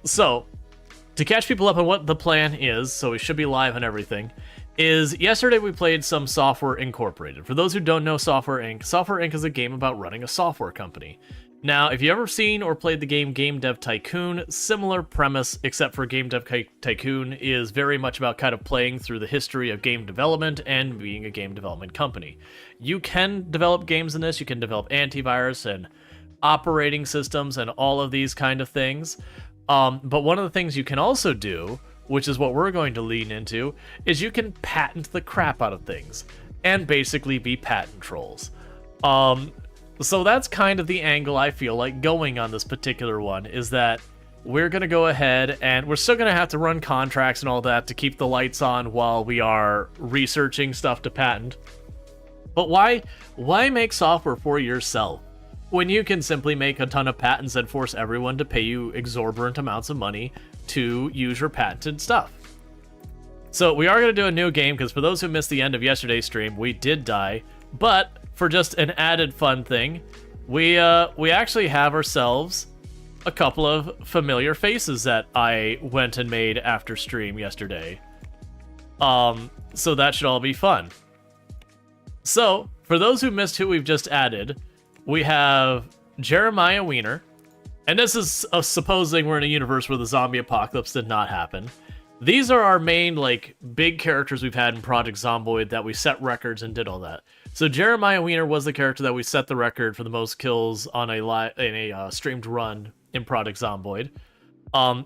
So, to catch people up on what the plan is, so we should be live and everything, is yesterday we played some Software Incorporated. For those who don't know Software Inc., Software Inc. is a game about running a software company. Now, if you ever seen or played the game Game Dev Tycoon, similar premise, except for Game Dev Tycoon is very much about kind of playing through the history of game development and being a game development company. You can develop games in this, you can develop antivirus and operating systems and all of these kind of things. But one of the things you can also do, which is what we're going to lean into, is you can patent the crap out of things and basically be patent trolls. So that's kind of the angle I feel like going on this particular one, is that we're going to go ahead and we're still going to have to run contracts and all that to keep the lights on while we are researching stuff to patent. But why make software for yourself when you can simply make a ton of patents and force everyone to pay you exorbitant amounts of money to use your patented stuff? So we are going to do a new game, because for those who missed the end of yesterday's stream, we did die. But for just an added fun thing, we actually have ourselves a couple of familiar faces that I went and made after stream yesterday. So that should all be fun. So, for those who missed who we've just added, we have Jeremiah Wiener, and this is supposing we're in a universe where the zombie apocalypse did not happen. These are our main, like, big characters we've had in Project Zomboid that we set records and did all that. So Jeremiah Wiener was the character that we set the record for the most kills on a streamed run in Project Zomboid. And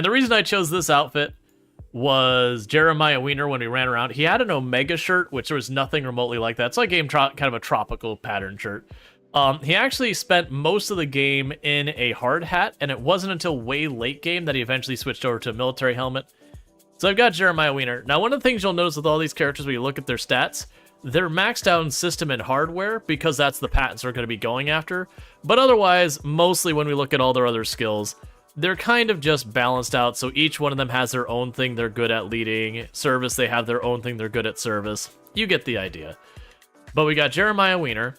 the reason I chose this outfit was Jeremiah Wiener, when we ran around, he had an Omega shirt, which there was nothing remotely like that. So I gave him kind of a tropical pattern shirt. He actually spent most of the game in a hard hat, and it wasn't until way late game that he eventually switched over to a military helmet. So I've got Jeremiah Wiener. Now, one of the things you'll notice with all these characters when you look at their stats, they're maxed out in system and hardware, because that's the patents we're going to be going after. But otherwise, mostly when we look at all their other skills, they're kind of just balanced out, so each one of them has their own thing they're good at leading. Service, they have their own thing they're good at service. You get the idea. But we got Jeremiah Wiener.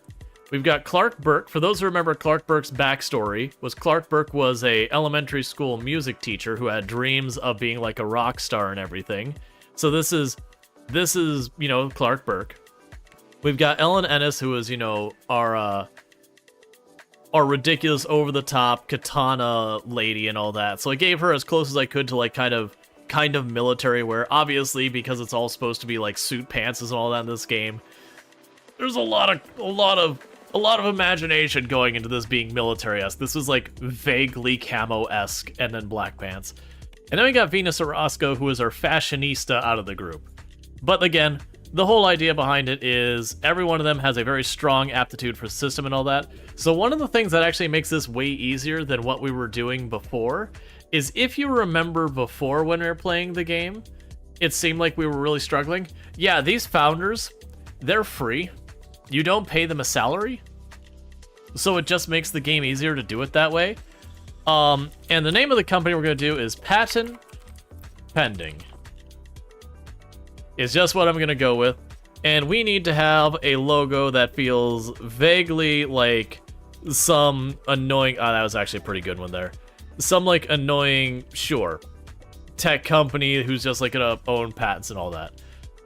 We've got Clark Burke. For those who remember Clark Burke's backstory, Clark Burke was a elementary school music teacher who had dreams of being like a rock star and everything. So this is, you know, Clark Burke. We've got Ellen Ennis, who is, you know, our ridiculous, over-the-top katana lady and all that. So I gave her as close as I could to, like, kind of military wear. Obviously, because it's all supposed to be, like, suit pants and all that in this game. There's a lot of imagination going into this being military-esque. This was, like, vaguely camo-esque, and then black pants. And then we got Venus Orozco, who is our fashionista out of the group. But again, the whole idea behind it is every one of them has a very strong aptitude for system and all that. So one of the things that actually makes this way easier than what we were doing before is, if you remember before when we were playing the game, it seemed like we were really struggling. Yeah, these founders, they're free. You don't pay them a salary. So it just makes the game easier to do it that way. And the name of the company we're going to do is Patent Pending. Is just what I'm going to go with. And we need to have a logo that feels vaguely like some annoying... Oh, that was actually a pretty good one there. Some, like, annoying, sure, tech company who's just, like, going to own patents and all that.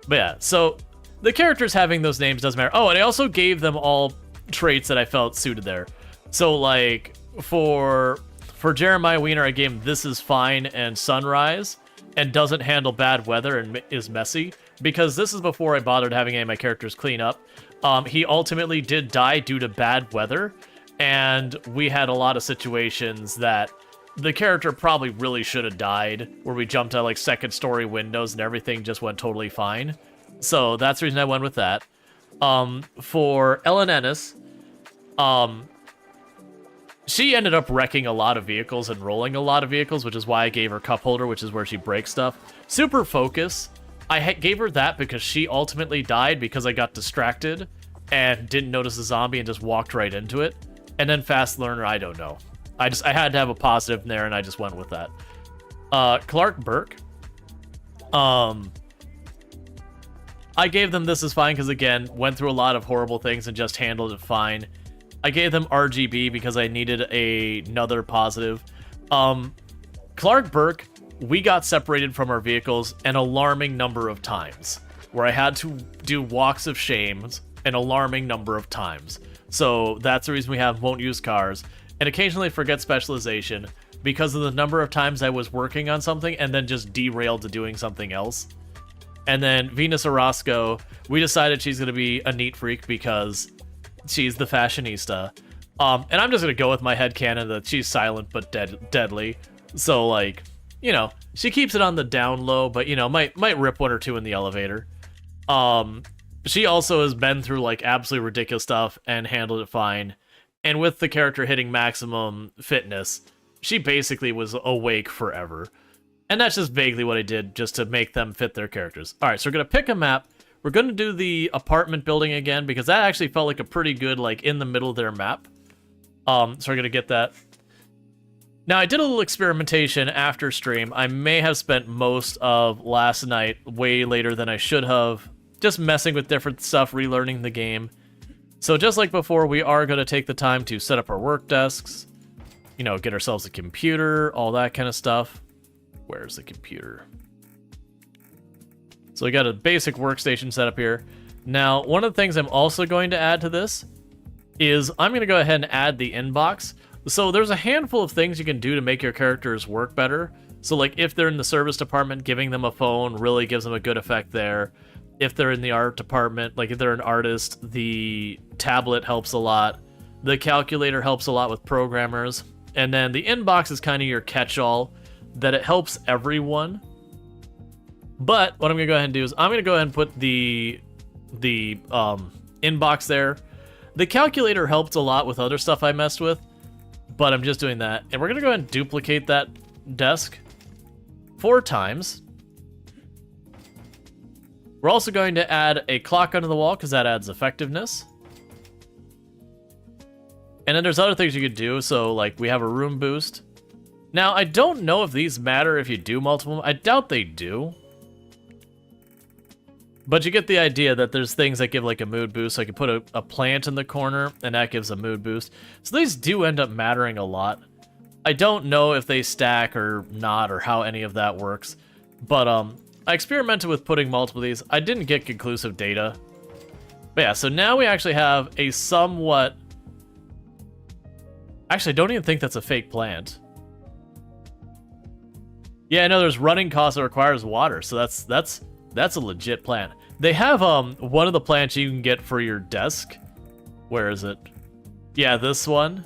But yeah, so the characters having those names doesn't matter. Oh, and I also gave them all traits that I felt suited there. So, like, for Jeremiah Wiener, I gave him This Is Fine and Sunrise, and doesn't handle bad weather and is messy, because this is before I bothered having any of my characters clean up. He ultimately did die due to bad weather, and we had a lot of situations that the character probably really should have died, where we jumped out like second story windows and everything just went totally fine. So that's the reason I went with that. For Ellen Ennis, she ended up wrecking a lot of vehicles and rolling a lot of vehicles, which is why I gave her Cup Holder, which is where she breaks stuff. Super Focus, I gave her that because she ultimately died because I got distracted and didn't notice the zombie and just walked right into it. And then Fast Learner, I don't know. I had to have a positive in there, and I just went with that. Clark Burke. I gave them This Is Fine because, again, went through a lot of horrible things and just handled it fine. I gave them RGB because I needed another positive. Clark Burke, we got separated from our vehicles an alarming number of times, where I had to do walks of shame an alarming number of times. So that's the reason we have won't use cars, and occasionally forget specialization because of the number of times I was working on something and then just derailed to doing something else. And then Venus Orozco, we decided she's going to be a neat freak because she's the fashionista. And I'm just going to go with my headcanon that she's silent but deadly. So, like, you know, she keeps it on the down low, but, you know, might rip one or two in the elevator. She also has been through, like, absolutely ridiculous stuff and handled it fine. And with the character hitting maximum fitness, she basically was awake forever. And that's just vaguely what I did, just to make them fit their characters. Alright, so we're going to pick a map. We're going to do the apartment building again, because that actually felt like a pretty good, like, in the middle of their map. So we're going to get that. Now, I did a little experimentation after stream. I may have spent most of last night way later than I should have, just messing with different stuff, relearning the game. So just like before, we are going to take the time to set up our work desks, you know, get ourselves a computer, all that kind of stuff. Where's the computer? So we got a basic workstation set up here. Now, one of the things I'm also going to add to this is I'm going to go ahead and add the inbox. So there's a handful of things you can do to make your characters work better. So like if they're in the service department, giving them a phone really gives them a good effect there. If they're in the art department, like if they're an artist, the tablet helps a lot. The calculator helps a lot with programmers. And then the inbox is kind of your catch-all, that it helps everyone. But what I'm going to go ahead and do is I'm going to go ahead and put the inbox there. The calculator helped a lot with other stuff I messed with, but I'm just doing that. And we're going to go ahead and duplicate that desk 4 times. We're also going to add a clock under the wall because that adds effectiveness. And then there's other things you could do. So like we have a room boost. Now, I don't know if these matter if you do multiple. I doubt they do. But you get the idea that there's things that give like a mood boost. So I could put a plant in the corner and that gives a mood boost. So these do end up mattering a lot. I don't know if they stack or not or how any of that works. But I experimented with putting multiple of these. I didn't get conclusive data. But yeah, so now we actually have a somewhat... Actually, I don't even think that's a fake plant. Yeah, I know there's running costs that requires water, so that's a legit plant. They have one of the plants you can get for your desk. Where is it? Yeah, this one.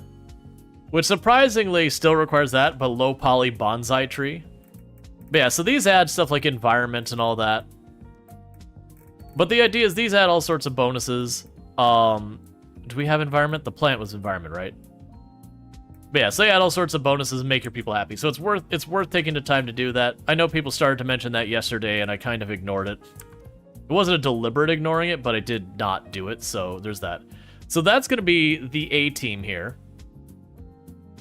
Which surprisingly still requires that, but low poly bonsai tree. But yeah, so these add stuff like environment and all that. But the idea is these add all sorts of bonuses. Do we have environment? The plant was environment, right? But yeah, so they add all sorts of bonuses and make your people happy. So it's worth taking the time to do that. I know people started to mention that yesterday, and I kind of ignored it. It wasn't a deliberate ignoring it, but I did not do it, so there's that. So that's going to be the A team here.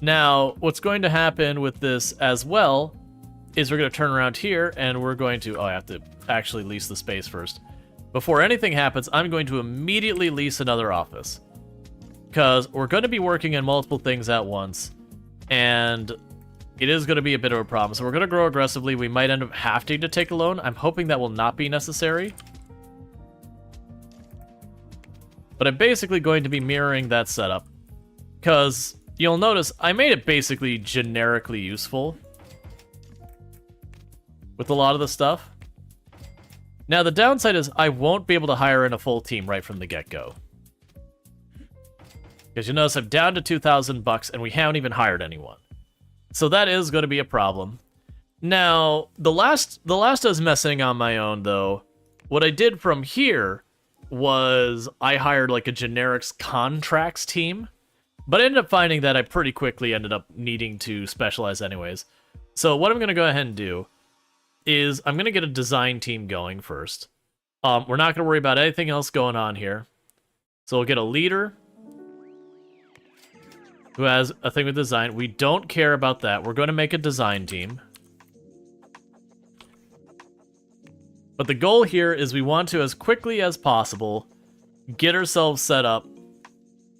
Now, what's going to happen with this as well is we're going to turn around here, and we're going to... Oh, I have to actually lease the space first. Before anything happens, I'm going to immediately lease another office. Because we're going to be working on multiple things at once, and it is going to be a bit of a problem. So we're going to grow aggressively. We might end up having to take a loan. I'm hoping that will not be necessary. But I'm basically going to be mirroring that setup. Because you'll notice I made it basically generically useful with a lot of the stuff. Now the downside is I won't be able to hire in a full team right from the get-go. Because you notice I'm down to $2,000 and we haven't even hired anyone. So that is going to be a problem. Now, the last I was messing on my own though, what I did from here was I hired like a generics contracts team. But I ended up finding that I pretty quickly ended up needing to specialize anyways. So what I'm going to go ahead and do is I'm going to get a design team going first. We're not going to worry about anything else going on here. So we'll get a leader who has a thing with design. We don't care about that. We're going to make a design team. But the goal here is we want to, as quickly as possible, get ourselves set up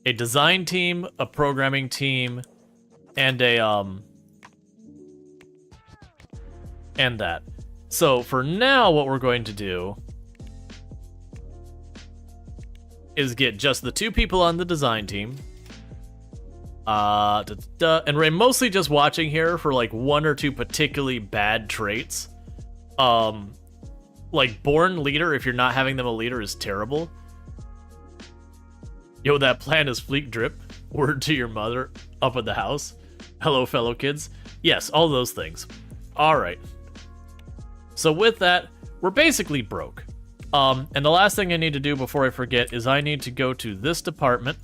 a design team, a programming team, and a and that. So for now, what we're going to do is get just the 2 people on the design team. And we're mostly just watching here for like 1 or 2 particularly bad traits. Like born leader, if you're not having them a leader, is terrible. Yo, that plan is fleek drip. Word to your mother up at the house. Hello, fellow kids. Yes, all those things. All right. So with that, we're basically broke. And the last thing I need to do before I forget is I need to go to this department.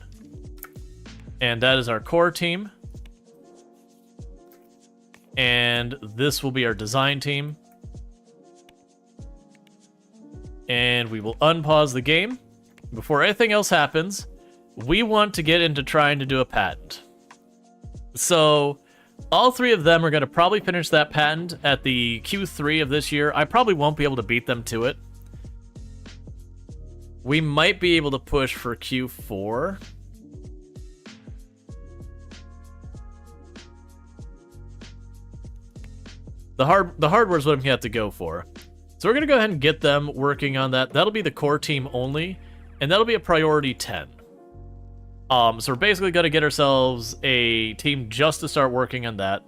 And that is our core team. And this will be our design team. And we will unpause the game. Before anything else happens, we want to get into trying to do a patent. So all 3 of them are going to probably finish that patent at the Q3 of this year. I probably won't be able to beat them to it. We might be able to push for Q4. The hardware is what I'm going to have to go for. So we're going to go ahead and get them working on that. That'll be the core team only, and that'll be a priority 10. So we're basically going to get ourselves a team just to start working on that.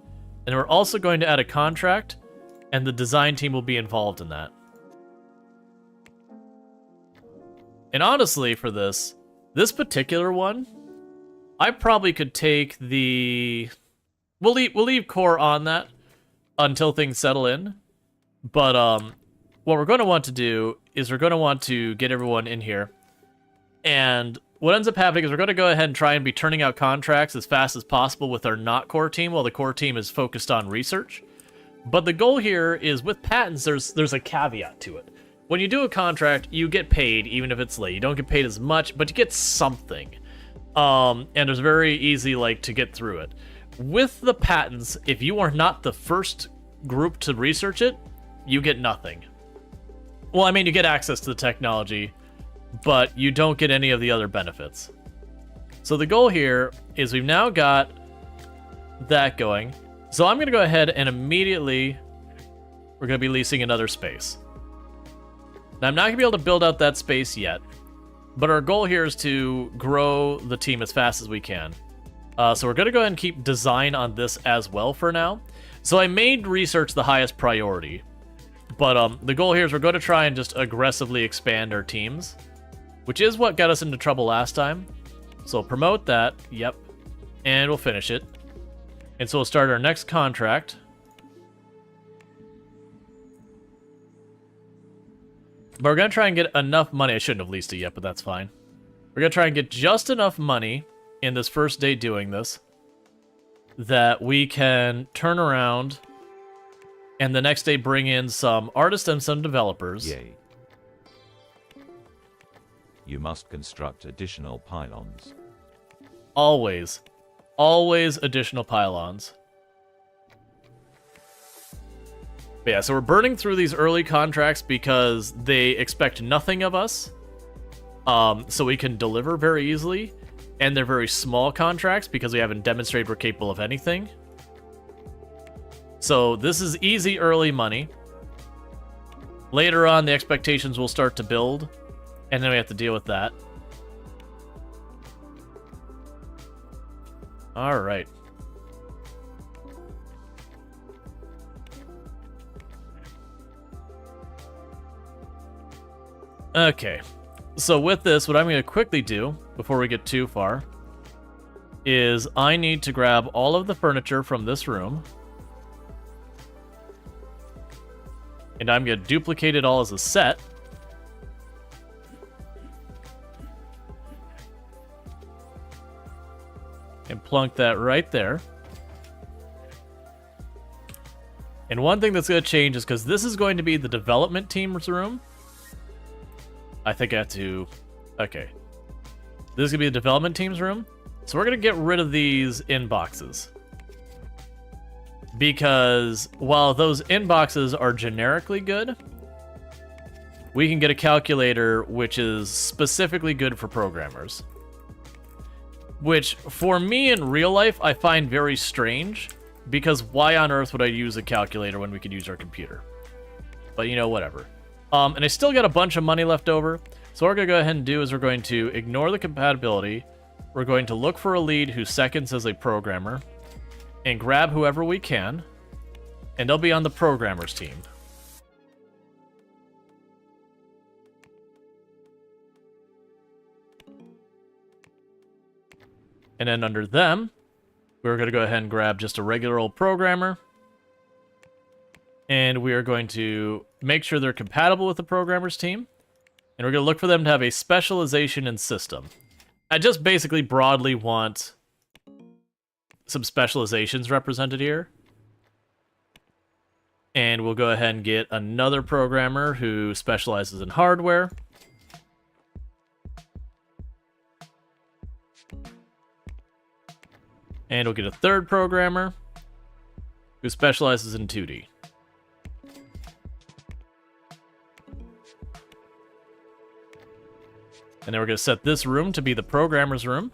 And we're also going to add a contract, and the design team will be involved in that. And honestly, for this particular one, I probably could take the... We'll leave core on that until things settle in. But what we're going to want to do is we're going to want to get everyone in here. And what ends up happening is we're going to go ahead and try and be turning out contracts as fast as possible with our not core team while the core team is focused on research. But the goal here is with patents, there's a caveat to it. When you do a contract, you get paid even if it's late. You don't get paid as much, but you get something. And it's very easy to get through it. With the patents, if you are not the first group to research it, you get nothing. Well, I mean, you get access to the technology, but you don't get any of the other benefits. So the goal here is we've now got that going. So I'm going to go ahead and immediately, we're going to be leasing another space. Now, I'm not going to be able to build out that space yet, but our goal here is to grow the team as fast as we can. So we're going to go ahead and keep design on this as well for now. So I made research the highest priority, but the goal here is we're going to try and just aggressively expand our teams, which is what got us into trouble last time. So promote that, yep, and we'll finish it. And so we'll start our next contract. But we're going to try and get enough money. I shouldn't have leased it yet, but that's fine. We're going to try and get just enough money in this first day doing this that we can turn around and the next day bring in some artists and some developers. Yay. You must construct additional pylons. Always. Always additional pylons. But yeah, so we're burning through these early contracts because they expect nothing of us. So we can deliver very easily. And they're very small contracts because we haven't demonstrated we're capable of anything. So this is easy early money. Later on, the expectations will start to build. And then we have to deal with that. All right. Okay. So with this, what I'm going to quickly do, before we get too far, is I need to grab all of the furniture from this room. And I'm going to duplicate it all as a set. And plunk that right there. And one thing that's going to change is because this is going to be the development team's room. I think I have to... Okay. This is going to be the development team's room. So we're going to get rid of these inboxes. Because while those inboxes are generically good, we can get a calculator which is specifically good for programmers. Which, for me in real life, I find very strange. because why on earth would I use a calculator when we could use our computer? But you know, whatever. And I still got a bunch of money left over. So what we're going to go ahead and do is we're going to ignore the compatibility. We're going to look for a lead who seconds as a programmer and grab whoever we can. And they'll be on the programmer's team. And then under them, we're going to go ahead and grab just a regular old programmer. And we are going to make sure they're compatible with the programmer's team. And we're going to look for them to have a specialization in system. I just basically broadly want some specializations represented here. And we'll go ahead and get another programmer who specializes in hardware. And we'll get a third programmer who specializes in 2D. And then we're going to set this room to be the programmer's room.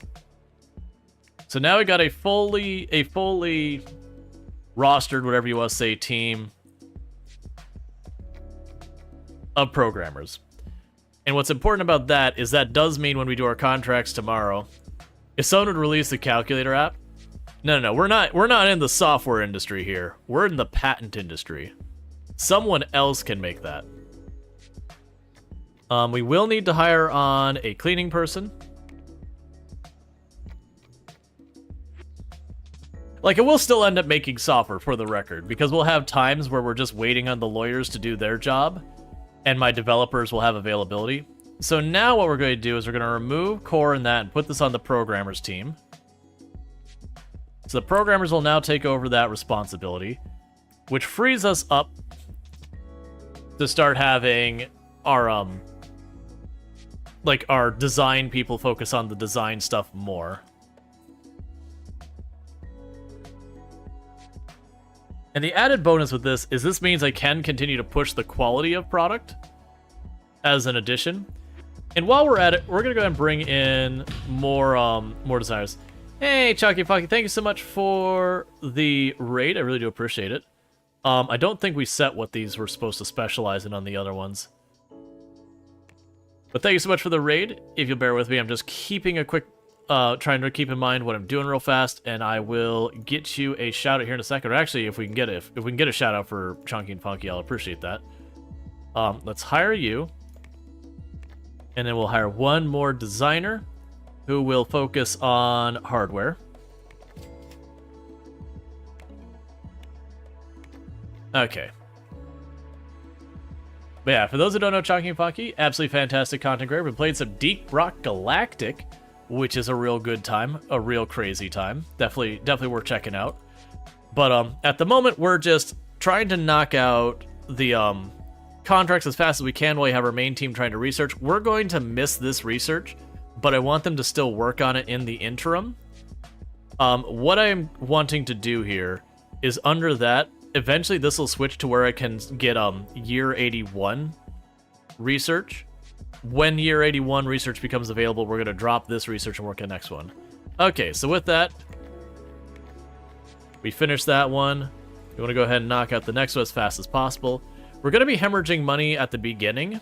So now we got a fully rostered, whatever you want to say, team of programmers. And what's important about that is that does mean when we do our contracts tomorrow, if someone would release the calculator app, no, we're not in the software industry here. We're in the patent industry. Someone else can make that. We will need to hire on a cleaning person. Like, it will still end up making software, for the record, because we'll have times where we're just waiting on the lawyers to do their job, and my developers will have availability. So now what we're going to do is we're going to remove core and that and put this on the programmers team. So the programmers will now take over that responsibility, which frees us up to start having our our design people focus on the design stuff more. And the added bonus with this is this means I can continue to push the quality of product as an addition. And while we're at it, we're gonna go ahead and bring in more designers. Hey, Chucky Funky, thank you so much for the raid. I really do appreciate it. I don't think we set what these were supposed to specialize in on the other ones. But thank you so much for the raid. If you'll bear with me, I'm just keeping a quick, trying to keep in mind what I'm doing real fast, and I will get you a shout out here in a second. Or actually, if we can get a shout out for Chunky and Funky, I'll appreciate that. Let's hire you, and then we'll hire one more designer who will focus on hardware. Okay. But yeah, for those who don't know Chunky and Funky, absolutely fantastic content creator. We played some Deep Rock Galactic, which is a real good time, a real crazy time. Definitely worth checking out. But at the moment, we're just trying to knock out the contracts as fast as we can while we have our main team trying to research. We're going to miss this research, but I want them to still work on it in the interim. What I'm wanting to do here is under that, eventually this will switch to where I can get year 81 research. When year 81 research becomes available, we're going to drop this research and work on the next one. Okay, so with that, we finished that one. We want to go ahead and knock out the next one as fast as possible. We're going to be hemorrhaging money at the beginning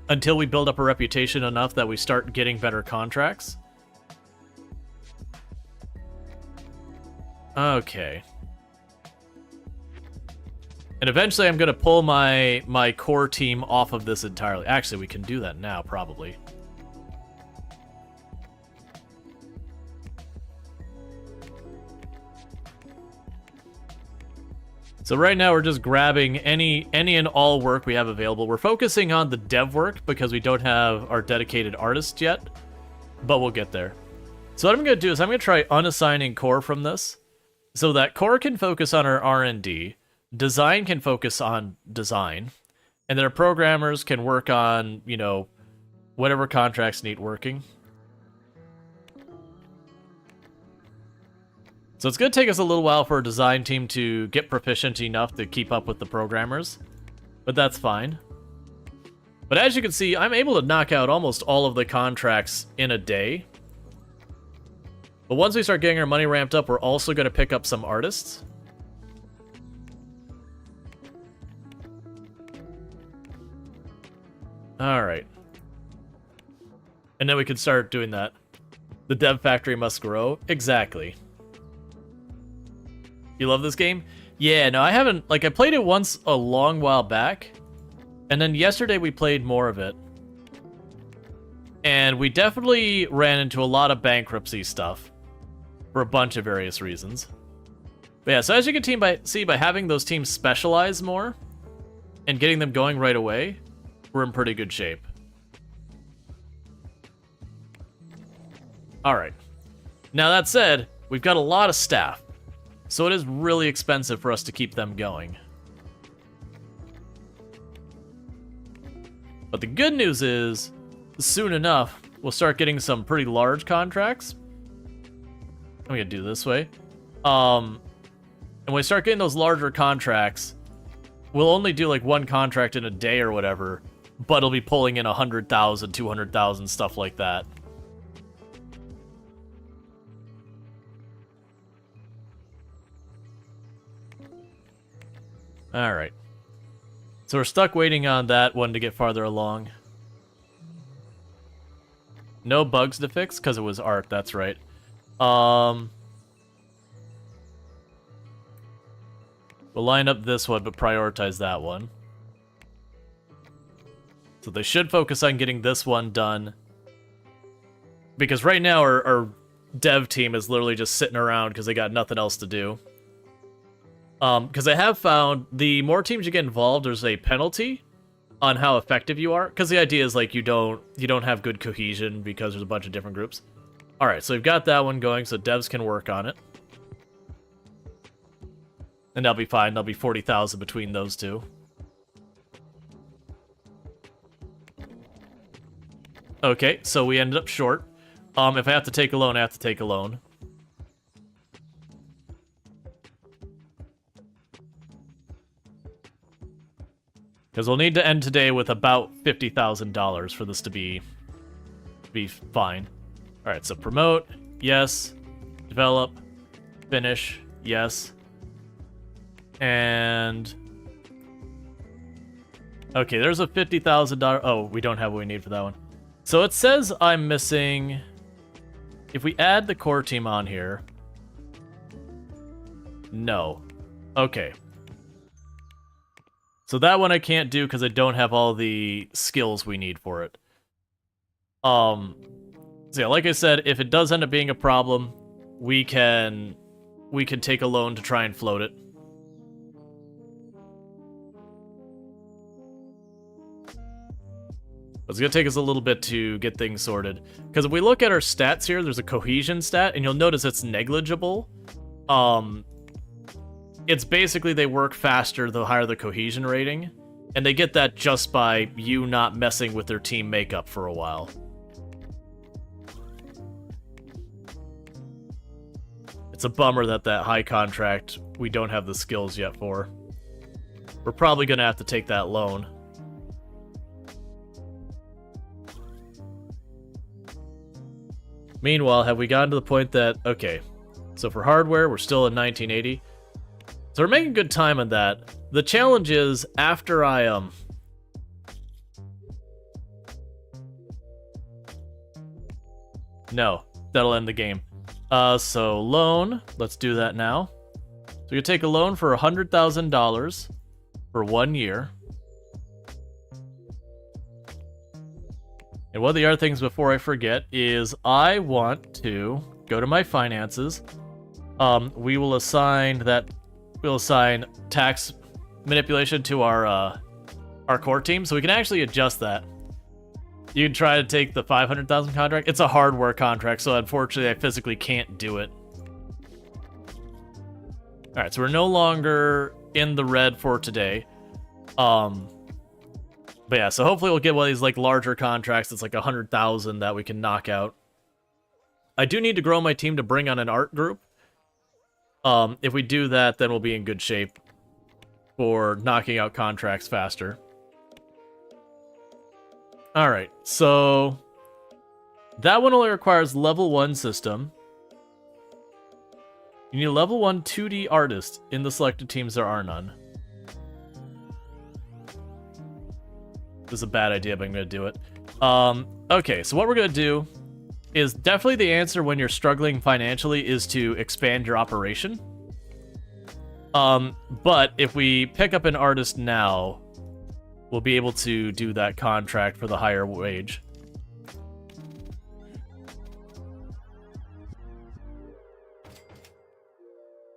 until we build up a reputation enough that we start getting better contracts. Okay. And eventually I'm going to pull my core team off of this entirely. Actually, we can do that now, probably. So right now we're just grabbing any and all work we have available. We're focusing on the dev work because we don't have our dedicated artists yet, but we'll get there. So what I'm going to do is I'm going to try unassigning core from this so that core can focus on our R&D, design can focus on design, and then our programmers can work on, you know, whatever contracts need working. So it's going to take us a little while for our design team to get proficient enough to keep up with the programmers, but that's fine. But as you can see, I'm able to knock out almost all of the contracts in a day. But once we start getting our money ramped up, we're also going to pick up some artists. Alright. And then we can start doing that. The dev factory must grow. Exactly. You love this game? Yeah, no, I haven't... Like, I played it once a long while back. And then yesterday we played more of it. And we definitely ran into a lot of bankruptcy stuff. For a bunch of various reasons. But yeah, so as you can see by having those teams specialize more... and getting them going right away, we're in pretty good shape. Alright. Now that said, we've got a lot of staff. So it is really expensive for us to keep them going. But the good news is, soon enough, we'll start getting some pretty large contracts. I'm gonna do it this way. And when we start getting those larger contracts, we'll only do like one contract in a day or whatever, but it'll be pulling in 100,000, 200,000, stuff like that. Alright. So we're stuck waiting on that one to get farther along. No bugs to fix, because it was art, that's right. We'll line up this one, but prioritize that one. So they should focus on getting this one done. Because right now our dev team is literally just sitting around because they got nothing else to do. Because I have found the more teams you get involved, there's a penalty on how effective you are. Because the idea is like you don't have good cohesion because there's a bunch of different groups. All right, so we've got that one going, so devs can work on it. And that'll be fine. There'll be 40,000 between those two. Okay, so we ended up short. If I have to take a loan, I have to take a loan. Because we'll need to end today with about $50,000 for this to be fine. All right, so promote, yes. Develop, finish, yes. And okay, there's a $50,000. Oh, we don't have what we need for that one. So it says I'm missing. If we add the core team on here, no. Okay. So that one I can't do because I don't have all the skills we need for it. So yeah, like I said, if it does end up being a problem, we can take a loan to try and float it. But it's going to take us a little bit to get things sorted. Because if we look at our stats here, there's a cohesion stat, and you'll notice it's negligible. It's basically they work faster the higher the cohesion rating. And they get that just by you not messing with their team makeup for a while. It's a bummer that high contract we don't have the skills yet for. We're probably going to have to take that loan. Meanwhile, have we gotten to the point that, okay, so for hardware, we're still in 1980. So we're making good time on that. The challenge is, after no, that'll end the game. So loan, let's do that now. So you take a loan for $100,000 for 1 year. And one of the other things before I forget is I want to go to my finances. We'll assign tax manipulation to our core team, so we can actually adjust that. You can try to take the 500,000 contract. It's a hardware contract, so unfortunately I physically can't do it. All right, so we're no longer in the red for today. But yeah, so hopefully we'll get one of these like larger contracts that's like 100,000 that we can knock out. I do need to grow my team to bring on an art group. If we do that, then we'll be in good shape for knocking out contracts faster. Alright, so that one only requires level 1 system. You need a level 1 2D artist. In the selected teams, there are none. This is a bad idea, but I'm going to do it. Okay, so what we're going to do is definitely the answer when you're struggling financially is to expand your operation. But if we pick up an artist now, we'll be able to do that contract for the higher wage.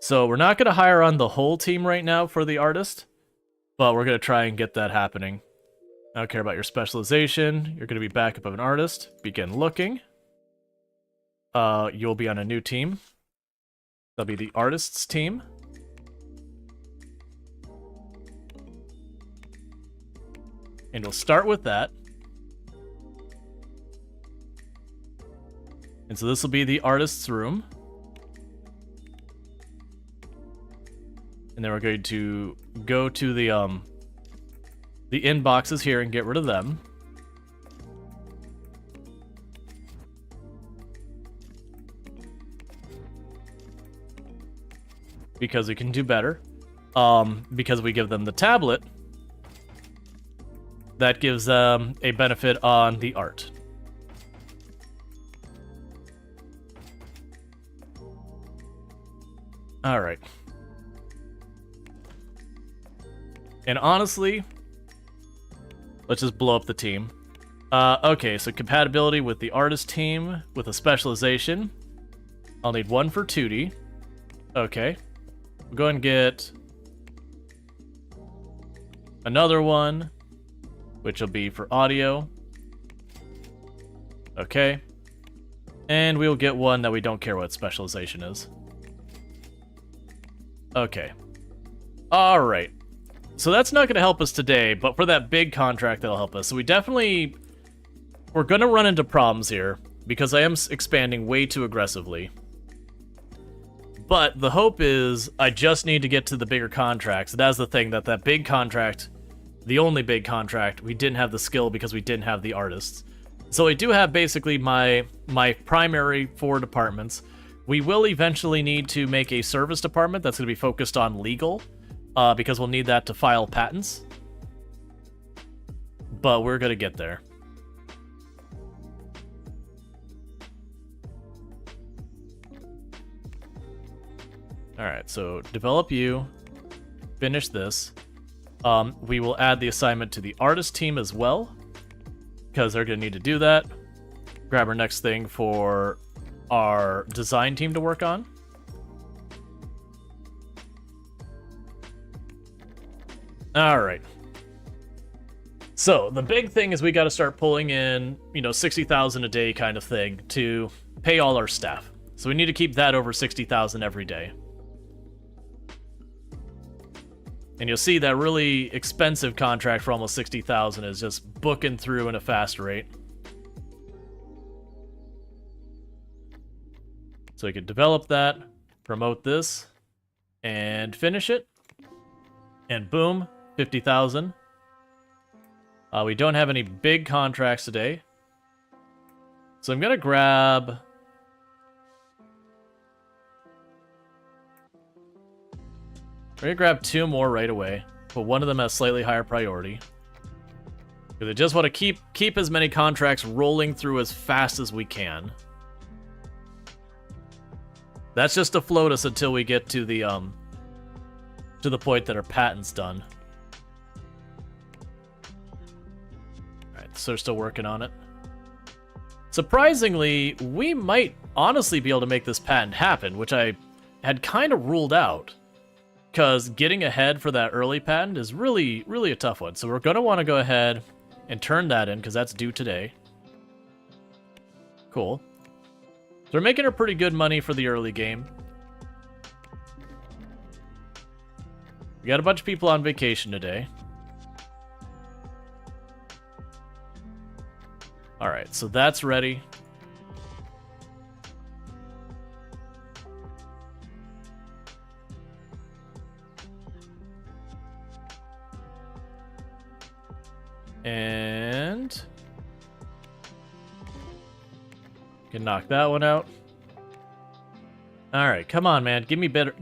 So we're not going to hire on the whole team right now for the artist, but we're going to try and get that happening. I don't care about your specialization. You're going to be backup of an artist. Begin looking. You'll be on a new team. That'll be the artist's team. And we'll start with that. And so this will be the artist's room. And then we're going to go to the inboxes here and get rid of them. Because we can do better. Because we give them the tablet. That gives them a benefit on the art. Alright. And honestly, let's just blow up the team. Okay, so compatibility with the artist team with a specialization. I'll need one for 2D. Okay. We'll go and get another one, which will be for audio. Okay. And we'll get one that we don't care what specialization is. Okay. Alright. So that's not going to help us today, but for that big contract, that'll help us. So we're going to run into problems here, because I am expanding way too aggressively. But the hope is I just need to get to the bigger contracts. That's the thing, that big contract, the only big contract, we didn't have the skill because we didn't have the artists. So I do have basically my primary 4 departments. We will eventually need to make a service department that's going to be focused on legal. Because we'll need that to file patents. But we're gonna get there. Alright, so develop you. Finish this. We will add the assignment to the artist team as well. Because they're gonna need to do that. Grab our next thing for our design team to work on. Alright. So, the big thing is we got to start pulling in, 60,000 a day kind of thing to pay all our staff. So we need to keep that over 60,000 every day. And you'll see that really expensive contract for almost 60,000 is just booking through in a fast rate. So we could develop that, promote this, and finish it. And boom. 50,000. We don't have any big contracts today. So I'm going to grab... I'm going to grab 2 more right away. But one of them has slightly higher priority. Because I just want to keep as many contracts rolling through as fast as we can. That's just to float us until we get to the point that our patent's done. So we're still working on it. Surprisingly, we might honestly be able to make this patent happen, which I had kind of ruled out. Because getting ahead for that early patent is really, really a tough one. So we're going to want to go ahead and turn that in, because that's due today. Cool. So we're making her pretty good money for the early game. We got a bunch of people on vacation today. Alright, so that's ready. And... can knock that one out. Alright, come on, man. Give me better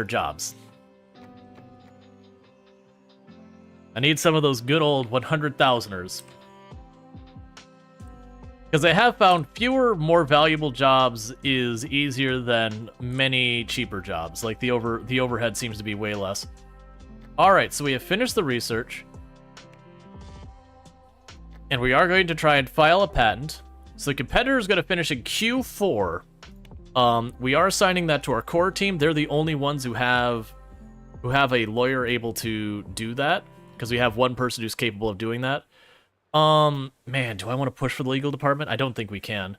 jobs. I need some of those good old 100,000ers. Because I have found fewer, more valuable jobs is easier than many cheaper jobs. Like the overhead seems to be way less. Alright, so we have finished the research. And we are going to try and file a patent. So the competitor is going to finish in Q4. We are assigning that to our core team. They're the only ones who have a lawyer able to do that. Because we have one person who's capable of doing that. Man, do I want to push for the legal department? I don't think we can.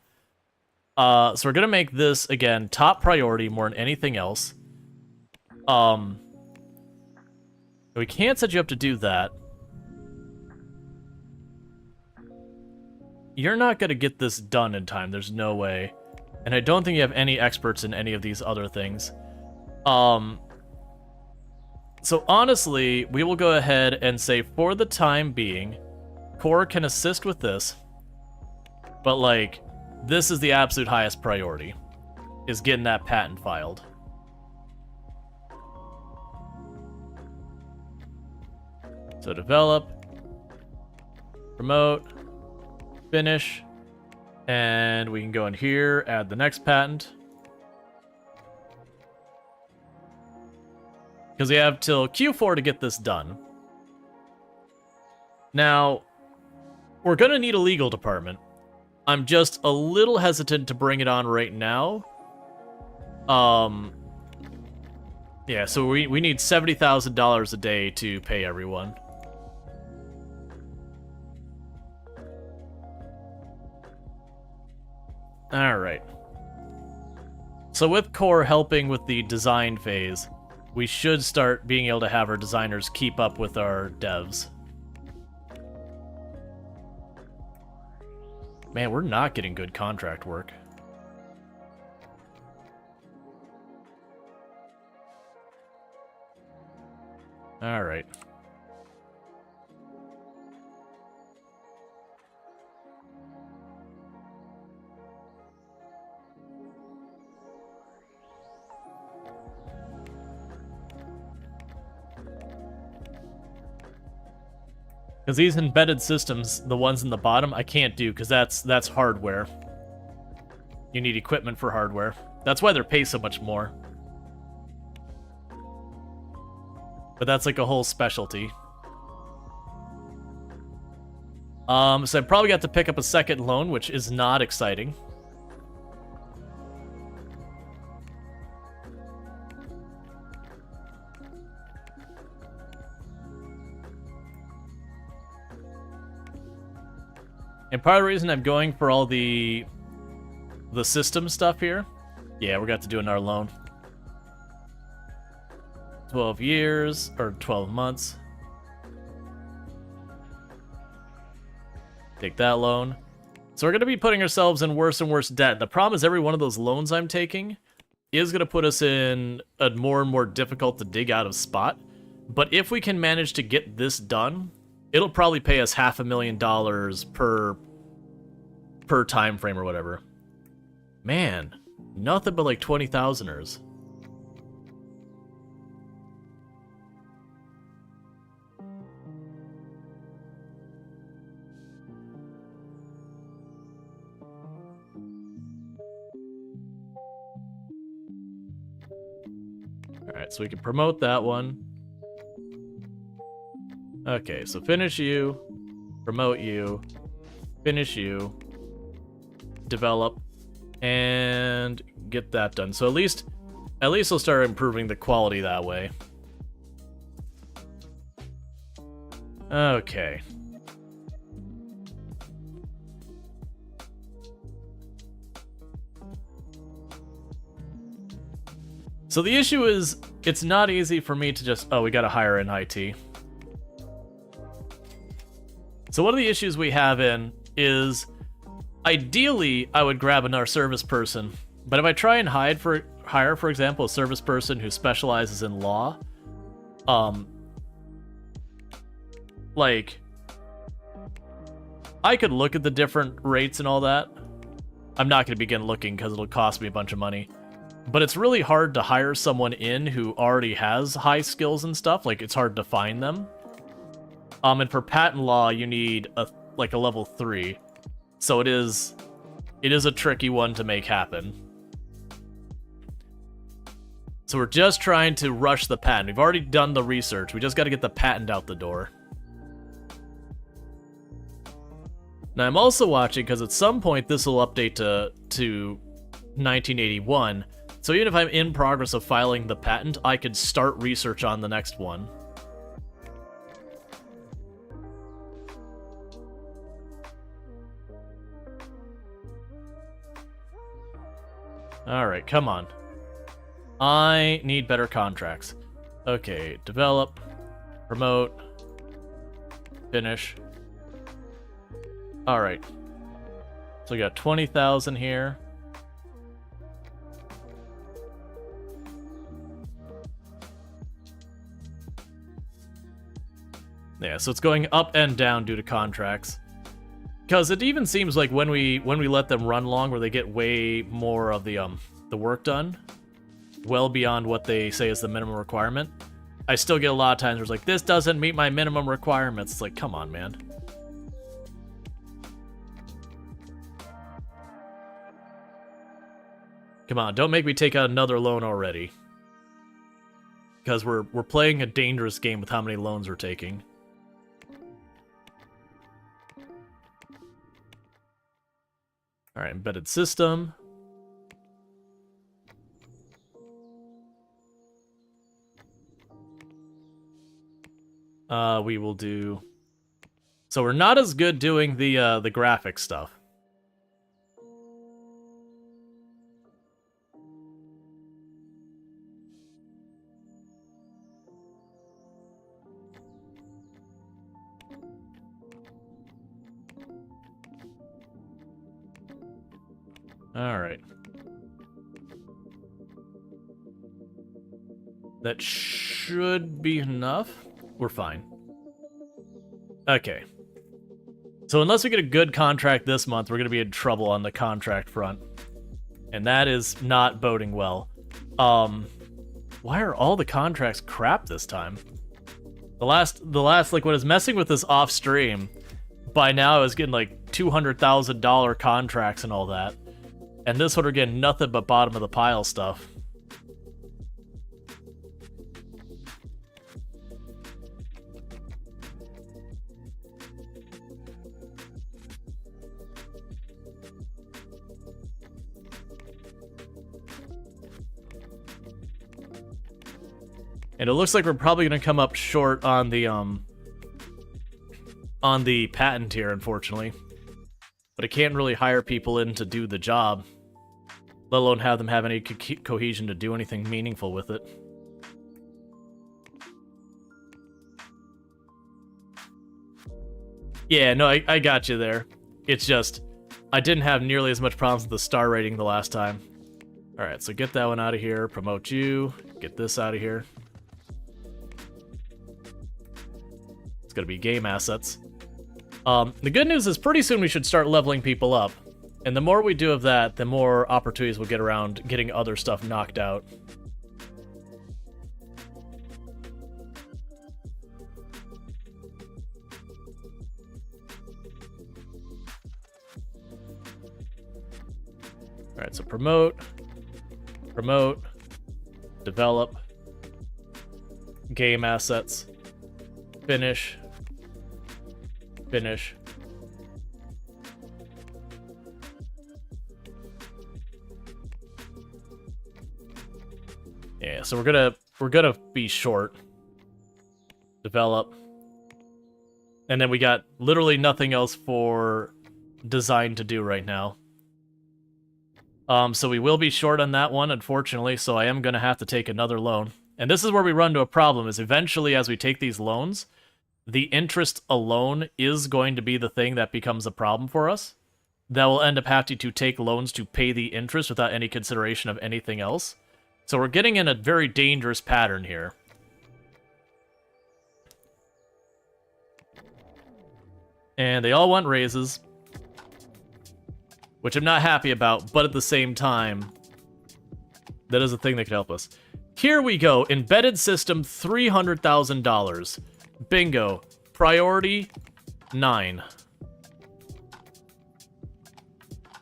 So we're gonna make this, again, top priority more than anything else. We can't set you up to do that. You're not gonna get this done in time, there's no way. And I don't think you have any experts in any of these other things. So honestly, we will go ahead and say, for the time being, Core can assist with this, but like, this is the absolute highest priority, is getting that patent filed. So develop, promote, finish, and we can go in here, add the next patent. Because we have till Q4 to get this done. Now, we're going to need a legal department. I'm just a little hesitant to bring it on right now. Yeah, so we need $70,000 a day to pay everyone. Alright. So with Core helping with the design phase, we should start being able to have our designers keep up with our devs. Man, we're not getting good contract work. Alright. Because these embedded systems, the ones in the bottom, I can't do, because that's hardware. You need equipment for hardware. That's why they're paid so much more. But that's like a whole specialty. So I probably got to pick up a second loan, which is not exciting. And part of the reason I'm going for all the system stuff here, yeah, we're got to do another loan. 12 years, or 12 months. Take that loan. So we're going to be putting ourselves in worse and worse debt. The problem is every one of those loans I'm taking is going to put us in a more and more difficult to dig out of spot. But if we can manage to get this done, it'll probably pay us $500,000 per time frame or whatever. Man, nothing but like 20,000ers. Alright, so we can promote that one. Okay, so finish you, promote you, finish you, develop, and get that done. So at least we'll start improving the quality that way. Okay. So the issue is, it's not easy for me to just, oh, we gotta hire an IT. So one of the issues we have is, ideally, I would grab another service person, but if I try and hire, for example, a service person who specializes in law, like, I could look at the different rates and all that. I'm not going to begin looking because it'll cost me a bunch of money. But it's really hard to hire someone in who already has high skills and stuff. Like, it's hard to find them. And for patent law, you need a level 3. So it is a tricky one to make happen. So we're just trying to rush the patent. We've already done the research. We just got to get the patent out the door. Now I'm also watching because at some point this will update to 1981. So even if I'm in progress of filing the patent, I could start research on the next one. Alright, come on. I need better contracts. Okay, develop, promote, finish. Alright. So we got 20,000 here. Yeah, so it's going up and down due to contracts. Because it even seems like when we let them run long, where they get way more of the work done, well beyond what they say is the minimum requirement, I still get a lot of times where it's like, this doesn't meet my minimum requirements. It's like, come on, man. Come on, don't make me take out another loan already. Because we're playing a dangerous game with how many loans we're taking. Alright, embedded system. We will do... So we're not as good doing the graphic stuff. Alright. That should be enough. We're fine. Okay. So unless we get a good contract this month, we're going to be in trouble on the contract front. And that is not boding well. Why are all the contracts crap this time? The last, like, what is messing with this off stream, by now I was getting like $200,000 contracts and all that. And this one are getting nothing but bottom of the pile stuff. And it looks like we're probably going to come up short on the patent here, unfortunately. But I can't really hire people in to do the job, let alone have them have any cohesion to do anything meaningful with it. Yeah, no, I got you there. It's just, I didn't have nearly as much problems with the star rating the last time. Alright, so get that one out of here, promote you, get this out of here. It's gonna be game assets. The good news is pretty soon we should start leveling people up. And the more we do of that, the more opportunities we'll get around getting other stuff knocked out. Alright, so promote, develop, game assets, finish. Yeah, so we're gonna be short. Develop. And then we got literally nothing else for design to do right now. So we will be short on that one, unfortunately, so I am gonna have to take another loan. And this is where we run into a problem, is eventually as we take these loans, the interest alone is going to be the thing that becomes a problem for us. That will end up having to take loans to pay the interest without any consideration of anything else. So we're getting in a very dangerous pattern here. And they all want raises, which I'm not happy about, but at the same time, that is a thing that could help us. Here we go, embedded system, $300,000. Bingo. priority 9.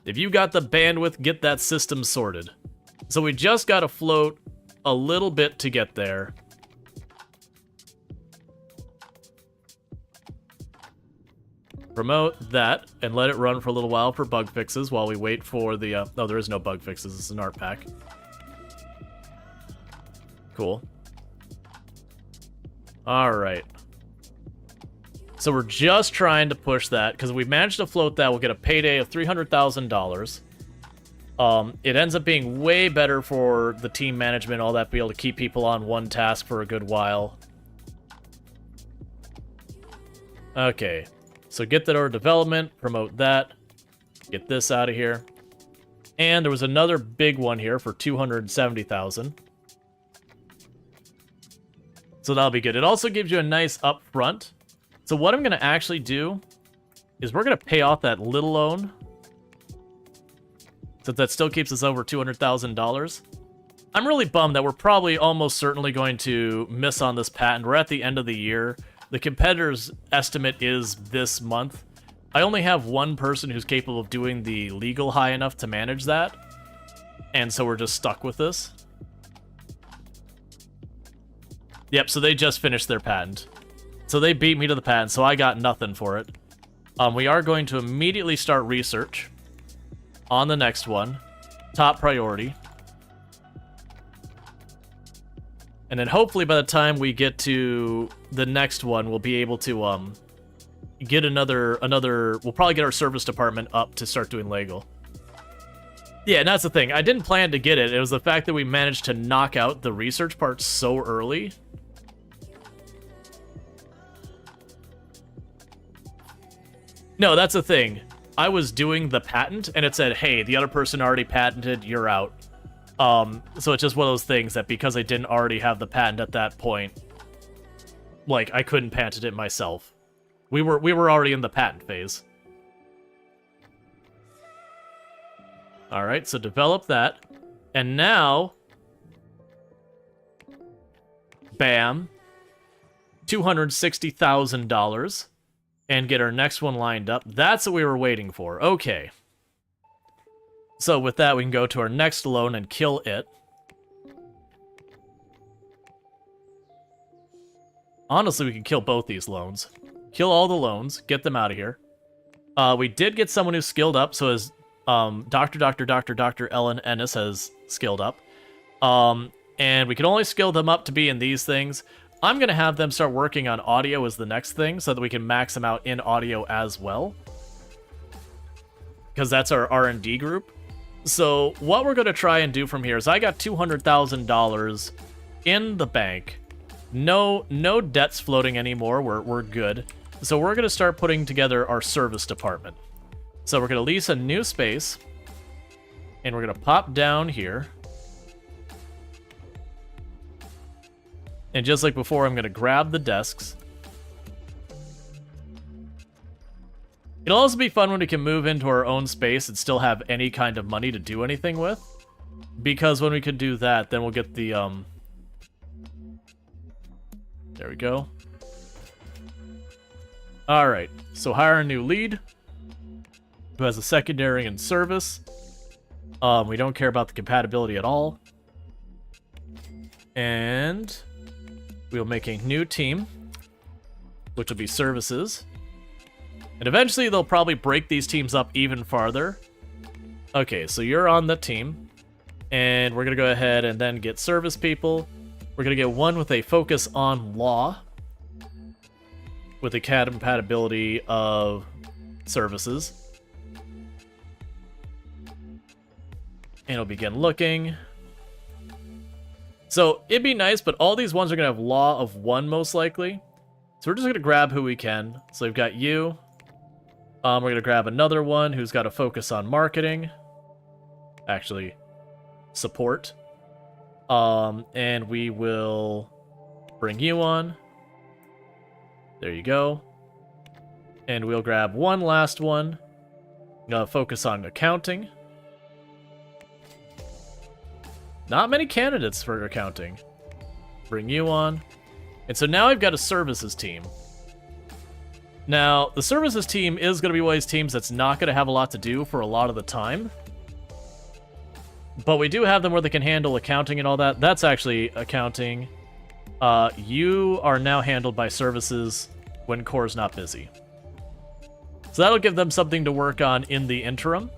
If you got the bandwidth, get that system sorted. So we just got to float a little bit to get there. Promote that and let it run for a little while for bug fixes while we wait for the... no, there is no bug fixes. It's an art pack. Cool. Alright. So we're just trying to push that, because if we manage to float that, we'll get a payday of $300,000. It ends up being way better for the team management, all that, be able to keep people on one task for a good while. Okay. So get that order development, promote that, get this out of here. And there was another big one here for $270,000. So that'll be good. It also gives you a nice upfront. So what I'm going to actually do is we're going to pay off that little loan. Since that still keeps us over $200,000. I'm really bummed that we're probably almost certainly going to miss on this patent. We're at the end of the year. The competitor's estimate is this month. I only have one person who's capable of doing the legal high enough to manage that. And so we're just stuck with this. Yep, so they just finished their patent. So they beat me to the patent, so I got nothing for it. We are going to immediately start research on the next one. Top priority. And then hopefully by the time we get to the next one, we'll be able to get another we'll probably get our service department up to start doing legal. Yeah, and that's the thing. I didn't plan to get it. It was the fact that we managed to knock out the research part so early. No, that's the thing. I was doing the patent, and it said, hey, the other person already patented, you're out. So it's just one of those things that because I didn't already have the patent at that point, like, I couldn't patent it myself. We were already in the patent phase. Alright, so develop that. And now... Bam. $260,000. And get our next one lined up. That's what we were waiting for. Okay. So with that, we can go to our next loan and kill it. Honestly, we can kill both these loans. Kill all the loans. Get them out of here. We did get someone who's skilled up. So as Dr. Ellen Ennis has skilled up. And we can only skill them up to be in these things. I'm going to have them start working on audio as the next thing so that we can max them out in audio as well. Because that's our R&D group. So what we're going to try and do from here is I got $200,000 in the bank. No debts floating anymore. We're good. So we're going to start putting together our service department. So we're going to lease a new space. And we're going to pop down here. And just like before, I'm going to grab the desks. It'll also be fun when we can move into our own space and still have any kind of money to do anything with. Because when we can do that, then we'll get the, There we go. Alright, so hire a new lead. Who has a secondary and service. We don't care about the compatibility at all. And... we'll make a new team, which will be services. And eventually they'll probably break these teams up even farther. Okay, so you're on the team. And we're going to go ahead and then get service people. We're going to get one with a focus on law. With the compatibility of services. And it'll begin looking. So, it'd be nice, but all these ones are going to have law of 1 most likely. So we're just going to grab who we can. So we've got you. We're going to grab another one who's got a focus on marketing. Actually, support. And we will bring you on. There you go. And we'll grab one last one. Focus on accounting. Not many candidates for accounting. Bring you on. And so now I've got a services team. Now, the services team is going to be one of these teams that's not going to have a lot to do for a lot of the time. But we do have them where they can handle accounting and all that. That's actually accounting. You are now handled by services when core's not busy. So that'll give them something to work on in the interim.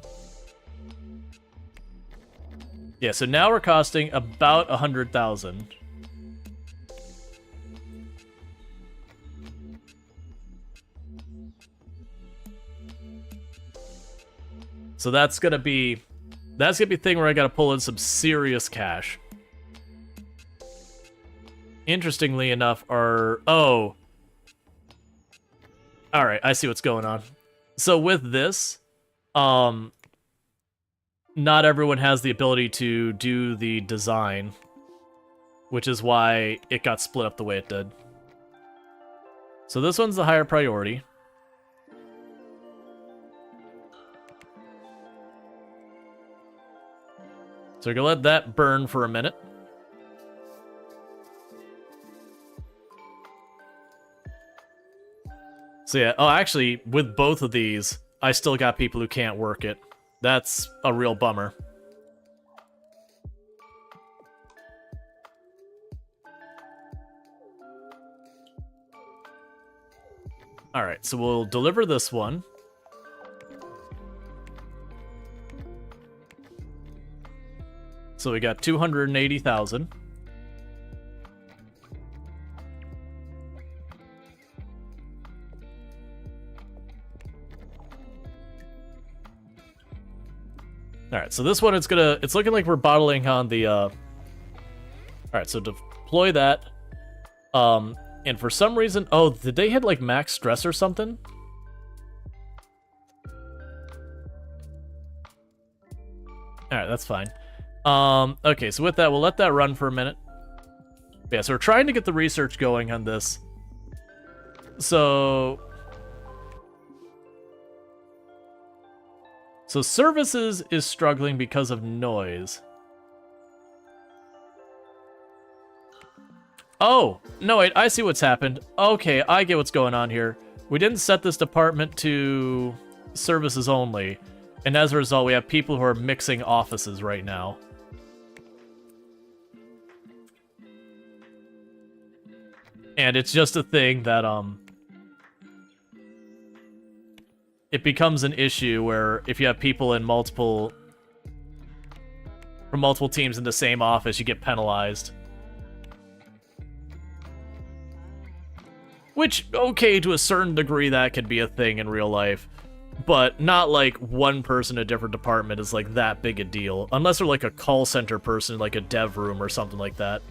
Yeah, so now we're costing about 100,000. So that's gonna be a thing where I gotta pull in some serious cash. Interestingly enough, alright, I see what's going on. So with this, not everyone has the ability to do the design, which is why it got split up the way it did. So this one's the higher priority. So we're gonna let that burn for a minute. So yeah, actually, with both of these, I still got people who can't work it. That's a real bummer. Alright, so we'll deliver this one. So we got 280,000. Alright, so this one it's looking like we're bottling on the Alright, so deploy that. And for some reason, did they hit like max stress or something? Alright, that's fine. Okay, so with that, we'll let that run for a minute. Yeah, so we're trying to get the research going on this. So services is struggling because of noise. Oh, no, wait, I see what's happened. Okay, I get what's going on here. We didn't set this department to services only, and as a result, we have people who are mixing offices right now. And it's just a thing that, it becomes an issue where if you have people in multiple teams in the same office, you get penalized. Which, okay, to a certain degree, that could be a thing in real life. But not like one person in a different department is like that big a deal. Unless they're like a call center person, like a dev room or something like that.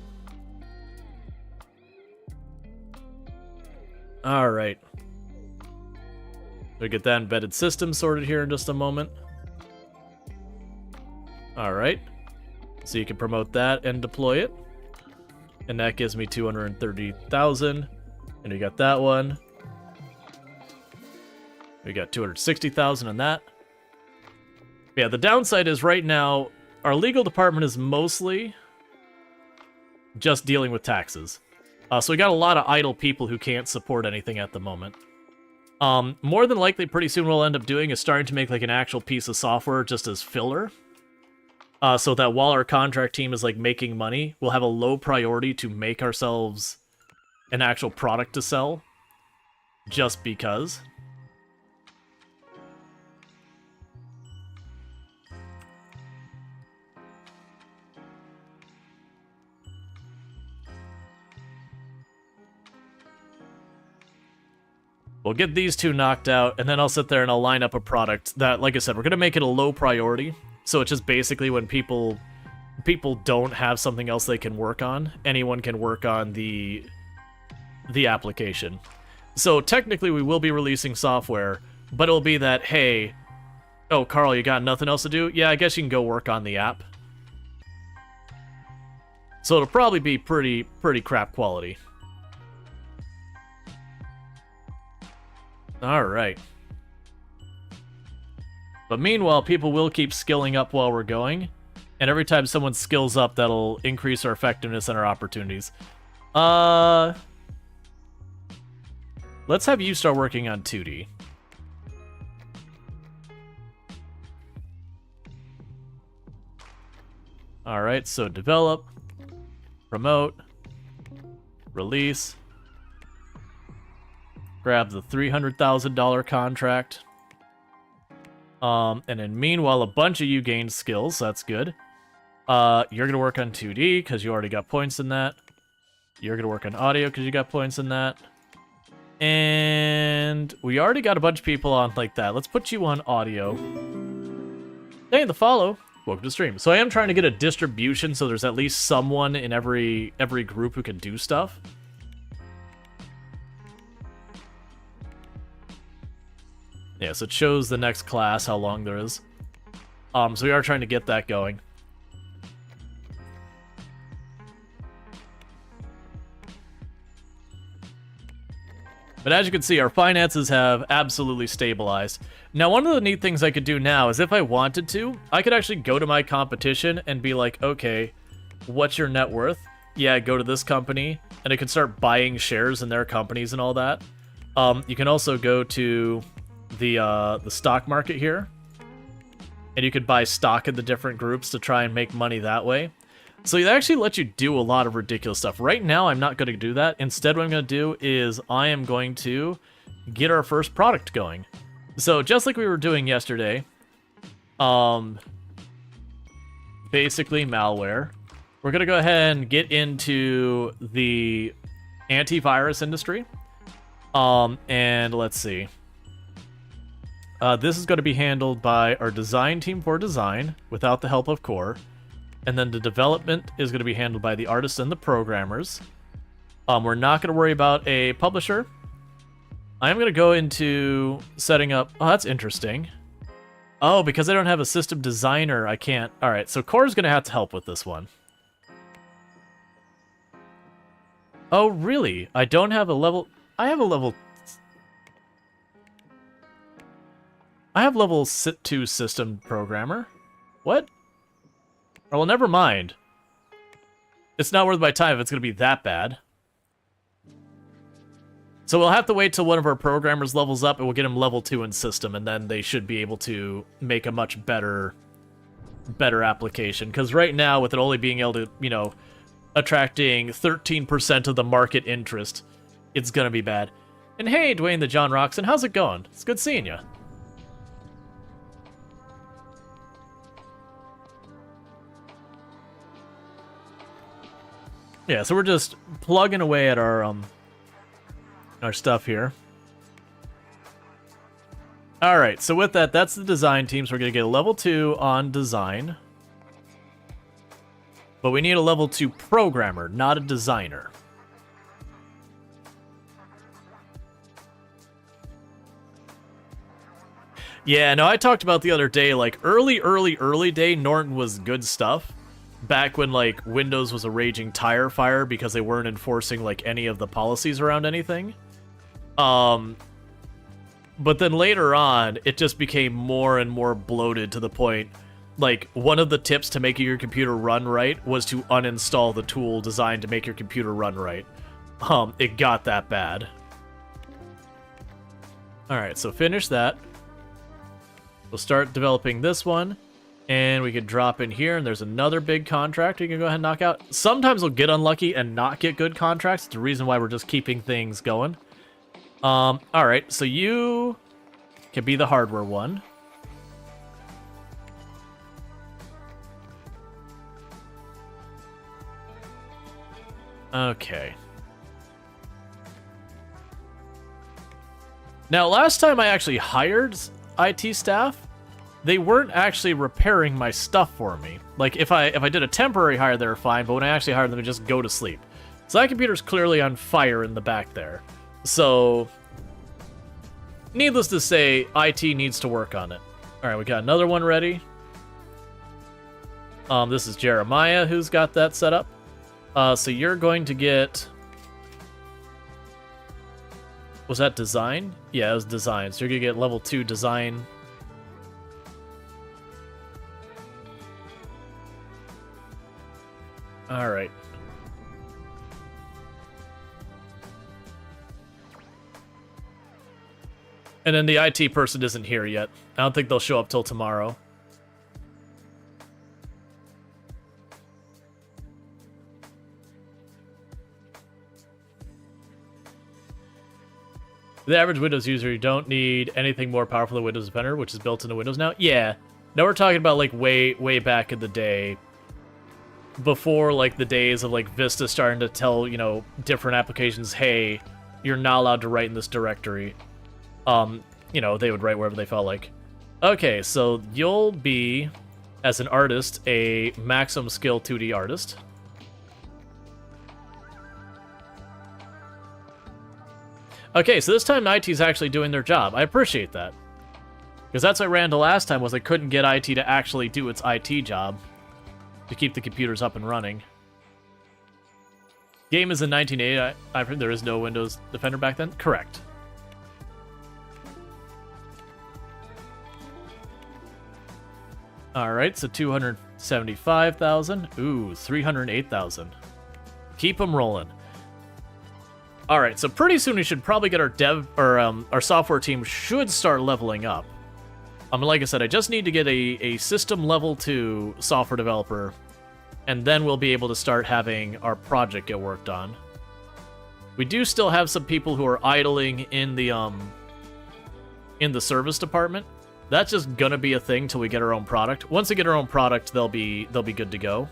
Alright. We'll get that embedded system sorted here in just a moment. Alright. So you can promote that and deploy it. And that gives me 230,000. And we got that one. We got 260,000 on that. Yeah, the downside is right now, our legal department is mostly just dealing with taxes. So we got a lot of idle people who can't support anything at the moment. More than likely, pretty soon what we'll end up doing is starting to make like an actual piece of software just as filler. So that while our contract team is like making money, we'll have a low priority to make ourselves an actual product to sell. Just because. We'll get these two knocked out, and then I'll sit there and I'll line up a product that, like I said, we're going to make it a low priority. So it's just basically when people don't have something else they can work on, anyone can work on the application. So technically we will be releasing software, but it'll be that, hey, oh, Carl, you got nothing else to do? Yeah, I guess you can go work on the app. So it'll probably be pretty crap quality. Alright. But meanwhile, people will keep skilling up while we're going, and every time someone skills up, that'll increase our effectiveness and our opportunities. Let's have you start working on 2D. All right, so develop, promote, release, grab the $300,000 contract. And then meanwhile, a bunch of you gained skills, so that's good. You're gonna work on 2D, because you already got points in that. You're gonna work on audio, because you got points in that. And we already got a bunch of people on like that. Let's put you on audio. Hey, the follow. Welcome to stream. So I am trying to get a distribution, so there's at least someone in every group who can do stuff. Yeah, so it shows the next class, how long there is. So we are trying to get that going. But as you can see, our finances have absolutely stabilized. Now, one of the neat things I could do now is if I wanted to, I could actually go to my competition and be like, okay, what's your net worth? Yeah, go to this company, and I can start buying shares in their companies and all that. You can also go to the stock market here, and you could buy stock in the different groups to try and make money that way. So it actually lets you do a lot of ridiculous stuff. Right now, I'm not going to do that. Instead, what I'm going to do is I am going to get our first product going. So just like we were doing yesterday, basically malware, we're going to go ahead and get into the antivirus industry. And let's see. This is going to be handled by our design team for design without the help of core. And then the development is going to be handled by the artists and the programmers. We're not going to worry about a publisher. I'm going to go into setting up... Oh, that's interesting. Oh, because I don't have a system designer, I can't... Alright, so core is going to have to help with this one. Oh, really? I don't have a level... I have a level... I have level 2 system programmer. What? Well, never mind. It's not worth my time if it's going to be that bad. So we'll have to wait till one of our programmers levels up and we'll get him level 2 in system, and then they should be able to make a much better application. Because right now, with it only being able to, you know, attracting 13% of the market interest, it's going to be bad. And hey, Dwayne the John Roxon, how's it going? It's good seeing you. Yeah, so we're just plugging away at our stuff here. Alright, so with that, that's the design team, so we're going to get a level 2 on design. But we need a level 2 programmer, not a designer. Yeah, no, I talked about the other day, like, early day, Norton was good stuff. Back when, like, Windows was a raging tire fire because they weren't enforcing, like, any of the policies around anything. But then later on, it just became more and more bloated to the point, like, one of the tips to making your computer run right was to uninstall the tool designed to make your computer run right. It got that bad. Alright, so finish that. We'll start developing this one. And we could drop in here, and there's another big contract we can go ahead and knock out. Sometimes we'll get unlucky and not get good contracts. It's the reason why we're just keeping things going. Alright, so you can be the hardware one. Okay. Now, last time I actually hired IT staff, they weren't actually repairing my stuff for me. Like, if I did a temporary hire, they were fine, but when I actually hired them, they just go to sleep. So that computer's clearly on fire in the back there. So, needless to say, IT needs to work on it. Alright, we got another one ready. This is Jeremiah who's got that set up. So you're going to get... Was that design? Yeah, it was design. So you're going to get level 2 design. Alright. And then the IT person isn't here yet. I don't think they'll show up till tomorrow. The average Windows user, you don't need anything more powerful than Windows Defender, which is built into Windows now. Yeah. Now we're talking about, like, way back in the day. Before, like, the days of, like, Vista starting to tell, you know, different applications, hey, you're not allowed to write in this directory. You know, they would write wherever they felt like. Okay, so you'll be, as an artist, a maximum skill 2D artist. Okay, so this time IT's actually doing their job. I appreciate that. Because that's what ran into last time, was I couldn't get IT to actually do its IT job. To keep the computers up and running. Game is in 1980. I've heard there is no Windows Defender back then? Correct. Alright, so 275,000. Ooh, 308,000. Keep them rolling. Alright, so pretty soon we should probably get our our software team should start leveling up. Like I said, I just need to get a system level 2 software developer, and then we'll be able to start having our project get worked on. We do still have some people who are idling in the service department. That's just gonna be a thing till we get our own product. Once we get our own product, they'll be good to go.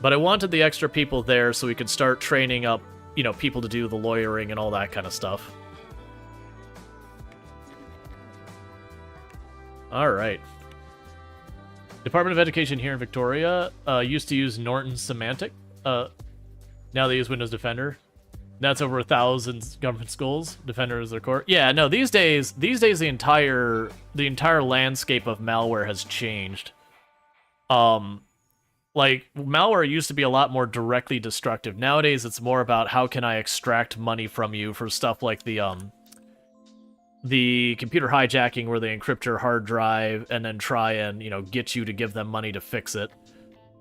But I wanted the extra people there so we could start training up, you know, people to do the lawyering and all that kind of stuff. All right. Department of Education here in Victoria used to use Norton Semantic. Now they use Windows Defender. That's over 1,000 government schools. Defender is their core. Yeah, no, these days the entire landscape of malware has changed. Like, malware used to be a lot more directly destructive. Nowadays, it's more about how can I extract money from you for stuff like the computer hijacking where they encrypt your hard drive and then try and, you know, get you to give them money to fix it.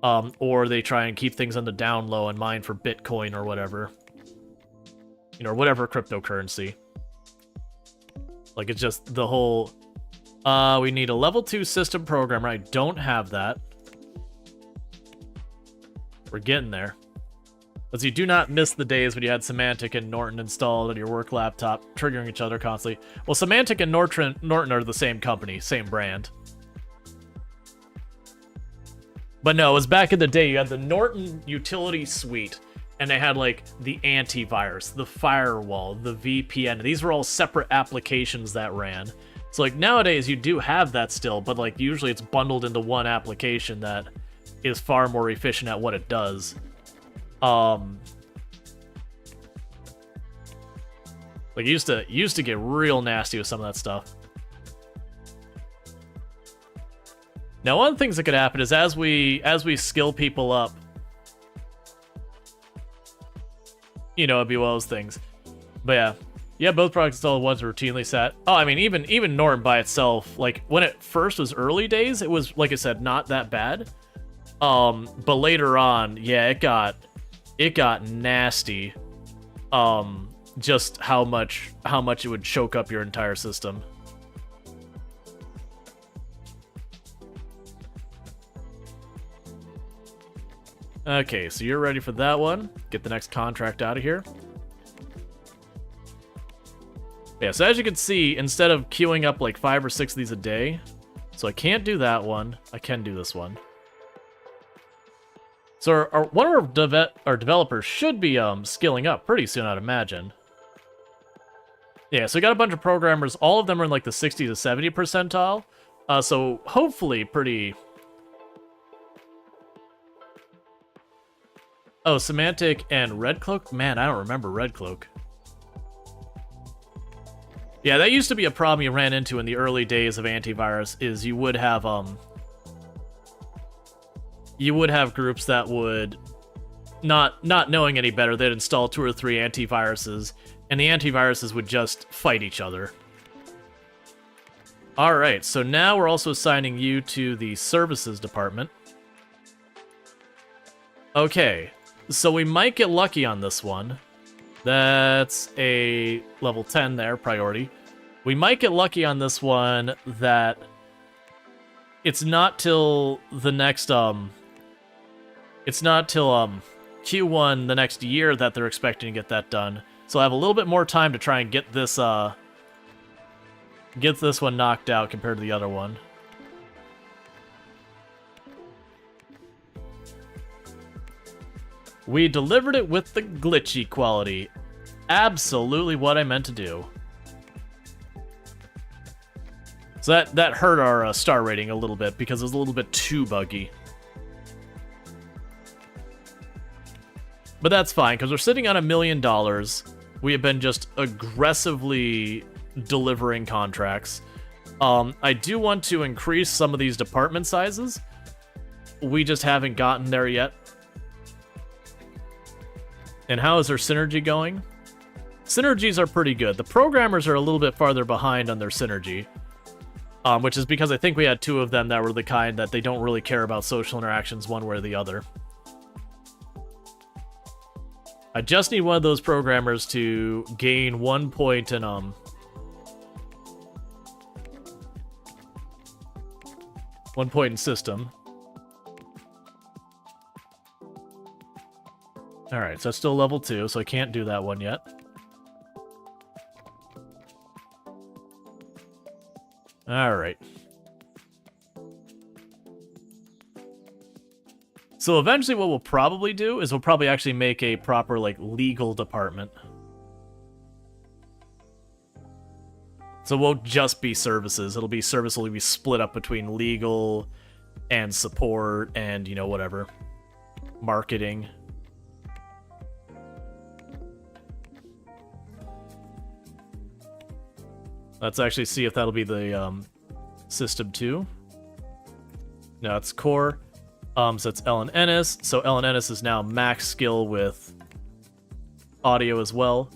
Or they try and keep things on the down low and mine for Bitcoin or whatever. You know, or whatever cryptocurrency. Like, it's just the whole... we need a level 2 system programmer. I don't have that. We're getting there. But you do not miss the days when you had Semantic and Norton installed on your work laptop, triggering each other constantly. Well, Semantic and Norton are the same company, same brand. But no, it was back in the day. You had the Norton Utility Suite, and they had, like, the antivirus, the firewall, the VPN. These were all separate applications that ran. So, like, nowadays you do have that still, but, like, usually it's bundled into one application that is far more efficient at what it does. Like, used to get real nasty with some of that stuff. Now, one of the things that could happen is as we skill people up, you know, it'd be one of those things. But yeah, both products installed ones routinely set. Oh, I mean, even Norton by itself, like, when it first was early days, it was, like I said, not that bad. But later on, yeah, it got nasty. Just how much it would choke up your entire system. Okay, so you're ready for that one. Get the next contract out of here. Yeah, so as you can see, instead of queuing up like 5 or 6 of these a day, so I can't do that one. I can do this one. So one of our developers should be skilling up pretty soon, I'd imagine. Yeah, so we got a bunch of programmers. All of them are in like the 60 to 70 percentile. So hopefully pretty... Oh, Semantic and Red Cloak? Man, I don't remember Red Cloak. Yeah, that used to be a problem you ran into in the early days of antivirus, is you would have groups that would, not knowing any better, they'd install 2 or 3 antiviruses, and the antiviruses would just fight each other. Alright, so now we're also assigning you to the services department. Okay, so we might get lucky on this one. That's a level 10 there, priority. We might get lucky on this one that it's not till the next Q1 the next year that they're expecting to get that done. So I have a little bit more time to try and get this one knocked out compared to the other one. We delivered it with the glitchy quality. Absolutely what I meant to do. So that hurt our star rating a little bit because it was a little bit too buggy. But that's fine, because we're sitting on $1 million. We have been just aggressively delivering contracts. I do want to increase some of these department sizes. We just haven't gotten there yet. And how is our synergy going? Synergies are pretty good. The programmers are a little bit farther behind on their synergy. Which is because I think we had 2 of them that were the kind that they don't really care about social interactions one way or the other. I just need one of those programmers to gain 1 point in, 1 point in system. Alright, so it's still level 2, so I can't do that one yet. Alright. So eventually what we'll probably do is we'll probably actually make a proper, like, legal department. So it won't just be services. It'll be service will be split up between legal and support and, you know, whatever. Marketing. Let's actually see if that'll be the system 2. No, it's core. So it's Ellen Ennis. So Ellen Ennis is now max skill with audio as well.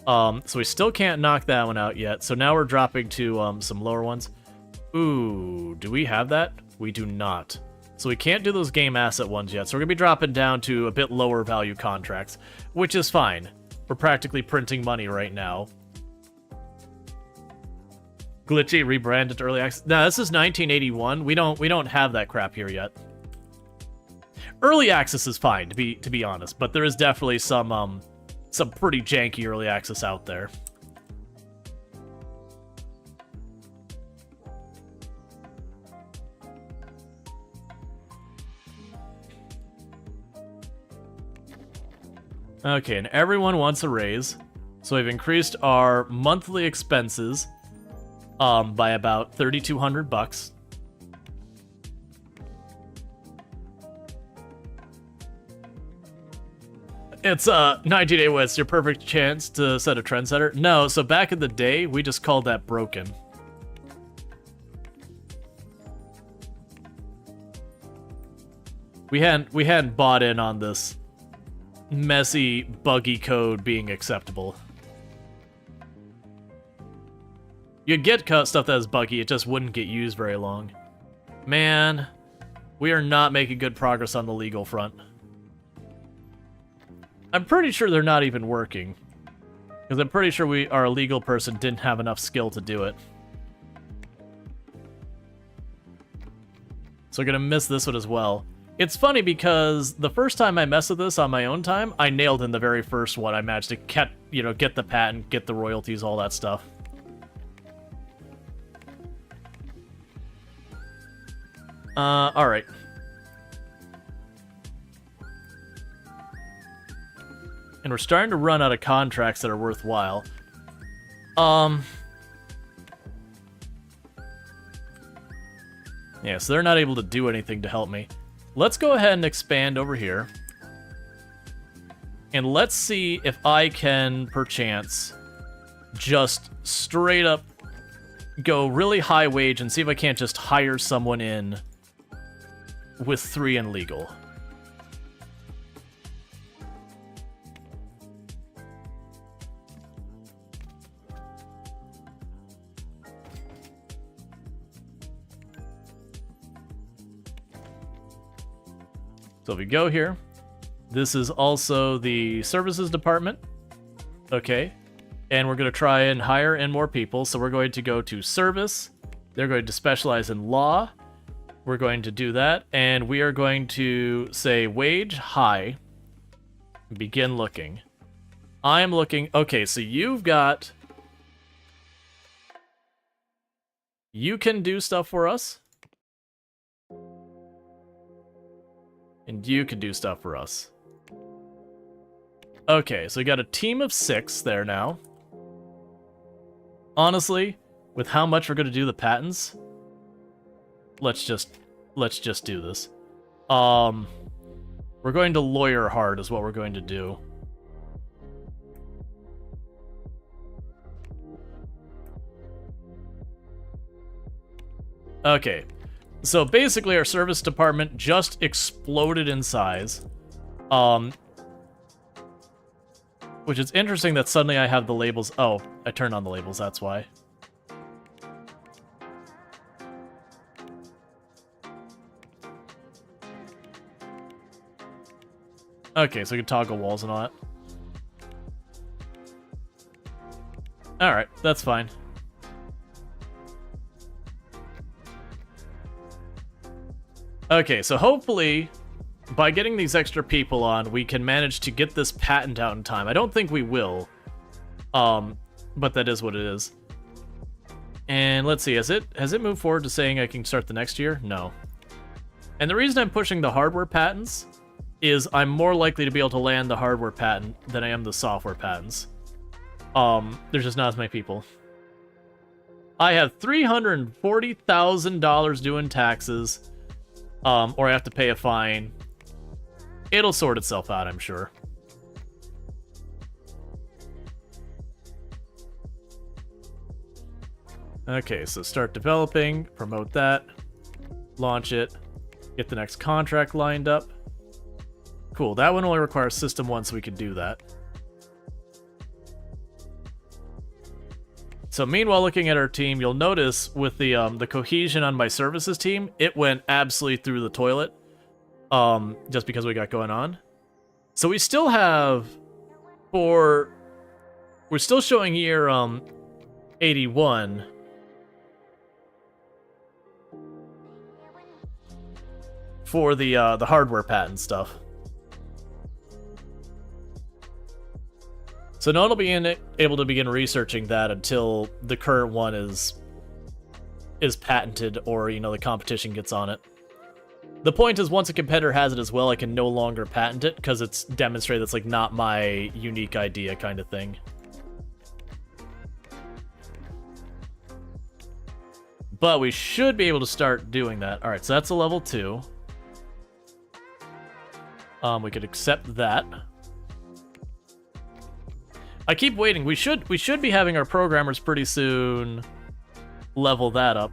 So we still can't knock that one out yet. So now we're dropping to some lower ones. Ooh, do we have that? We do not. So we can't do those game asset ones yet. So we're going to be dropping down to a bit lower value contracts, which is fine. We're practically printing money right now. Glitchy rebranded to early access. No, this is 1981. We don't have that crap here yet. Early access is fine, to be honest, but there is definitely some pretty janky early access out there. Okay, and everyone wants a raise, so we've increased our monthly expenses by about $3,200. It's 1980 West, your perfect chance to set a trendsetter. No, so back in the day, we just called that broken. We hadn't bought in on this messy, buggy code being acceptable. You'd get stuff that is buggy, it just wouldn't get used very long. Man, we are not making good progress on the legal front. I'm pretty sure they're not even working. Because I'm pretty sure our legal person didn't have enough skill to do it. So we're gonna miss this one as well. It's funny because the first time I messed with this on my own time, I nailed in the very first one. I managed to get the patent, get the royalties, all that stuff. Alright. And we're starting to run out of contracts that are worthwhile. Yeah, so they're not able to do anything to help me. Let's go ahead and expand over here. And let's see if I can, perchance, just straight up go really high wage and see if I can't just hire someone in with 3 in legal. So if we go here, this is also the services department. Okay. And we're going to try and hire in more people. So we're going to go to service. They're going to specialize in law. We're going to do that. And we are going to say wage high. Begin looking. I'm looking. Okay, so you've got. You can do stuff for us. And you can do stuff for us. Okay, so we got a team of 6 there now. Honestly, with how much we're going to do the patents, let's just do this. We're going to lawyer hard is what we're going to do. Okay, so basically our service department just exploded in size. Which is interesting that suddenly I have the labels. Oh, I turned on the labels, that's why. Okay, so we can toggle walls and all that. Alright, that's fine. Okay, so hopefully, by getting these extra people on, we can manage to get this patent out in time. I don't think we will, but that is what it is. And let's see, has it moved forward to saying I can start the next year? No. And the reason I'm pushing the hardware patents is I'm more likely to be able to land the hardware patent than I am the software patents. There's just not as many people. I have $340,000 due in taxes, or I have to pay a fine. It'll sort itself out, I'm sure. Okay, so start developing, promote that, launch it, get the next contract lined up. Cool, that one only requires System 1, so we can do that. So meanwhile, looking at our team, you'll notice with the cohesion on my services team, it went absolutely through the toilet, just because we got going on. So we still have, we're still showing year 81. For the hardware patent stuff. So no one will be able to begin researching that until the current one is patented, or the competition gets on it. The point is, once a competitor has it as well, I can no longer patent it because it's demonstrated it's like not my unique idea kind of thing. But we should be able to start doing that. All right, so that's a level 2. We could accept that. I keep waiting. We should be having our programmers pretty soon level that up.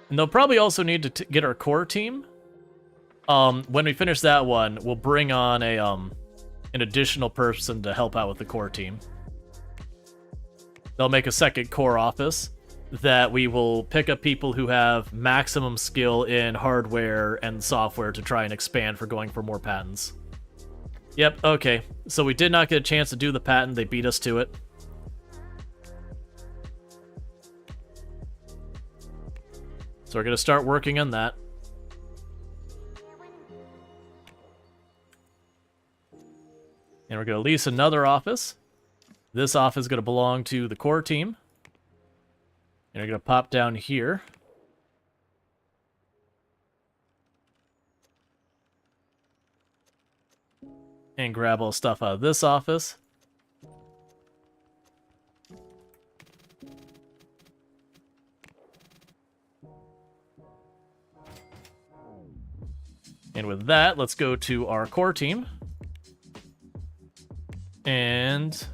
And they'll probably also need to get our core team. When we finish that one, we'll bring on an additional person to help out with the core team. They'll make a second core office that we will pick up people who have maximum skill in hardware and software to try and expand for going for more patents. Yep, okay. So we did not get a chance to do the patent. They beat us to it. So we're going to start working on that. And we're going to lease another office. This office is going to belong to the core team. And we're going to pop down here. And grab all stuff out of this office. And with that, let's go to our core team. And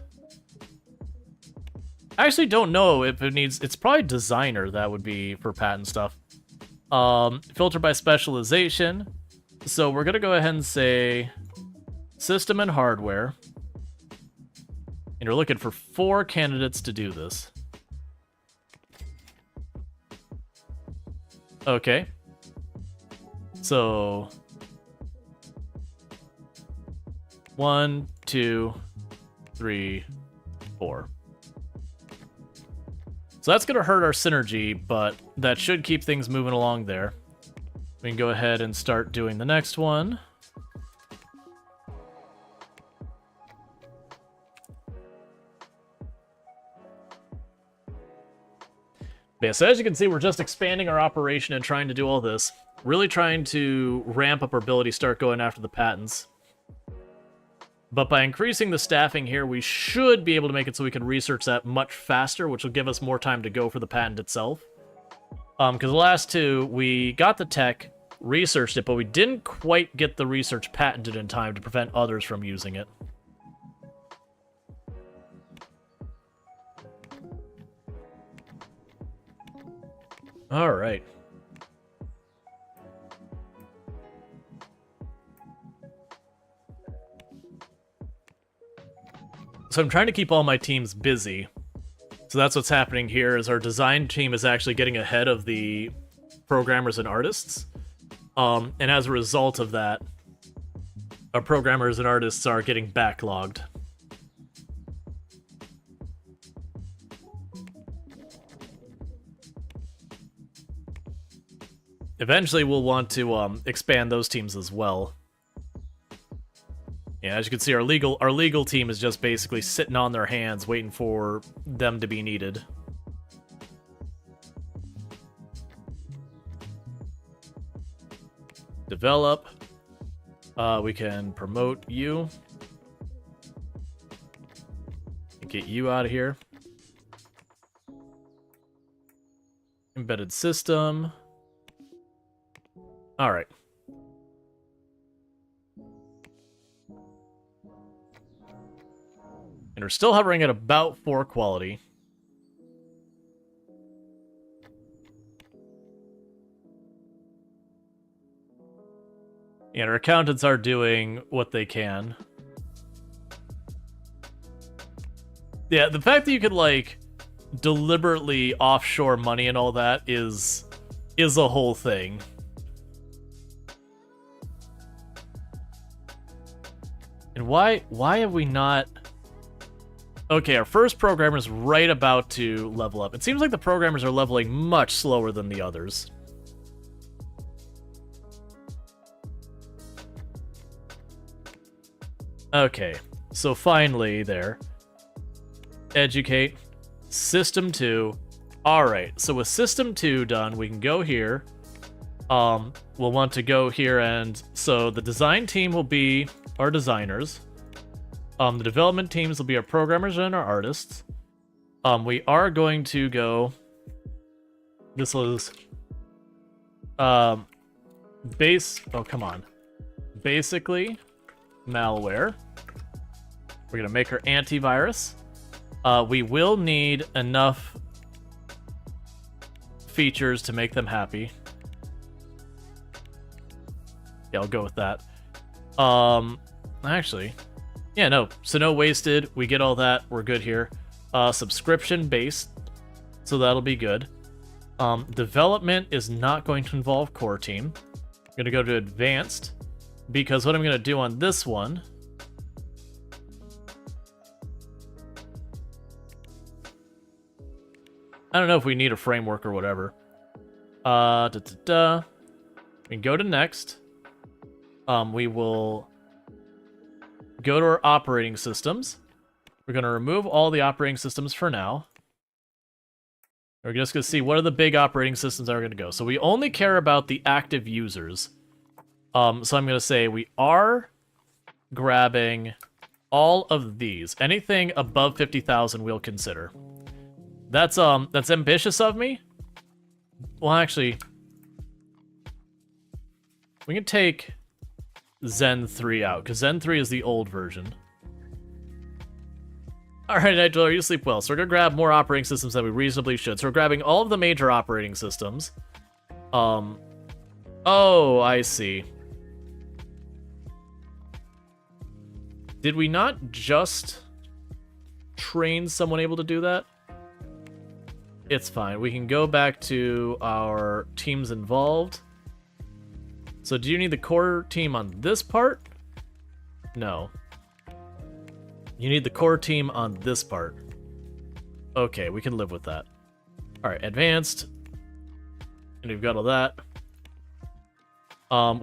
I actually don't know if it needs... It's probably designer that would be for patent stuff. Filter by specialization. So we're going to go ahead and say system and hardware. And we're looking for 4 candidates to do this. Okay. So 1, 2, 3, 4. So that's going to hurt our synergy, but that should keep things moving along there. We can go ahead and start doing the next one. Yeah, so as you can see, we're just expanding our operation and trying to do all this. Really trying to ramp up our ability, start going after the patents. But by increasing the staffing here, we should be able to make it so we can research that much faster, which will give us more time to go for the patent itself. Because the last two, we got the tech, researched it, but we didn't quite get the research patented in time to prevent others from using it. All right. So I'm trying to keep all my teams busy. So that's what's happening here, is our design team is actually getting ahead of the programmers and artists. And as a result of that, our programmers and artists are getting backlogged. Eventually, we'll want to expand those teams as well. Yeah, as you can see, our legal team is just basically sitting on their hands, waiting for them to be needed. Develop. We can promote you. Get you out of here. Embedded system. All right. And we're still hovering at about 4 quality. And our accountants are doing what they can. Yeah, the fact that you could, like, deliberately offshore money and all that is a whole thing. And why have we not... Okay, our first programmer is right about to level up. It seems like the programmers are leveling much slower than the others. Okay, so finally there. Educate. System 2. Alright, so with System 2 done, we can go here. We'll want to go here, and so the design team will be our designers. The development teams will be our programmers and our artists. We are going to go... This was... base... Oh, come on. Basically, malware. We're going to make her antivirus. We will need enough features to make them happy. Yeah, I'll go with that. Actually, yeah, no. So no wasted. We get all that. We're good here. Subscription based. So that'll be good. Development is not going to involve core team. I'm going to go to advanced. Because what I'm going to do on this one... I don't know if we need a framework or whatever. We can go to next. We will go to our operating systems. We're going to remove all the operating systems for now. We're just going to see what are the big operating systems that are going to go. So we only care about the active users. So I'm going to say we are grabbing all of these. Anything above 50,000 we'll consider. That's ambitious of me. Well, actually, we can take Zen 3 out, because Zen 3 is the old version. Alright, Night Dweller, you sleep well. So we're going to grab more operating systems than we reasonably should. So we're grabbing all of the major operating systems. Oh, I see. Did we not just train someone able to do that? It's fine. We can go back to our teams involved. So do you need the core team on this part? No. You need the core team on this part. Okay, we can live with that. Alright, advanced. And we've got all that.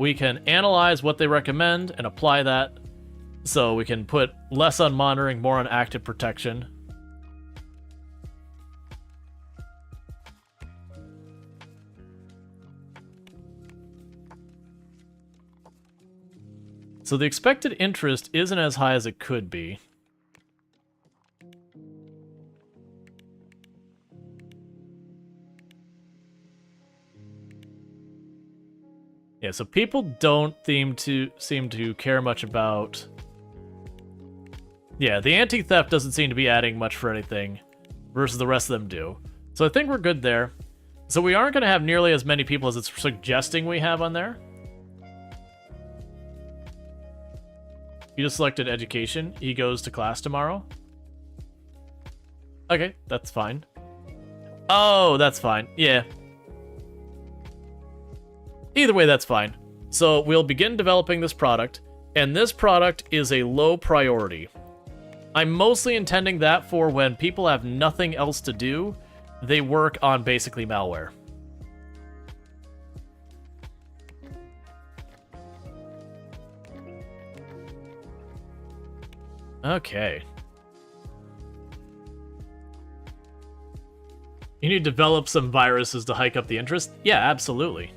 We can analyze what they recommend and apply that. So we can put less on monitoring, more on active protection. So the expected interest isn't as high as it could be. Yeah, so people don't seem to care much about... Yeah, the anti-theft doesn't seem to be adding much for anything, versus the rest of them do. So I think we're good there. So we aren't going to have nearly as many people as it's suggesting we have on there. You just selected education. He goes to class tomorrow. Okay, that's fine. Oh, that's fine. Yeah. Either way, that's fine. So we'll begin developing this product, and this product is a low priority. I'm mostly intending that for when people have nothing else to do, they work on basically malware. Okay. You need to develop some viruses to hike up the interest? Yeah, absolutely.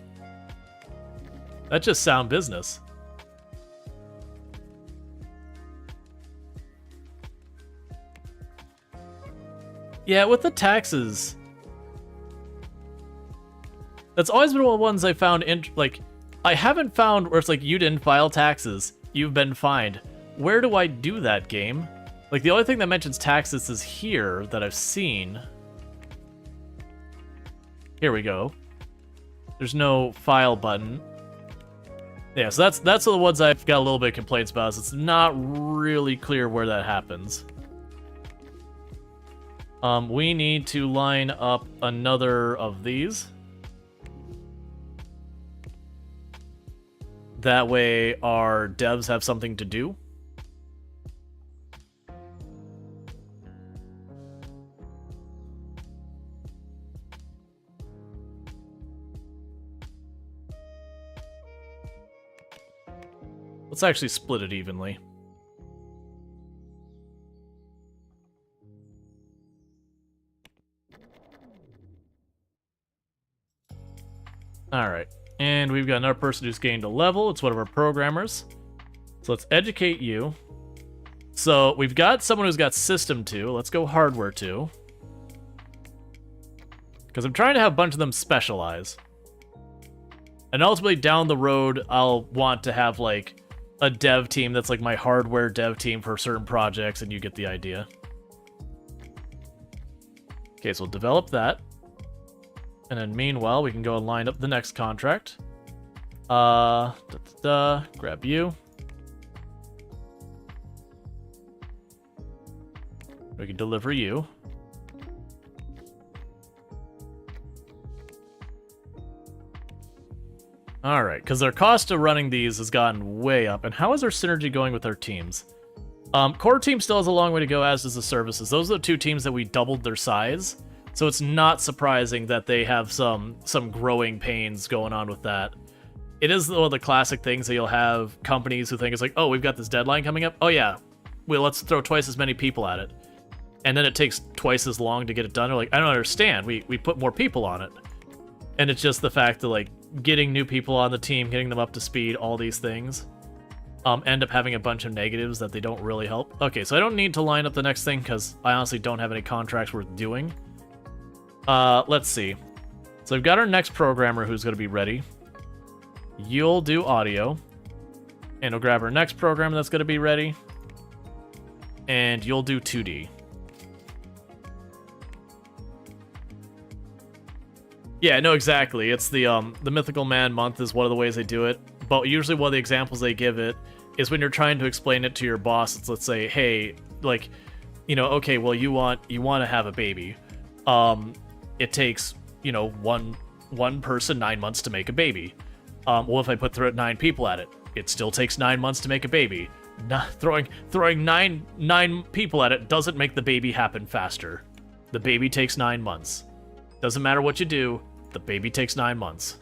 That's just sound business. Yeah, with the taxes, that's always been one of the ones I found, I haven't found where it's like, you didn't file taxes, you've been fined. Where do I do that, game? Like, the only thing that mentions taxes is here that I've seen. Here we go. There's no file button. Yeah, so that's the ones I've got a little bit of complaints about, is it's not really clear where that happens. We need to line up another of these. That way our devs have something to do. Let's actually split it evenly. Alright, and we've got another person who's gained a level. It's one of our programmers. So let's educate you. So we've got someone who's got system 2. Let's go hardware 2. Because I'm trying to have a bunch of them specialize. And ultimately down the road, I'll want to have like a dev team that's like my hardware dev team for certain projects, and you get the idea. Okay, so we'll develop that. And then meanwhile, we can go and line up the next contract. Grab you. We can deliver you. Alright, because our cost of running these has gotten way up. And how is our synergy going with our teams? Core team still has a long way to go, as does the services. Those are the two teams that we doubled their size. So it's not surprising that they have some growing pains going on with that. It is one of the classic things that you'll have companies who think it's like, oh, we've got this deadline coming up. Oh yeah, well, let's throw twice as many people at it. And then it takes twice as long to get it done. They're like, I don't understand. We put more people on it. And it's just the fact that like getting new people on the team, getting them up to speed, all these things end up having a bunch of negatives that they don't really help. Okay, so I don't need to line up the next thing because I honestly don't have any contracts worth doing. Let's see. So we've got our next programmer who's going to be ready. You'll do audio. And we'll grab our next programmer that's going to be ready. And you'll do 2D. Yeah, no, exactly. It's the Mythical Man month is one of the ways they do it. But usually one of the examples they give it is when you're trying to explain it to your boss. It's, let's say, hey, like, you know, okay, well, you want to have a baby. It takes, you know, one person 9 months to make a baby. Well, if I put 9 people at it, it still takes 9 months to make a baby. Throwing nine people at it doesn't make the baby happen faster. The baby takes 9 months. Doesn't matter what you do, the baby takes 9 months.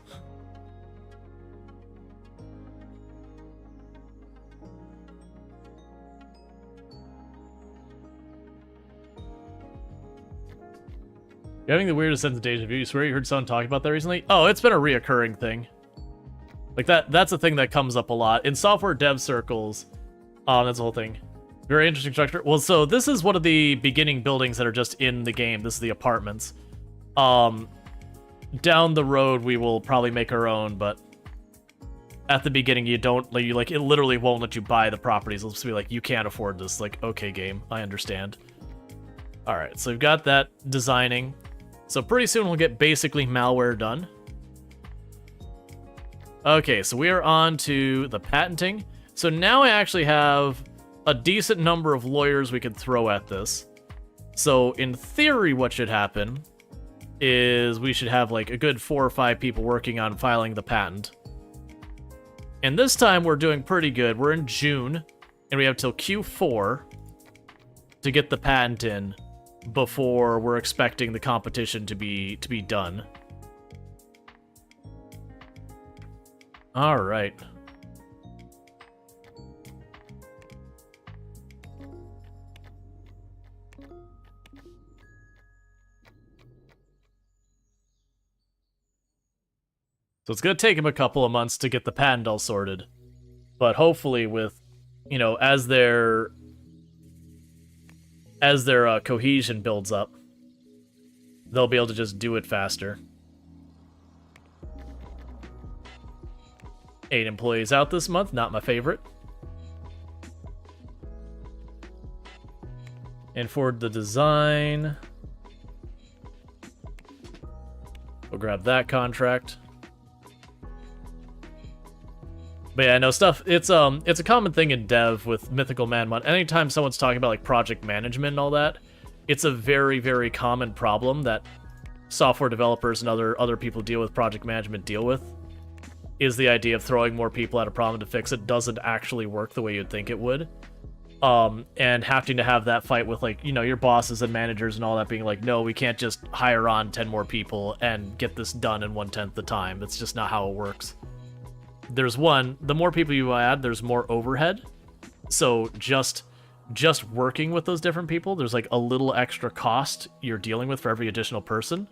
You're having the weirdest sense of deja vu. You swear you heard someone talking about that recently? Oh, it's been a reoccurring thing. Like that's a thing that comes up a lot in software dev circles. That's the whole thing. Very interesting structure. Well, so this is one of the beginning buildings that are just in the game. This is the apartments. Down the road we will probably make our own, but at the beginning you don't like it literally won't let you buy the properties. It'll just be like, you can't afford this. Like, okay, game, I understand. All right, so we've got that designing. So pretty soon we'll get basically malware done. Okay, so we are on to the patenting. So now I actually have a decent number of lawyers we could throw at this. So in theory, what should happen is we should have like a good 4 or 5 people working on filing the patent. And this time we're doing pretty good. We're in June, and we have till Q4 to get the patent in before we're expecting the competition to be done. All right. So it's going to take him a couple of months to get the patent all sorted. But hopefully with, you know, as their cohesion builds up, they'll be able to just do it faster. 8 employees out this month, not my favorite. And for the design, we'll grab that contract. But yeah, no stuff. It's a common thing in dev with Mythical Man Mod. Anytime someone's talking about like project management and all that, it's a very, very common problem that software developers and other people deal with project management deal with. Is the idea of throwing more people at a problem to fix it doesn't actually work the way you'd think it would. And having to have that fight with, like, you know, your bosses and managers and all that being like, no, we can't just hire on 10 more people and get this done in 1/10 the time. That's just not how it works. The more people you add, there's more overhead. So just working with those different people, there's like a little extra cost you're dealing with for every additional person.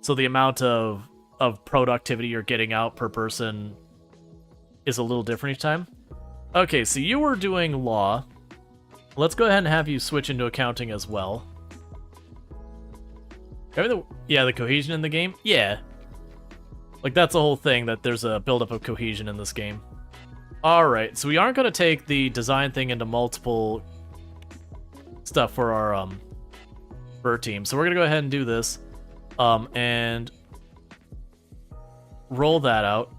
So the amount of productivity you're getting out per person is a little different each time. Okay, so you were doing law. Let's go ahead and have you switch into accounting as well. Yeah, the cohesion in the game? Yeah. Like, that's the whole thing, that there's a buildup of cohesion in this game. Alright, so we aren't going to take the design thing into multiple stuff for our team. So we're going to go ahead and do this. And roll that out.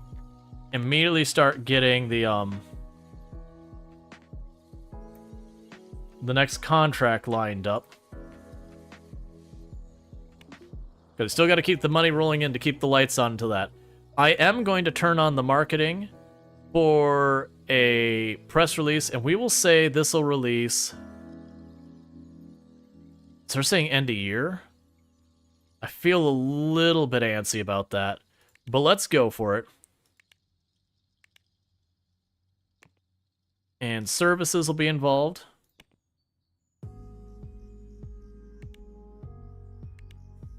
Immediately start getting the next contract lined up. But I still got to keep the money rolling in to keep the lights on to that. I am going to turn on the marketing for a press release, and we will say this will release. So they're saying end of year? I feel a little bit antsy about that, but let's go for it. And services will be involved.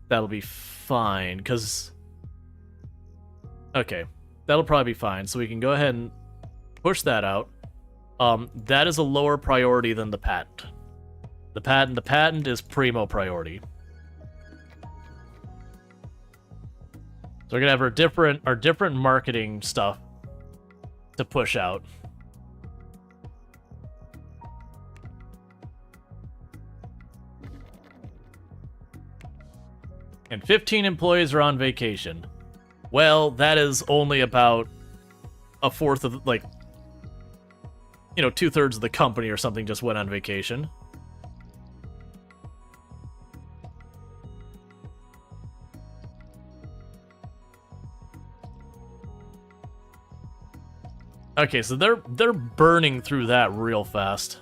That'll be fine, because... Okay, that'll probably be fine, so we can go ahead and push that out. That is a lower priority than the patent. The patent is primo priority. So we're gonna have our different marketing stuff to push out. And 15 employees are on vacation. Well, that is only about a fourth of, like, you know, 2/3 of the company or something just went on vacation. Okay, so they're burning through that real fast.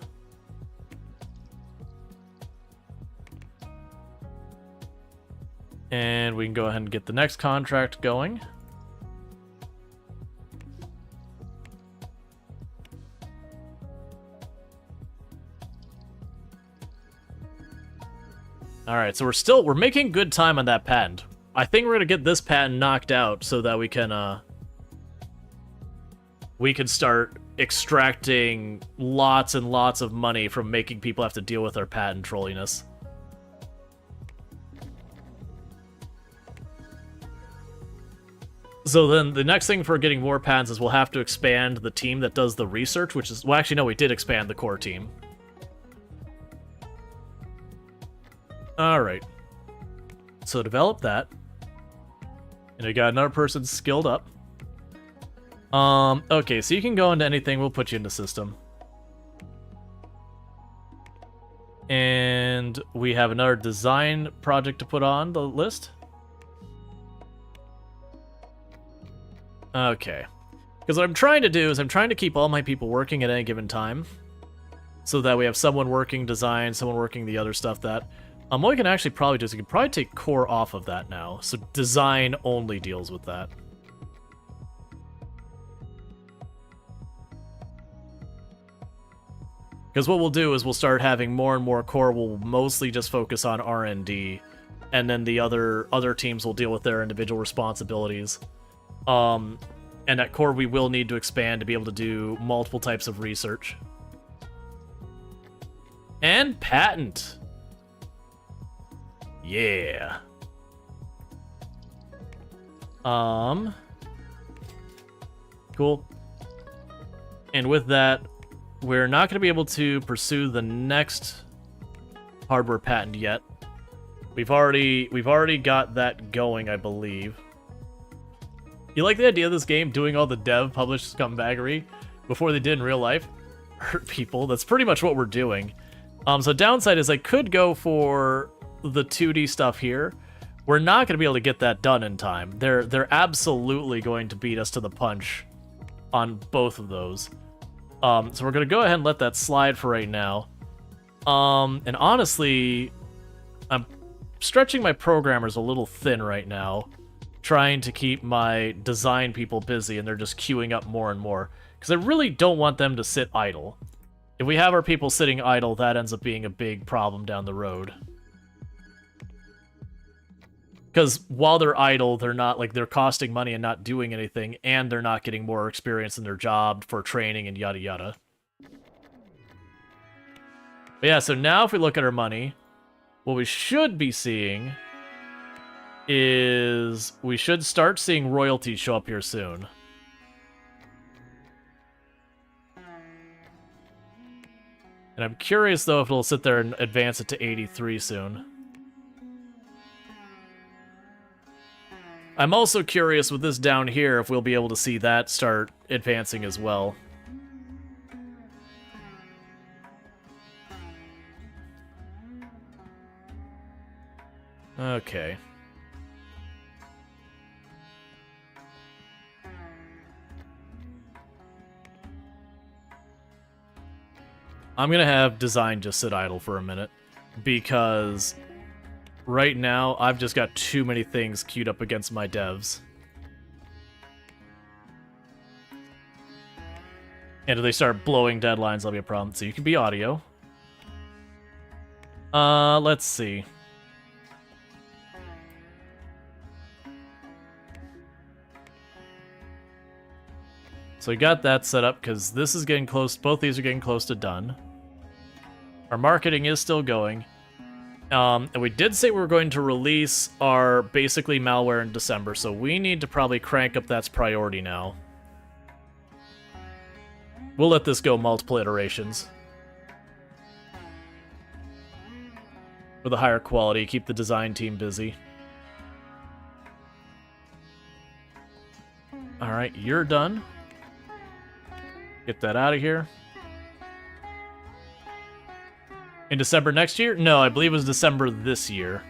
And we can go ahead and get the next contract going. Alright, so we're making good time on that patent. I think we're gonna get this patent knocked out so that we can start extracting lots and lots of money from making people have to deal with our patent trolliness. So then the next thing for getting more patents is we'll have to expand the team that does the research, which is... Well, actually, no, we did expand the core team. Alright. So develop that. And we got another person skilled up. Okay, so you can go into anything, we'll put you into system. And we have another design project to put on the list. Okay. Because what I'm trying to do is I'm trying to keep all my people working at any given time. So that we have someone working design, someone working the other stuff that... what we can actually probably do is we can probably take core off of that now. So design only deals with that. Because what we'll do is we'll start having more and more core. We'll mostly just focus on R&D. And then the other teams will deal with their individual responsibilities. And at core, we will need to expand to be able to do multiple types of research. And patent. Yeah. Cool. And with that, we're not going to be able to pursue the next hardware patent yet. We've already got that going, I believe. You like the idea of this game doing all the dev published scumbaggery before they did in real life? Hurt people. That's pretty much what we're doing. So downside is I could go for the 2D stuff here. We're not going to be able to get that done in time. They're absolutely going to beat us to the punch on both of those. So we're going to go ahead and let that slide for right now. And honestly, I'm stretching my programmers a little thin right now, trying to keep my design people busy, and they're just queuing up more and more. Because I really don't want them to sit idle. If we have our people sitting idle, that ends up being a big problem down the road. Because while they're idle, they're not, like, they're costing money and not doing anything, and they're not getting more experience in their job for training and yada yada. But yeah, so now if we look at our money, what we should be seeing is we should start seeing royalties show up here soon. And I'm curious, though, if it'll sit there and advance it to 83 soon. I'm also curious with this down here if we'll be able to see that start advancing as well. Okay. I'm gonna have design just sit idle for a minute, because right now I've just got too many things queued up against my devs. And if they start blowing deadlines, that'll be a problem. So you can be audio. Let's see. So we got that set up because this is getting close. Both these are getting close to done. Our marketing is still going. And we did say we were going to release our basically malware in December, so we need to probably crank up that's priority now. We'll let this go multiple iterations. With a higher quality, keep the design team busy. Alright, you're done. Get that out of here. In December next year? No, I believe it was December this year.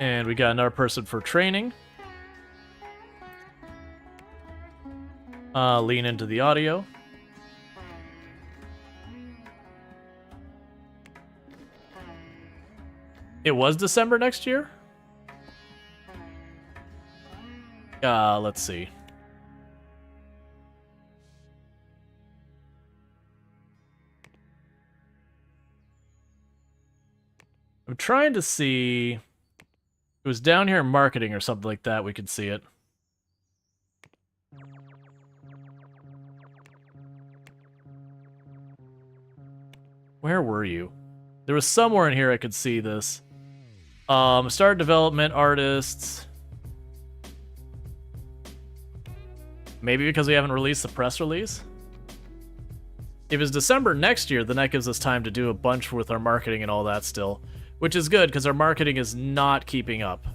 And And we got another person for training. Lean into the audio. It was December next year? Let's see. I'm trying to see. It was down here in marketing or something like that. We could see it. Where were you? There was somewhere in here I could see this. Start development artists. Maybe because we haven't released the press release? If it's December next year, then that gives us time to do a bunch with our marketing and all that still. Which is good, because our marketing is not keeping up.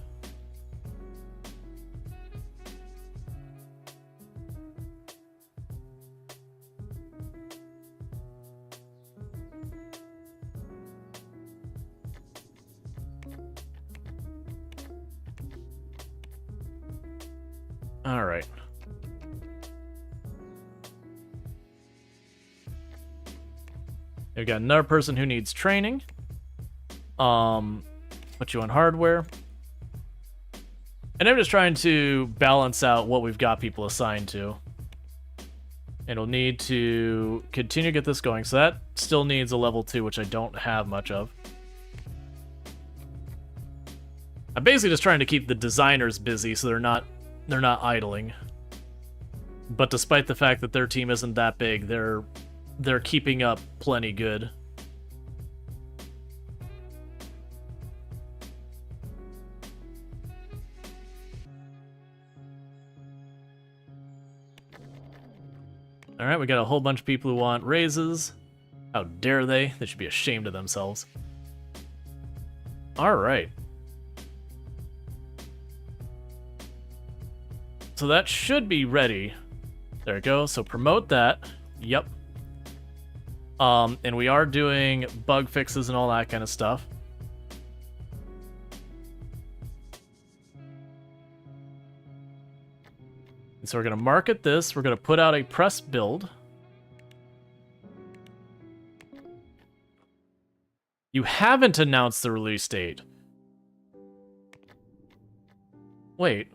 All right. We've got another person who needs training. Put you on hardware. And I'm just trying to balance out what we've got people assigned to. And we'll need to continue to get this going. So that still needs a level 2, which I don't have much of. I'm basically just trying to keep the designers busy so they're not idling. But despite the fact that their team isn't that big, they're keeping up plenty good. All right, we got a whole bunch of people who want raises. How dare they? They should be ashamed of themselves. All right. So that should be ready. There we go. So promote that. Yep. And we are doing bug fixes and all that kind of stuff. And so we're going to market this. We're going to put out a press build. You haven't announced the release date. Wait.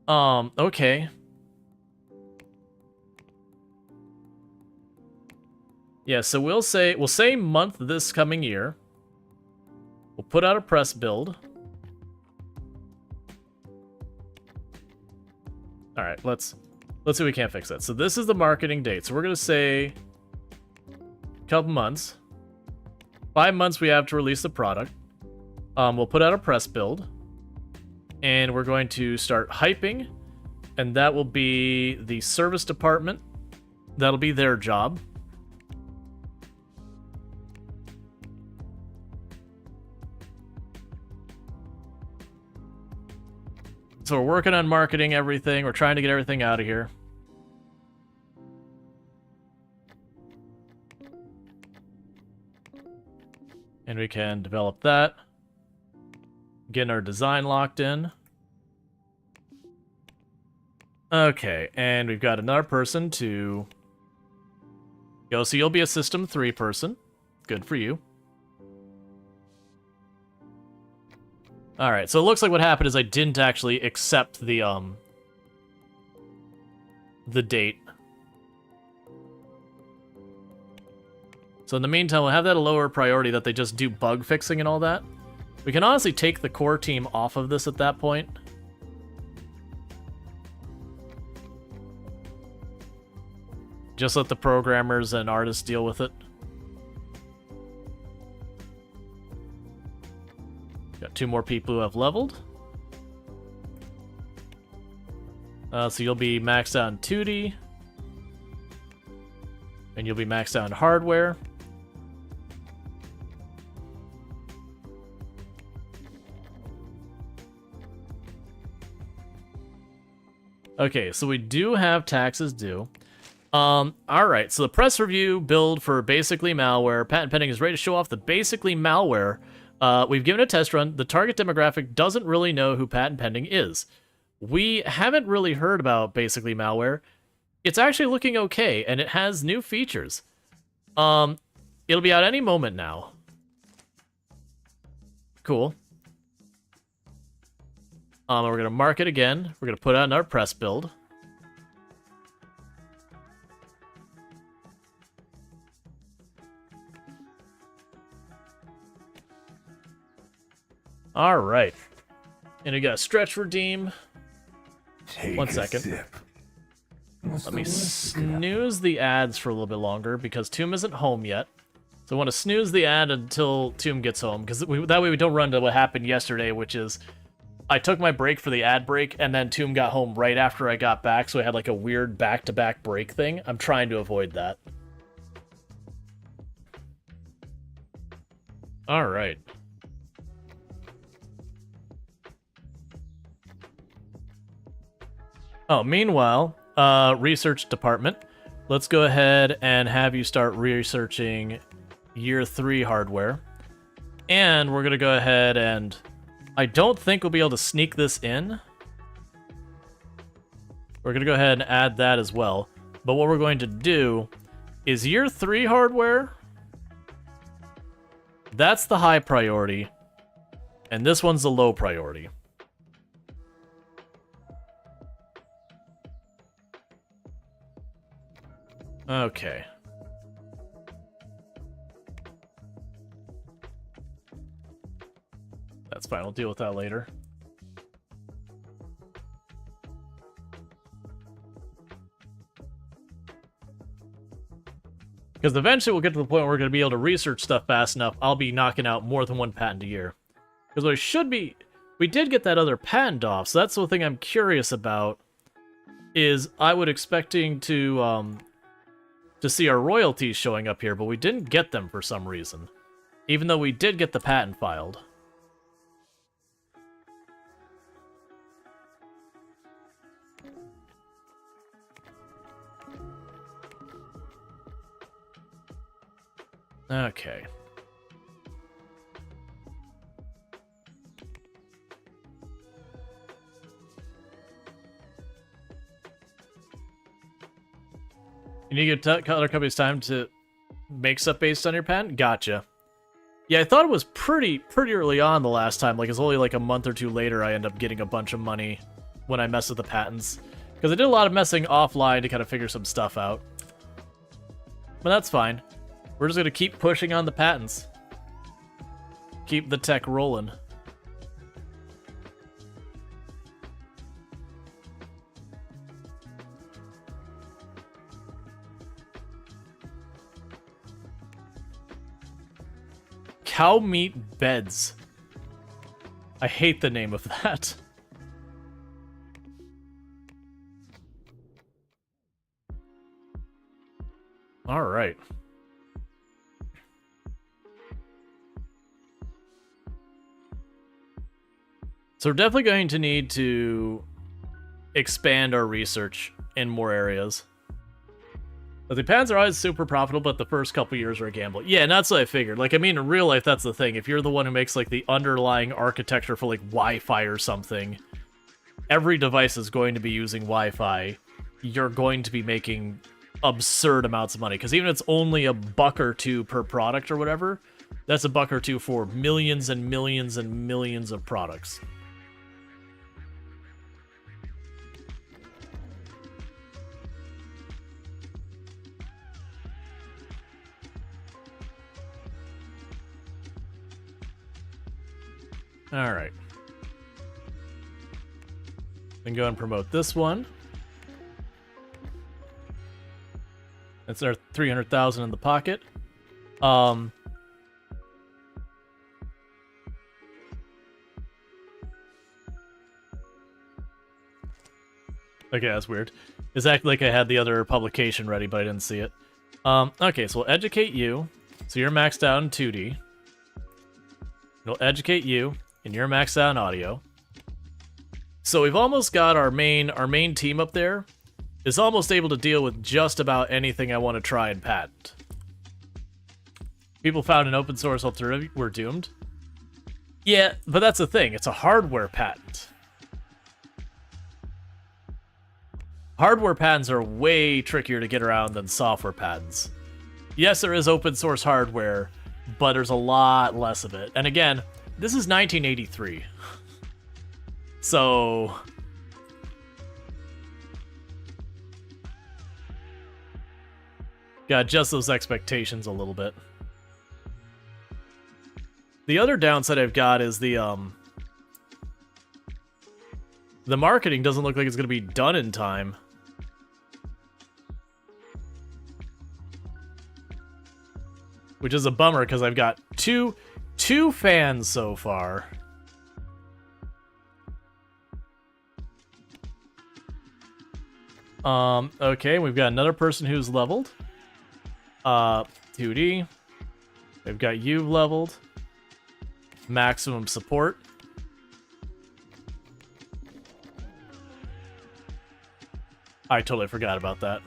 Okay. Yeah, so we'll say month this coming year. We'll put out a press build. All right, let's see if we can't fix that. So this is the marketing date. So we're gonna say a couple months. 5 months we have to release the product. We'll put out a press build. And we're going to start hyping, and that will be the service department. That'll be their job. So we're working on marketing everything. We're trying to get everything out of here. And we can develop that. Getting our design locked in. Okay, and we've got another person to go. So you'll be a System 3 person. Good for you. Alright, so it looks like what happened is I didn't actually accept the date. So in the meantime, we'll have that a lower priority that they just do bug fixing and all that. We can honestly take the core team off of this at that point. Just let the programmers and artists deal with it. Got 2 more people who have leveled. So you'll be maxed out in 2D. And you'll be maxed out in hardware. Okay, so we do have taxes due. Alright, so the press review build for Basically Malware. Patent pending is ready to show off the Basically Malware. We've given a test run. The target demographic doesn't really know who patent pending is. We haven't really heard about Basically Malware. It's actually looking okay, and it has new features. It'll be out any moment now. Cool. We're gonna mark it again. We're gonna put out our press build. All right. And we got a stretch redeem. Take 1 a second. sip. Let me snooze the ads for a little bit longer because Tomb isn't home yet. So I want to snooze the ad until Tomb gets home because that way we don't run into what happened yesterday, which is I took my break for the ad break and then Tomb got home right after I got back, so I had like a weird back-to-back break thing. I'm trying to avoid that. All right. Oh, meanwhile, research department, let's go ahead and have you start researching year 3 hardware. And we're going to go ahead and I don't think we'll be able to sneak this in. We're going to go ahead and add that as well. But what we're going to do is year 3 hardware. That's the high priority. And this one's the low priority. Okay. That's fine, we'll deal with that later. Because eventually we'll get to the point where we're going to be able to research stuff fast enough, I'll be knocking out more than 1 patent a year. Because what it should be... We did get that other patent off, so that's the thing I'm curious about, is I would expecting to see our royalties showing up here, but we didn't get them for some reason. Even though we did get the patent filed. Okay. You need to give other companies time to make stuff based on your patent? Gotcha. Yeah, I thought it was pretty early on the last time. Like, it's only like a month or 2 later I end up getting a bunch of money when I mess with the patents. Because I did a lot of messing offline to kind of figure some stuff out. But that's fine. We're just going to keep pushing on the patents. Keep the tech rolling. Cow meat beds. I hate the name of that. All right. So we're definitely going to need to expand our research in more areas. But the patents are always super profitable, but the first couple years are a gamble. Yeah, and that's what I figured. Like, I mean, in real life, that's the thing. If you're the one who makes, like, the underlying architecture for, like, Wi-Fi or something, every device is going to be using Wi-Fi. You're going to be making absurd amounts of money. Because even if it's only $1 or $2 per product or whatever, that's $1 or $2 for millions and millions and millions of products. All right. Then go and promote this one. That's our 300,000 in the pocket. Okay, that's weird. It's acting like I had the other publication ready, but I didn't see it. Okay, so we'll educate you. So you're maxed out in 2D. It'll educate you. And you're maxed out on audio. So we've almost got our main team up there. is almost able to deal with just about anything I want to try and patent. People found an open source alternative were doomed. Yeah, but that's the thing. It's a hardware patent. Hardware patents are way trickier to get around than software patents. Yes, there is open source hardware, but there's a lot less of it. And again, this is 1983. So... gotta adjust those expectations a little bit. The other downside I've got is the marketing doesn't look like it's gonna be done in time. Which is a bummer, because I've got two fans so far. Okay, we've got another person who's leveled. 2D. We've got you leveled. Maximum support. I totally forgot about that.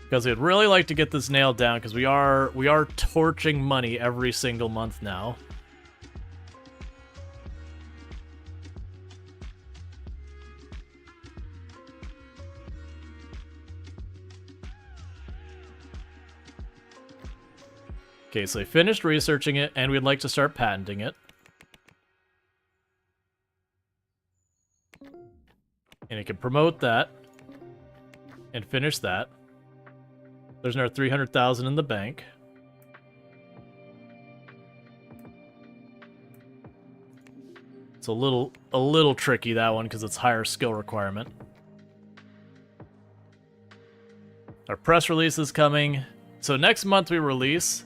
Because we'd really like to get this nailed down, because we are torching money every single month now. Okay, so I finished researching it, and we'd like to start patenting it. And it can promote that. And finish that. There's another 300,000 in the bank. It's a little tricky, that one, because it's higher skill requirement. Our press release is coming. So next month we release.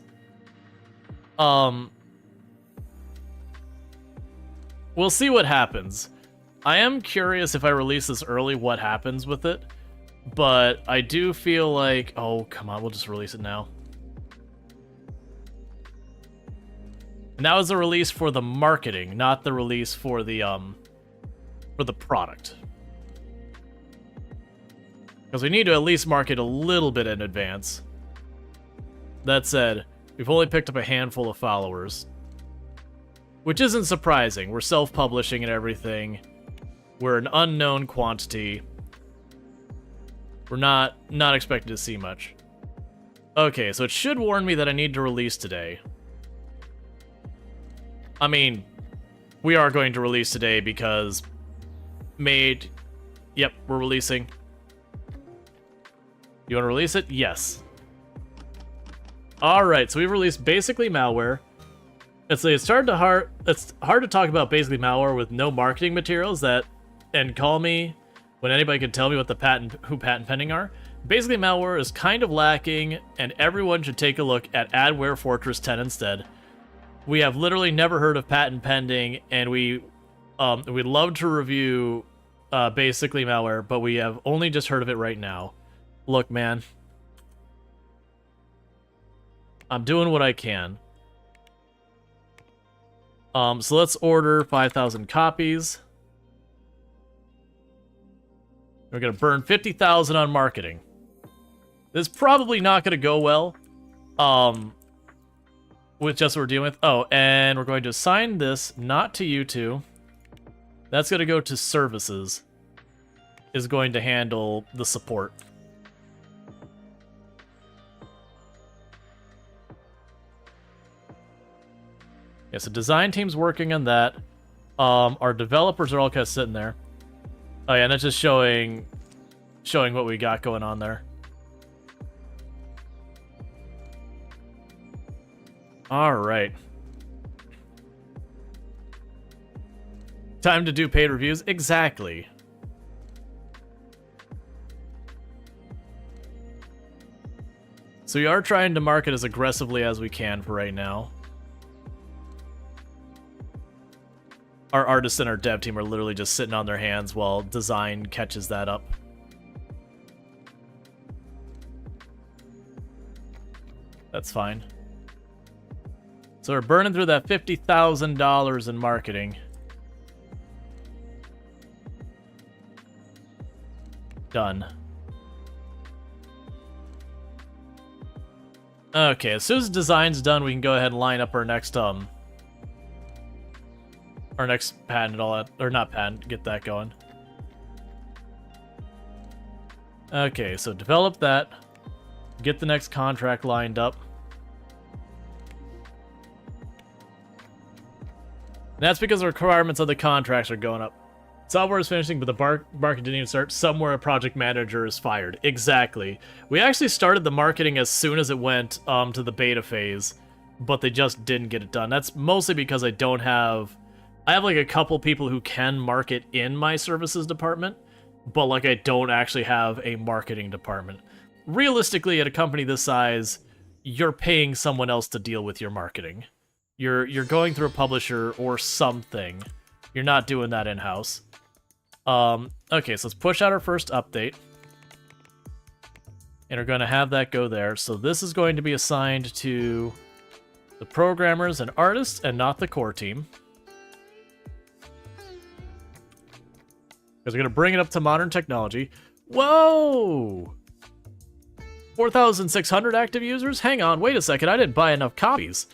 We'll see what happens. I am curious if I release this early, what happens with it. But I do feel like... oh, come on, we'll just release it now. And that was the release for the marketing, not the release for the product. Because we need to at least market a little bit in advance. That said, we've only picked up a handful of followers. Which isn't surprising. We're self-publishing and everything. We're an unknown quantity. We're not expected to see much. Okay, so it should warn me that I need to release today. I mean, we are going to release today because made... yep, we're releasing. You want to release it? Yes. Alright, so we've released basically malware. It's hard to talk about basically malware with no marketing materials and call me when anybody can tell me what the patent pending are. Basically malware is kind of lacking, and everyone should take a look at Adware Fortress 10 instead. We have literally never heard of patent pending, and we'd love to review basically malware, but we have only just heard of it right now. Look, man. I'm doing what I can. So let's order 5,000 copies. We're gonna burn 50,000 on marketing. This is probably not gonna go well. With just what we're dealing with. Oh, and we're going to assign this not to you two. That's gonna go to services. Is going to handle the support. Yeah, so design team's working on that. Our developers are all kind of sitting there. Oh yeah, and that's just showing what we got going on there. All right. Time to do paid reviews? Exactly. So we are trying to market as aggressively as we can for right now. Our artists and our dev team are literally just sitting on their hands while design catches that up. That's fine. So we're burning through that $50,000 in marketing. Done. Okay, as soon as the design's done, we can go ahead and line up our next patent and all that, or not patent, get that going. Okay, so develop that, get the next contract lined up. And that's because the requirements of the contracts are going up. Software is finishing, but the market didn't even start. Somewhere a project manager is fired. Exactly. We actually started the marketing as soon as it went to the beta phase, but they just didn't get it done. That's mostly because I have like a couple people who can market in my services department, but like I don't actually have a marketing department. Realistically, at a company this size, you're paying someone else to deal with your marketing. You're going through a publisher or something. You're not doing that in-house. Okay, so let's push out our first update. And we're going to have that go there. So this is going to be assigned to the programmers and artists and not the core team. Because we're going to bring it up to modern technology. Whoa! 4,600 active users? Hang on, wait a second, I didn't buy enough copies.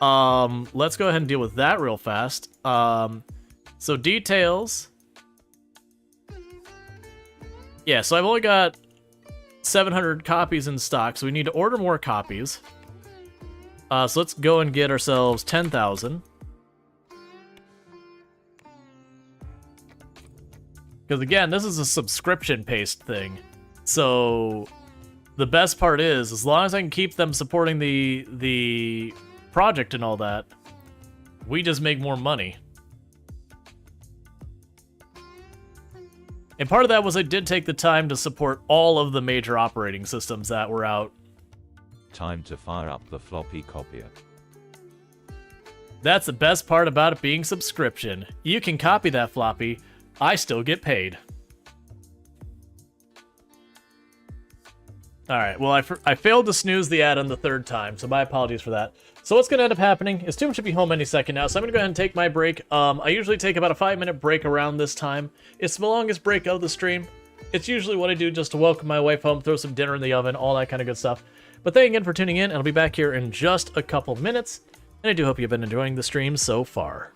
Let's go ahead and deal with that real fast. So details. Yeah, so I've only got 700 copies in stock, so we need to order more copies. So let's go and get ourselves 10,000. Because again, this is a subscription-based thing. So the best part is, as long as I can keep them supporting the project and all that, we just make more money. And part of that was I did take the time to support all of the major operating systems that were out. Time to fire up the floppy copier. That's the best part about it being subscription. You can copy that floppy, I still get paid. Alright, well, I failed to snooze the ad on the third time, so my apologies for that. So what's going to end up happening is Toom should be home any second now, so I'm going to go ahead and take my break. I usually take about a 5-minute break around this time. It's the longest break of the stream. It's usually what I do just to welcome my wife home, throw some dinner in the oven, all that kind of good stuff. But thank you again for tuning in, and I'll be back here in just a couple minutes. And I do hope you've been enjoying the stream so far.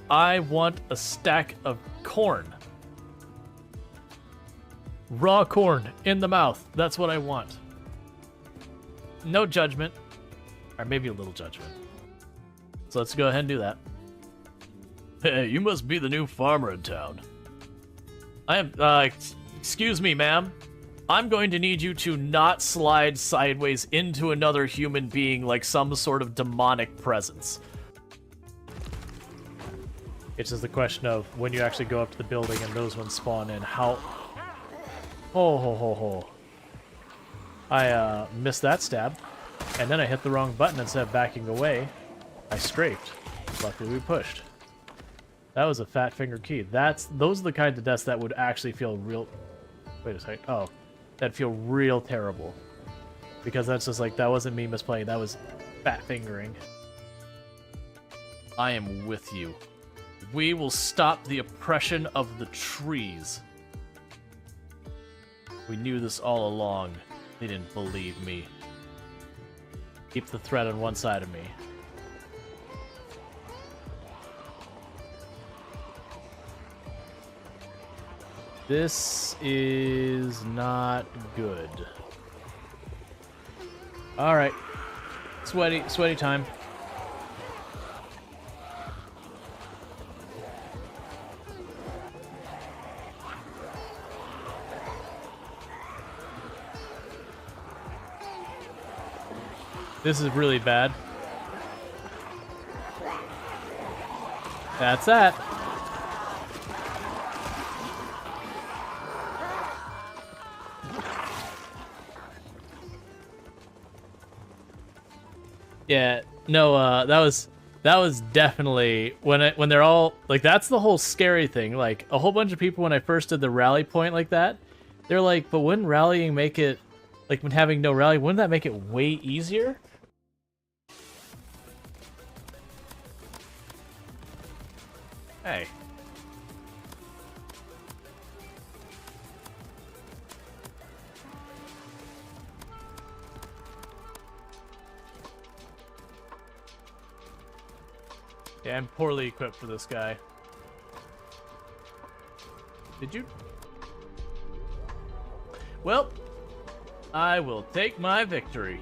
I want a stack of corn. Raw corn in the mouth. That's what I want. No judgment. Or maybe a little judgment. So let's go ahead and do that. Hey, you must be the new farmer in town. I am, excuse me, ma'am. I'm going to need you to not slide sideways into another human being like some sort of demonic presence. It's just the question of when you actually go up to the building and those ones spawn in, how... Oh, ho, ho, ho. I missed that stab, and then I hit the wrong button instead of backing away. I scraped. Luckily we pushed. That was a fat finger key. Those are the kinds of deaths that would actually feel real... Wait a second. Oh. That'd feel real terrible. Because that's just like, that wasn't me misplaying, that was fat fingering. I am with you. We will stop the oppression of the trees. We knew this all along. They didn't believe me. Keep the threat on one side of me. This is not good. Alright. Sweaty time. This is really bad. That's that. Yeah, no, that was definitely when they're all like, that's the whole scary thing. Like a whole bunch of people when I first did the rally point like that, they're like, but wouldn't rallying make it, like when having no rally, wouldn't that make it way easier? Hey. Yeah, I'm poorly equipped for this guy. Did you? Well, I will take my victory.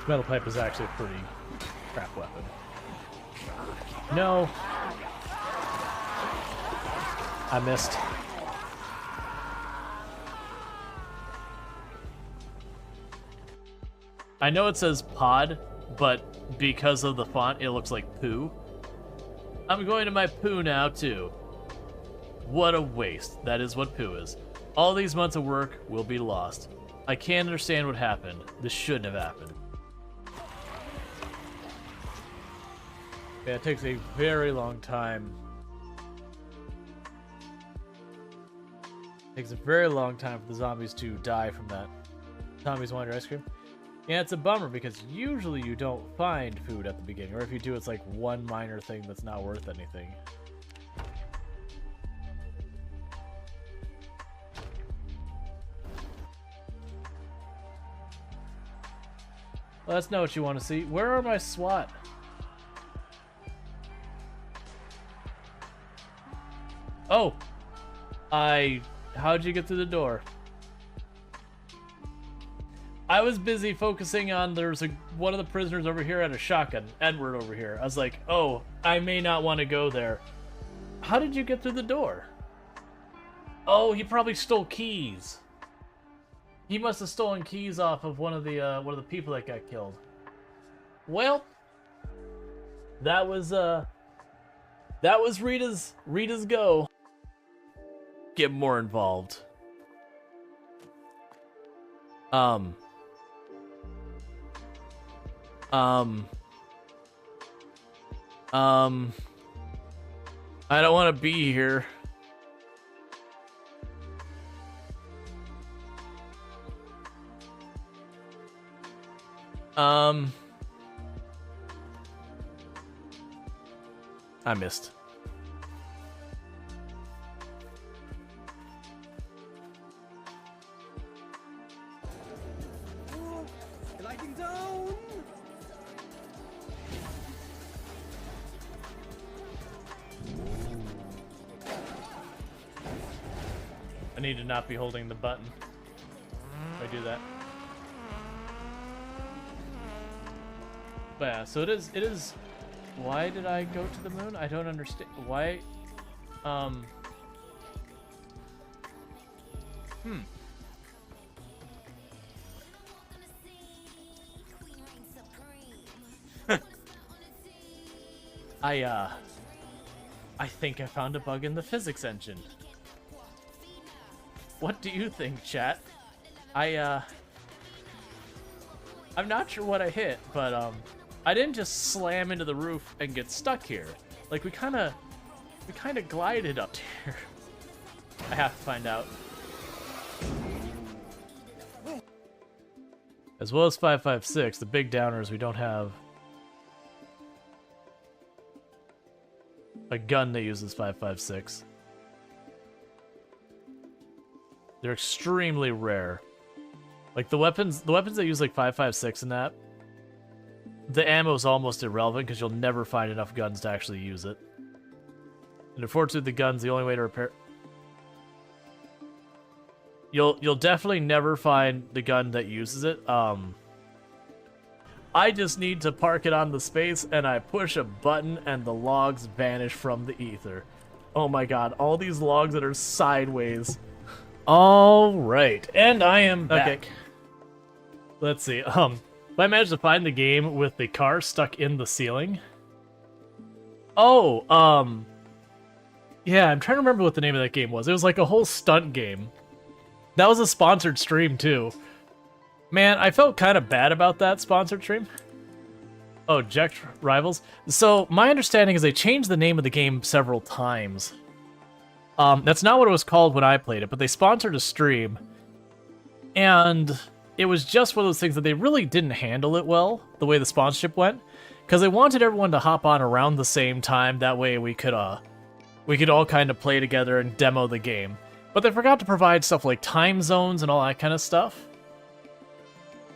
Metal pipe is actually a pretty crap weapon. No. I missed. I know it says pod, but because of the font, it looks like poo. I'm going to my poo now, too. What a waste. That is what poo is. All these months of work will be lost. I can't understand what happened. This shouldn't have happened. Yeah, it takes a very long time. It takes a very long time for the zombies to die from that. Zombies want your ice cream? Yeah, it's a bummer because usually you don't find food at the beginning, or if you do, it's like one minor thing that's not worth anything. Well, that's not what you want to see. Where are my SWAT? Oh! How'd you get through the door? I was busy focusing on, there's one of the prisoners over here had a shotgun. Edward over here. I was like, oh, I may not want to go there. How did you get through the door? Oh, he probably stole keys. He must have stolen keys off of one of the people that got killed. Well, that was Rita's go. Get more involved. I don't want to be here. I missed. Lighting down. I need to not be holding the button if I do that. But yeah, so it is. Why did I go to the moon? I don't understand. Why? I think I found a bug in the physics engine. What do you think, chat? I'm not sure what I hit, but I didn't just slam into the roof and get stuck here. Like we kind of glided up here. I have to find out. As well as 556, the big downer is we don't have a gun that uses 556. They're extremely rare. Like the weapons that use like 556 and that, the ammo is almost irrelevant because you'll never find enough guns to actually use it. And unfortunately, the gun's the only way to repair. You'll definitely never find the gun that uses it. I just need to park it on the space and I push a button and the logs vanish from the ether. Oh my god, all these logs that are sideways. All right, and I am back. Okay. Let's see. If I manage to find the game with the car stuck in the ceiling. Oh, yeah, I'm trying to remember what the name of that game was. It was like a whole stunt game. That was a sponsored stream too. Man, I felt kind of bad about that sponsored stream. Oh, Jack Rivals. So my understanding is they changed the name of the game several times. That's not what it was called when I played it, but they sponsored a stream. And it was just one of those things that they really didn't handle it well, the way the sponsorship went, because they wanted everyone to hop on around the same time. That way we could all kind of play together and demo the game. But they forgot to provide stuff like time zones and all that kind of stuff.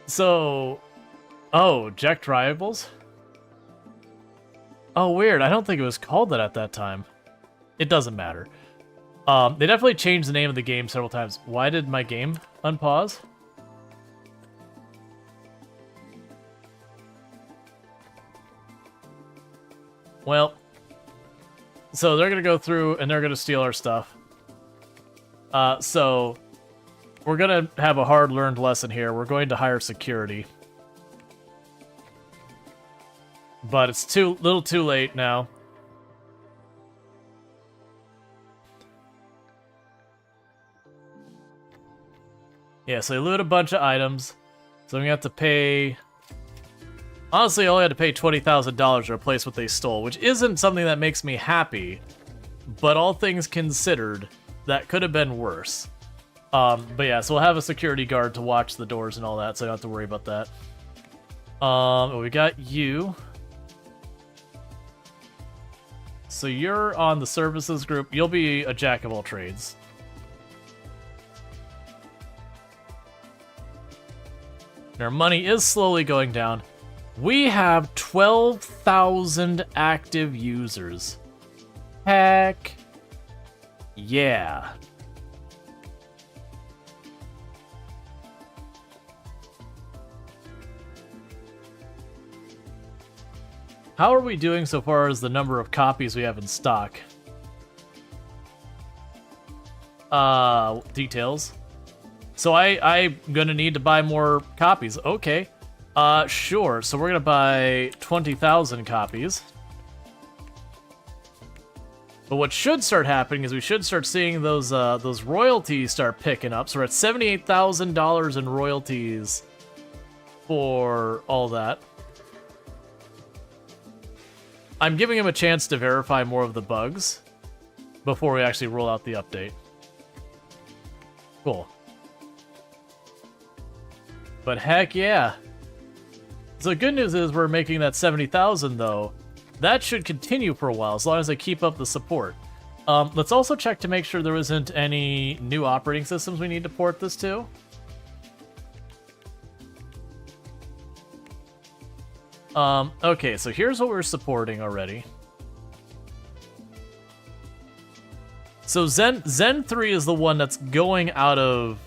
So, oh, Jack Triables? Oh, weird. I don't think it was called that at that time. It doesn't matter. They definitely changed the name of the game several times. Why did my game unpause? Well, so they're going to go through and they're going to steal our stuff. So we're going to have a hard-learned lesson here. We're going to hire security. But it's little too late now. Yeah, so they loot a bunch of items. So we have to pay... Honestly, I only had to pay $20,000 to replace what they stole, which isn't something that makes me happy. But all things considered, that could have been worse. But yeah, so we'll have a security guard to watch the doors and all that, so I don't have to worry about that. We got you. So you're on the services group. You'll be a jack of all trades. Our money is slowly going down. We have 12,000 active users. Heck yeah. How are we doing so far as the number of copies we have in stock? Details. So I'm gonna need to buy more copies. Okay. Sure. So we're gonna buy 20,000 copies. But what should start happening is we should start seeing those royalties start picking up. So we're at $78,000 in royalties for all that. I'm giving him a chance to verify more of the bugs before we actually roll out the update. Cool. But heck yeah. So the good news is we're making that 70,000 though. That should continue for a while as long as I keep up the support. Let's also check to make sure there isn't any new operating systems we need to port this to. Okay, so here's what we're supporting already. So Zen 3 is the one that's going out of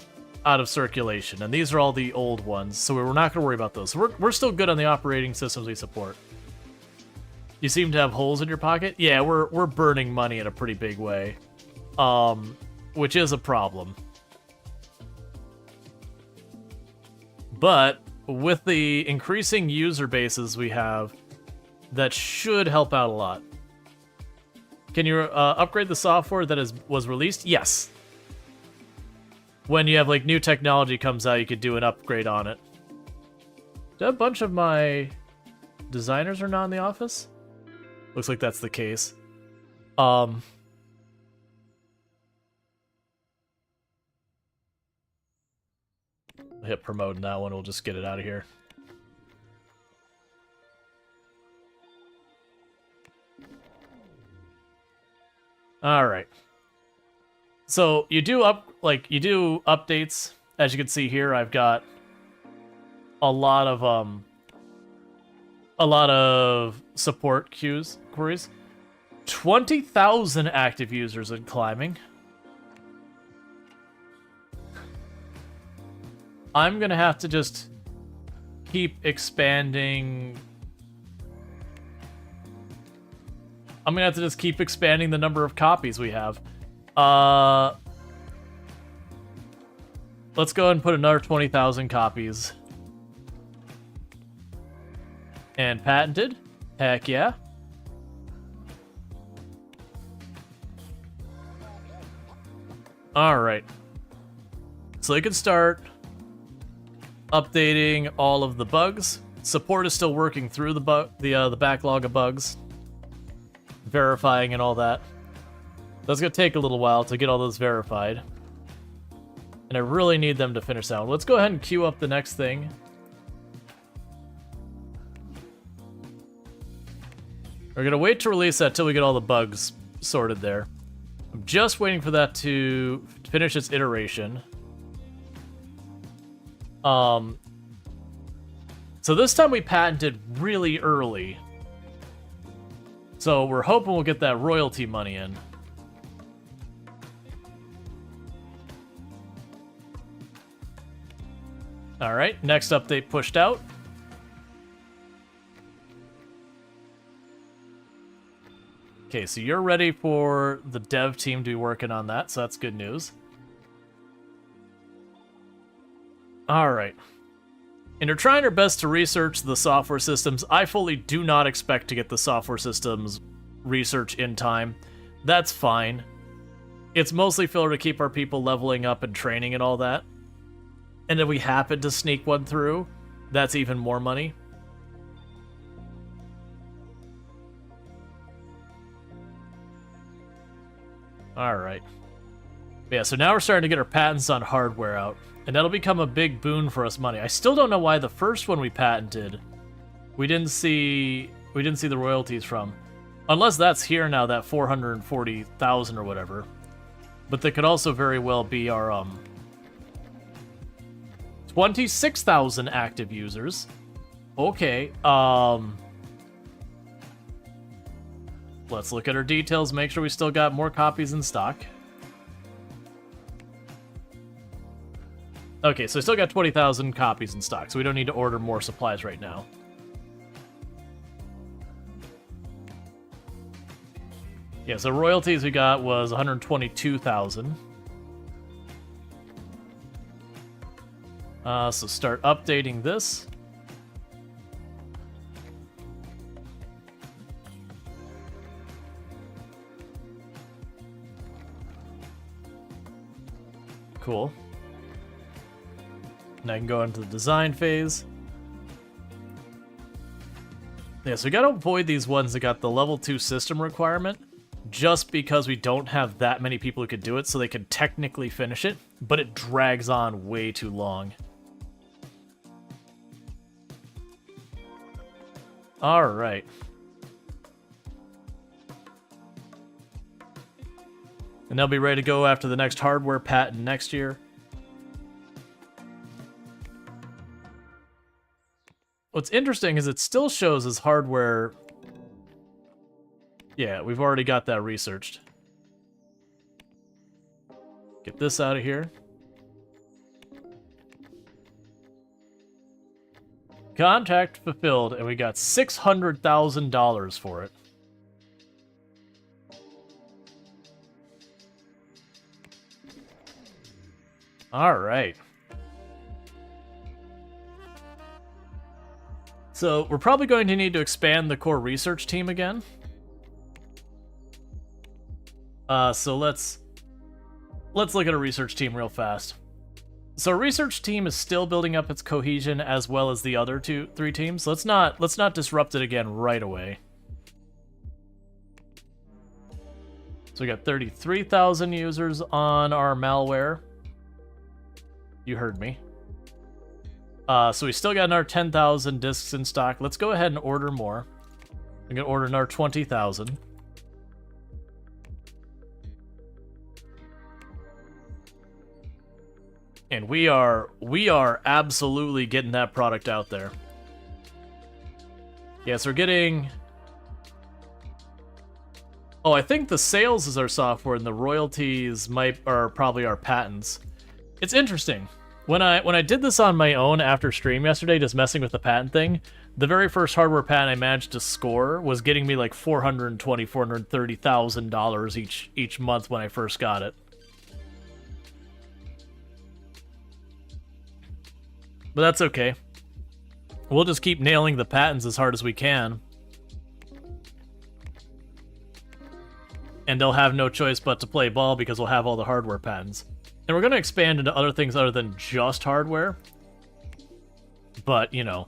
circulation, and these are all the old ones, so we're not going to worry about those. So we're still good on the operating systems we support. You seem to have holes in your pocket? Yeah, we're burning money in a pretty big way, which is a problem. But with the increasing user bases we have, that should help out a lot. Can you upgrade the software that was released? Yes. When you have like new technology comes out, you could do an upgrade on it. A bunch of my designers are not in the office? Looks like that's the case. Hit promote in that one, we'll just get it out of here. Alright. So you do updates. As you can see here, I've got a lot of support queries. 20,000 active users in climbing. I'm gonna have to just keep expanding. I'm gonna have to just keep expanding the number of copies we have. Let's go ahead and put another 20,000 copies. And patented? Heck yeah. Alright. So they can start updating all of the bugs. Support is still working through the backlog of bugs, verifying and all that. That's gonna take a little while to get all those verified. And I really need them to finish that one. Let's go ahead and queue up the next thing. We're going to wait to release that till we get all the bugs sorted there. I'm just waiting for that to finish its iteration. So this time we patented really early. So we're hoping we'll get that royalty money in. Alright, next update pushed out. Okay, so you're ready for the dev team to be working on that, so that's good news. Alright. And they're trying their best to research the software systems. I fully do not expect to get the software systems research in time. That's fine. It's mostly filler to keep our people leveling up and training and all that. And if we happen to sneak one through, that's even more money. Alright. Yeah, so now we're starting to get our patents on hardware out. And that'll become a big boon for us money. I still don't know why the first one we patented, we didn't see the royalties from. Unless that's here now, that 440,000 or whatever. But that could also very well be our 26,000 active users. Okay, let's look at our details, make sure we still got more copies in stock. Okay, so I still got 20,000 copies in stock, so we don't need to order more supplies right now. Yeah, so royalties we got was 122,000. So start updating this. Cool. And I can go into the design phase. Yeah, so we gotta avoid these ones that got the level 2 system requirement, just because we don't have that many people who could do it, so they could technically finish it, but it drags on way too long. Alright. And they'll be ready to go after the next hardware patent next year. What's interesting is it still shows as hardware. Yeah, we've already got that researched. Get this out of here. Contract fulfilled, and we got $600,000 for it. All right. So we're probably going to need to expand the core research team again. So let's look at a research team real fast. So our research team is still building up its cohesion as well as the other three teams. Let's not disrupt it again right away. So we got 33,000 users on our malware. You heard me. So we still got another 10,000 discs in stock. Let's go ahead and order more. I'm gonna order another 20,000. And we are absolutely getting that product out there. Yes, we're getting. Oh, I think the sales is our software, and the royalties are probably our patents. It's interesting. When I did this on my own after stream yesterday, just messing with the patent thing, the very first hardware patent I managed to score was getting me like $430,000 each month when I first got it. But that's okay. We'll just keep nailing the patents as hard as we can. And they'll have no choice but to play ball because we'll have all the hardware patents. And we're going to expand into other things other than just hardware. But, you know,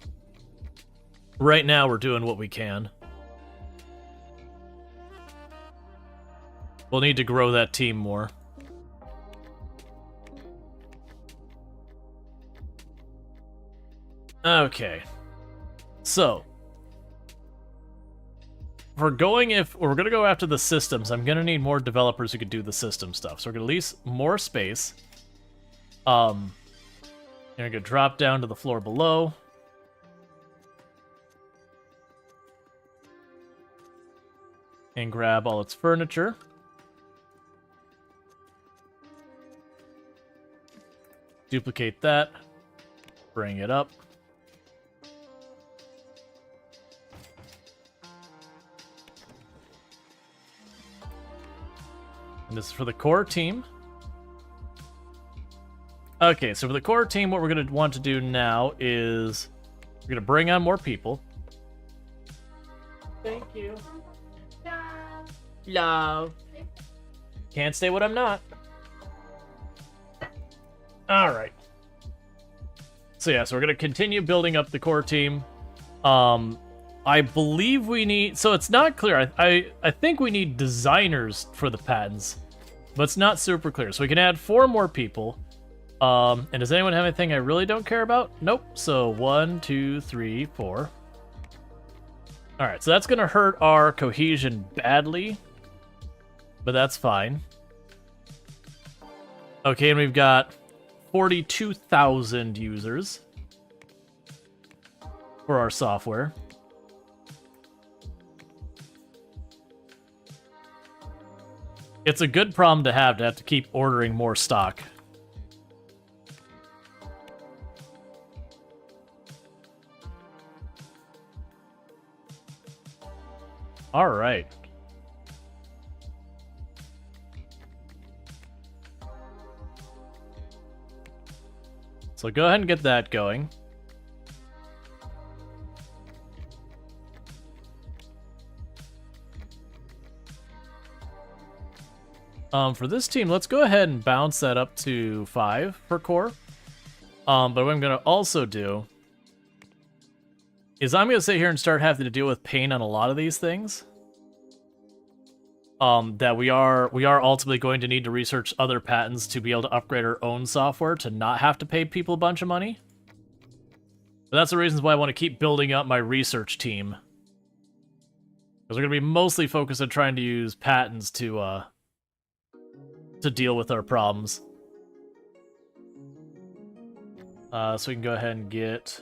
right now we're doing what we can. We'll need to grow that team more. Okay. So, if we're gonna go after the systems, I'm gonna need more developers who could do the system stuff. So we're gonna lease more space. I'm gonna drop down to the floor below. And grab all its furniture. Duplicate that. Bring it up. And this is for the core team. Okay, so for the core team, what we're going to want to do now is we're going to bring on more people. Thank you. Love. Can't stay what I'm not. All right. So yeah, so we're going to continue building up the core team. I believe we need... So it's not clear. I think we need designers for the patents, but it's not super clear. So we can add 4 more people. And does anyone have anything I really don't care about? Nope. So 1, 2, 3, 4. All right, so that's going to hurt our cohesion badly, but that's fine. Okay, and we've got 42,000 users for our software. It's a good problem to have to keep ordering more stock. All right. So go ahead and get that going. For this team, let's go ahead and bounce that up to 5 for core. But what I'm going to also do is I'm going to sit here and start having to deal with pain on a lot of these things. That we are ultimately going to need to research other patents to be able to upgrade our own software to not have to pay people a bunch of money. But that's the reasons why I want to keep building up my research team. Because we're going to be mostly focused on trying to use patents to deal with our problems. So we can go ahead and get...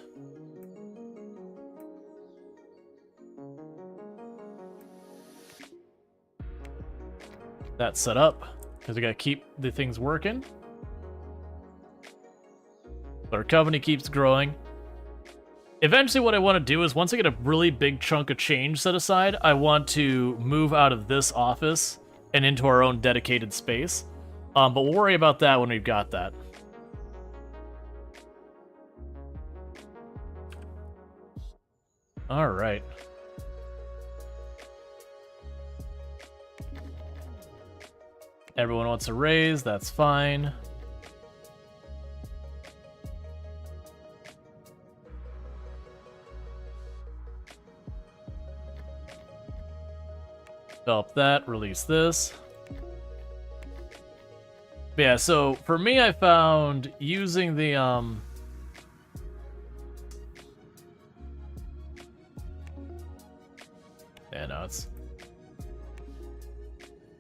that set up, because we gotta keep the things working. Our company keeps growing. Eventually what I want to do is once I get a really big chunk of change set aside, I want to move out of this office and into our own dedicated space. But we'll worry about that when we've got that. All right. Everyone wants a raise, that's fine. Develop that, release this. But yeah, so for me, I found using the, yeah, no, it's...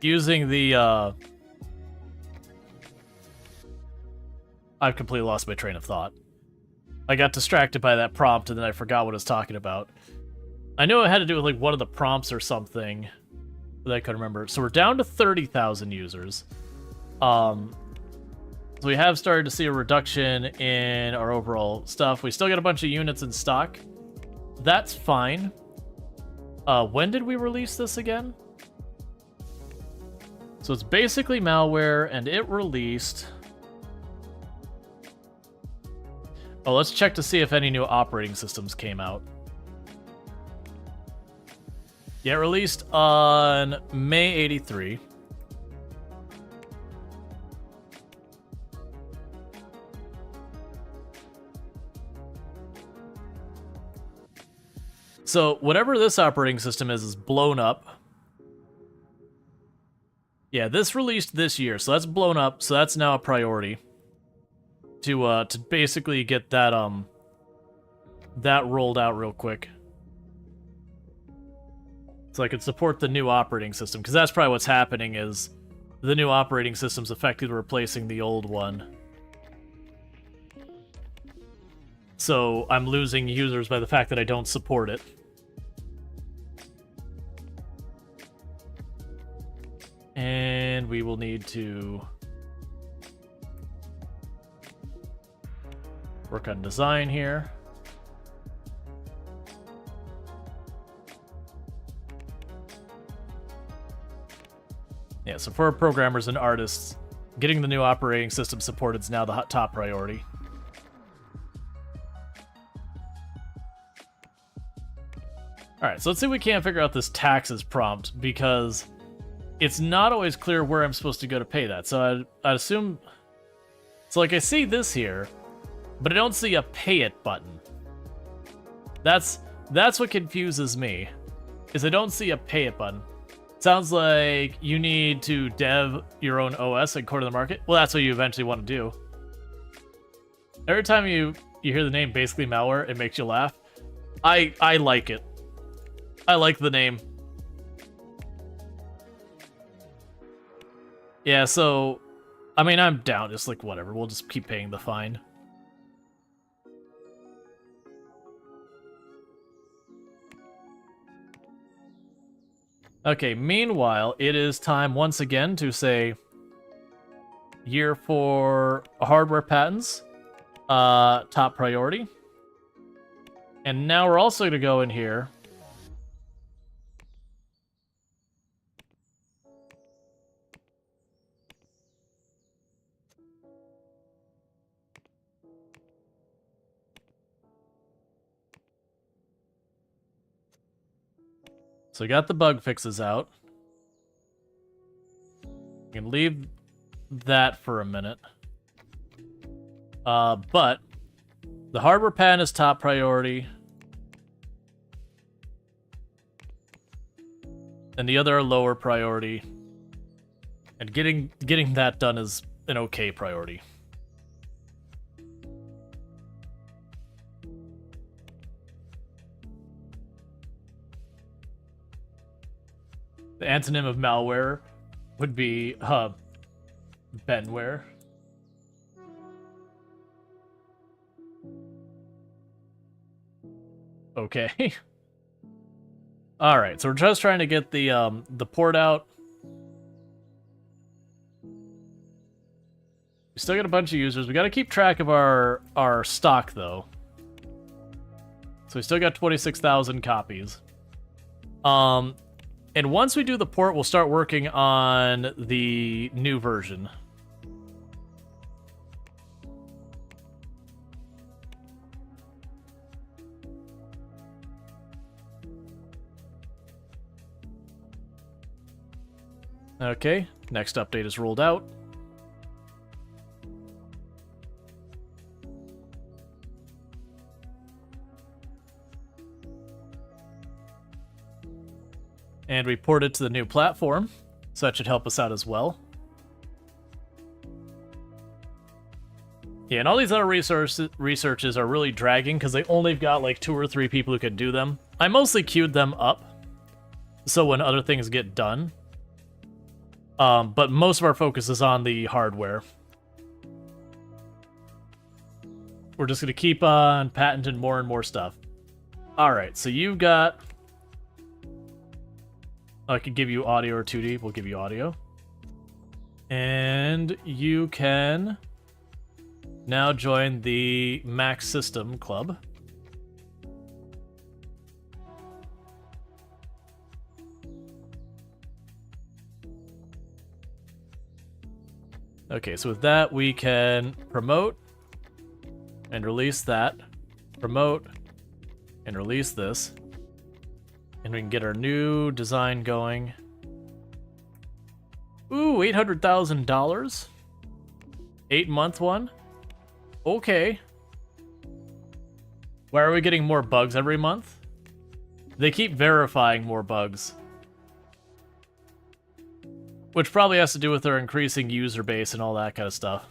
using the, I've completely lost my train of thought. I got distracted by that prompt and then I forgot what I was talking about. I know it had to do with like one of the prompts or something, but I couldn't remember. So we're down to 30,000 users. So we have started to see a reduction in our overall stuff. We still got a bunch of units in stock. That's fine. When did we release this again? So it's basically malware, and it released... Oh, let's check to see if any new operating systems came out. Yeah, it released on May 83. So whatever this operating system is blown up. Yeah, this released this year, so that's blown up, so that's now a priority. To basically get that that rolled out real quick. So I could support the new operating system, because that's probably what's happening is the new operating system's effectively replacing the old one. So I'm losing users by the fact that I don't support it. And we will need to work on design here. Yeah, so for our programmers and artists, getting the new operating system supported is now the top priority. Alright, so let's see if we can't figure out this taxes prompt, because it's not always clear where I'm supposed to go to pay that. So I'd assume... So, like, I see this here, but I don't see a pay it button. That's what confuses me, is I don't see a pay it button. Sounds like you need to dev your own OS according to the market. Well, that's what you eventually want to do. Every time you hear the name Basically Malware, it makes you laugh. I like it. I like the name. Yeah, so, I mean, I'm down. Just like, whatever. We'll just keep paying the fine. Okay, meanwhile, it is time once again to say year for hardware patents, top priority. And now we're also going to go in here. So we got the bug fixes out. You can leave that for a minute. But the hardware patent is top priority. And the other are lower priority. And getting that done is an okay priority. The antonym of malware would be benware. Okay. All right, so we're just trying to get the port out. We still got a bunch of users. We got to keep track of our stock though. So we still got 26,000 copies. And once we do the port, we'll start working on the new version. Okay, next update is rolled out. And we port it to the new platform, so that should help us out as well. Yeah, and all these other researches are really dragging because they only got like 2 or 3 people who can do them. I mostly queued them up, so when other things get done. But most of our focus is on the hardware. We're just going to keep on patenting more and more stuff. Alright, so you've got... I could give you audio or 2D. We'll give you audio. And you can now join the Mac System Club. Okay, so with that, we can promote and release that. Promote and release this. And we can get our new design going. Ooh, $800,000. 8-month one. Okay. Why are we getting more bugs every month? They keep verifying more bugs. Which probably has to do with their increasing user base and all that kind of stuff.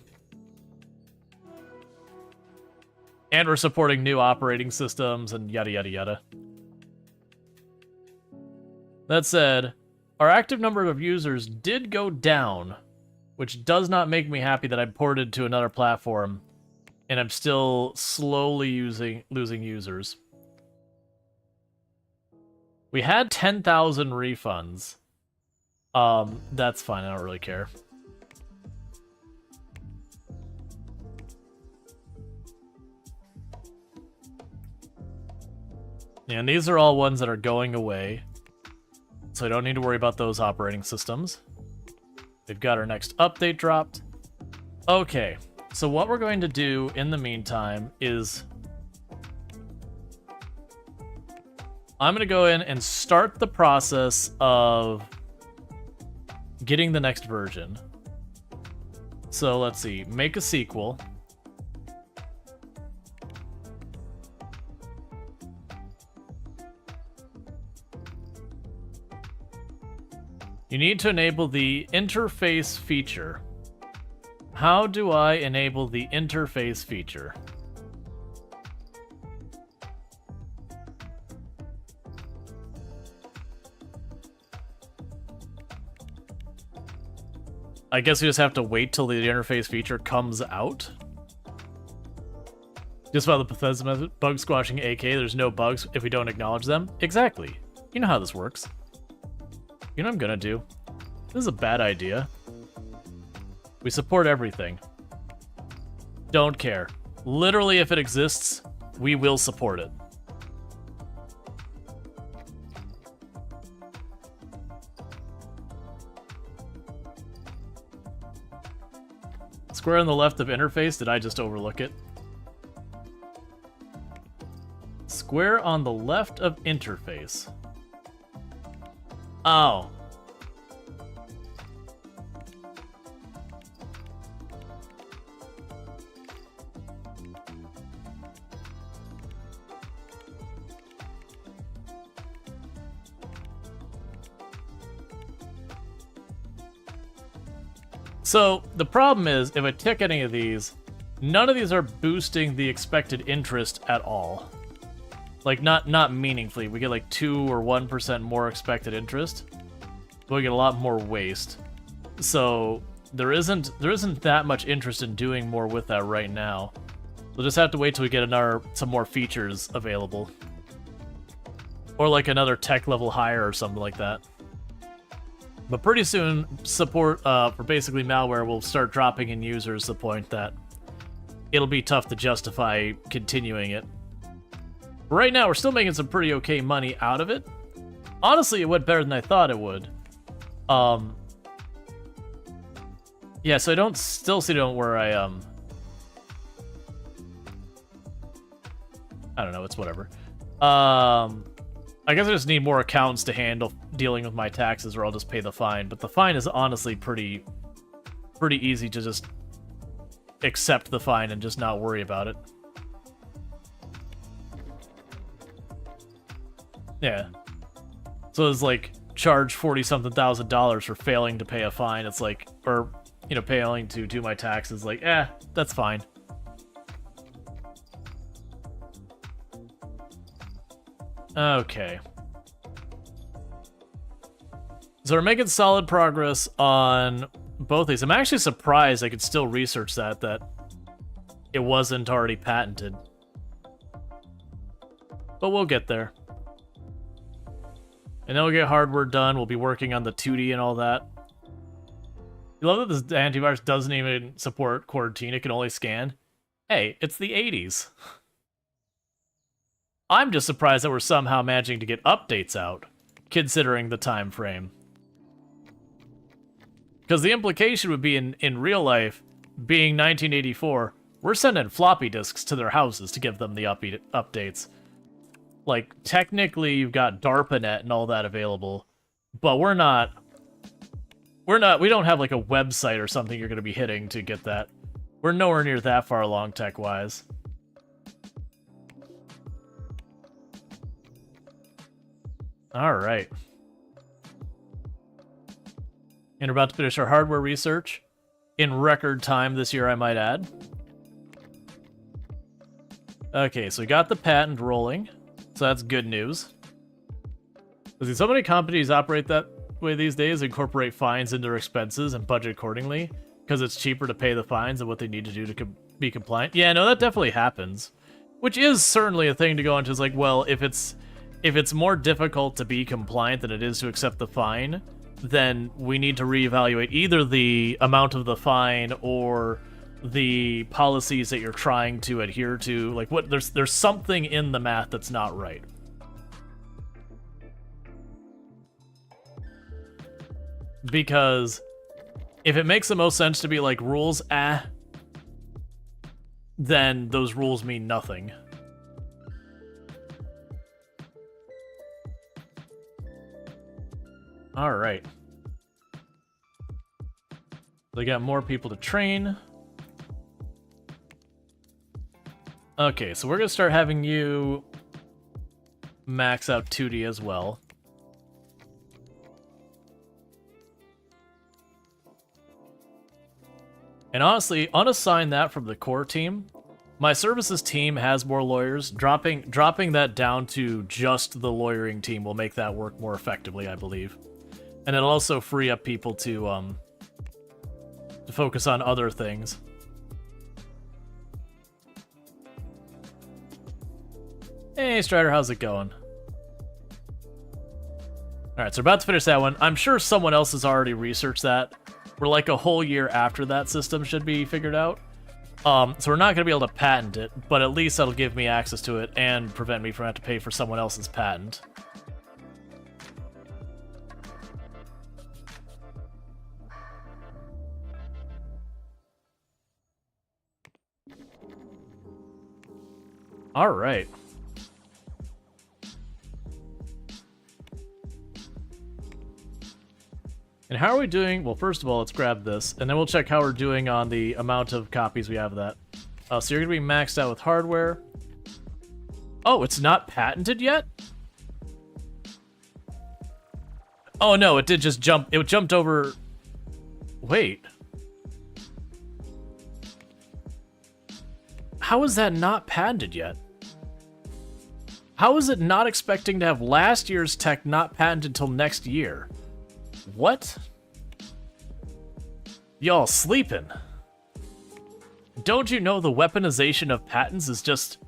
And we're supporting new operating systems and yada yada yada. That said, our active number of users did go down, which does not make me happy that I ported to another platform and I'm still slowly losing users. We had 10,000 refunds. That's fine, I don't really care. Yeah, and these are all ones that are going away. So I don't need to worry about those operating systems. We've got our next update dropped. Okay, so what we're going to do in the meantime is I'm going to go in and start the process of getting the next version. So let's see, make a sequel. You need to enable the interface feature. How do I enable the interface feature? I guess we just have to wait till the interface feature comes out. Just by the Bethesda method, bug squashing AK, there's no bugs if we don't acknowledge them. Exactly. You know how this works. You know what I'm gonna do? This is a bad idea. We support everything. Don't care. Literally, if it exists, we will support it. Square on the left of interface, did I just overlook it? Square on the left of interface. Oh. So, the problem is, if I tick any of these, none of these are boosting the expected interest at all. Like, not meaningfully. We get like 2 or 1% more expected interest, but we get a lot more waste. So, there isn't that much interest in doing more with that right now. We'll just have to wait till we get some more features available. Or like another tech level higher or something like that. But pretty soon, support for basically malware will start dropping in users to the point that it'll be tough to justify continuing it. But right now, we're still making some pretty okay money out of it. Honestly, it went better than I thought it would. Yeah, so I don't know where I don't know, it's whatever. I guess I just need more accounts to handle dealing with my taxes, or I'll just pay the fine. But the fine is honestly pretty easy to just accept the fine and just not worry about it. Yeah. So it's like, charge $40-something thousand for failing to pay a fine. It's like, or, you know, failing to do my taxes. Like, that's fine. Okay. So we're making solid progress on both these. I'm actually surprised I could still research that it wasn't already patented. But we'll get there. And then we'll get hardware done. We'll be working on the 2D and all that. You love that this antivirus doesn't even support quarantine. It can only scan. Hey, it's the 80s. I'm just surprised that we're somehow managing to get updates out, considering the time frame. Because the implication would be in real life, being 1984, we're sending floppy disks to their houses to give them the updates. Like, technically, you've got DARPANET and all that available, but we don't have like a website or something you're going to be hitting to get that. We're nowhere near that far along tech-wise. Alright. And we're about to finish our hardware research. In record time this year, I might add. Okay, so we got the patent rolling, so that's good news. Because so many companies operate that way these days, incorporate fines into their expenses and budget accordingly, because it's cheaper to pay the fines than what they need to do to be compliant. Yeah, no, that definitely happens, which is certainly a thing to go into. Is like, well, if it's more difficult to be compliant than it is to accept the fine, then we need to reevaluate either the amount of the fine or the policies that you're trying to adhere to. Like, what there's something in the math that's not right. Because if it makes the most sense to be like rules, then those rules mean nothing. All right. They got more people to train. Okay, so we're gonna start having you max out 2D as well. And honestly, unassign that from the core team. My services team has more lawyers. Dropping that down to just the lawyering team will make that work more effectively, I believe. And it'll also free up people to focus on other things. Hey, Strider, how's it going? Alright, so we're about to finish that one. I'm sure someone else has already researched that. We're like a whole year after that system should be figured out. So we're not going to be able to patent it, but at least that'll give me access to it and prevent me from having to pay for someone else's patent. All right. And how are we doing? Well, first of all, let's grab this, and then we'll check how we're doing on the amount of copies we have of that. So you're going to be maxed out with hardware. Oh, it's not patented yet? Oh, no, it did just jump. It jumped over... Wait. How is that not patented yet? How is it not expecting to have last year's tech not patented until next year? What? Y'all sleeping. Don't you know the weaponization of patents is just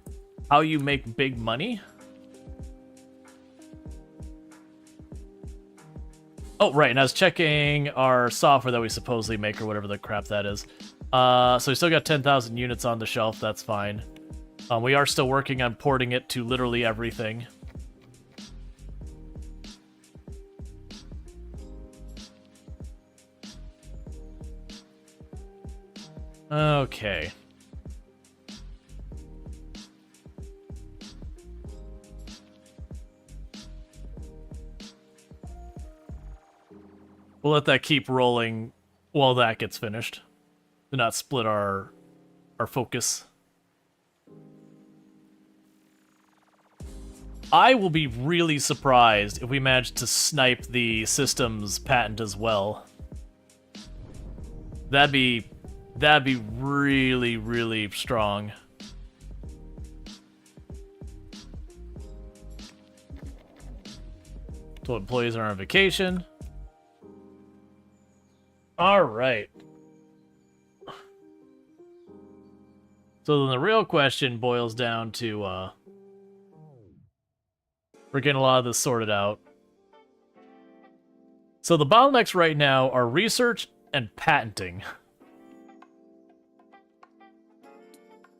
how you make big money? Oh, right, and I was checking our software that we supposedly make or whatever the crap that is. So we still got 10,000 units on the shelf, that's fine. We are still working on porting it to literally everything. Okay. We'll let that keep rolling while that gets finished. Do not split our focus. I will be really surprised if we manage to snipe the system's patent as well. That'd be really, really strong. So employees are on vacation. All right. So then the real question boils down to, we're getting a lot of this sorted out. So the bottlenecks right now are research and patenting.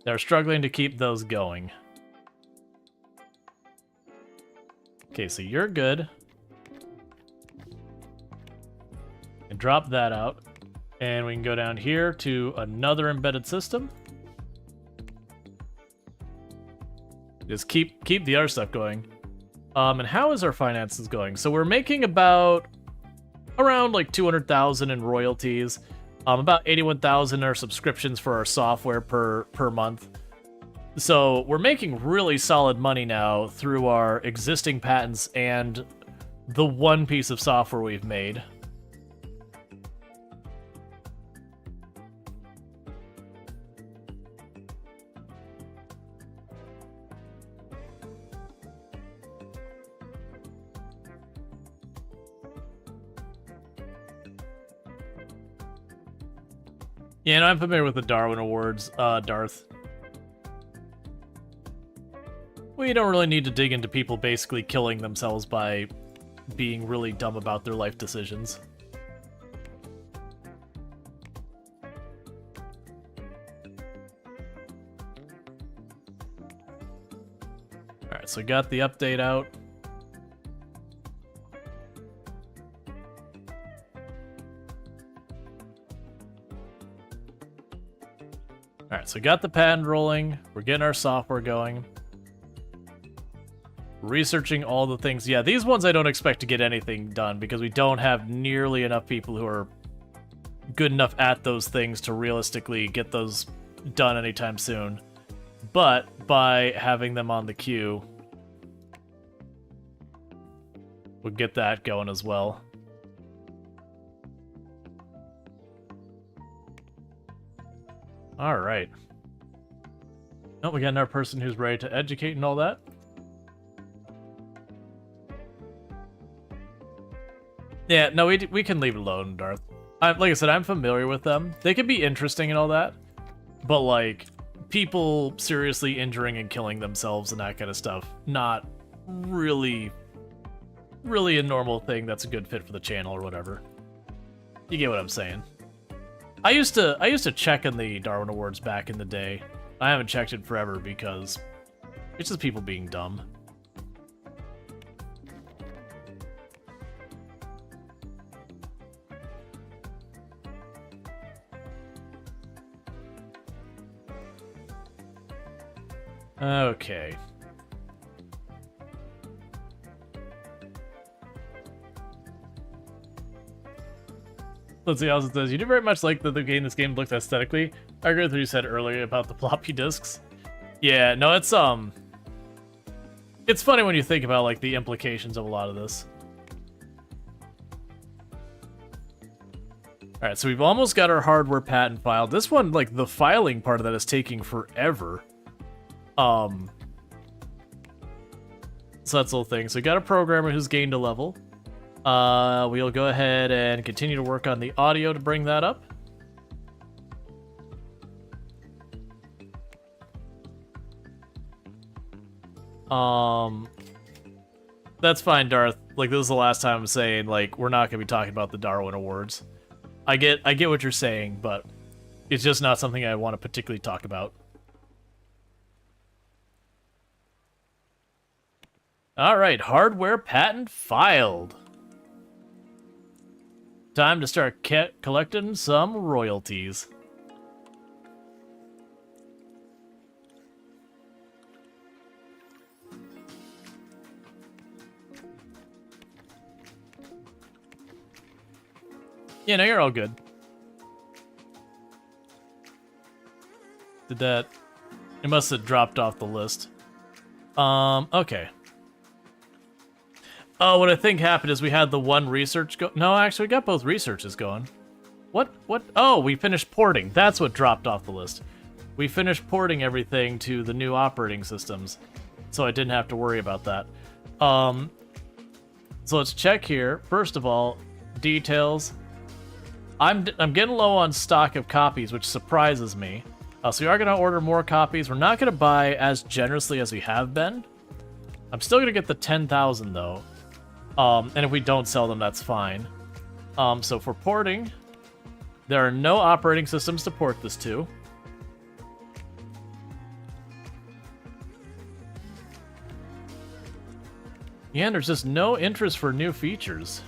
They're struggling to keep those going. Okay, so you're good. And drop that out. And we can go down here to another embedded system. Just keep the other stuff going. And how is our finances going? So we're making around like 200,000 in royalties. About 81,000 are subscriptions for our software per month. So we're making really solid money now through our existing patents and the one piece of software we've made. Yeah, no, I'm familiar with the Darwin Awards, Darth. We don't really need to dig into people basically killing themselves by being really dumb about their life decisions. Alright, so we got the update out. Alright, so we got the patent rolling. We're getting our software going. Researching all the things. Yeah, these ones I don't expect to get anything done because we don't have nearly enough people who are good enough at those things to realistically get those done anytime soon. But by having them on the queue, we'll get that going as well. Alright. Oh, we got another person who's ready to educate and all that. Yeah, no, we can leave it alone, Darth. Like I said, I'm familiar with them. They can be interesting and all that, but like, people seriously injuring and killing themselves and that kind of stuff, not really a normal thing that's a good fit for the channel or whatever. You get what I'm saying. I used to check in the Darwin Awards back in the day. I haven't checked it forever because it's just people being dumb. Okay. Let's see how it says. You do very much like that the game. This game looked aesthetically. I agree with what you said earlier about the floppy disks. Yeah, no, it's funny when you think about like the implications of a lot of this. All right, so we've almost got our hardware patent filed. This one, like the filing part of that is taking forever. So that's the whole thing. So we got a programmer who's gained a level. We'll go ahead and continue to work on the audio to bring that up. That's fine, Darth. Like, this is the last time I'm saying, like, we're not gonna be talking about the Darwin Awards. I get what you're saying, but it's just not something I want to particularly talk about. Alright, hardware patent filed. Time to start collecting some royalties. Yeah, no, you're all good. Did that... It must have dropped off the list. Okay. Oh, what I think happened is we had the one research go... No, actually, we got both researches going. What? Oh, we finished porting. That's what dropped off the list. We finished porting everything to the new operating systems, so I didn't have to worry about that. So let's check here. First of all, details. I'm getting low on stock of copies, which surprises me. So we are going to order more copies. We're not going to buy as generously as we have been. I'm still going to get the 10,000, though. And if we don't sell them, that's fine. So for porting, there are no operating systems to port this to. Yeah, and there's just no interest for new features.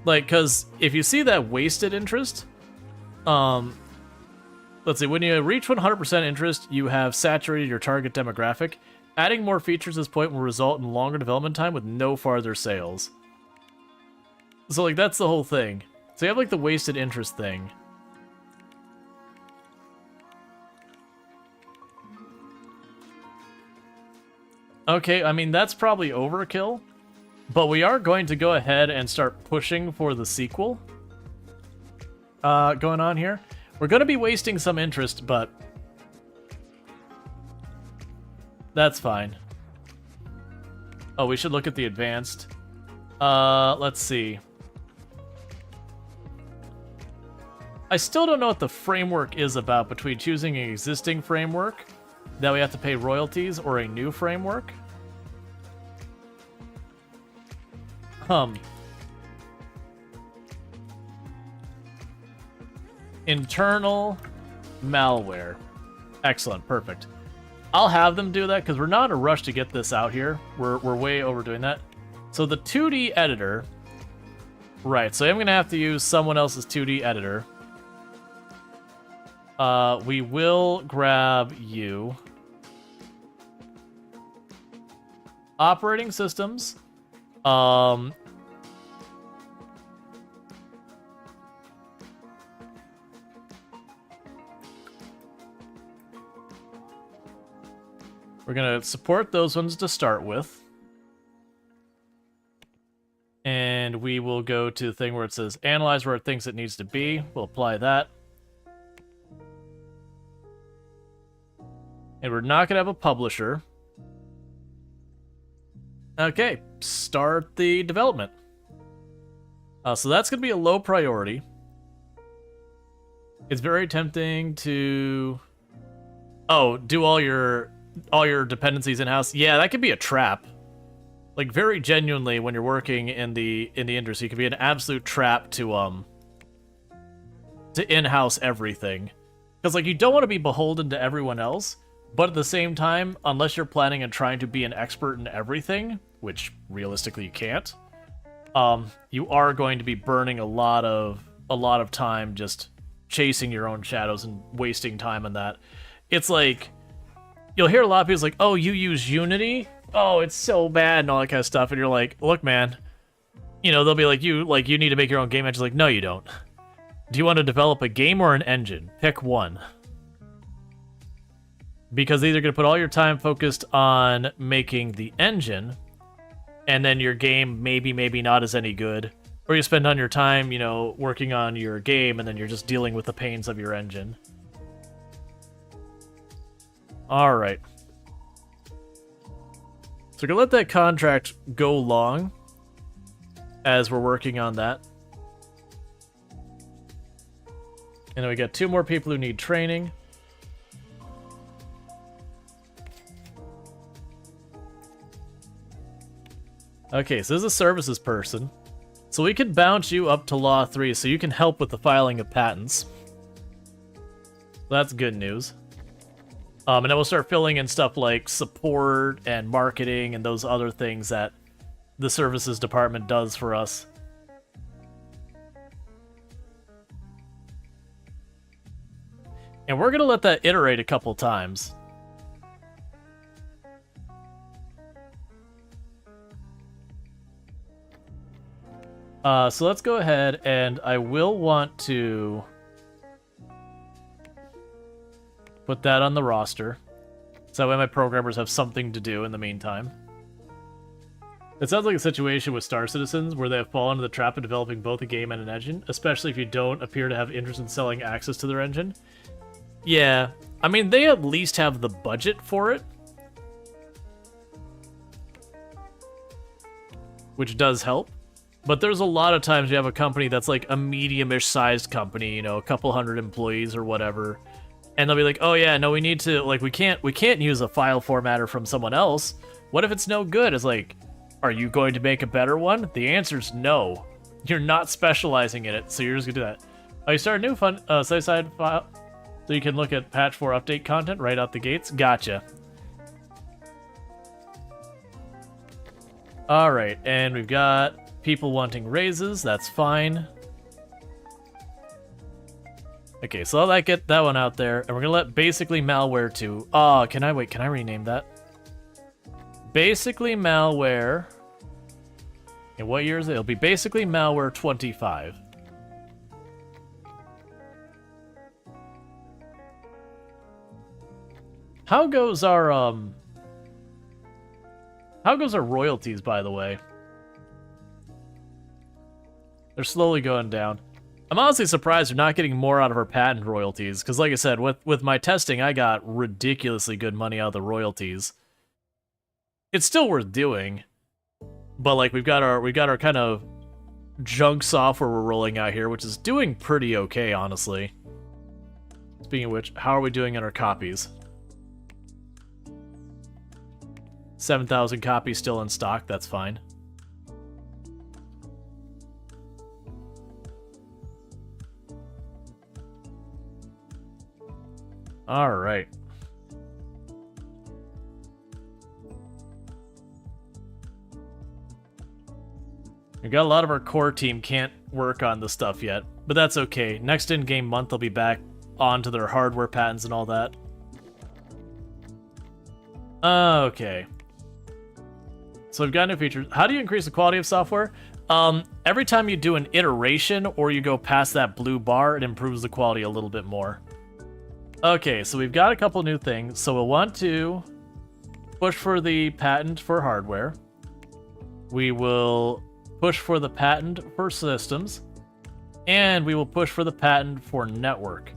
Like, because if you see that wasted interest, let's see, when you reach 100% interest, you have saturated your target demographic. Adding more features at this point will result in longer development time with no farther sales. So, like, that's the whole thing. So you have, like, the wasted interest thing. Okay, I mean, that's probably overkill. But we are going to go ahead and start pushing for the sequel. Going on here. We're going to be wasting some interest, but that's fine. Oh, we should look at the advanced. Let's see. I still don't know what the framework is about between choosing an existing framework that we have to pay royalties or a new framework. Internal malware. Excellent, perfect. I'll have them do that because we're not in a rush to get this out here. We're way overdoing that. So the 2D editor. Right, so I'm going to have to use someone else's 2D editor. We will grab you. Operating systems. We're going to support those ones to start with. And we will go to the thing where it says analyze where it thinks it needs to be. We'll apply that. And we're not going to have a publisher. Okay, start the development. So that's going to be a low priority. It's very tempting to... Oh, do all your dependencies in-house. Yeah, that could be a trap. Like, very genuinely, when you're working in the industry, it can be an absolute trap to in-house everything. Because, like, you don't want to be beholden to everyone else, but at the same time, unless you're planning on trying to be an expert in everything, which realistically you can't, you are going to be burning a lot of time just chasing your own shadows and wasting time on that. It's like, you'll hear a lot of people like, oh, you use Unity? Oh, it's so bad and all that kind of stuff. And you're like, look, man, you know, they'll be like, you need to make your own game engine. Like, no, you don't. Do you want to develop a game or an engine? Pick one. Because they're either going to put all your time focused on making the engine, and then your game maybe not is any good. Or you spend on your time, you know, working on your game, and then you're just dealing with the pains of your engine. Alright. So we're going to let that contract go long as we're working on that. And then we got 2 more people who need training. Okay, so this is a services person. So we could bounce you up to Law 3 so you can help with the filing of patents. That's good news. And then we'll start filling in stuff like support and marketing and those other things that the services department does for us. And we're going to let that iterate a couple times. So let's go ahead, and I will want to put that on the roster, so that way my programmers have something to do in the meantime. It sounds like a situation with Star Citizens, where they have fallen into the trap of developing both a game and an engine, especially if you don't appear to have interest in selling access to their engine. Yeah, I mean, they at least have the budget for it, which does help. But there's a lot of times you have a company that's like a medium-ish sized company, you know, a couple hundred employees or whatever, and they'll be like, "Oh yeah, no, we need to, like, we can't use a file formatter from someone else. What if it's no good?" It's like, are you going to make a better one? The answer's no. You're not specializing in it, so you're just gonna do that. Oh, you start a new side file, so you can look at patch 4 update content right out the gates. Gotcha. All right, and we've got people wanting raises. That's fine. Okay, so I'll get that one out there, and we're gonna let basically malware 2. Oh, can I rename that? Basically malware. In what year is it? It'll be basically malware 25. How goes our royalties, by the way? They're slowly going down. I'm honestly surprised we're not getting more out of our patent royalties, because like I said, with my testing, I got ridiculously good money out of the royalties. It's still worth doing, but like we've got our kind of junk software we're rolling out here, which is doing pretty okay, honestly. Speaking of which, how are we doing in our copies? 7,000 copies still in stock, that's fine. Alright. We got a lot of our core team can't work on the stuff yet, but that's okay. Next in-game month they'll be back onto their hardware patents and all that. Okay. So we've got new features. How do you increase the quality of software? Every time you do an iteration or you go past that blue bar, it improves the quality a little bit more. Okay, so we've got a couple new things. So we'll want to push for the patent for hardware. We will push for the patent for systems. And we will push for the patent for network.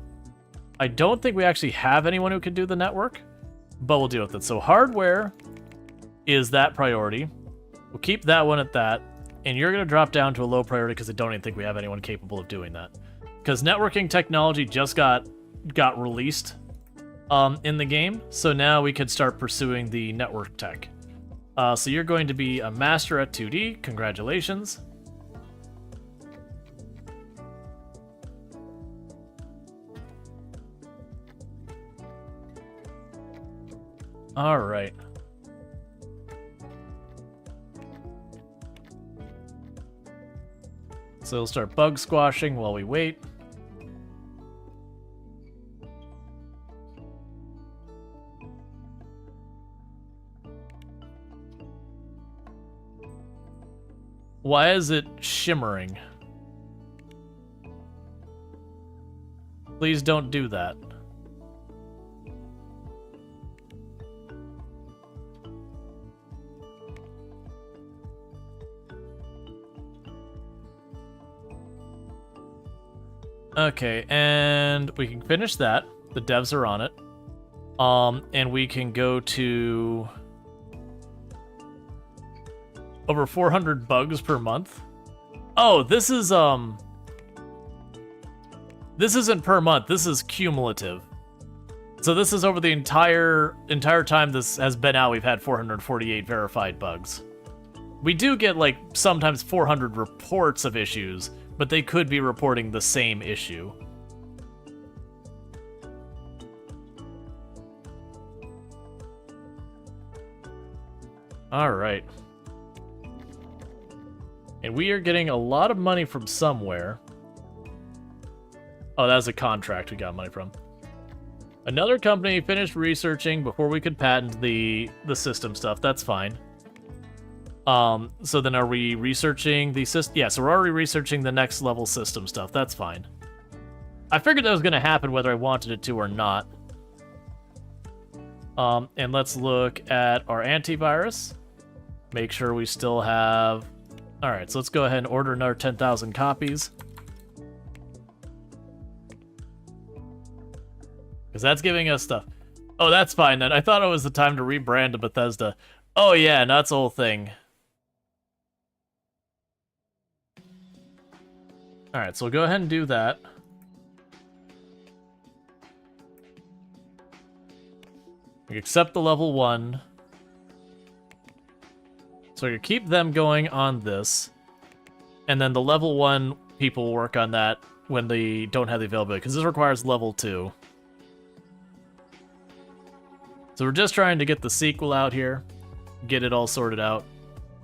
I don't think we actually have anyone who can do the network, but we'll deal with it. So hardware is that priority. We'll keep that one at that. And you're going to drop down to a low priority because I don't even think we have anyone capable of doing that. Because networking technology just got released in the game, so now we could start pursuing the network tech. So you're going to be a master at 2D. Congratulations. All right. So we'll start bug squashing while we wait. Why is it shimmering? Please don't do that. Okay, and we can finish that. The devs are on it. And we can go to over 400 bugs per month. Oh, this isn't per month. This is cumulative. So this is over the entire time this has been out. We've had 448 verified bugs. We do get like sometimes 400 reports of issues, but they could be reporting the same issue. All right. And we are getting a lot of money from somewhere. Oh, that was a contract we got money from. Another company finished researching before we could patent the system stuff. That's fine. So then are we researching the system? Yeah, so we're already researching the next level system stuff. That's fine. I figured that was going to happen whether I wanted it to or not. And let's look at our antivirus. Make sure we still have... Alright, so let's go ahead and order another 10,000 copies. Because that's giving us stuff. Oh, that's fine then. I thought it was the time to rebrand to Bethesda. Oh yeah, and that's the whole thing. Alright, so we'll go ahead and do that. We accept the level 1. So you keep them going on this. And then the level 1 people will work on that when they don't have the availability, because this requires level 2. So we're just trying to get the sequel out here, get it all sorted out.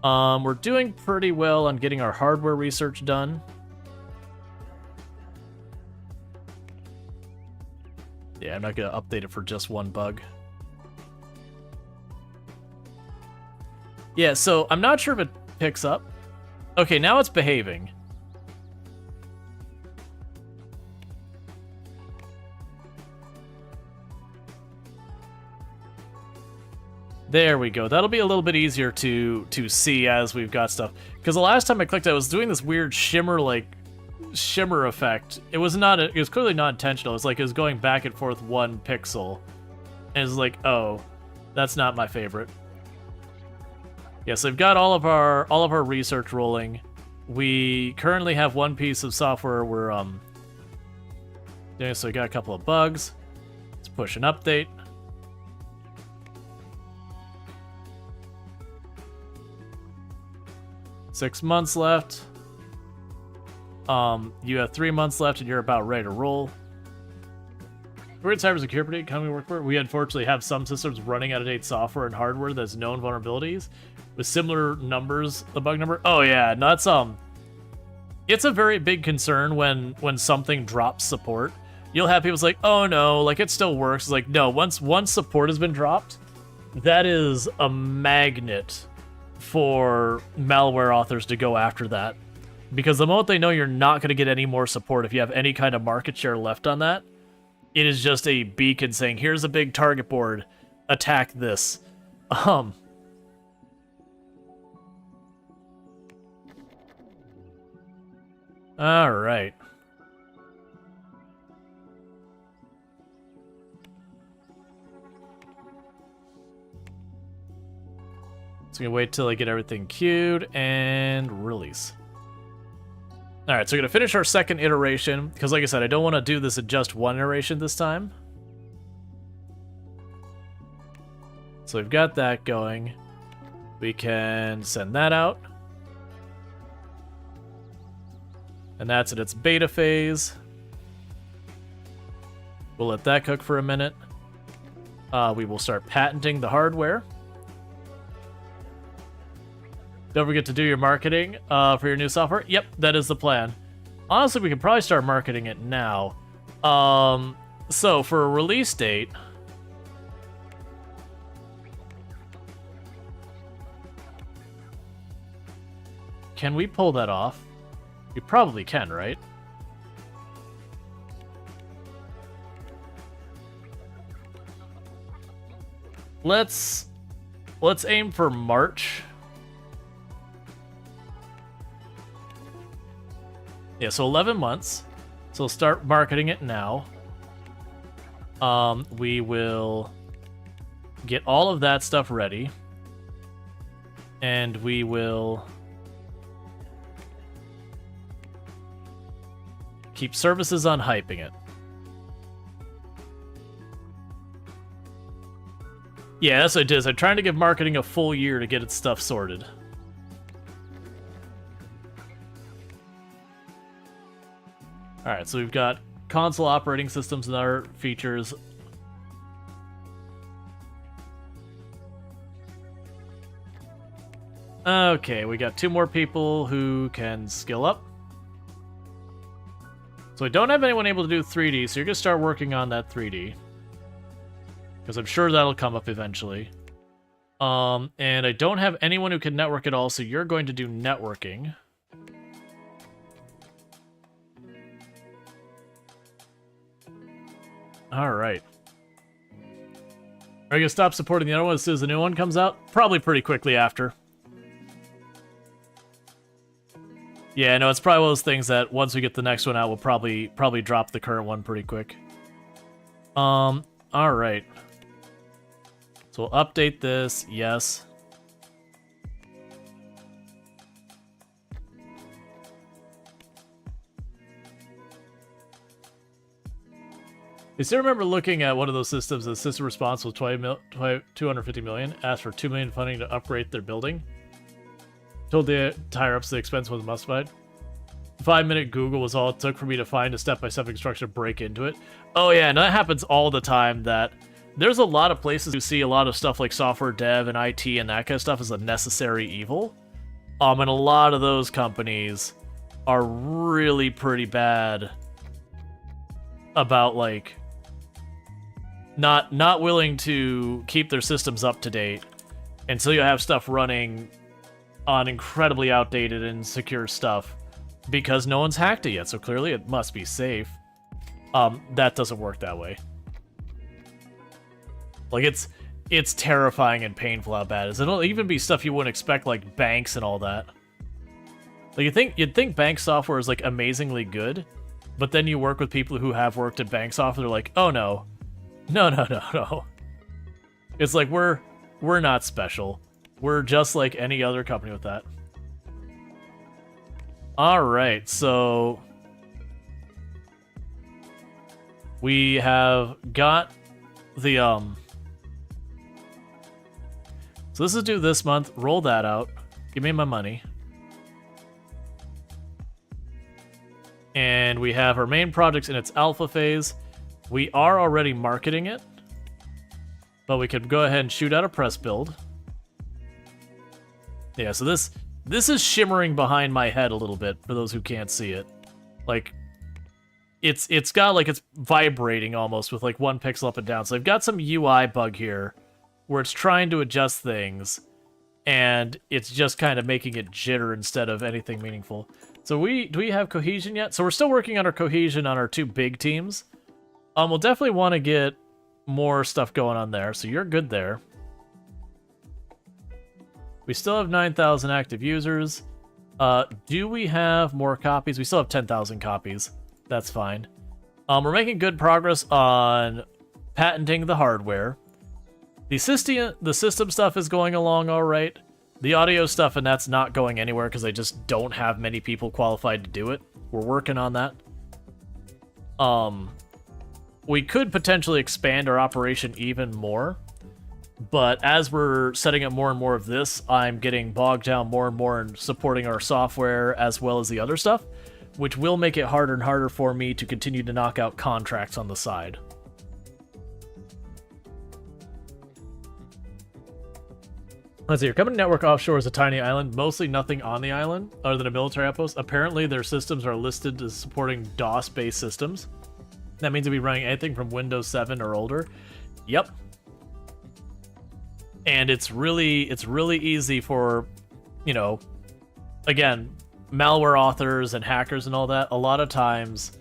We're doing pretty well on getting our hardware research done. Yeah, I'm not going to update it for just one bug. Yeah, so I'm not sure if it picks up. Okay, now it's behaving. There we go. That'll be a little bit easier to see as we've got stuff. Because the last time I clicked, I was doing this weird shimmer effect. It was clearly not intentional. It's like it was going back and forth 1 pixel. And it's like, oh, that's not my favorite. Yeah, so we've got all of our research rolling. we currently have one piece of software we're doing, so we got a couple of bugs. Let's push an update. Six months left. You have 3 months left and you're about ready to roll. We're in cybersecurity company we work for. We unfortunately have some systems running out-of-date software and hardware that's known vulnerabilities with similar numbers, the bug number. Oh yeah, no, that's it's a very big concern when something drops support. You'll have people like, oh no, like it still works. It's like, no, once support has been dropped, that is a magnet for malware authors to go after that. Because the moment they know you're not going to get any more support, if you have any kind of market share left on that, it is just a beacon saying, here's a big target board, attack this. All right. So I'm gonna wait till I get everything queued and release. All right, so we're gonna finish our second iteration because, like I said, I don't want to do this in just one iteration this time. So we've got that going. We can send that out. And that's in its beta phase. We'll let that cook for a minute. We will start patenting the hardware. Don't forget to do your marketing for your new software. Yep, that is the plan. Honestly, we could probably start marketing it now. So for a release date, can we pull that off? We probably can, right? Let's aim for March. Yeah, so 11 months. So we'll start marketing it now. We will get all of that stuff ready. And we will keep services on hyping it. Yeah, that's what it is. I'm trying to give marketing a full year to get its stuff sorted. Alright, so we've got console operating systems and other features. Okay, we got 2 more people who can skill up. So I don't have anyone able to do 3D, so you're going to start working on that 3D. Because I'm sure that'll come up eventually. And I don't have anyone who can network at all, so you're going to do networking. Alright. Are you going to stop supporting the other one as soon as the new one comes out? Probably pretty quickly after. Yeah, no, it's probably one of those things that once we get the next one out, we'll probably drop the current one pretty quick. Alright. So we'll update this, yes. I still remember looking at one of those systems, the system response was 250 million, asked for 2 million funding to upgrade their building. Told the higher ups the expense was justified. 5-minute Google was all it took for me to find a step-by-step instruction to break into it. Oh yeah, and that happens all the time, that there's a lot of places who see a lot of stuff like software dev and IT and that kind of stuff as a necessary evil. And a lot of those companies are really pretty bad about, like, not willing to keep their systems up to date until you have stuff running on incredibly outdated and secure stuff because no one's hacked it yet, so clearly it must be safe. That doesn't work that way. Like, it's terrifying and painful how bad it is. It'll even be stuff you wouldn't expect, like banks and all that. Like, you'd think bank software is, like, amazingly good, but then you work with people who have worked at bank software, they're like, oh no. No. It's like, we're not special. We're just like any other company with that. All right, so we have got the So this is due this month. Roll that out. Give me my money. And we have our main projects in its alpha phase. We are already marketing it, but we could go ahead and shoot out a press build. Yeah, so this is shimmering behind my head a little bit for those who can't see it. Like, it's got like it's vibrating almost with like 1 pixel up and down. So I've got some UI bug here where it's trying to adjust things, and it's just kind of making it jitter instead of anything meaningful. So do we have cohesion yet? So we're still working on our cohesion on our 2 big teams. We'll definitely want to get more stuff going on there, so you're good there. We still have 9,000 active users. Do we have more copies? We still have 10,000 copies. That's fine. We're making good progress on patenting the hardware. The system stuff is going along all right. The audio stuff, and that's not going anywhere because I just don't have many people qualified to do it. We're working on that. We could potentially expand our operation even more, but as we're setting up more and more of this, I'm getting bogged down more and more in supporting our software as well as the other stuff, which will make it harder and harder for me to continue to knock out contracts on the side. Let's see, your company network offshore is a tiny island, mostly nothing on the island other than a military outpost. Apparently, their systems are listed as supporting DOS-based systems. That means we'll be running anything from Windows 7 or older. Yep. And it's really easy for, you know, again, malware authors and hackers and all that, a lot of times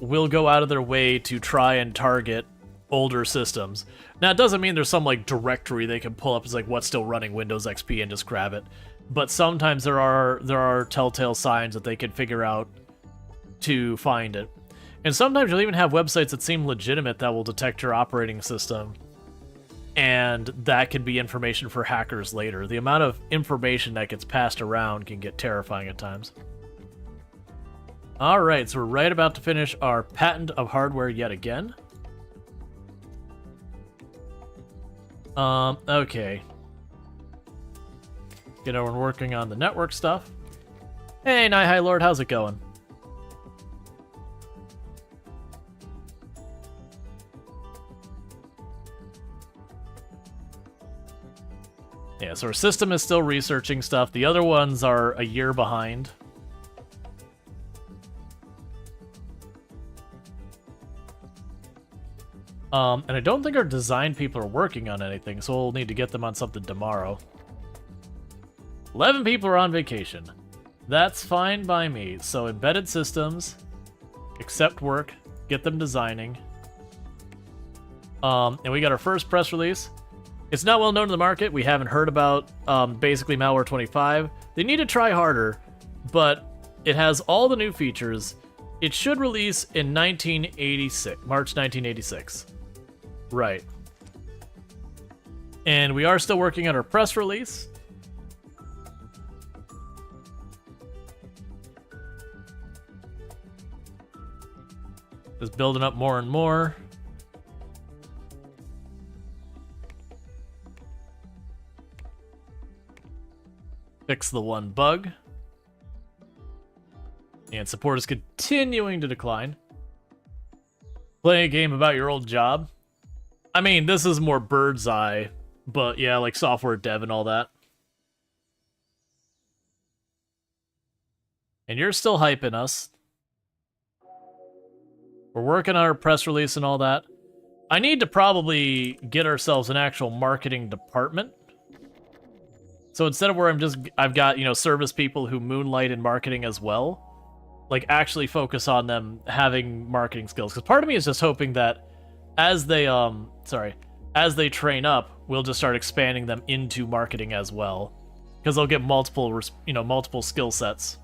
will go out of their way to try and target older systems. Now, it doesn't mean there's some like directory they can pull up as like what's still running Windows XP and just grab it. But sometimes there are telltale signs that they can figure out to find it. And sometimes you'll even have websites that seem legitimate that will detect your operating system, and that can be information for hackers later. The amount of information that gets passed around can get terrifying at times. Alright, so we're right about to finish our patent of hardware yet again. Okay. You know, we're working on the network stuff. Hey, Hi Lord, how's it going? Yeah, so our system is still researching stuff. The other ones are a year behind. And I don't think our design people are working on anything, so we'll need to get them on something tomorrow. 11 people are on vacation. That's fine by me. So embedded systems, accept work, get them designing. And we got our first press release. It's not well known in the market. We haven't heard about basically Malware 25. They need to try harder, but it has all the new features. It should release in March 1986. Right. And we are still working on our press release. Just building up more and more. Fix the one bug. And support is continuing to decline. Play a game about your old job. I mean, this is more bird's eye, but yeah, like software dev and all that. And you're still hyping us. We're working on our press release and all that. I need to probably get ourselves an actual marketing department. So instead of where I've got, you know, service people who moonlight in marketing as well, like actually focus on them having marketing skills. Because part of me is just hoping that as they train up, we'll just start expanding them into marketing as well, because they'll get multiple skill sets.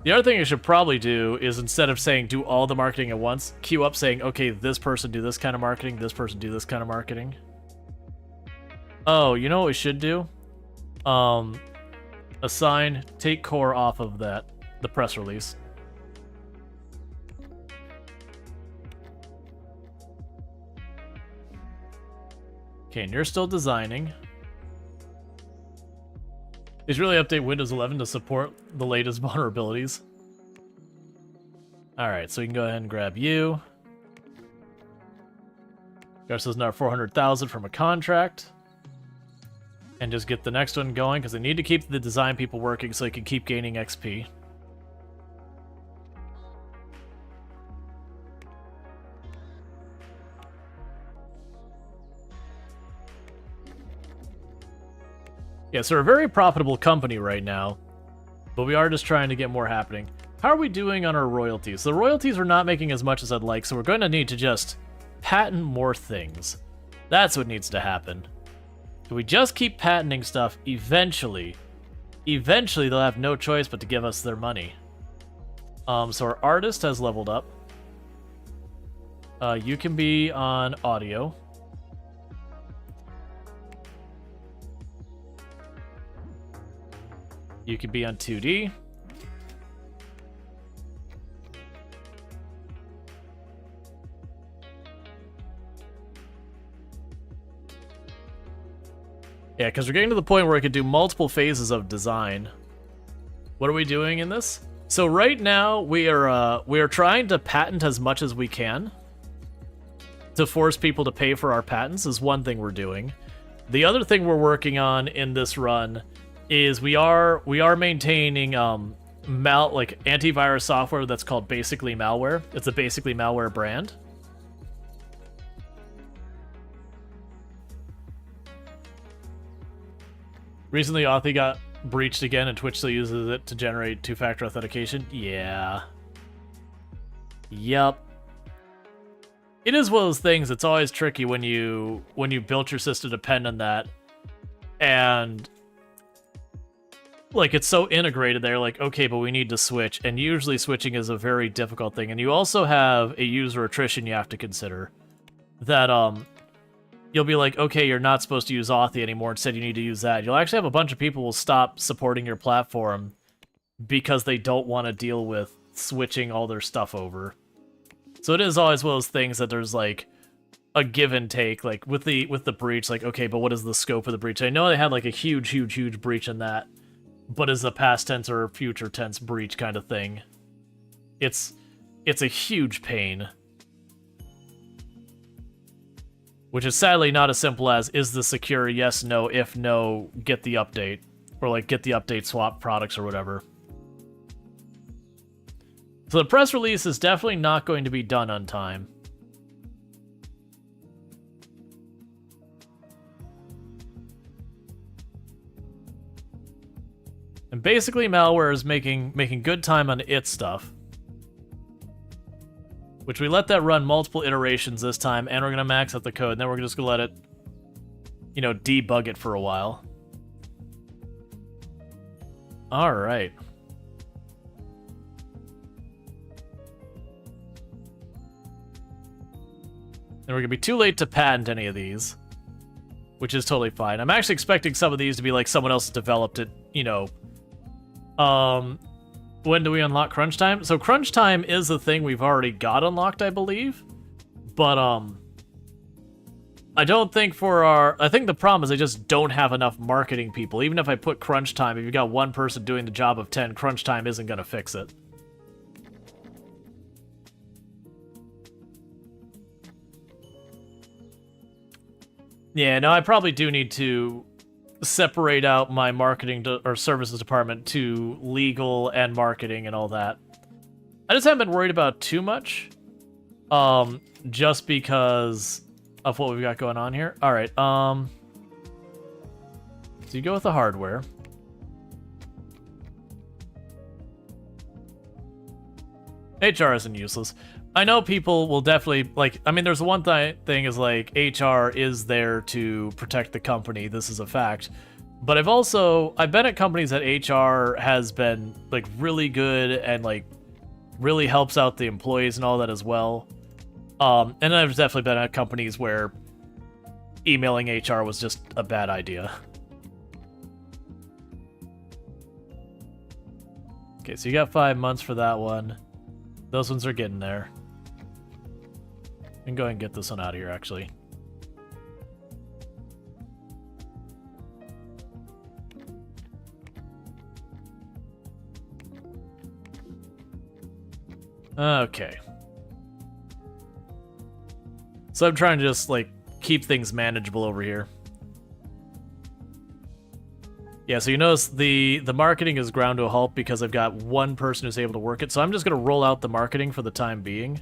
The other thing I should probably do is, instead of saying do all the marketing at once, queue up saying, okay, this person do this kind of marketing, this person do this kind of marketing. Oh, you know what we should do? Assign, take core off of that, the press release. Okay, and you're still designing. Please really update Windows 11 to support the latest vulnerabilities. Alright, so we can go ahead and grab you. Get ourselves another 400,000 from a contract. And just get the next one going, because I need to keep the design people working so they can keep gaining XP. Yeah, so we're a very profitable company right now, but we are just trying to get more happening. How are we doing on our royalties? The royalties are not making as much as I'd like, so we're going to need to just patent more things. That's what needs to happen. If we just keep patenting stuff, eventually they'll have no choice but to give us their money. So our artist has leveled up. You can be on audio. You can be on 2D. Yeah, because we're getting to the point where I could do multiple phases of design. What are we doing in this? So right now we are trying to patent as much as we can. To force people to pay for our patents is one thing we're doing. The other thing we're working on in this run is we are maintaining antivirus software that's called Basically Malware. It's a Basically Malware brand. Recently, Authy got breached again, and Twitch still uses it to generate two-factor authentication. Yeah. Yep. It is one of those things. It's always tricky when you built your system to depend on that, and like it's so integrated there. Like, okay, but we need to switch, and usually switching is a very difficult thing. And you also have a user attrition you have to consider. That you'll be like, okay, you're not supposed to use Authy anymore. Instead, you need to use that. You'll actually have a bunch of people will stop supporting your platform because they don't want to deal with switching all their stuff over. So it is always one of those things that there's like a give and take, like with the breach, like, okay, but what is the scope of the breach? I know they had like a huge breach in that, but is a past tense or future tense breach kind of thing. It's a huge pain. Which is sadly not as simple as, is this secure? Yes, no, if no, get the update. Or like, get the update, swap products or whatever. So the press release is definitely not going to be done on time. And basically Malware is making good time on its stuff. Which we let that run multiple iterations this time, and we're going to max out the code, and then we're just going to let it, debug it for a while. Alright. And we're going to be too late to patent any of these, which is totally fine. I'm actually expecting some of these to be like someone else developed it, When do we unlock crunch time? So crunch time is a thing we've already got unlocked, I believe. But, I don't think I think the problem is I just don't have enough marketing people. Even if I put crunch time, if you've got one person doing the job of 10, crunch time isn't going to fix it. Yeah, no, I probably do need to separate out my marketing or services department to legal and marketing and all that. I just haven't been worried about too much, just because of what we've got going on here. All right, so you go with the hardware. HR isn't useless. I know people will definitely, there's the one thing is, like, HR is there to protect the company. This is a fact. But I've been at companies that HR has been, like, really good and, like, really helps out the employees and all that as well. And I've definitely been at companies where, emailing HR was just a bad idea. Okay, so you got 5 months for that one. Those ones are getting there. And go ahead and get this one out of here, actually. Okay. So I'm trying to just, like, keep things manageable over here. Yeah, so you notice the marketing is ground to a halt because I've got one person who's able to work it. So I'm just going to roll out the marketing for the time being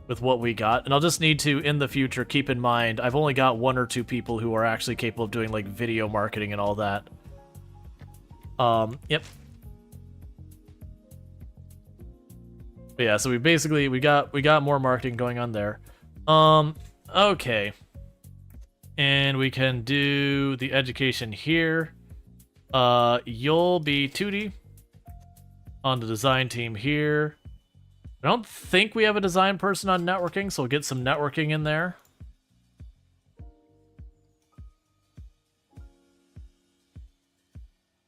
with what we got. And I'll just need to, in the future, keep in mind, I've only got 1 or 2 people who are actually capable of doing, like, video marketing and all that. Yep. But yeah, so we basically, we got more marketing going on there. Okay. And we can do the education here. You'll be 2D on the design team here. I don't think we have a design person on networking, so we'll get some networking in there.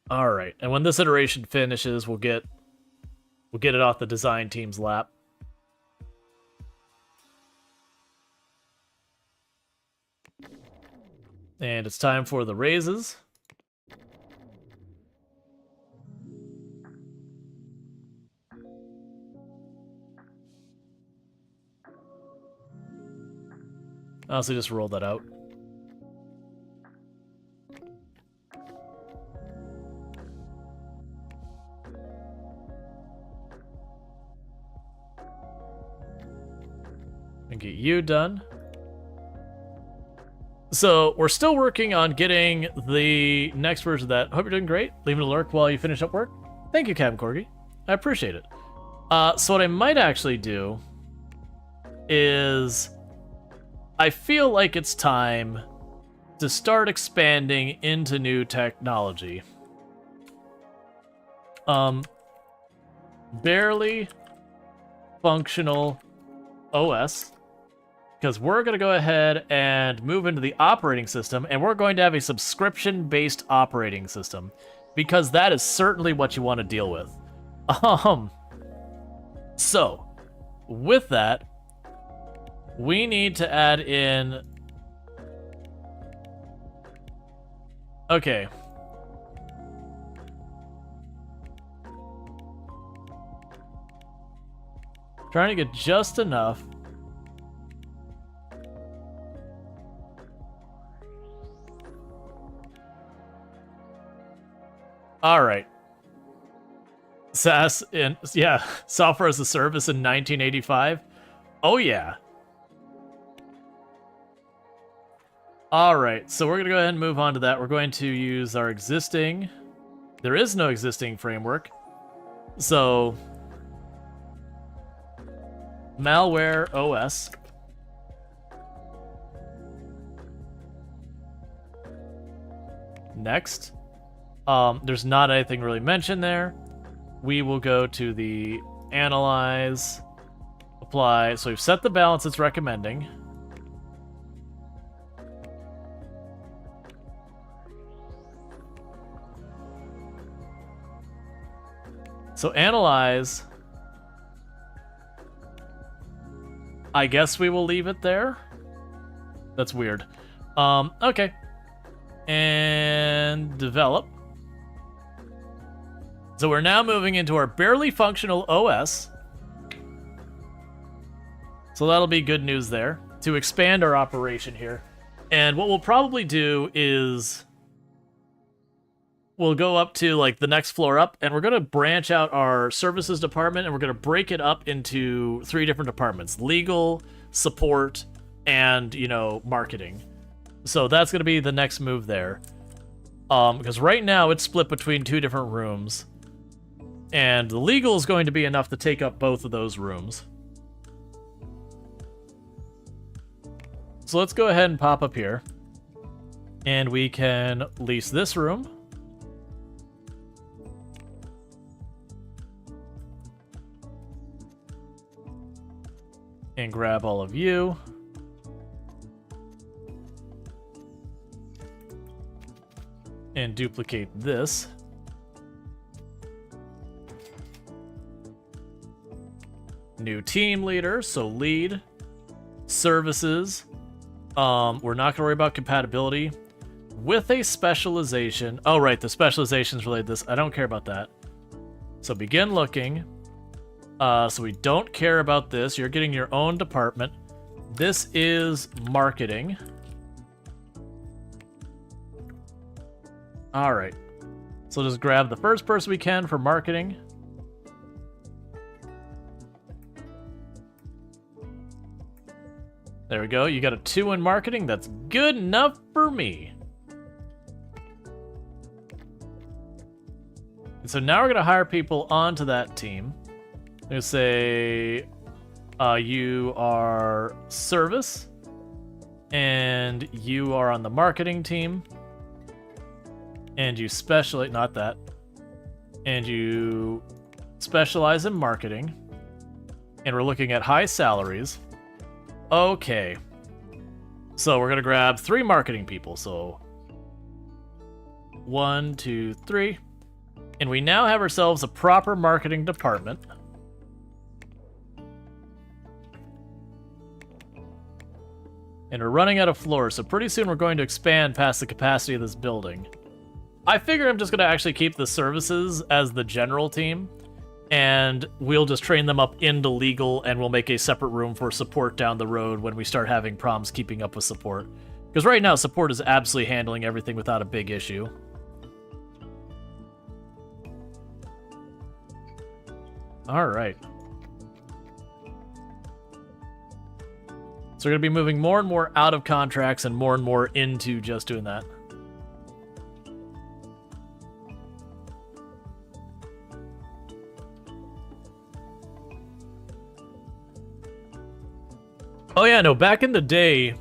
All right, and when this iteration finishes, we'll get it off the design team's lap. And it's time for the raises. I honestly just rolled that out. And get you done. So we're still working on getting the next version of that. Hope you're doing great. Leave it a lurk while you finish up work. Thank you, Captain Corgi. I appreciate it. So what I might actually do is I feel like it's time to start expanding into new technology. Barely functional OS. Because we're going to go ahead and move into the operating system, and we're going to have a subscription-based operating system, because that is certainly what you want to deal with. So, with that, we need to add in... Okay. Trying to get just enough. All right. SaaS in, yeah, software as a service in 1985. Oh yeah. All right, so we're gonna go ahead and move on to that. We're going to use our existing. There is no existing framework, so malware OS. Next. There's not anything really mentioned there. We will go to the analyze, apply. So we've set the balance it's recommending. So analyze. I guess we will leave it there. That's weird. Okay. And develop. So we're now moving into our barely functional OS. So that'll be good news there to expand our operation here. And what we'll probably do is we'll go up to like the next floor up, and we're going to branch out our services department, and we're going to break it up into 3 different departments: legal, support, and, you know, marketing. So that's going to be the next move there. Because right now it's split between 2 different rooms. And the legal is going to be enough to take up both of those rooms. So let's go ahead and pop up here. And we can lease this room. And grab all of you. and duplicate this. New team leader, so lead. Services. We're not going to worry about compatibility. With a specialization. Oh, right, the specializations related to this. I don't care about that. So begin looking. So we don't care about this. You're getting your own department. This is marketing. All right. So just grab the first person we can for marketing. There we go. You got a 2 in marketing. That's good enough for me. And so now we're going to hire people onto that team. I'm going to say you are service, and you are on the marketing team, and you specialize, not that, and you specialize in marketing, and we're looking at high salaries. Okay. So we're going to grab 3 marketing people. So 1, 2, 3. And we now have ourselves a proper marketing department. And we're running out of floors, so pretty soon we're going to expand past the capacity of this building. I figure I'm just going to actually keep the services as the general team, and we'll just train them up into legal, and we'll make a separate room for support down the road when we start having problems keeping up with support. Because right now, support is absolutely handling everything without a big issue. Alright. So we're going to be moving more and more out of contracts and more into just doing that. Oh yeah, no, back in the day,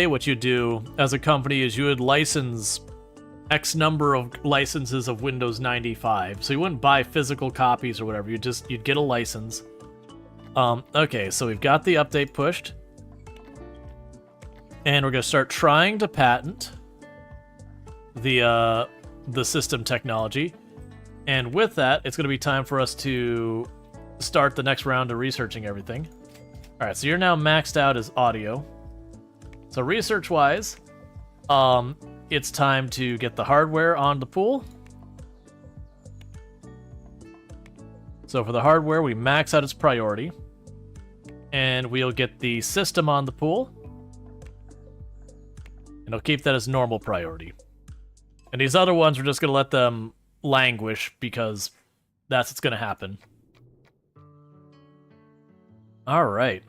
what you do as a company is you would license X number of licenses of Windows 95. So you wouldn't buy physical copies or whatever. You'd get a license. Okay, so we've got the update pushed. And we're going to start trying to patent the system technology. And with that, it's going to be time for us to start the next round of researching everything. All right, so you're now maxed out as audio. So research-wise, it's time to get the hardware on the pool. So for the hardware, we max out its priority. And we'll get the system on the pool. And I'll keep that as normal priority. And these other ones, we're just going to let them languish because that's what's going to happen. All right.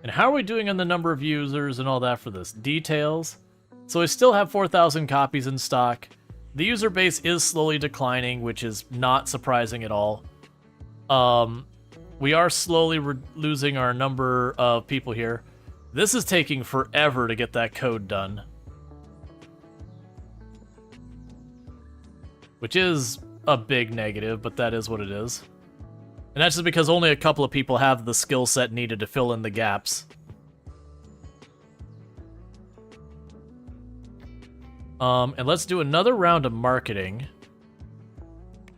And how are we doing on the number of users and all that for this? Details. So we still have 4,000 copies in stock. The user base is slowly declining, which is not surprising at all. We are slowly losing our number of people here. This is taking forever to get that code done. Which is a big negative, but that is what it is. And that's just because only a couple of people have the skill set needed to fill in the gaps. And let's do another round of marketing.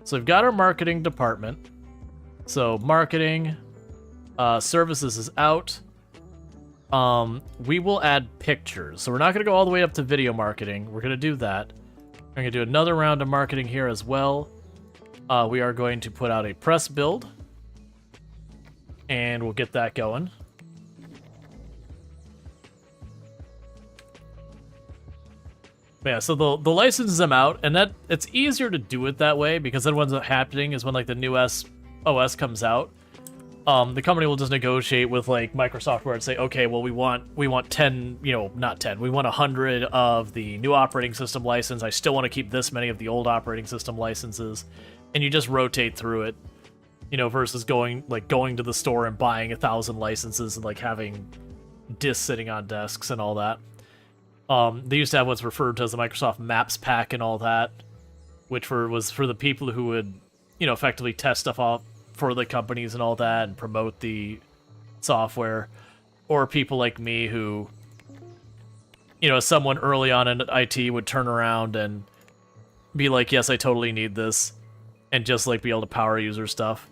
So we've got our marketing department. So marketing, services is out. We will add pictures. So we're not going to go all the way up to video marketing. We're going to do that. We're going to do another round of marketing here as well. We are going to put out a press build. And we'll get that going. But yeah, so the licenses them out, and that it's easier to do it that way because then what's happening is when like the new OS comes out, the company will just negotiate with like Microsoft where it's say, okay, well we want 10, not 10, we want 100 of the new operating system license. I still want to keep this many of the old operating system licenses, and you just rotate through it. Versus going to the store and buying 1,000 licenses and like having disks sitting on desks and all that. They used to have what's referred to as the Microsoft Maps pack and all that, which was for the people who would, effectively test stuff off for the companies and all that and promote the software, or people like me who you know, someone early on in IT would turn around and be like, yes, I totally need this, and just like be able to power user stuff.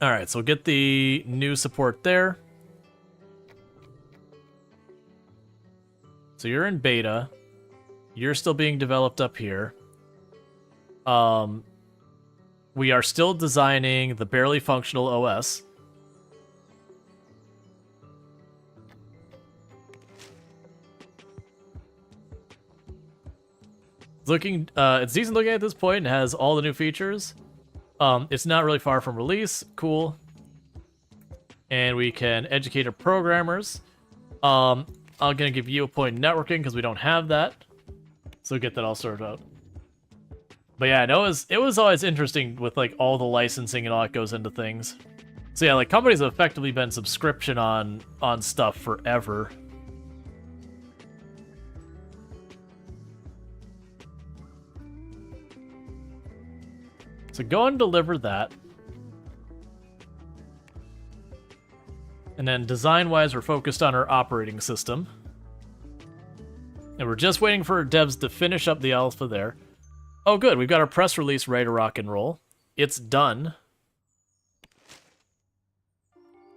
All right, so we'll get the new support there. So you're in beta. You're still being developed up here. We are still designing the barely functional OS. It's decent looking at this point and has all the new features. It's not really far from release. Cool. And we can educate our programmers. I'm gonna give you a point in networking because we don't have that. So get that all sorted out. But yeah, it was always interesting with like all the licensing and all that goes into things. So yeah, like companies have effectively been subscription on stuff forever. So go and deliver that. And then design-wise, we're focused on our operating system. And we're just waiting for devs to finish up the alpha there. Oh, good. We've got our press release ready to rock and roll. It's done.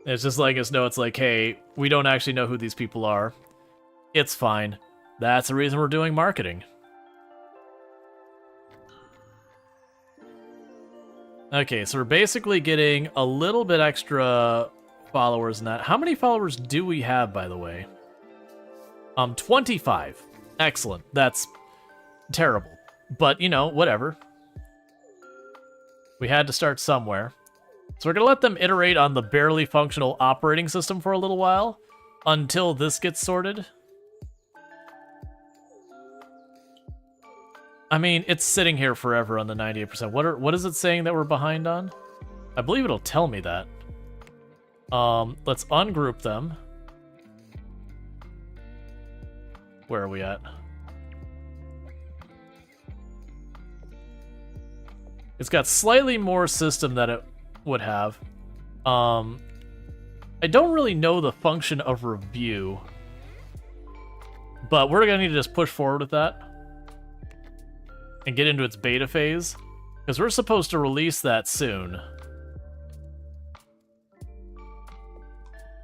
It's just letting us know it's like, hey, we don't actually know who these people are. It's fine. That's the reason we're doing marketing. Okay, so we're basically getting a little bit extra followers in that. How many followers do we have, by the way? 25. Excellent. That's terrible. But, you know, whatever. We had to start somewhere. So we're going to let them iterate on the barely functional operating system for a little while until this gets sorted. I mean, it's sitting here forever on the 98%. What is it saying that we're behind on? I believe it'll tell me that. Let's ungroup them. Where are we at? It's got slightly more system than it would have. I don't really know the function of review, but we're gonna need to just push forward with that and get into its beta phase, because we're supposed to release that soon.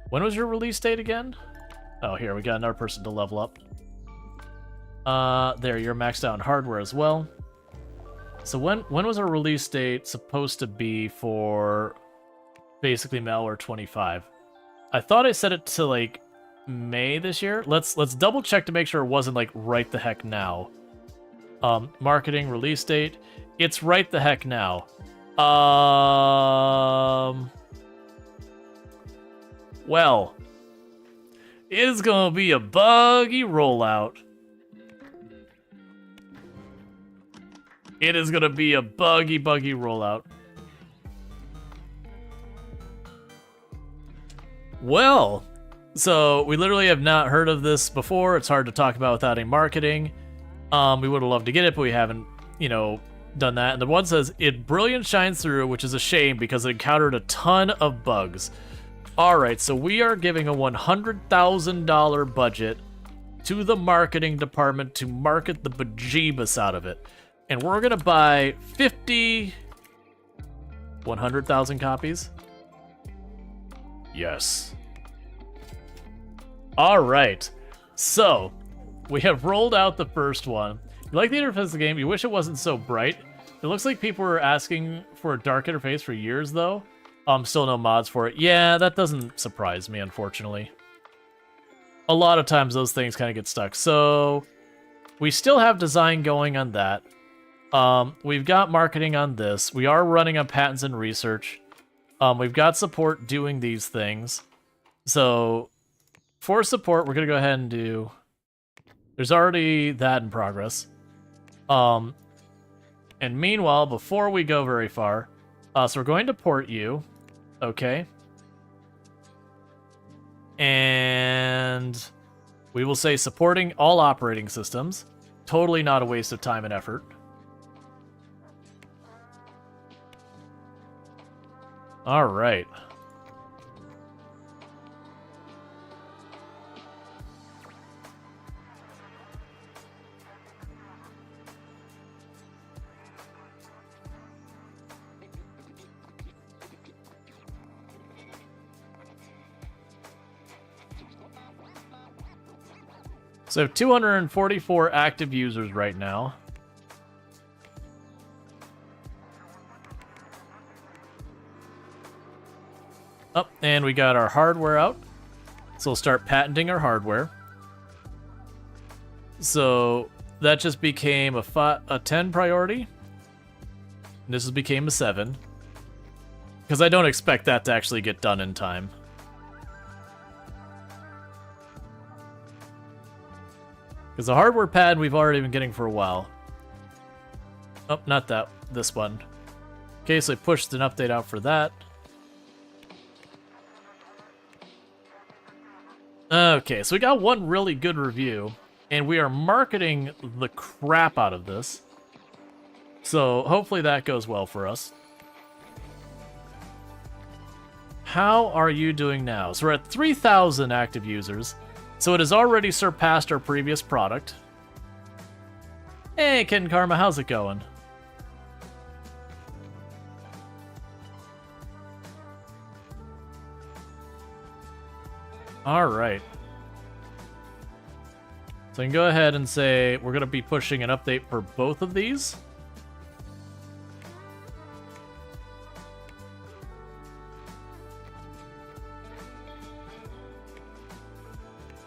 When was your release date again? Oh, here, we got another person to level up. There, you're maxed out in hardware as well. So when was our release date supposed to be for basically Malware 25? I thought I set it to like May this year. Let's double check to make sure it wasn't like right the heck now. Marketing release date. It's right the heck now. Well, it is gonna be a buggy rollout. It is gonna be a buggy rollout. Well, so we literally have not heard of this before. It's hard to talk about without any marketing. We would have loved to get it, but we haven't, you know, done that. And the one says, it brilliant shines through, which is a shame because it encountered a ton of bugs. All right, so we are giving a $100,000 budget to the marketing department to market the bejeebus out of it. And we're going to buy 100,000 copies. Yes. All right. So, we have rolled out the first one. You like the interface of the game, you wish it wasn't so bright. It looks like people were asking for a dark interface for years, though. Still no mods for it. Yeah, that doesn't surprise me, unfortunately. A lot of times those things kind of get stuck. So, we still have design going on that. We've got marketing on this. We are running on patents and research. We've got support doing these things. So, for support, we're going to go ahead and do... There's already that in progress. And meanwhile, before we go very far, so we're going to port you. Okay. And we will say supporting all operating systems. Totally not a waste of time and effort. All right. So I have 244 active users right now. Oh, and we got our hardware out. So we'll start patenting our hardware. So that just became a 10 priority. And this became a 7. Because I don't expect that to actually get done in time. Because the hardware pad we've already been getting for a while. Oh, not that. This one. Okay, so I pushed an update out for that. Okay, so we got one really good review, and we are marketing the crap out of this. So hopefully that goes well for us. How are you doing now? So we're at 3,000 active users. So it has already surpassed our previous product. Hey, Ken Karma, how's it going? All right. So I can go ahead and say we're going to be pushing an update for both of these.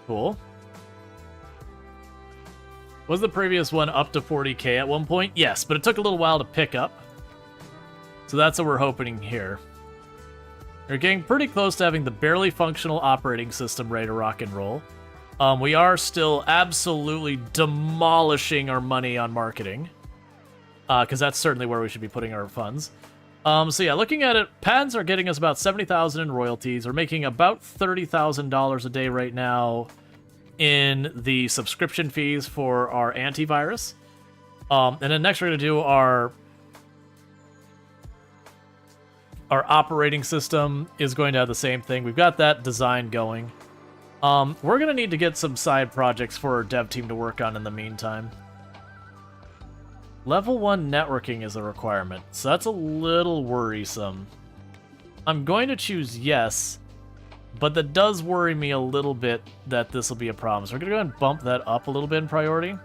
Cool. Was the previous one up to 40k at one point? Yes, but it took a little while to pick up. So that's what we're hoping here. We're getting pretty close to having the barely functional operating system ready to rock and roll. We are still absolutely demolishing our money on marketing. Because that's certainly where we should be putting our funds. So yeah, looking at it, patents are getting us about 70,000 in royalties. We're making about $30,000 a day right now in the subscription fees for our antivirus. And then next we're going to do our operating system is going to have the same thing. We've got that design going. We're going to need to get some side projects for our dev team to work on in the meantime. Level 1 networking is a requirement, so that's a little worrisome. I'm going to choose yes, but that does worry me a little bit that this will be a problem. So we're going to go ahead and bump that up a little bit in priority.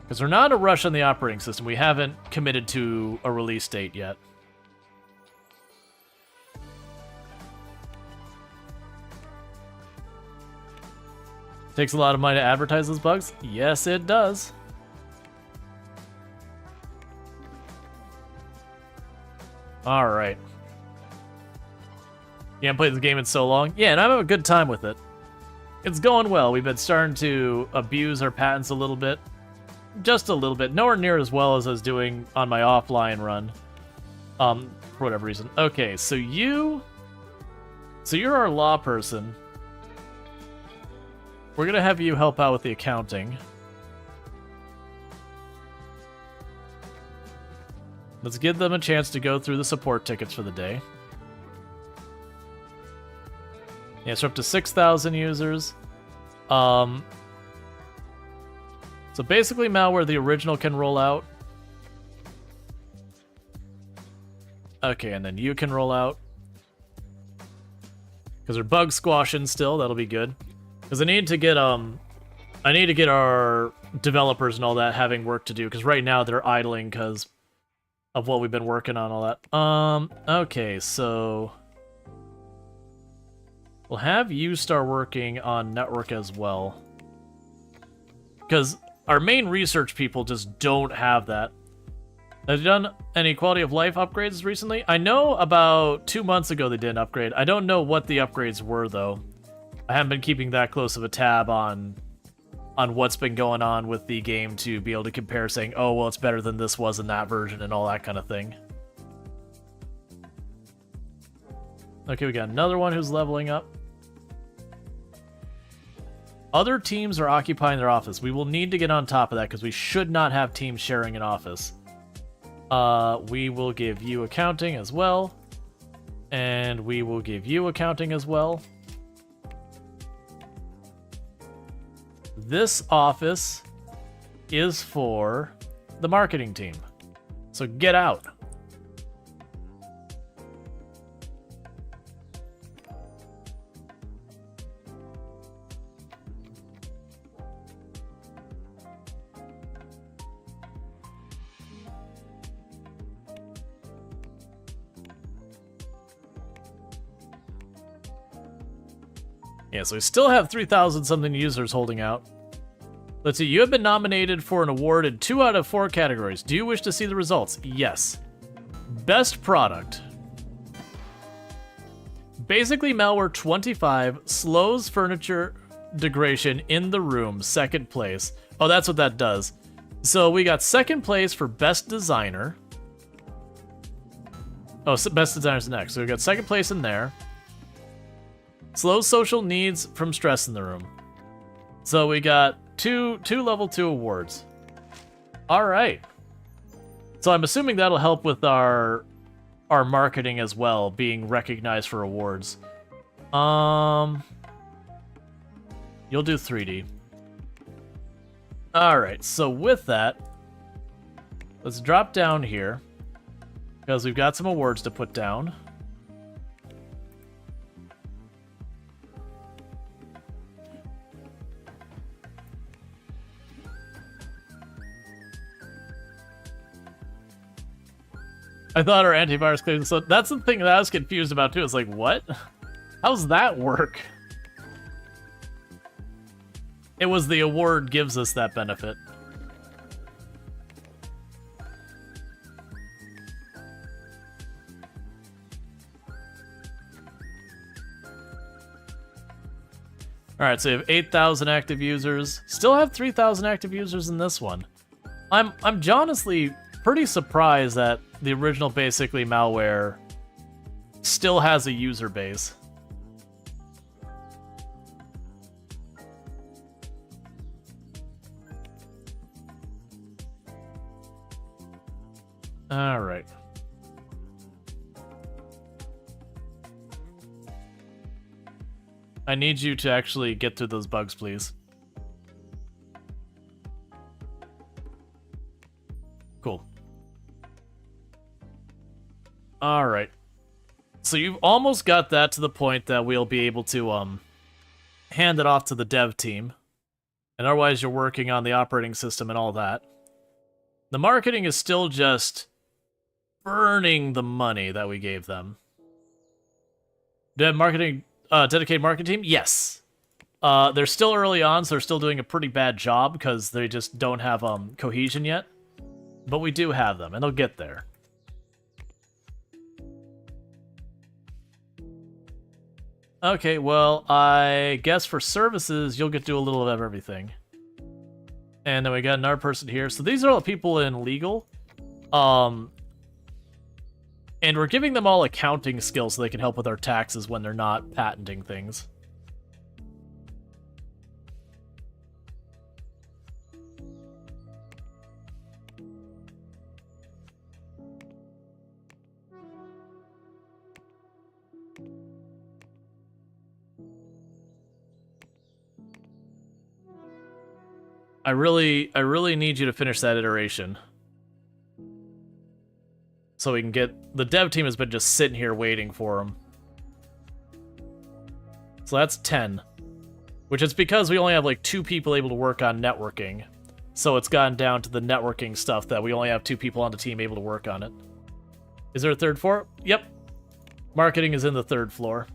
Because we're not in a rush on the operating system. We haven't committed to a release date yet. Takes a lot of money to advertise those bugs? Yes, it does. Alright. You haven't played this game in so long? Yeah, and I'm having a good time with it. It's going well. We've been starting to abuse our patents a little bit. Just a little bit. Nowhere near as well as I was doing on my offline run. For whatever reason. Okay, so you're our law person. We're going to have you help out with the accounting. Let's give them a chance to go through the support tickets for the day. Yeah, so up to 6,000 users. So basically malware the original can roll out. Okay, and then you can roll out. Because they're bug squashing still, that'll be good. Because I need to get our developers and all that having work to do, because right now they're idling because of what we've been working on, all that. Okay, so we'll have you start working on network as well. Because our main research people just don't have that. Have you done any quality of life upgrades recently? I know about 2 months ago they did an upgrade. I don't know what the upgrades were, though. I haven't been keeping that close of a tab on what's been going on with the game to be able to compare, saying, oh, well, it's better than this was in that version and all that kind of thing. Okay, we got another one who's leveling up. Other teams are occupying their office. We will need to get on top of that because we should not have teams sharing an office. We will give you accounting as well. And we will give you accounting as well. This office is for the marketing team. So get out. Yeah, so we still have 3,000 something users holding out. Let's see, you have been nominated for an award in 2 out of 4 categories. Do you wish to see the results? Yes. Best product. Basically malware 25 slows furniture degradation in the room, 2nd place. Oh, that's what that does. So we got 2nd place for best designer. Oh, so best designer's next. So we got 2nd place in there. Slows social needs from stress in the room. So we got two level 2 awards. All right. So I'm assuming that'll help with our marketing as well, being recognized for awards. You'll do 3D. All right. So with that, let's drop down here because we've got some awards to put down. I thought our antivirus cleared, so that's the thing that I was confused about too. It's like, what? How's that work? It was the award gives us that benefit. Alright, so you have 8,000 active users. Still have 3,000 active users in this one. I'm honestly pretty surprised that the original basically malware still has a user base. All right. I need you to actually get through those bugs, please. Cool. All right. So you've almost got that to the point that we'll be able to hand it off to the dev team. And otherwise you're working on the operating system and all that. The marketing is still just burning the money that we gave them. Do you have marketing, dedicated marketing team? Yes. They're still early on, so they're still doing a pretty bad job because they just don't have cohesion yet. But we do have them, and they'll get there. Okay, well, I guess for services, you'll get to do a little of everything. And then we got another person here. So these are all people in legal. And we're giving them all accounting skills so they can help with our taxes when they're not patenting things. I really need you to finish that iteration. So we can get... The dev team has been just sitting here waiting for them. So that's 10. Which is because we only have like 2 people able to work on networking. So it's gotten down to the networking stuff that we only have 2 people on the team able to work on it. Is there a 3rd floor? Yep. Marketing is in the 3rd floor.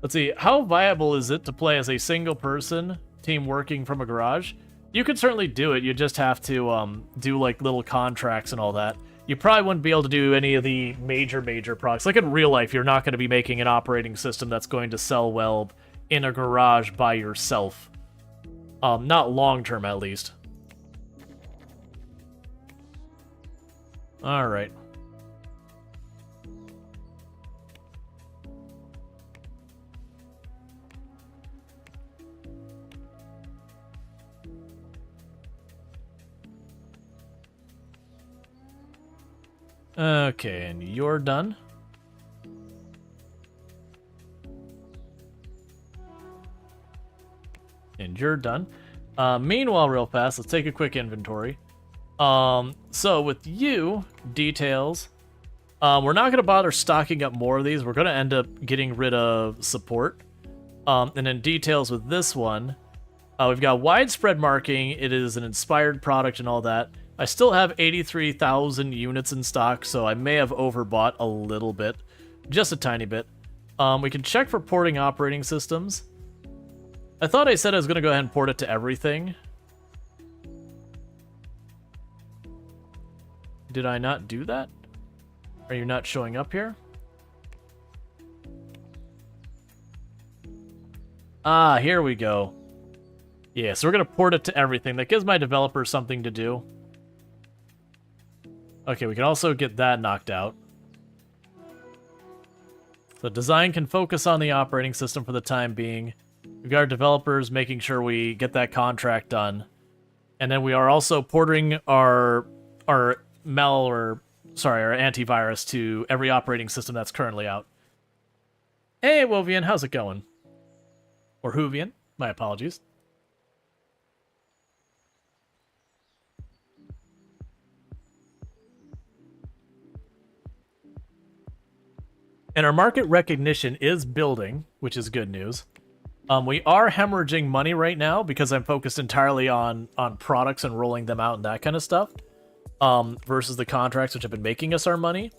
Let's see, how viable is it to play as a single person team working from a garage? You could certainly do it, you just have to do like little contracts and all that. You probably wouldn't be able to do any of the major products. Like in real life, you're not going to be making an operating system that's going to sell well in a garage by yourself. Not long term, at least. All right. Okay, and you're done. And you're done. Meanwhile, real fast, let's take a quick inventory. So with you, details, we're not going to bother stocking up more of these. We're going to end up getting rid of support. And then details with this one, we've got widespread marking. It is an inspired product and all that. I still have 83,000 units in stock, so I may have overbought a little bit. Just a tiny bit. We can check for porting operating systems. I thought I said I was going to go ahead and port it to everything. Did I not do that? Are you not showing up here? Ah, here we go. Yeah, so we're going to port it to everything. That gives my developers something to do. Okay, we can also get that knocked out. So design can focus on the operating system for the time being. We've got our developers making sure we get that contract done. And then we are also porting our malware, sorry, our antivirus to every operating system that's currently out. Hey, Wovian, how's it going? Or Hoovian, my apologies. And our market recognition is building, which is good news. We are hemorrhaging money right now because I'm focused entirely on products and rolling them out and that kind of stuff, versus the contracts which have been making us our money.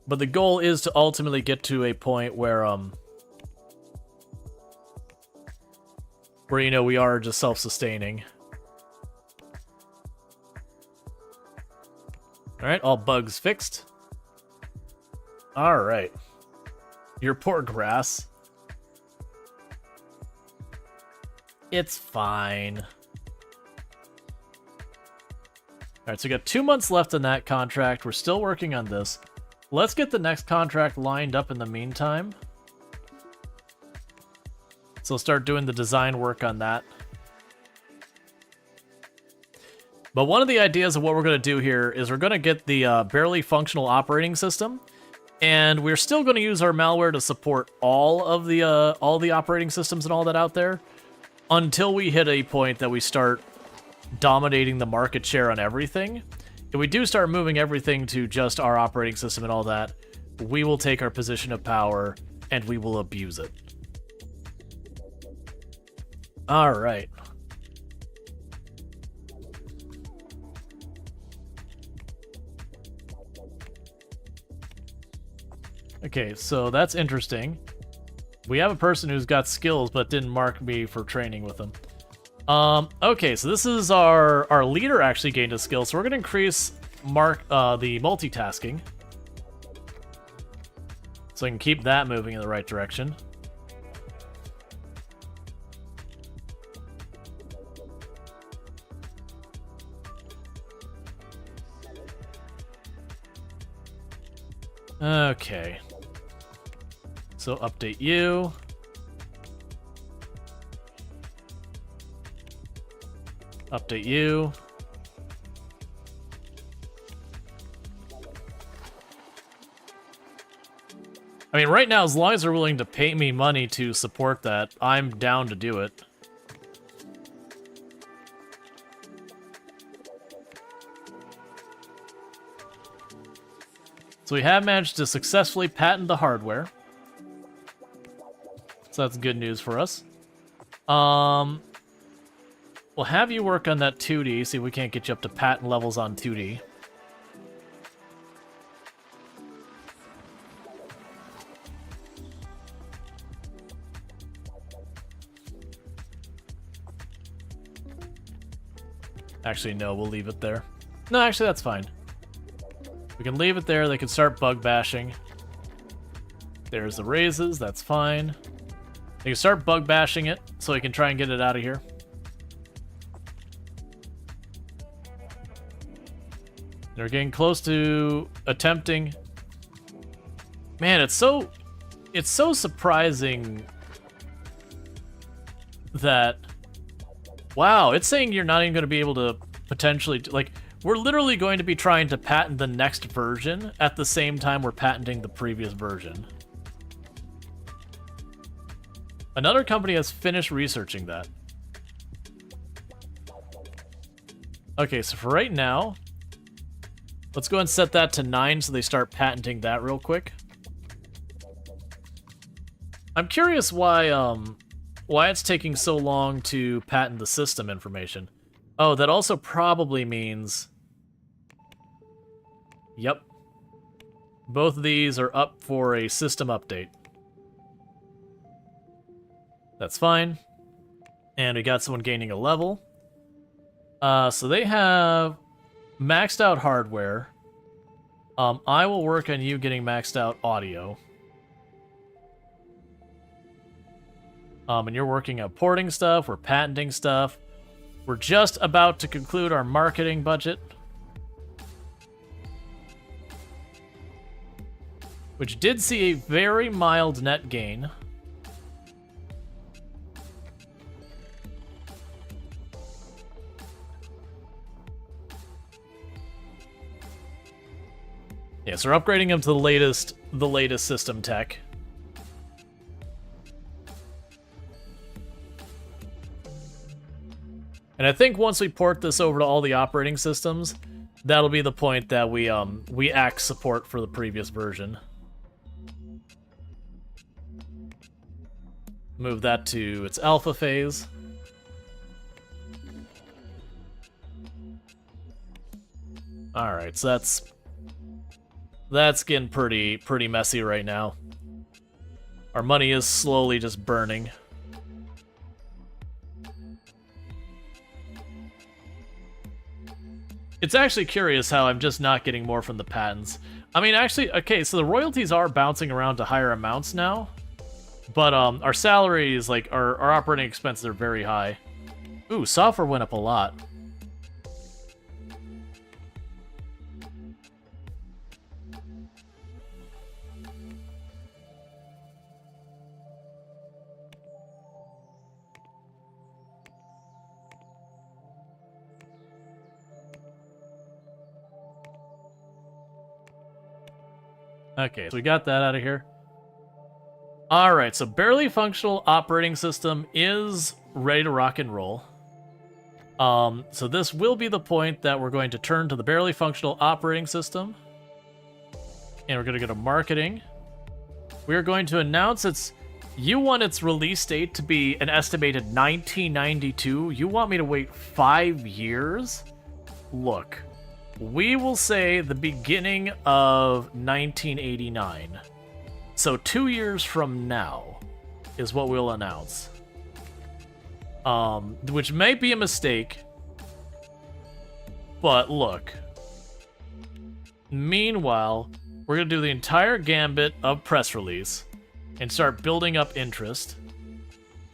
But the goal is to ultimately get to a point where you know, we are just self-sustaining. All right, all bugs fixed. All right. Your poor grass. It's fine. Alright, so we got 2 months left in that contract. We're still working on this. Let's get the next contract lined up in the meantime. So start doing the design work on that. But one of the ideas of what we're going to do here is we're going to get the barely functional operating system. And we're still going to use our malware to support all the operating systems and all that out there until we hit a point that we start dominating the market share on everything. If we do start moving everything to just our operating system and all that, we will take our position of power and we will abuse it. All right. Okay, so that's interesting. We have a person who's got skills but didn't mark me for training with them. Okay, so this is our leader actually gained a skill, so we're going to increase the multitasking. So I can keep that moving in the right direction. Okay. So update you. Update you. I mean, right now, as long as they're willing to pay me money to support that, I'm down to do it. So we have managed to successfully patent the hardware. So that's good news for us. We'll have you work on that 2D, see if we can't get you up to patent levels on 2D. Actually, no, we'll leave it there. No, actually, that's fine. We can leave it there. They can start bug bashing. There's the raises. That's fine. They can start bug bashing it so we can try and get it out of here. They're getting close to attempting. Man, it's so surprising that, wow, it's saying you're not even going to be able to potentially, like, we're literally going to be trying to patent the next version at the same time we're patenting the previous version. Another company has finished researching that. Okay, so for right now, let's go and set that to 9 so they start patenting that real quick. I'm curious why it's taking so long to patent the system information. Oh, that also probably means... Yep. Both of these are up for a system update. That's fine. And we got someone gaining a level. So they have maxed out hardware. I will work on you getting maxed out audio. And you're working on porting stuff, we're patenting stuff. We're just about to conclude our marketing budget. Which did see a very mild net gain. Yeah, so we're upgrading him to the latest system tech. And I think once we port this over to all the operating systems, that'll be the point that we axe support for the previous version. Move that to its alpha phase. Alright, so that's getting pretty messy right now. Our money is slowly just burning. It's actually curious how I'm just not getting more from the patents. I mean, actually, okay, so the royalties are bouncing around to higher amounts now. But our salaries, like, our operating expenses are very high. Ooh, software went up a lot. Okay, so we got that out of here. Alright, so barely functional operating system is ready to rock and roll. So this will be the point that we're going to turn to the barely functional operating system. And we're going to go to marketing. We're going to announce you want its release date to be an estimated 1992. You want me to wait 5 years? Look, we will say the beginning of 1989. So 2 years from now is what we'll announce. Which may be a mistake. But look. Meanwhile, we're going to do the entire gambit of press release and start building up interest.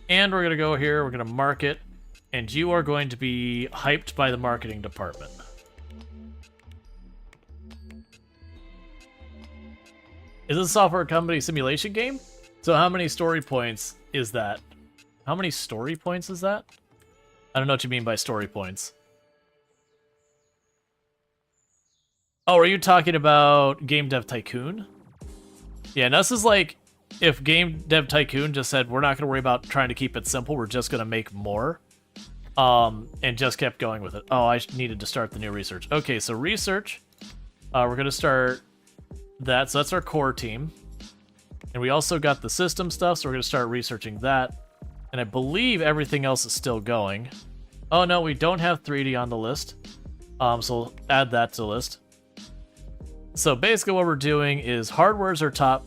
And we're going to go here, we're going to market, and you are going to be hyped by the marketing department. Is this a software company simulation game? So how many story points is that? How many story points is that? I don't know what you mean by story points. Oh, are you talking about Game Dev Tycoon? Yeah, and this is like if Game Dev Tycoon just said, we're not going to worry about trying to keep it simple, we're just going to make more. And just kept going with it. Oh, I needed to start the new research. Okay, so research. We're going to start that. So that's our core team. And we also got the system stuff, so we're going to start researching that. And I believe everything else is still going. Oh, no, we don't have 3D on the list. So we'll add that to the list. So basically what we're doing is hardware's our top.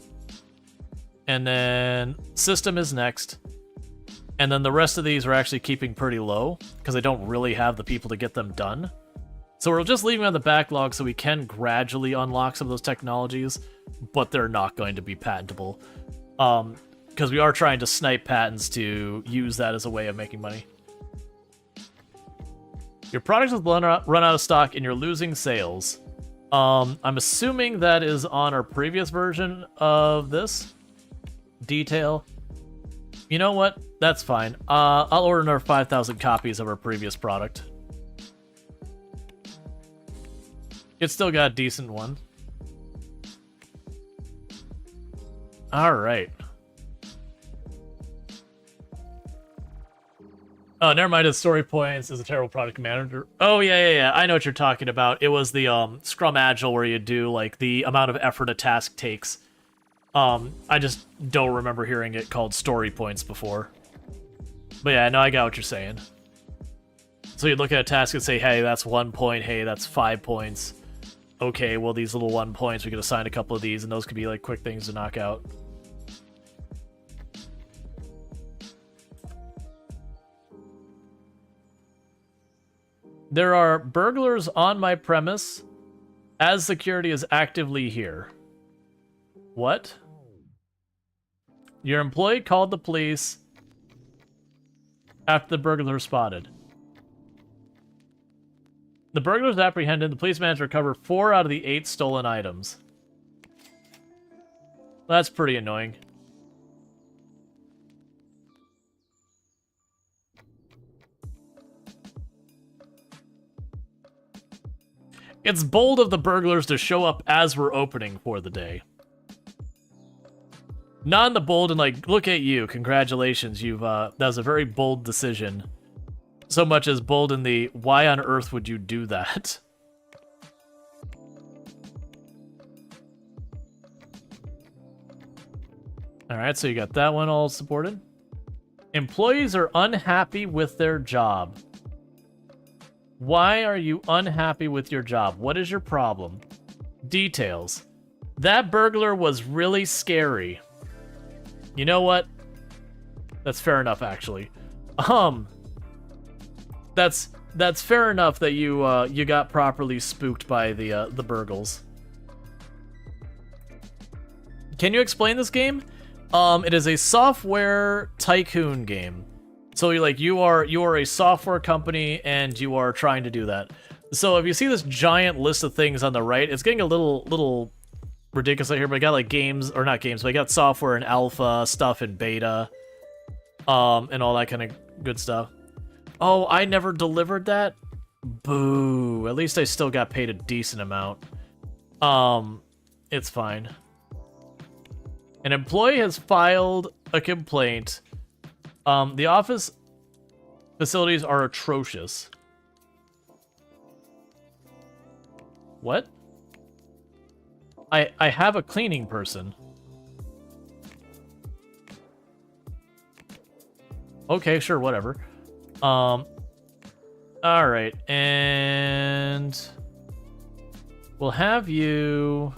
And then system is next. And then the rest of these are actually keeping pretty low because I don't really have the people to get them done. So we're just leaving on the backlog so we can gradually unlock some of those technologies, but they're not going to be patentable. Because we are trying to snipe patents to use that as a way of making money. Your product has run out of stock and you're losing sales. I'm assuming that is on our previous version of this detail. You know what? That's fine. I'll order another 5,000 copies of our previous product. It's still got a decent one. Alright. Oh, never mind. His story points is a terrible product manager. Oh, yeah. I know what you're talking about. It was the Scrum Agile where you do, like, the amount of effort a task takes. I just don't remember hearing it called story points before. But yeah, no, I got what you're saying. So you look at a task and say, hey, that's 1 point. Hey, that's 5 points. Okay, well, these little 1 points, we could assign a couple of these, and those could be, like, quick things to knock out. There are burglars on my premise as security is actively here. What? Your employee called the police after the burglar spotted. The burglar was apprehended. The police managed to recover 4 out of the 8 stolen items. That's pretty annoying. It's bold of the burglars to show up as we're opening for the day. Not in the bold and like, look at you, congratulations, that was a very bold decision. So much as bold in the, why on earth would you do that? Alright, so you got that one all supported. Employees are unhappy with their job. Why are you unhappy with your job? What is your problem? Details. That burglar was really scary. You know what? That's fair enough, actually. That's fair enough that you got properly spooked by the burgles. Can you explain this game? It is a software tycoon game. So you are a software company and you are trying to do that. So if you see this giant list of things on the right, it's getting a little ridiculous out here, but I got like games, or not games, but I got software and alpha stuff in beta, and all that kind of good stuff. Oh, I never delivered that? Boo. At least I still got paid a decent amount. It's fine. An employee has filed a complaint. The office facilities are atrocious. What? I have a cleaning person. Okay, sure, whatever. Alright, and we'll have you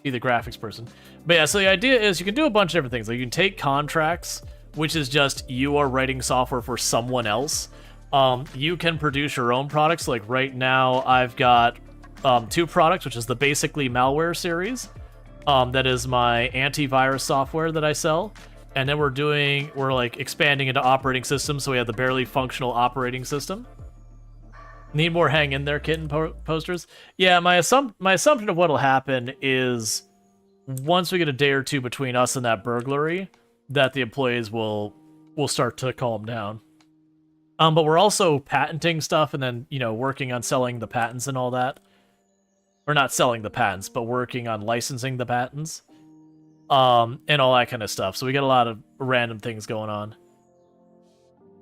be the graphics person. But yeah, so the idea is you can do a bunch of different things. Like you can take contracts, which is just you are writing software for someone else. You can produce your own products. Like right now, I've got 2 products, which is the Basically Malware series. That is my antivirus software that I sell. And then we're like expanding into operating systems, so we have the Barely Functional Operating System. Need more hang in there, kitten posters? Yeah, my assumption of what'll happen is once we get a day or two between us and that burglary, that the employees will start to calm down. But we're also patenting stuff and then, working on selling the patents and all that. Or not selling the patents, but working on licensing the patents. And all that kind of stuff. So we got a lot of random things going on.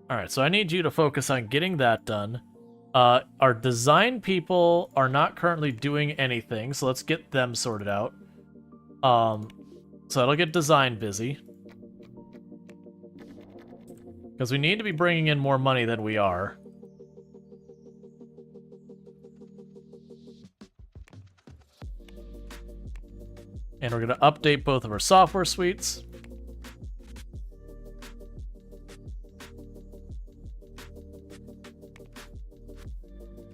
Alright, so I need you to focus on getting that done. Our design people are not currently doing anything, so let's get them sorted out. So it'll get design busy. Because we need to be bringing in more money than we are. And we're going to update both of our software suites.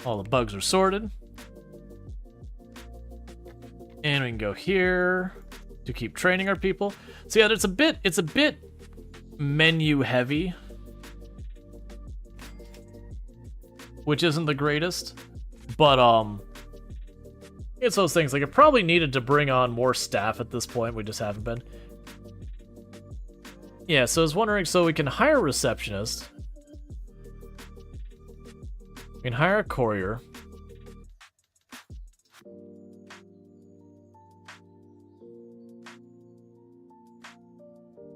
All the bugs are sorted. And we can go here to keep training our people. So yeah, it's a bit menu heavy, which isn't the greatest, but it's those things. Like, it probably needed to bring on more staff at this point. We just haven't been. Yeah, so I was wondering, so we can hire a receptionist. We can hire a courier.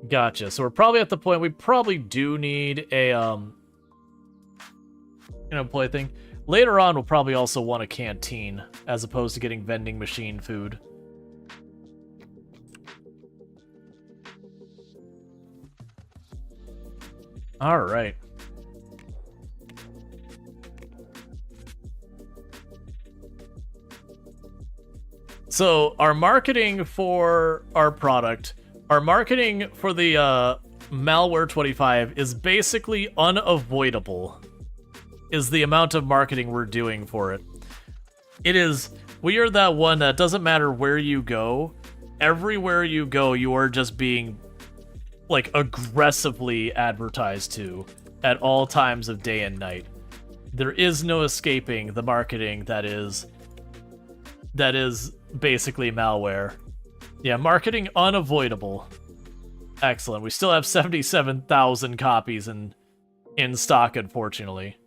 Gotcha. So we're probably at the point we probably do need a employee thing. Later on, we'll probably also want a canteen, as opposed to getting vending machine food. Alright. So, our marketing for our product, our marketing for the Malware 25 is basically unavoidable. is the amount of marketing we're doing for it. We are that one that doesn't matter where you go. Everywhere you go, you are just being like aggressively advertised to at all times of day and night. There is no escaping the marketing that is basically malware. Yeah, marketing unavoidable. Excellent. We still have 77,000 copies in stock, unfortunately.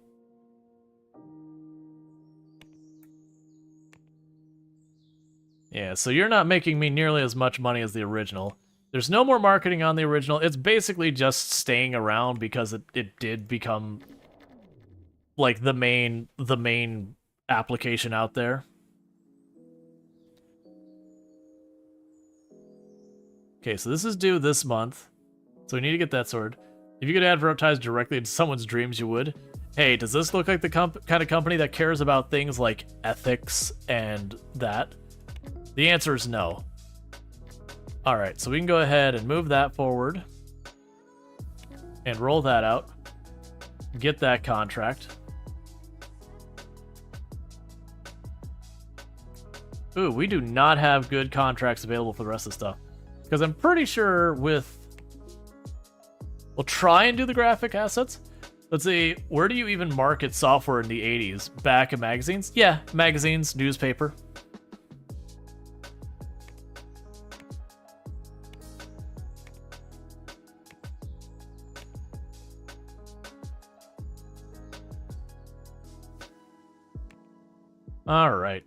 Yeah, so you're not making me nearly as much money as the original. There's no more marketing on the original. It's basically just staying around because it did become like the main application out there. Okay, so this is due this month. So we need to get that sorted. If you could advertise directly into someone's dreams, you would. Hey, does this look like the kind of company that cares about things like ethics and that? The answer is no. Alright, so we can go ahead and move that forward. And roll that out. Get that contract. Ooh, we do not have good contracts available for the rest of the stuff. Because I'm pretty sure we'll try and do the graphic assets. Let's see, where do you even market software in the 80s? Back in magazines? Yeah, magazines, newspaper. All right.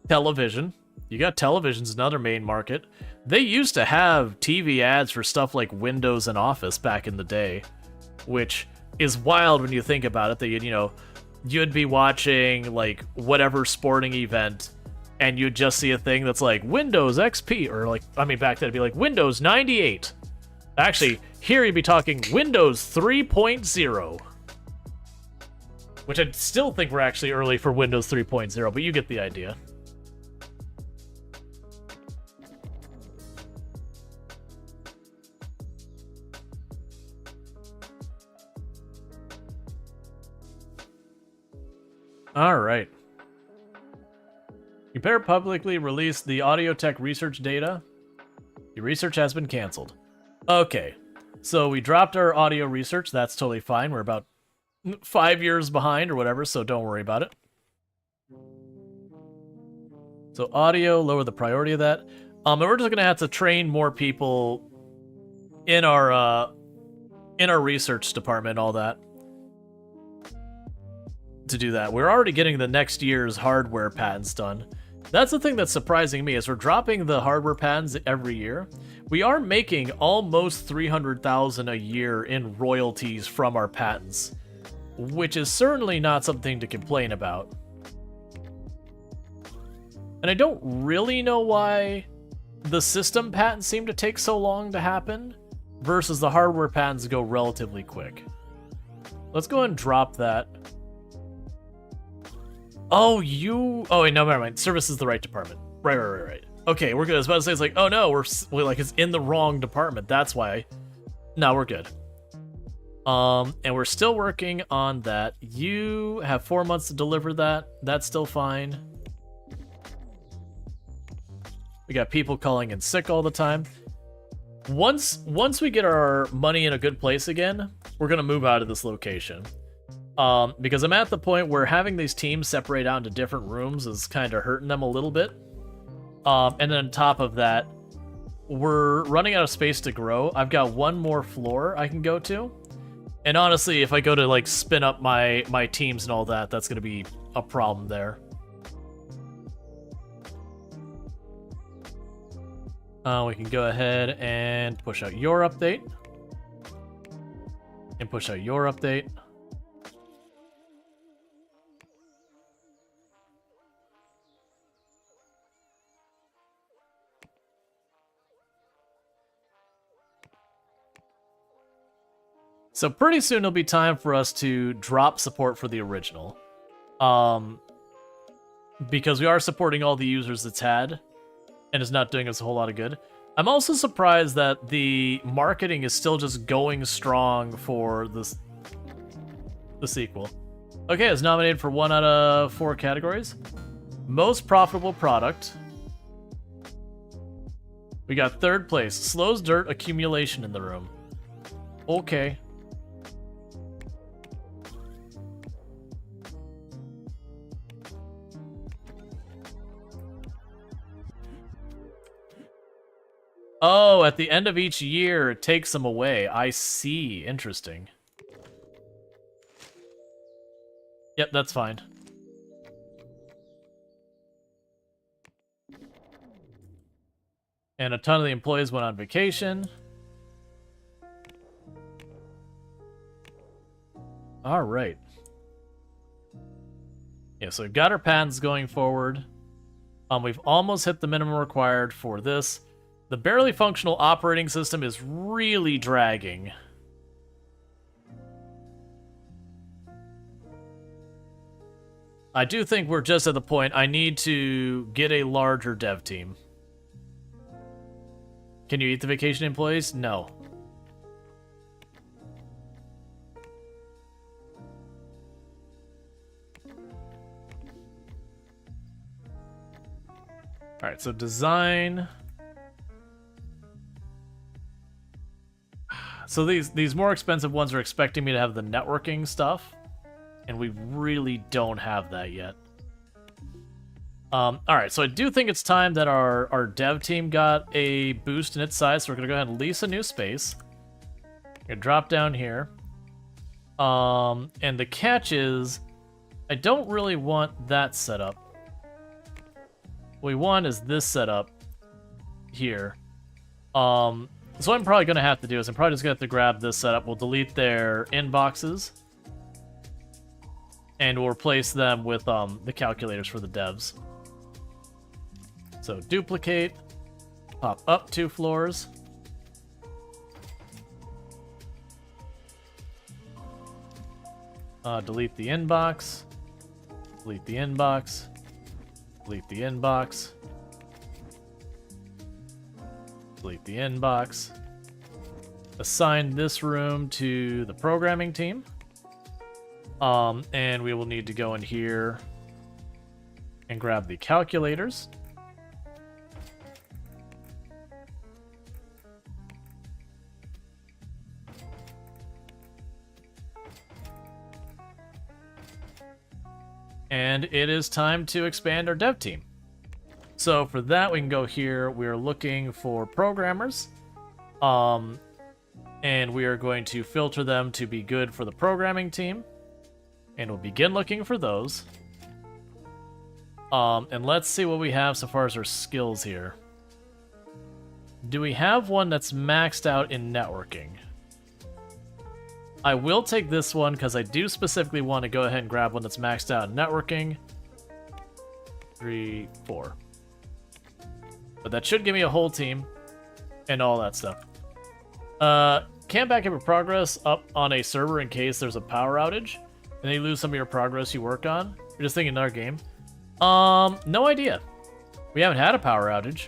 Television. You got television's another main market. They used to have TV ads for stuff like Windows and Office back in the day, which is wild when you think about it, that you'd be watching like whatever sporting event and you'd just see a thing that's like Windows XP, or like, I mean, back then it'd be like Windows 98. Actually, here you'd be talking Windows 3.0. Which I still think we're actually early for Windows 3.0, but you get the idea. All right. You better publicly release the audio tech research data. Your research has been canceled. Okay, so we dropped our audio research. That's totally fine. We're about 5 years behind or whatever, so don't worry about it. So audio, lower the priority of that. And we're just gonna have to train more people in our research department and all that to do that. We're already getting the next year's hardware patents done. That's the thing that's surprising me, is we're dropping the hardware patents every year. We are making almost $300,000 a year in royalties from our patents, which is certainly not something to complain about. And I don't really know why the system patents seem to take so long to happen versus the hardware patents go relatively quick. Let's go ahead and drop that. Oh, wait, no, never mind. Service is the right department. Right. Okay, we're good. I was about to say, it's like, oh no, we're like, it's in the wrong department. That's why. No, we're good. And we're still working on that. You have 4 months to deliver that. That's still fine. We got people calling in sick all the time. Once we get our money in a good place again, we're gonna move out of this location. Because I'm at the point where having these teams separate out into different rooms is kind of hurting them a little bit. And then on top of that, we're running out of space to grow. I've got one more floor I can go to. And honestly, if I go to like spin up my teams and all that, that's going to be a problem there. We can go ahead and push out your update. And push out your update. So pretty soon it'll be time for us to drop support for the original. Because we are supporting all the users it's had, and it's not doing us a whole lot of good. I'm also surprised that the marketing is still just going strong for the sequel. Okay, it's nominated for 1 out of 4 categories. Most profitable product. We got 3rd place. Slows dirt accumulation in the room. Okay. Oh, at the end of each year, it takes them away. I see. Interesting. Yep, that's fine. And a ton of the employees went on vacation. All right. Yeah, so we've got our patents going forward. We've almost hit the minimum required for this. The barely functional operating system is really dragging. I do think we're just at the point I need to get a larger dev team. Can you eat the vacation employees? No. All right, so design. So these more expensive ones are expecting me to have the networking stuff, and we really don't have that yet. All right, so I do think it's time that our dev team got a boost in its size, so we're gonna go ahead and lease a new space. We're gonna drop down here. And the catch is, I don't really want that setup. What we want is this setup here. So what I'm probably going to have to do is I'm probably just going to have to grab this setup. We'll delete their inboxes. And we'll replace them with the calculators for the devs. So duplicate. Pop up 2 floors. Delete the inbox. Delete the inbox. Delete the inbox. Delete the inbox. Assign this room to the programming team. And we will need to go in here and grab the calculators. And it is time to expand our dev team. So for that, we can go here. We're looking for programmers. And we are going to filter them to be good for the programming team. And we'll begin looking for those. And let's see what we have so far as our skills here. Do we have one that's maxed out in networking? I will take this one because I do specifically want to go ahead and grab one that's maxed out in networking. 3, 4. But that should give me a whole team and all that stuff. Can't back up your progress up on a server in case there's a power outage and then you lose some of your progress you worked on. You're just thinking another game. No idea. We haven't had a power outage.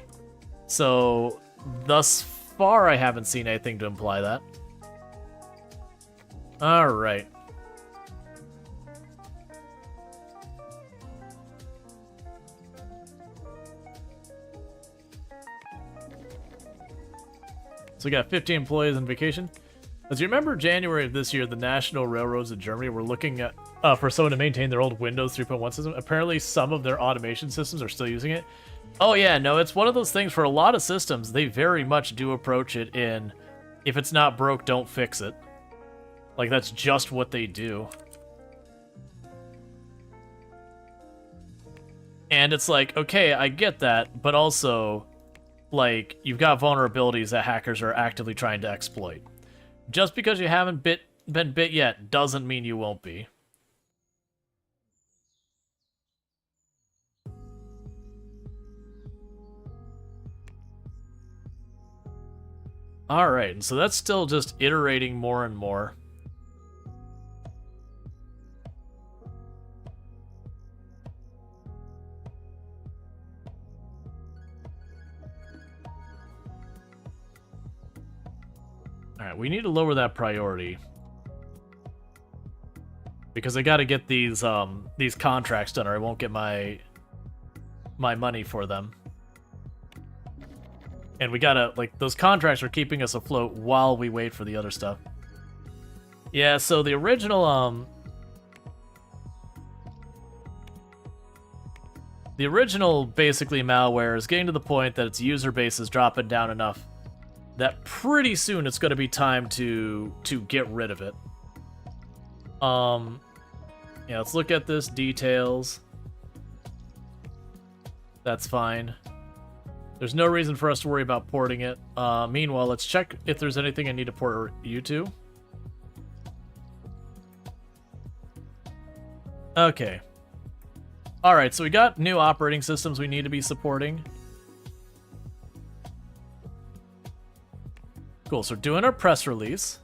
So thus far I haven't seen anything to imply that. Alright. So we got 15 employees on vacation. As you remember, January of this year, the national railroads of Germany were looking at for someone to maintain their old Windows 3.1 system. Apparently, some of their automation systems are still using it. Oh yeah, no, it's one of those things for a lot of systems. They very much do approach it in, if it's not broke, don't fix it. Like, that's just what they do. And it's like, okay, I get that, but also, like, you've got vulnerabilities that hackers are actively trying to exploit. Just because you haven't been bit yet doesn't mean you won't be. Alright, and so that's still just iterating more and more. Alright, we need to lower that priority. Because I gotta get these contracts done or I won't get my money for them. And we gotta, like, those contracts are keeping us afloat while we wait for the other stuff. Yeah, so the original, basically malware is getting to the point that its user base is dropping down enough that pretty soon it's going to be time to get rid of it. Yeah, let's look at this details. That's fine. There's no reason for us to worry about porting it. Meanwhile, let's check if there's anything I need to port you to. Okay. Alright, so we got new operating systems we need to be supporting. Cool, so we're doing our press release.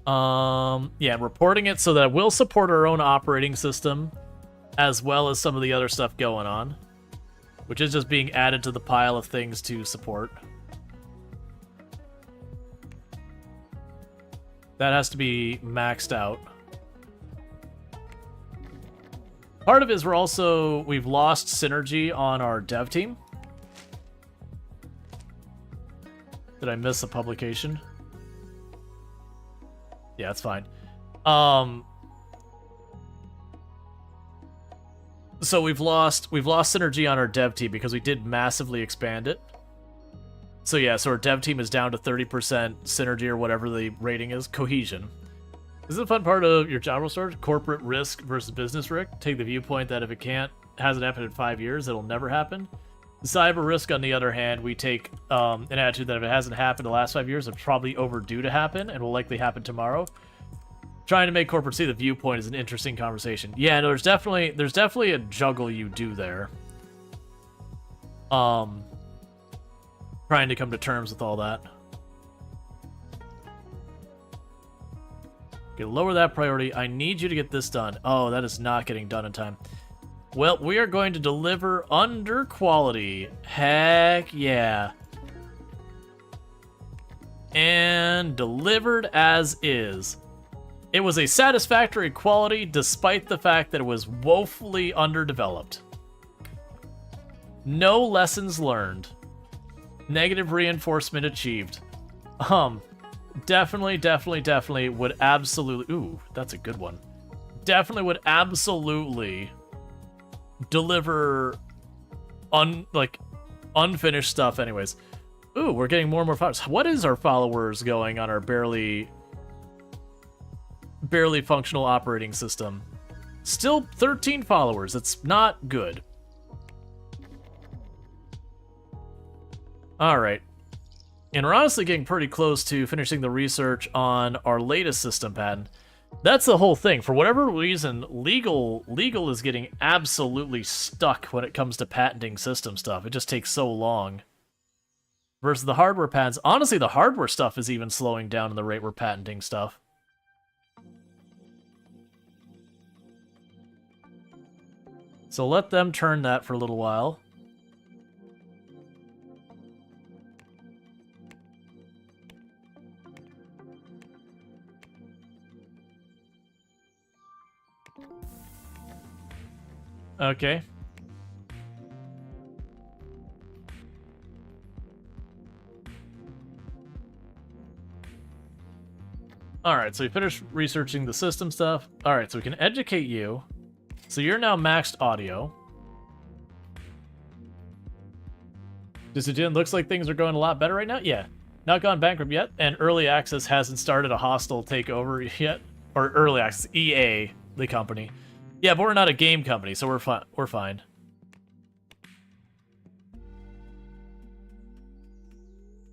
Yeah, reporting it so that we'll support our own operating system as well as some of the other stuff going on, which is just being added to the pile of things to support. That has to be maxed out. Part of it is we've lost synergy on our dev team. Did I miss a publication? Yeah, that's fine. So we've lost synergy on our dev team because we did massively expand it. So yeah, so our dev team is down to 30% synergy or whatever the rating is. Cohesion. This is a fun part of your job role, Storge. Corporate risk versus business risk. Take the viewpoint that if it hasn't happened in 5 years, it'll never happen. Cyber risk, on the other hand, we take an attitude that if it hasn't happened in the last 5 years, it's probably overdue to happen and will likely happen tomorrow. Trying to make corporate see the viewpoint is an interesting conversation. Yeah, no, there's definitely a juggle you do there. Trying to come to terms with all that. Okay, lower that priority. I need you to get this done. Oh, that is not getting done in time. Well, we are going to deliver under quality. Heck yeah. And delivered as is. It was a satisfactory quality despite the fact that it was woefully underdeveloped. No lessons learned. Negative reinforcement achieved. Definitely would absolutely... Ooh, that's a good one. Definitely would absolutely deliver unfinished stuff anyways. Ooh, we're getting more and more followers. What is our followers going on our barely functional operating system? Still 13 followers. It's not good. Alright. And we're honestly getting pretty close to finishing the research on our latest system patent. That's the whole thing. For whatever reason, legal is getting absolutely stuck when it comes to patenting system stuff. It just takes so long. Versus the hardware patents. Honestly, the hardware stuff is even slowing down in the rate we're patenting stuff. So let them turn that for a little while. Okay. Alright, so we finished researching the system stuff. Alright, so we can educate you. So you're now maxed audio. Looks like things are going a lot better right now? Yeah. Not gone bankrupt yet, and early access hasn't started a hostile takeover yet. Or early access, EA, the company. Yeah, but we're not a game company, so we're fine.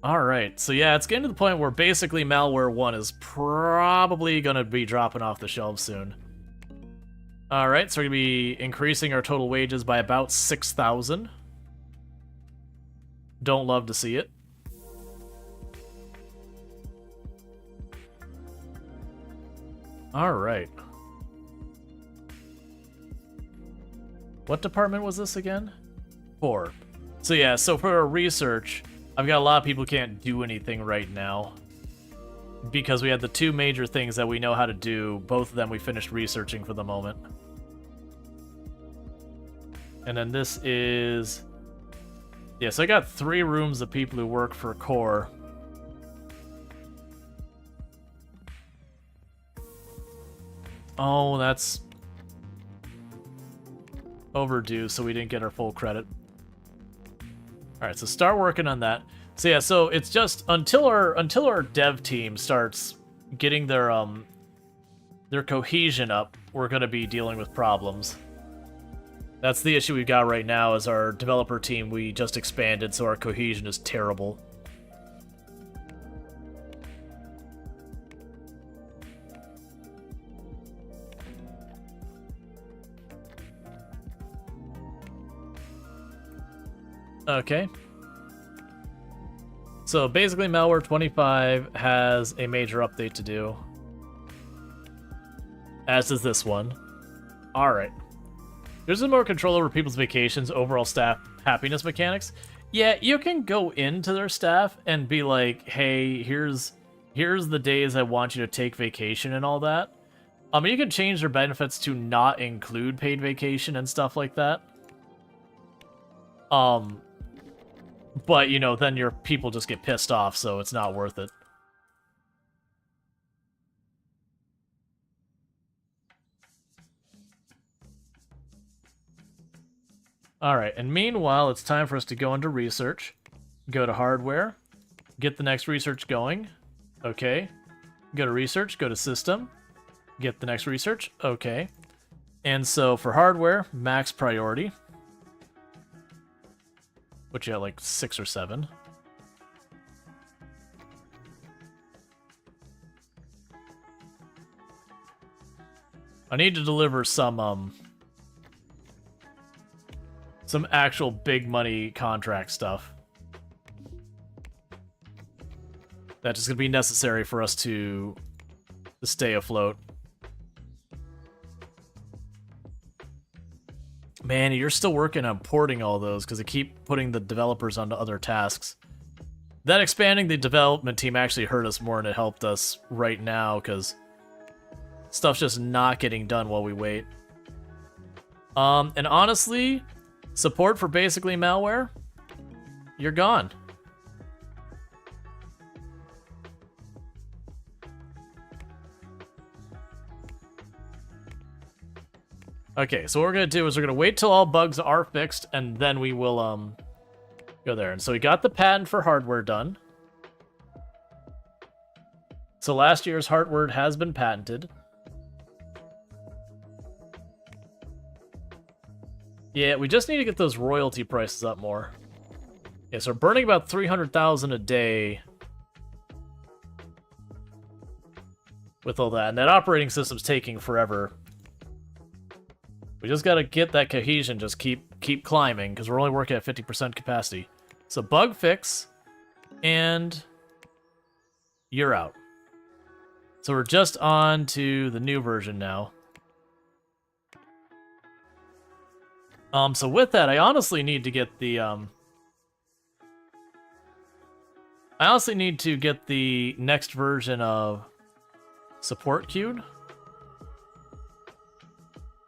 Alright, so yeah, it's getting to the point where basically Malware 1 is probably going to be dropping off the shelves soon. Alright, so we're going to be increasing our total wages by about 6,000. Don't love to see it. Alright. What department was this again? 4. So yeah, so for our research, I've got a lot of people who can't do anything right now. Because we had the two major things that we know how to do, both of them we finished researching for the moment. And then this is... Yeah, so I got 3 rooms of people who work for Core. Oh, that's overdue, so we didn't get our full credit. Alright, so start working on that. So yeah, so it's just until our dev team starts getting their cohesion up, we're gonna be dealing with problems. That's the issue we've got right now is our developer team, we just expanded, so our cohesion is terrible. Okay. So basically Malware 25 has a major update to do. As does this one. Alright. There's more control over people's vacations, overall staff happiness mechanics. Yeah, you can go into their staff and be like, hey, here's the days I want you to take vacation and all that. You can change their benefits to not include paid vacation and stuff like that. But, you know, then your people just get pissed off, so it's not worth it. Alright, and meanwhile, it's time for us to go into research. Go to hardware. Get the next research going. Okay. Go to research, go to system. Get the next research. Okay. And so for hardware, max priority. Which you got like 6 or 7. I need to deliver some actual big money contract stuff. That's just gonna be necessary for us to stay afloat. Man, you're still working on porting all those because they keep putting the developers onto other tasks. That expanding the development team actually hurt us more than it helped us right now because stuff's just not getting done while we wait. And honestly, support for basically malware, you're gone. Okay, so what we're gonna do is we're gonna wait till all bugs are fixed, and then we will go there. And so we got the patent for hardware done. So last year's hardware has been patented. Yeah, we just need to get those royalty prices up more. Yeah, so we're burning about 300,000 a day with all that, and that operating system's taking forever. We just gotta get that cohesion, just keep climbing, because we're only working at 50% capacity. So bug fix, and you're out. So we're just on to the new version now. So with that, I honestly need to get the, I honestly need to get the next version of support queued.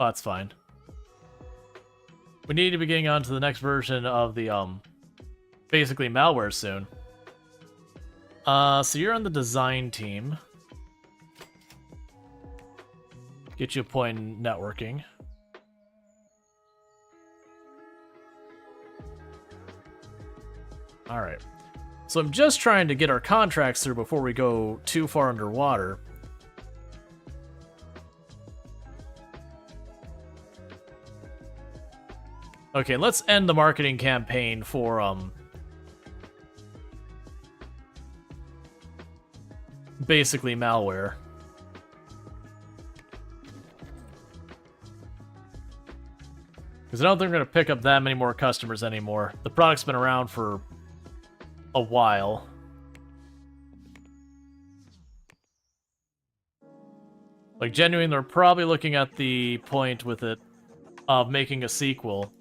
Oh, that's fine. We need to be getting on to the next version of the, basically malware soon. So you're on the design team. Get you a point in networking. Alright. So I'm just trying to get our contracts through before we go too far underwater. Okay, let's end the marketing campaign for, basically malware. Because I don't think we're going to pick up that many more customers anymore. The product's been around for a while. Like, genuinely, they're probably looking at the point with it of making a sequel.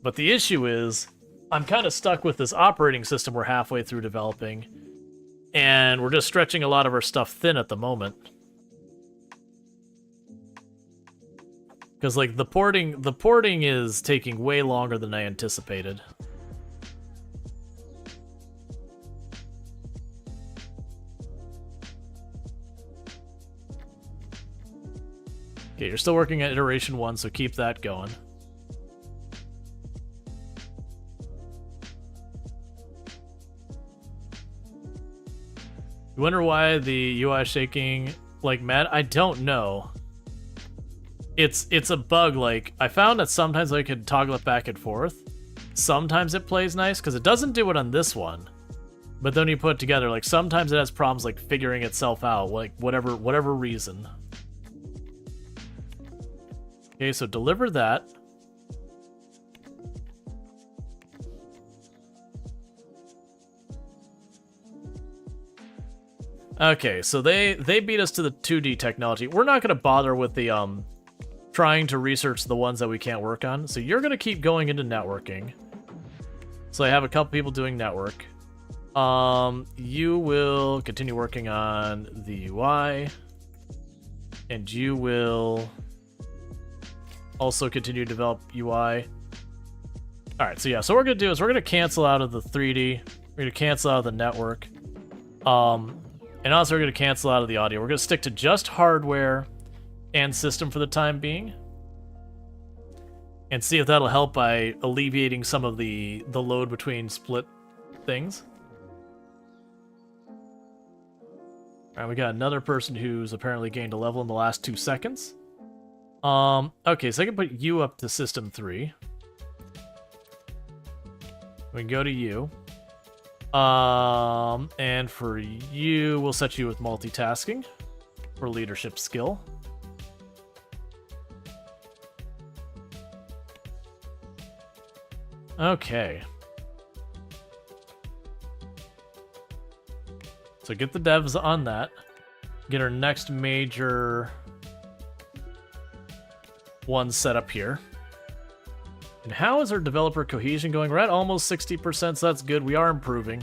But the issue is, I'm kind of stuck with this operating system we're halfway through developing, and we're just stretching a lot of our stuff thin at the moment. Because like the porting is taking way longer than I anticipated. Okay, you're still working at iteration 1, so keep that going. You wonder why the UI is shaking like mad? I don't know. It's a bug. Like, I found that sometimes I could toggle it back and forth. Sometimes it plays nice, because it doesn't do it on this one. But then you put it together, like, sometimes it has problems, like, figuring itself out, like, whatever reason. Okay, so deliver that. Okay, so they beat us to the 2D technology. We're not going to bother with the trying to research the ones that we can't work on. So you're going to keep going into networking. So I have a couple people doing network. You will continue working on the UI, and you will also continue to develop UI. All right, so yeah, so what we're going to do is we're going to cancel out of the 3D. We're going to cancel out of the network. And also we're going to cancel out of the audio. We're going to stick to just hardware and system for the time being. And see if that'll help by alleviating some of the load between split things. Alright, we got another person who's apparently gained a level in the last 2 seconds. Okay, so I can put you up to System 3. We can go to you. And for you, we'll set you with multitasking for leadership skill. Okay. So get the devs on that. Get our next major one set up here. And how is our developer cohesion going? We're at almost 60%, so that's good. We are improving.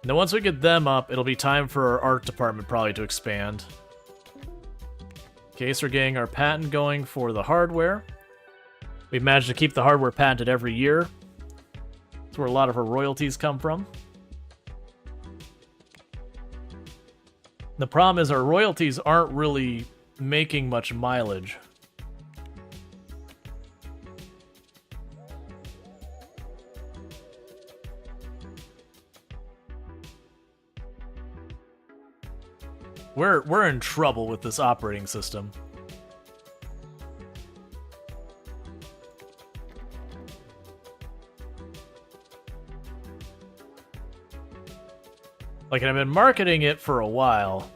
Now, once we get them up, it'll be time for our art department probably to expand. Okay, so we're getting our patent going for the hardware. We've managed to keep the hardware patented every year. That's where a lot of our royalties come from. The problem is our royalties aren't really making much mileage. We're in trouble with this operating system. Like, I've been marketing it for a while.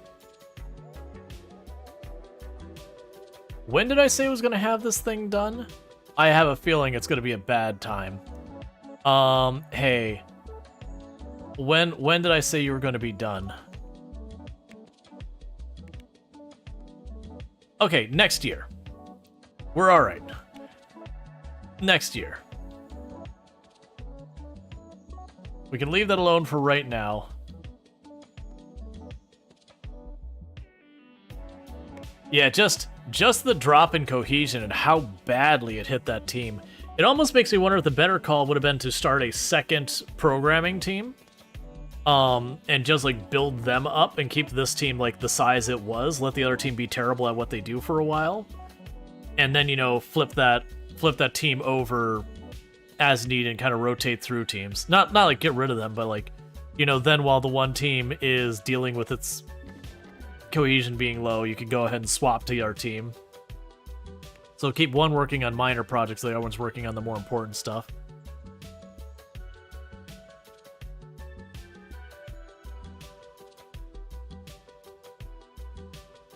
When did I say I was gonna have this thing done? I have a feeling it's gonna be a bad time. Hey. When did I say you were gonna be done? Okay, next year. We're alright. Next year. We can leave that alone for right now. Yeah, just the drop in cohesion and how badly it hit that team. It almost makes me wonder if the better call would have been to start a second programming team. And just like build them up and keep this team like the size it was. Let the other team be terrible at what they do for a while. And then, you know, flip that team over as needed and kind of rotate through teams. Not like get rid of them, but like, you know, then while the one team is dealing with its cohesion being low, you can go ahead and swap to our team. So keep one working on minor projects, the other one's working on the more important stuff.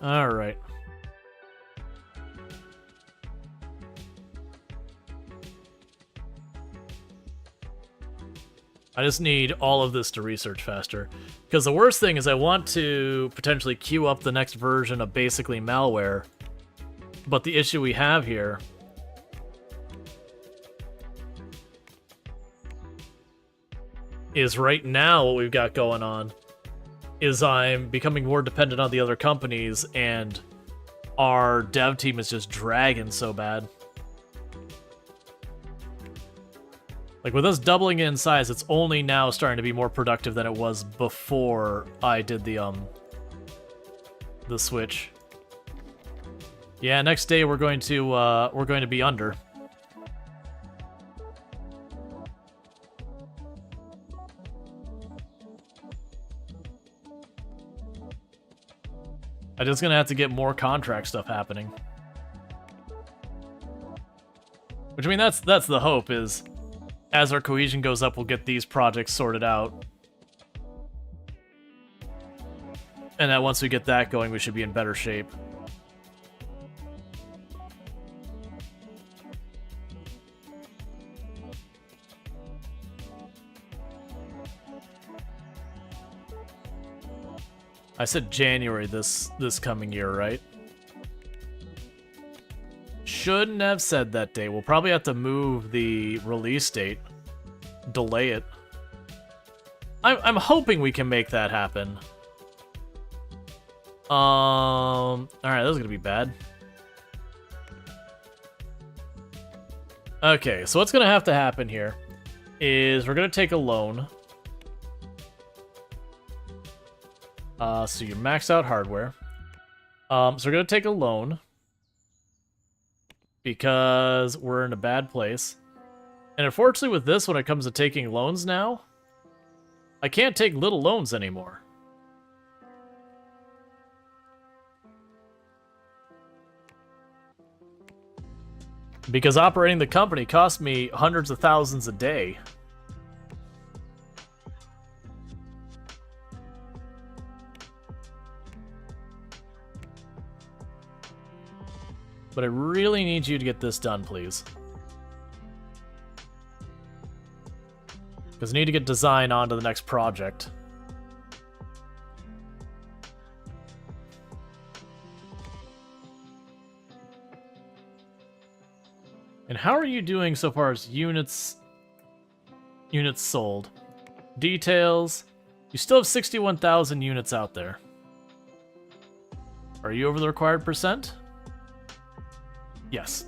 Alright. I just need all of this to research faster. Because the worst thing is I want to potentially queue up the next version of basically malware. But the issue we have here is right now what we've got going on is I'm becoming more dependent on the other companies, and our dev team is just dragging so bad. Like, with us doubling in size, it's only now starting to be more productive than it was before I did the switch. Yeah, next day we're going to be under. I'm just gonna have to get more contract stuff happening. Which, I mean, that's the hope, is as our cohesion goes up, we'll get these projects sorted out. And that once we get that going, we should be in better shape. I said January this coming year, right? Shouldn't have said that date. We'll probably have to move the release date. Delay it. I'm hoping we can make that happen. Alright, this is gonna be bad. Okay, so what's gonna have to happen here is we're gonna take a loan. So you max out hardware. So we're gonna take a loan because we're in a bad place. And unfortunately with this, when it comes to taking loans now, I can't take little loans anymore. Because operating the company cost me hundreds of thousands a day. But I really need you to get this done, please. Because I need to get design onto the next project. And how are you doing so far as units sold? Details. You still have 61,000 units out there. Are you over the required percent? Yes.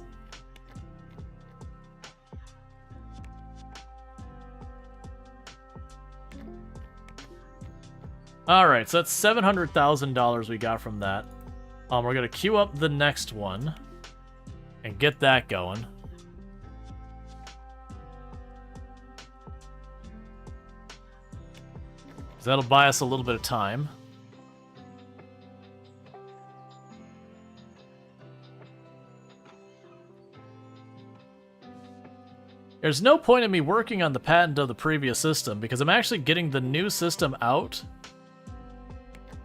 Alright, so that's $700,000 we got from that. We're gonna queue up the next one and get that going. So that'll buy us a little bit of time. There's no point in me working on the patent of the previous system because I'm actually getting the new system out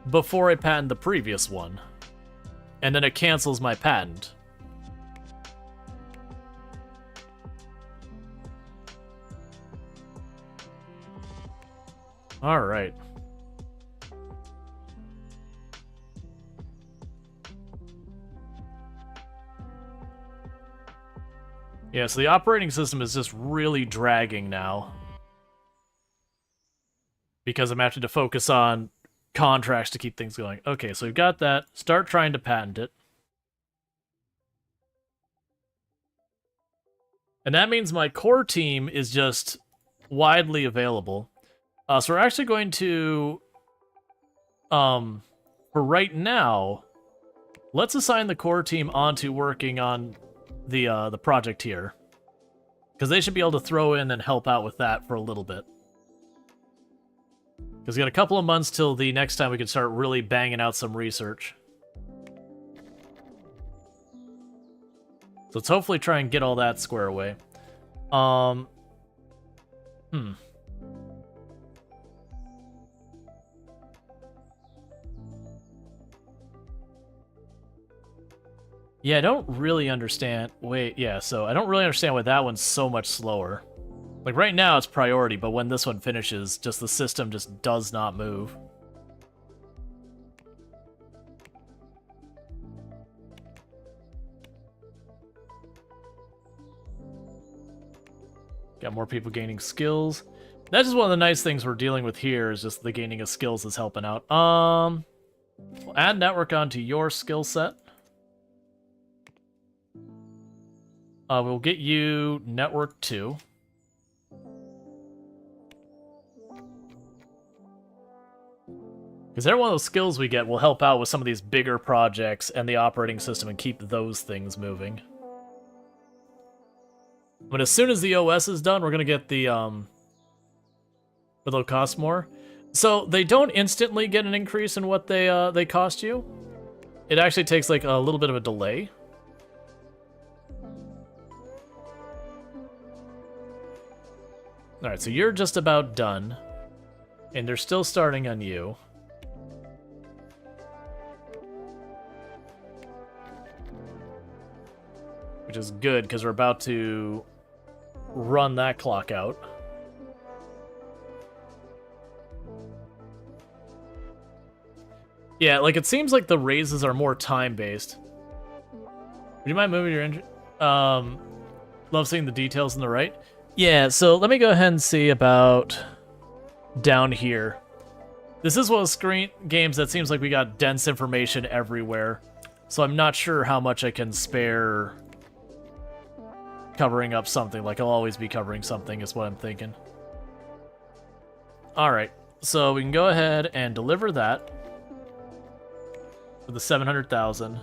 before I patent the previous one. And then it cancels my patent. Alright. Yeah, so the operating system is just really dragging now. Because I'm having to focus on contracts to keep things going. Okay, so we've got that. Start trying to patent it. And that means my core team is just widely available. So we're actually going to, for right now, let's assign the core team onto working on the project here. Because they should be able to throw in and help out with that for a little bit. Because we got a couple of months till the next time we can start really banging out some research. So let's hopefully try and get all that square away. Yeah, I don't really understand. Wait, yeah, so I don't really understand why that one's so much slower. Like, right now it's priority, but when this one finishes, just the system just does not move. Got more people gaining skills. That's just one of the nice things we're dealing with here, is just the gaining of skills is helping out. We'll add network onto your skill set. We'll get you network 2. Because every one of those skills we get will help out with some of these bigger projects and the operating system and keep those things moving. But as soon as the OS is done, we're going to get the, but they'll cost more. So they don't instantly get an increase in what they cost you. It actually takes like a little bit of a delay. Alright, so you're just about done. And they're still starting on you. Which is good, because we're about to run that clock out. Yeah, like, it seems like the raises are more time-based. Would you mind moving your engine? Love seeing the details on the right. Yeah, so let me go ahead and see about down here. This is one of the games that seems like we got dense information everywhere. So I'm not sure how much I can spare covering up something. Like, I'll always be covering something is what I'm thinking. Alright, so we can go ahead and deliver that for the 700,000.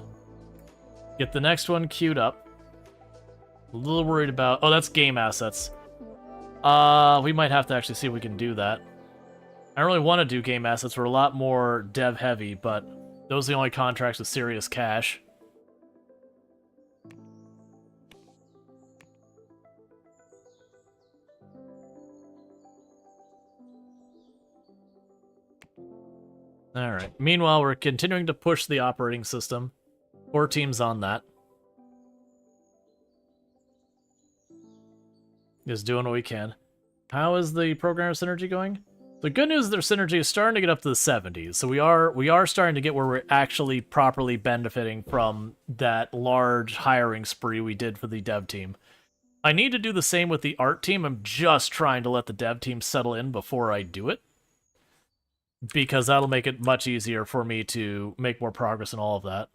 Get the next one queued up. A little worried about... Oh, that's game assets. We might have to actually see if we can do that. I don't really want to do game assets. We're a lot more dev heavy, but those are the only contracts with serious cash. Alright. Meanwhile, we're continuing to push the operating system. 4 teams on that. Just doing what we can. How is the programmer synergy going? The good news is their synergy is starting to get up to the 70s. So we are starting to get where we're actually properly benefiting from that large hiring spree we did for the dev team. I need to do the same with the art team. I'm just trying to let the dev team settle in before I do it, because that'll make it much easier for me to make more progress in all of that.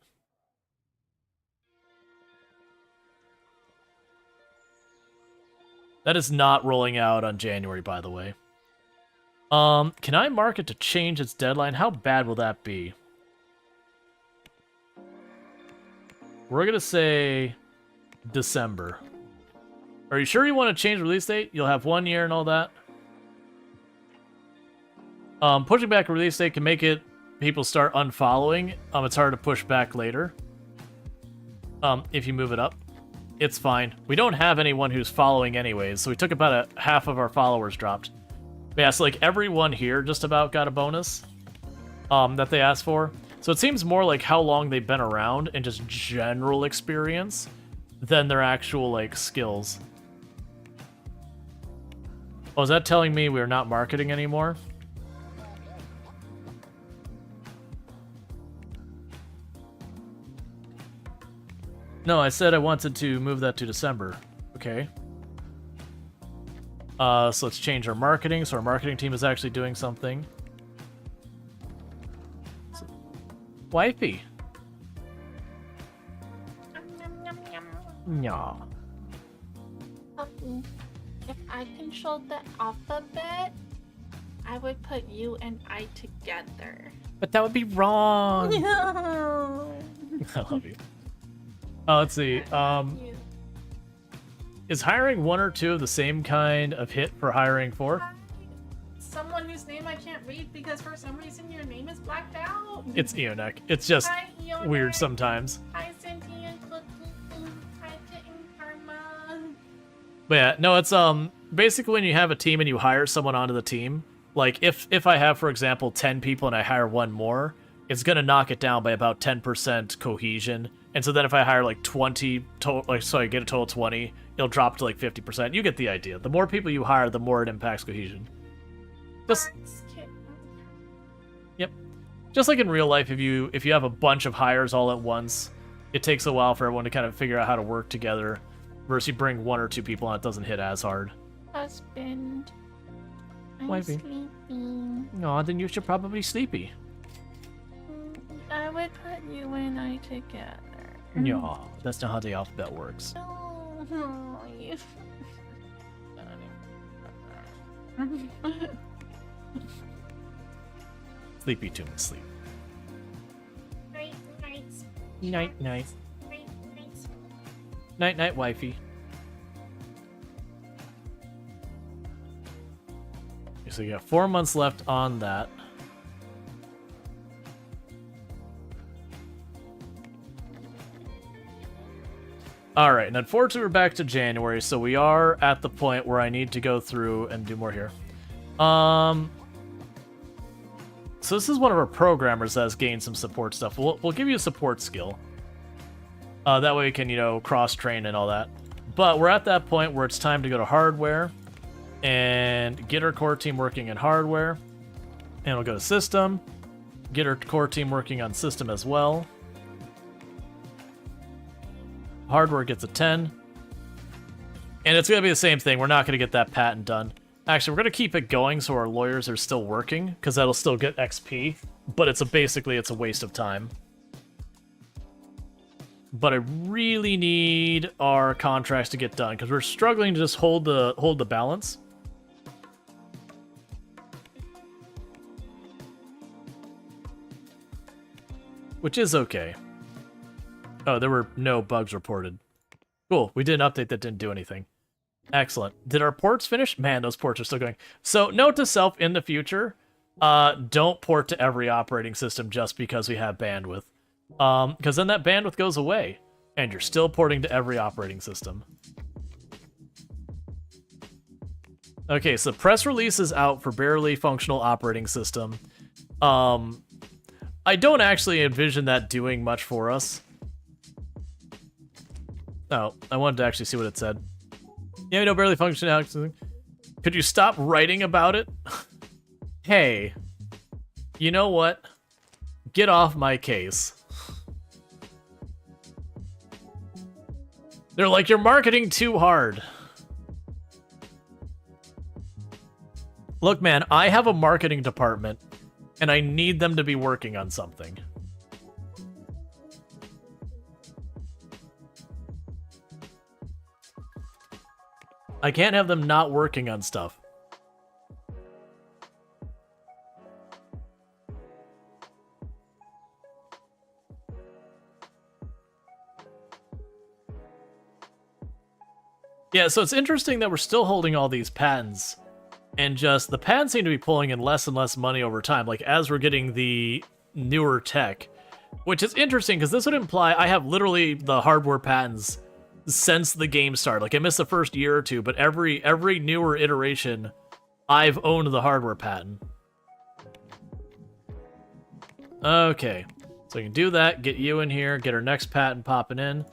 That is not rolling out on January, by the way. Can I mark it to change its deadline? How bad will that be? We're gonna say December. Are you sure you want to change release date? You'll have 1 year and all that. Pushing back a release date can make it people start unfollowing. It's hard to push back later. If you move it up, it's fine. We don't have anyone who's following anyways, so we took about half of our followers dropped. But yeah, so like everyone here just about got a bonus that they asked for. So it seems more like how long they've been around and just general experience than their actual like skills. Oh, is that telling me we're not marketing anymore? No, I said I wanted to move that to December. Okay. So let's change our marketing. So our marketing team is actually doing something. So, wifey. Yeah. If I controlled the alphabet, I would put you and I together. But that would be wrong. No. I love you. Let's see. Is hiring 1 or 2 of the same kind of hit for hiring 4? Someone whose name I can't read because for some reason your name is blacked out. It's Eonek. It's just Hi, Eonek. weird sometimes. Hi, Sentient Cookie. Hi, Kitten Karma. But yeah, no, it's basically when you have a team and you hire someone onto the team, like if I have, for example, 10 people and I hire 1 more, it's gonna knock it down by about 10% cohesion. And so then if I hire like 20 total, like so I get a total of 20, it'll drop to like 50%. You get the idea. The more people you hire, the more it impacts cohesion. Just Yep. Just like in real life, if you have a bunch of hires all at once, it takes a while for everyone to kind of figure out how to work together. Versus you bring 1 or 2 people on, it doesn't hit as hard. Husband. I'm Wifey. sleeping. Aw, then you should probably sleepy. I would put you and I together. Yeah, that's not how the alphabet works. Oh, you. Sleepy tune, sleep. Night, night, Night, night. night, night. Night, night, wifey. So you got 4 months left on that. Alright, and unfortunately we're back to January, so we are at the point where I need to go through and do more here. So this is one of our programmers that has gained some support stuff. We'll give you a support skill. That way we can, you know, cross-train and all that. But we're at that point where it's time to go to hardware and get our core team working in hardware. And we'll go to system, get our core team working on system as well. Hardware gets a 10. And it's going to be the same thing. We're not going to get that patent done. Actually, we're going to keep it going so our lawyers are still working, because that'll still get XP. But basically it's a waste of time. But I really need our contracts to get done, because we're struggling to just hold the balance. Which is okay. Oh, there were no bugs reported. Cool, we did an update that didn't do anything. Excellent. Did our ports finish? Man, those ports are still going. So, note to self in the future, don't port to every operating system just because we have bandwidth. Because then that bandwidth goes away, and you're still porting to every operating system. Okay, so press release is out for barely functional operating system. I don't actually envision that doing much for us. Oh, I wanted to actually see what it said. Yeah, no, barely functional. Could you stop writing about it? Hey, you know what? Get off my case. They're like, you're marketing too hard. Look, man, I have a marketing department, and I need them to be working on something. I can't have them not working on stuff. Yeah, so it's interesting that we're still holding all these patents, and just the patents seem to be pulling in less and less money over time, like as we're getting the newer tech, which is interesting because this would imply I have literally the hardware patents since the game started. Like I missed the first year or two, but every newer iteration, I've owned the hardware patent. Okay, so we can do that, get you in here, get our next patent popping in.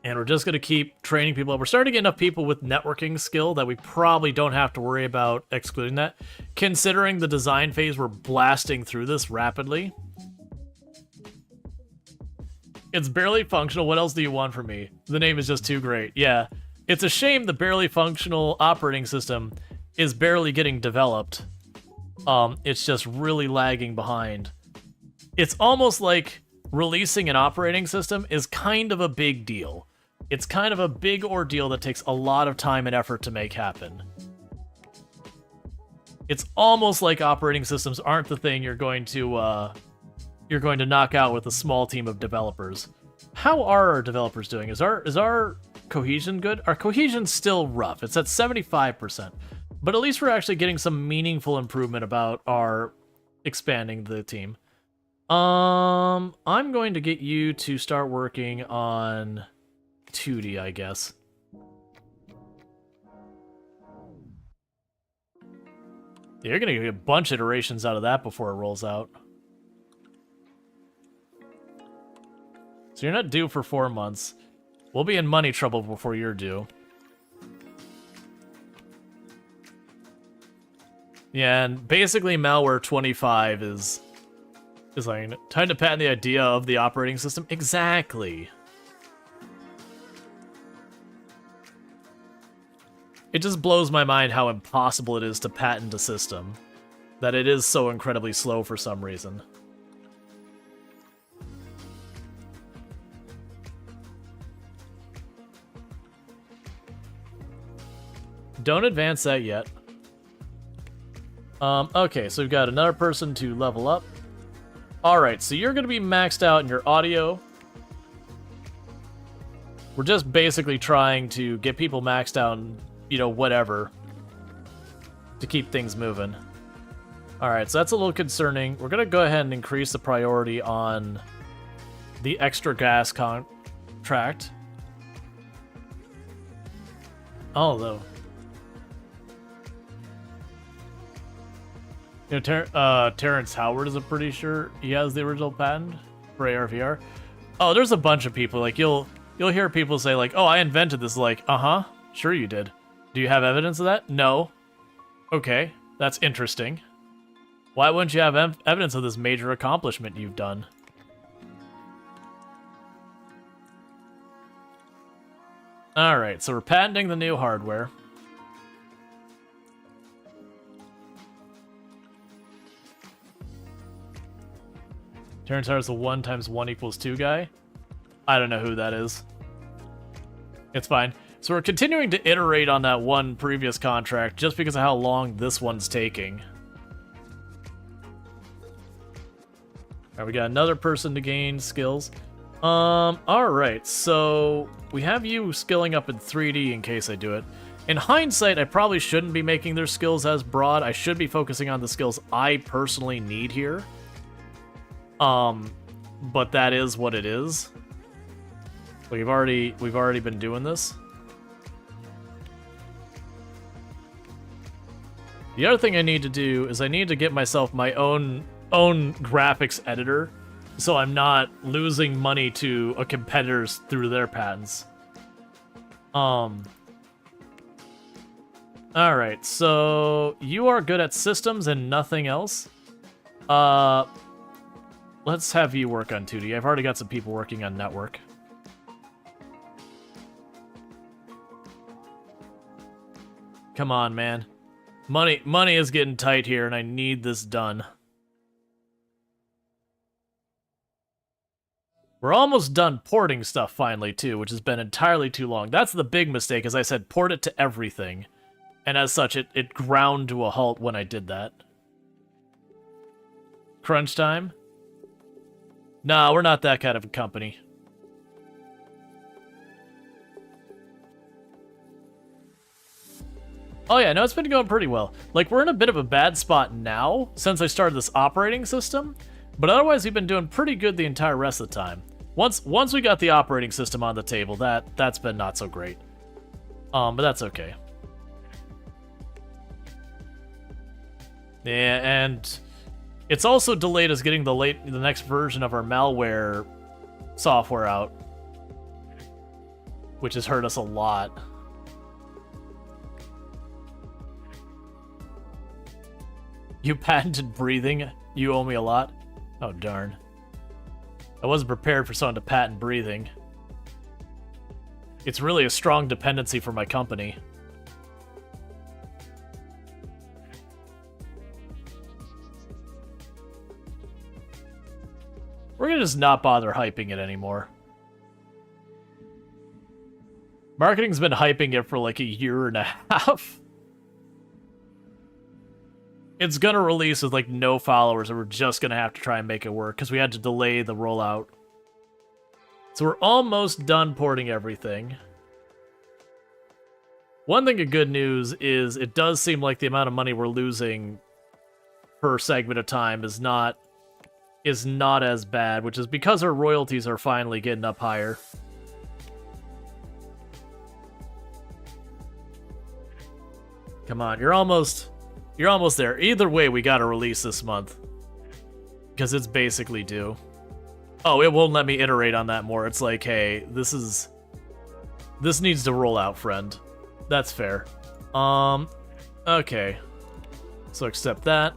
And we're just going to keep training people up. We're starting to get enough people with networking skill that we probably don't have to worry about excluding that. Considering the design phase, we're blasting through this rapidly. It's barely functional. What else do you want from me? The name is just too great. Yeah. It's a shame the barely functional operating system is barely getting developed. It's just really lagging behind. It's almost like releasing an operating system is kind of a big deal. It's kind of a big ordeal that takes a lot of time and effort to make happen. It's almost like operating systems aren't the thing you're going to knock out with a small team of developers. How are our developers doing? Is our cohesion good? Our cohesion's still rough. It's at 75%. But at least we're actually getting some meaningful improvement about our expanding the team. I'm going to get you to start working on 2D, I guess. You're gonna get a bunch of iterations out of that before it rolls out. So you're not due for 4 months. We'll be in money trouble before you're due. Yeah, and basically malware 25 is like time to patent the idea of the operating system. Exactly. It just blows my mind how impossible it is to patent a system. That it is so incredibly slow for some reason. Don't advance that yet. Okay, so we've got another person to level up. Alright, so you're going to be maxed out in your audio. We're just basically trying to get people maxed out and, you know, whatever. To keep things moving. Alright, so that's a little concerning. We're going to go ahead and increase the priority on the extra gas contract. Although... You know, Terrence Howard is pretty sure he has the original patent for ARVR. Oh, there's a bunch of people. Like, you'll hear people say, like, oh, I invented this. Like, uh-huh, sure you did. Do you have evidence of that? No. Okay, that's interesting. Why wouldn't you have evidence of this major accomplishment you've done? Alright, so we're patenting the new hardware. Terrence Howard's the 1 × 1 = 2 guy. I don't know who that is. It's fine. So we're continuing to iterate on that one previous contract just because of how long this one's taking. Alright, we got another person to gain skills. Alright, so we have you skilling up in 3D in case I do it. In hindsight, I probably shouldn't be making their skills as broad. I should be focusing on the skills I personally need here. But that is what it is. We've already been doing this. The other thing I need to do is I need to get myself my own graphics editor, so I'm not losing money to a competitors through their patents. Alright, so you are good at systems and nothing else. Let's have you work on 2D. I've already got some people working on network. Come on, man. Money is getting tight here, and I need this done. We're almost done porting stuff finally, too, which has been entirely too long. That's the big mistake, as I said, port it to everything. And as such, it ground to a halt when I did that. Crunch time? Nah, we're not that kind of a company. Oh yeah, no, it's been going pretty well. Like, we're in a bit of a bad spot now, since I started this operating system, but otherwise we've been doing pretty good the entire rest of the time. Once we got the operating system on the table, that's been not so great. But that's okay. Yeah, and it's also delayed us getting the next version of our malware software out, which has hurt us a lot. You patented breathing? You owe me a lot? Oh, darn. I wasn't prepared for someone to patent breathing. It's really a strong dependency for my company. We're gonna just not bother hyping it anymore. Marketing's been hyping it for like a year and a half. It's gonna release with like no followers, and we're just gonna have to try and make it work because we had to delay the rollout. So we're almost done porting everything. One thing of good news is it does seem like the amount of money we're losing per segment of time is not as bad, which is because our royalties are finally getting up higher. Come on, you're almost there. Either way, we gotta release this month. Because it's basically due. Oh, it won't let me iterate on that more. It's like, hey, this needs to roll out, friend. That's fair. Okay. So accept that.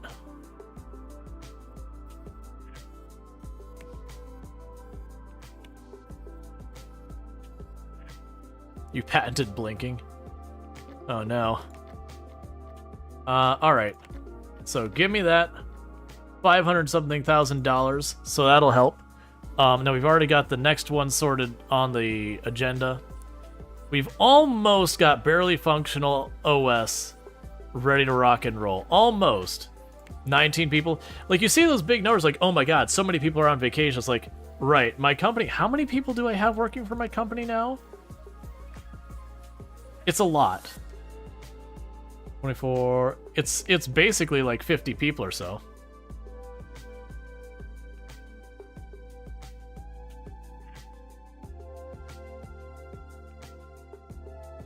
You patented blinking. Oh no. Alright. So give me that 500 something thousand dollars, so that'll help. Now we've already got the next one sorted on the agenda. We've almost got barely functional OS ready to rock and roll. Almost. 19 people. Like, you see those big numbers, like, oh my god, so many people are on vacation. It's like, right, my company, how many people do I have working for my company now? It's a lot. 24, it's basically like 50 people or so.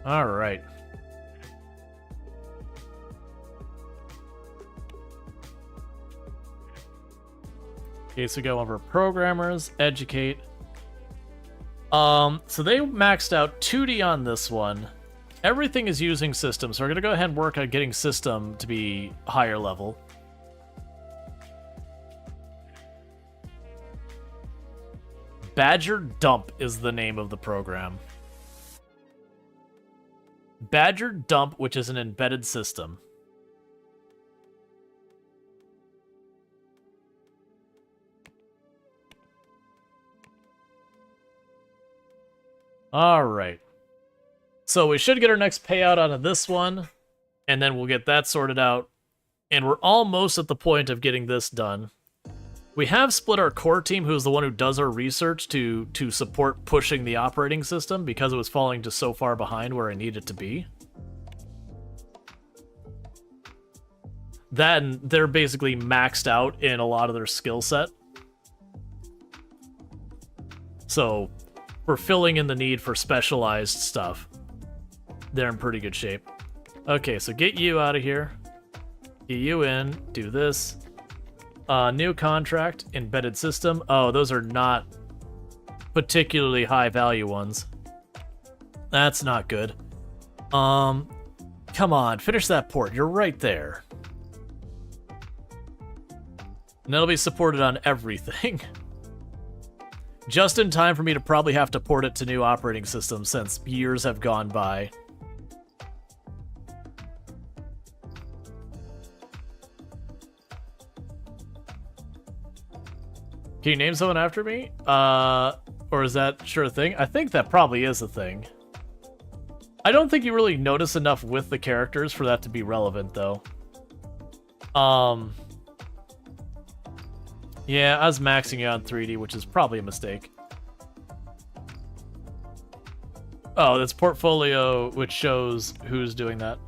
All right. Okay, so we go over programmers, educate. So they maxed out 2D on this one. Everything is using system, so we're gonna go ahead and work on getting system to be higher level. Badger Dump is the name of the program. Badger Dump, which is an embedded system. All right. So we should get our next payout out of this one, and then we'll get that sorted out. And we're almost at the point of getting this done. We have split our core team, who's the one who does our research, to support pushing the operating system because it was falling just so far behind where I need it to be. That, and they're basically maxed out in a lot of their skill set. So we're filling in the need for specialized stuff. They're in pretty good shape. Okay, so get you out of here. Get you in. Do this. New contract. Embedded system. Oh, those are not particularly high value ones. That's not good. Come on, finish that port. You're right there. And that'll be supported on everything. Just in time for me to probably have to port it to new operating systems since years have gone by. Can you name someone after me? Or is that sure a thing? I think that probably is a thing. I don't think you really notice enough with the characters for that to be relevant, though. Yeah, I was maxing it on 3D, which is probably a mistake. Oh, that's portfolio, which shows who's doing that.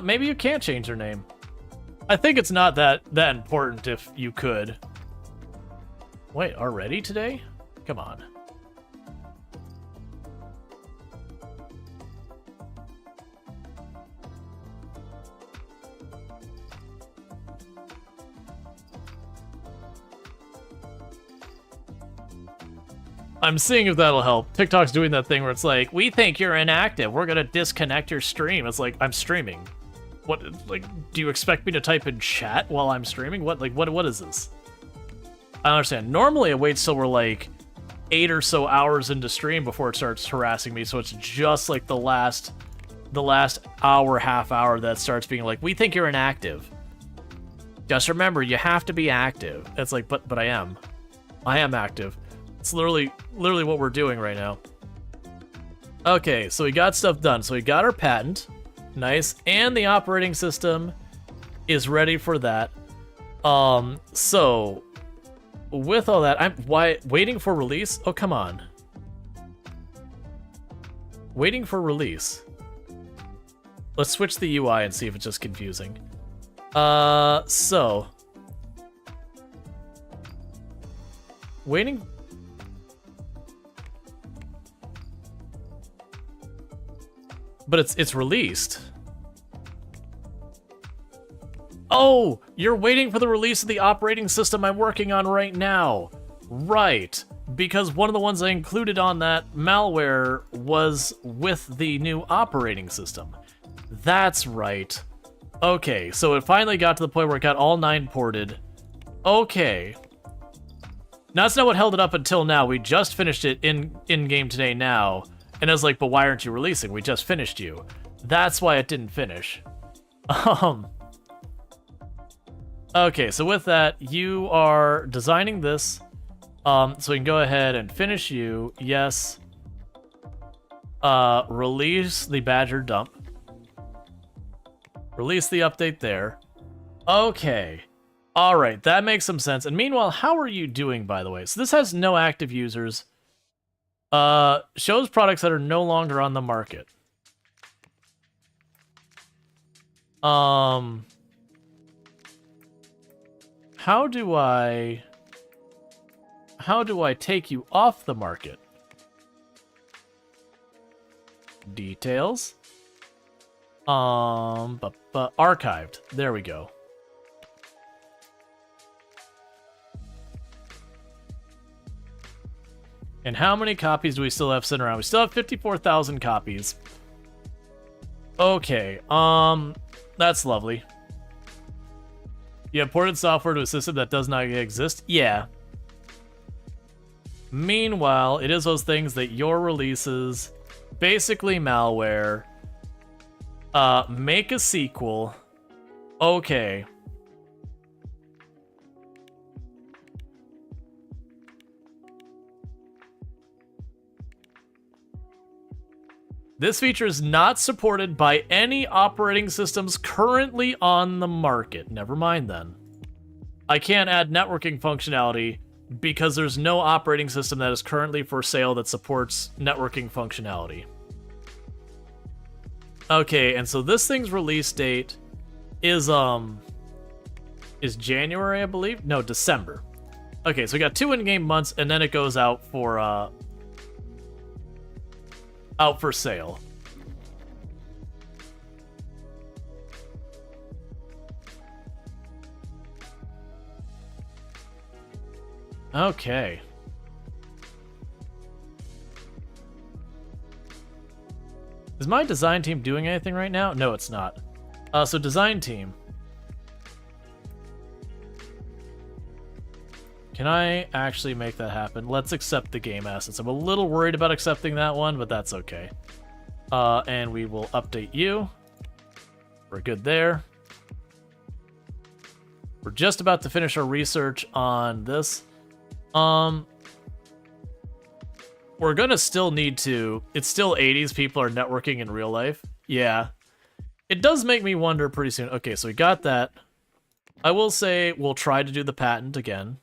Maybe you can't change their name. I think it's not that important if you could. Wait, already today? Come on. I'm seeing if that'll help. TikTok's doing that thing where it's like, we think you're inactive. We're gonna disconnect your stream. It's like, I'm streaming. What, like, do you expect me to type in chat while I'm streaming? What is this? I don't understand. Normally it waits till we're like 8 or so hours into stream before it starts harassing me, so it's just like the last hour, half hour that starts being like, we think you're inactive. Just remember, you have to be active. It's like, but I am. I am active. It's literally what we're doing right now. Okay, so we got stuff done. So we got our patent. Nice. And the operating system is ready for that. So with all that, I'm waiting for release? Oh, come on. Waiting for release. Let's switch the UI and see if it's just confusing. So waiting. But it's released. Oh, you're waiting for the release of the operating system I'm working on right now. Right, because one of the ones I included on that malware was with the new operating system. That's right. Okay, so it finally got to the point where it got all 9 ported. Okay. Now, that's not what held it up until now. We just finished it in-game today now. And I was like, but why aren't you releasing? We just finished you. That's why it didn't finish. Okay, so with that, you are designing this. So we can go ahead and finish you. Yes. Release the Badger dump. Release the update there. Okay. All right, that makes some sense. And meanwhile, how are you doing, by the way? So this has no active users. Shows products that are no longer on the market. How do I take you off the market? Details. Archived. There we go. And how many copies do we still have sitting around? We still have 54,000 copies. Okay, that's lovely. You have ported software to a system that does not exist? Yeah. Meanwhile, it is those things that your releases, basically malware, make a sequel. Okay. This feature is not supported by any operating systems currently on the market. Never mind then. I can't add networking functionality because there's no operating system that is currently for sale that supports networking functionality. Okay, and so this thing's release date is January, I believe? No, December. Okay, so we got 2 in-game months, and then it goes out for sale. Okay. Is my design team doing anything right now? No, it's not. So design team. Can I actually make that happen? Let's accept the game assets. I'm a little worried about accepting that one, but that's okay. And we will update you. We're good there. We're just about to finish our research on this. We're gonna still need to... It's still 80s people are networking in real life. Yeah. It does make me wonder pretty soon. Okay, so we got that. I will say we'll try to do the patent again.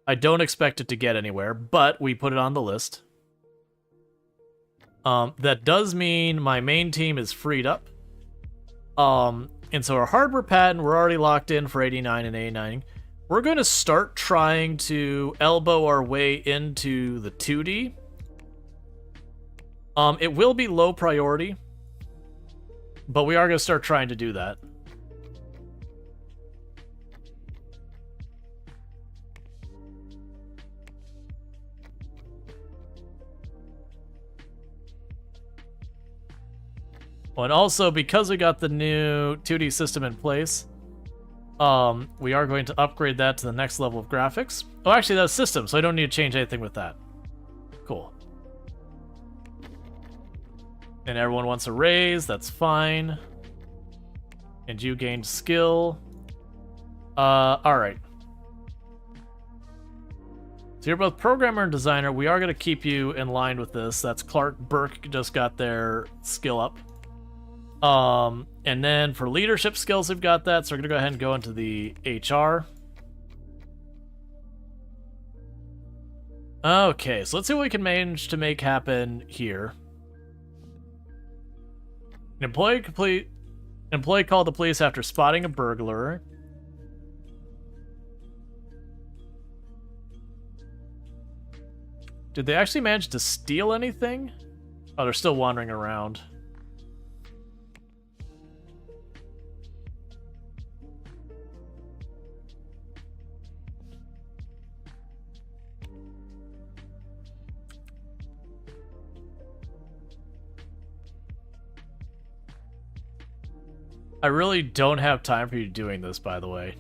I don't expect it to get anywhere, but we put it on the list. That does mean my main team is freed up. And so our hardware patent, we're already locked in for 89 and 89. We're going to start trying to elbow our way into the 2D. It will be low priority, but we are going to start trying to do that. Oh, and also, because we got the new 2D system in place, we are going to upgrade that to the next level of graphics. Oh, actually, that's system, so I don't need to change anything with that. Cool. And everyone wants a raise, that's fine. And you gained skill. Alright. So you're both programmer and designer. We are going to keep you in line with this. That's Clark Burke just got their skill up. And then for leadership skills, we've got that. So we're going to go ahead and go into the HR. Okay, so let's see what we can manage to make happen here. An employee called the police after spotting a burglar. Did they actually manage to steal anything? Oh, they're still wandering around. I really don't have time for you doing this, by the way.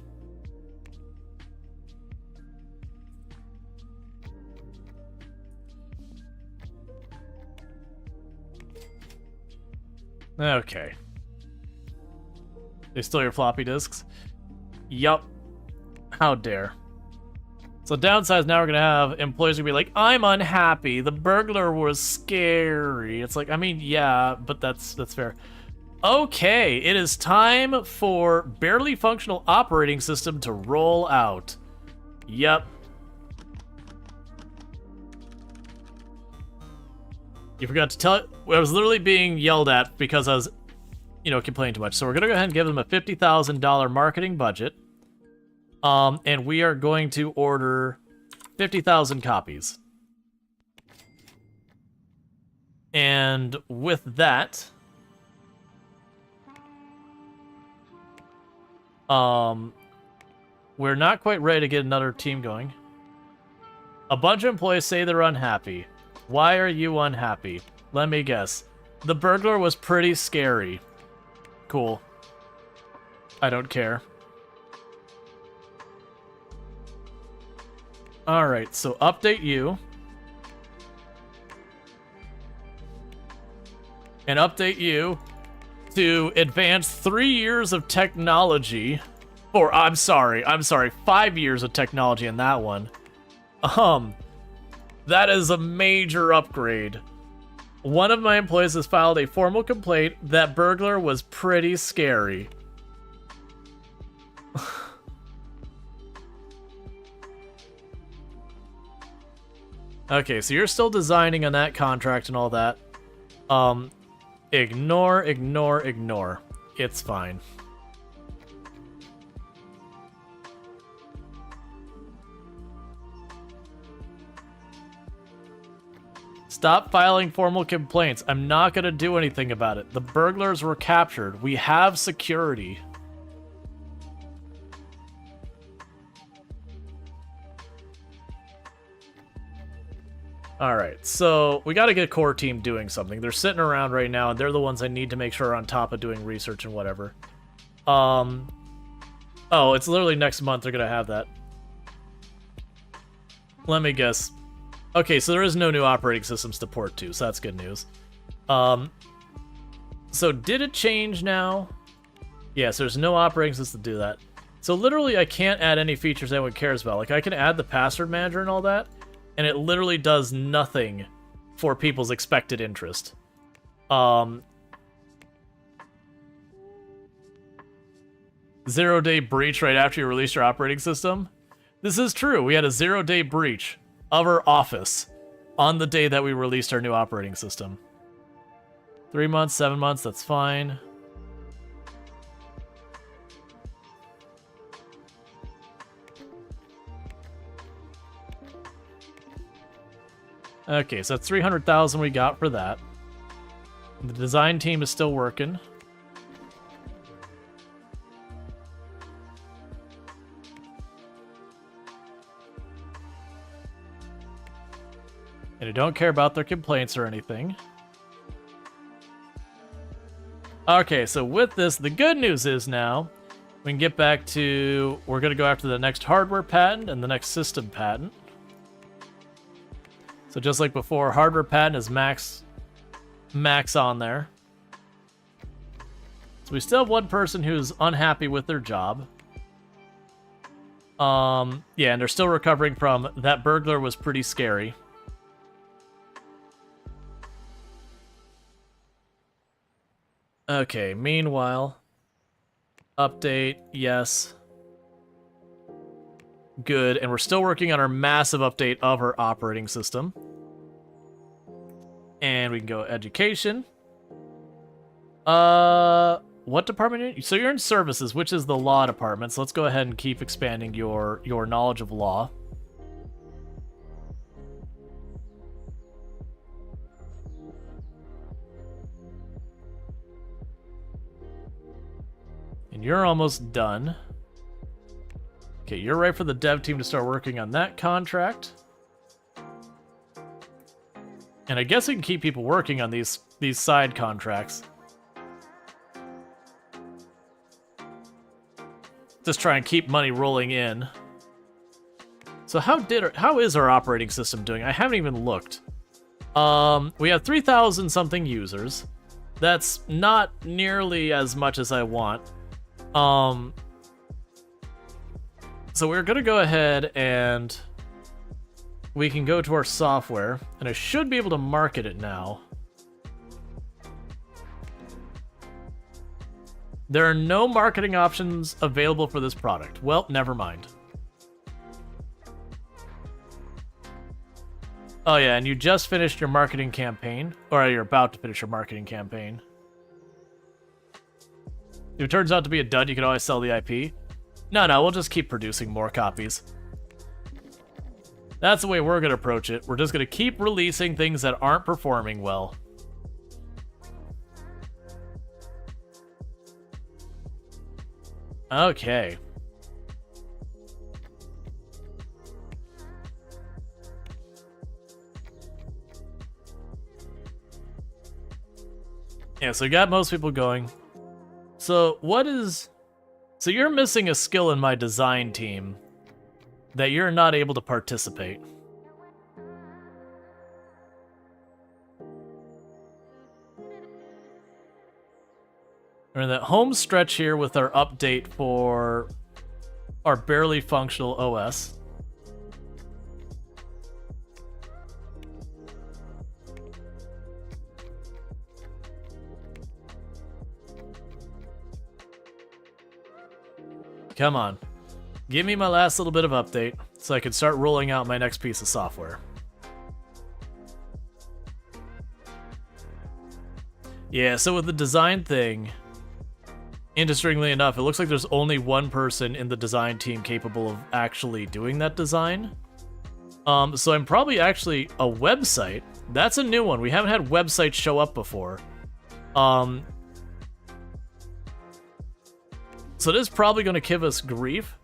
Okay. They stole your floppy disks? Yup. How dare. So downsides, now we're gonna have employees gonna be like, I'm unhappy, the burglar was scary. It's like, I mean, yeah, but that's fair. Okay, it is time for barely functional operating system to roll out. Yep. You forgot to tell it. I was literally being yelled at because I was, complaining too much. So we're gonna go ahead and give them a $50,000 marketing budget. And we are going to order 50,000 copies. And with that, we're not quite ready to get another team going. A bunch of employees say they're unhappy. Why are you unhappy? Let me guess. The burglar was pretty scary. Cool. I don't care. Alright, so update you. And update you to advance 3 years of technology. Or, I'm sorry, 5 years of technology in that one. That is a major upgrade. One of my employees has filed a formal complaint that burglar was pretty scary. Okay, so you're still designing on that contract and all that. Ignore. It's fine. Stop filing formal complaints. I'm not gonna do anything about it. The burglars were captured. We have security. Alright, so we gotta get a core team doing something. They're sitting around right now, and they're the ones I need to make sure are on top of doing research and whatever. Oh, it's literally next month they're gonna have that. Let me guess. Okay, so there is no new operating systems to port to, so that's good news. So did it change now? Yes, there's no operating system to do that. So literally I can't add any features anyone cares about. Like, I can add the password manager and all that, and it literally does nothing for people's expected interest. 0-day breach right after you release your operating system? This is true. We had a 0-day breach of our office on the day that we released our new operating system. 3 months, 7 months, that's fine. Okay, so that's 300,000 we got for that. The design team is still working. And I don't care about their complaints or anything. Okay, so with this, the good news is now we can get back to, we're going to go after the next hardware patent and the next system patent. So just like before, hardware patent is max on there. So we still have one person who's unhappy with their job. Yeah, and they're still recovering from that burglar was pretty scary. Okay, meanwhile, update, yes. Good, and we're still working on our massive update of our operating system. And we can go education. What department are you in? So you're in services, which is the law department. So let's go ahead and keep expanding your knowledge of law. And you're almost done. Okay, you're right for the dev team to start working on that contract. And I guess we can keep people working on these side contracts. Just try and keep money rolling in. So how is our operating system doing? I haven't even looked. We have 3,000 something users. That's not nearly as much as I want. So we're gonna go ahead and we can go to our software, and I should be able to market it now. There are no marketing options available for this product. Well, never mind. Oh yeah, and you just finished your marketing campaign, or you're about to finish your marketing campaign. If it turns out to be a dud, you can always sell the IP. No, we'll just keep producing more copies. That's the way we're gonna approach it. We're just gonna keep releasing things that aren't performing well. Okay. Yeah, so we got most people going. So what is... So you're missing a skill in my design team that you're not able to participate. We're in that home stretch here with our update for our barely functional OS. Come on. Give me my last little bit of update so I can start rolling out my next piece of software. Yeah, so with the design thing, interestingly enough, it looks like there's only one person in the design team capable of actually doing that design. So I'm probably actually a website. That's a new one. We haven't had websites show up before. So this is probably going to give us grief.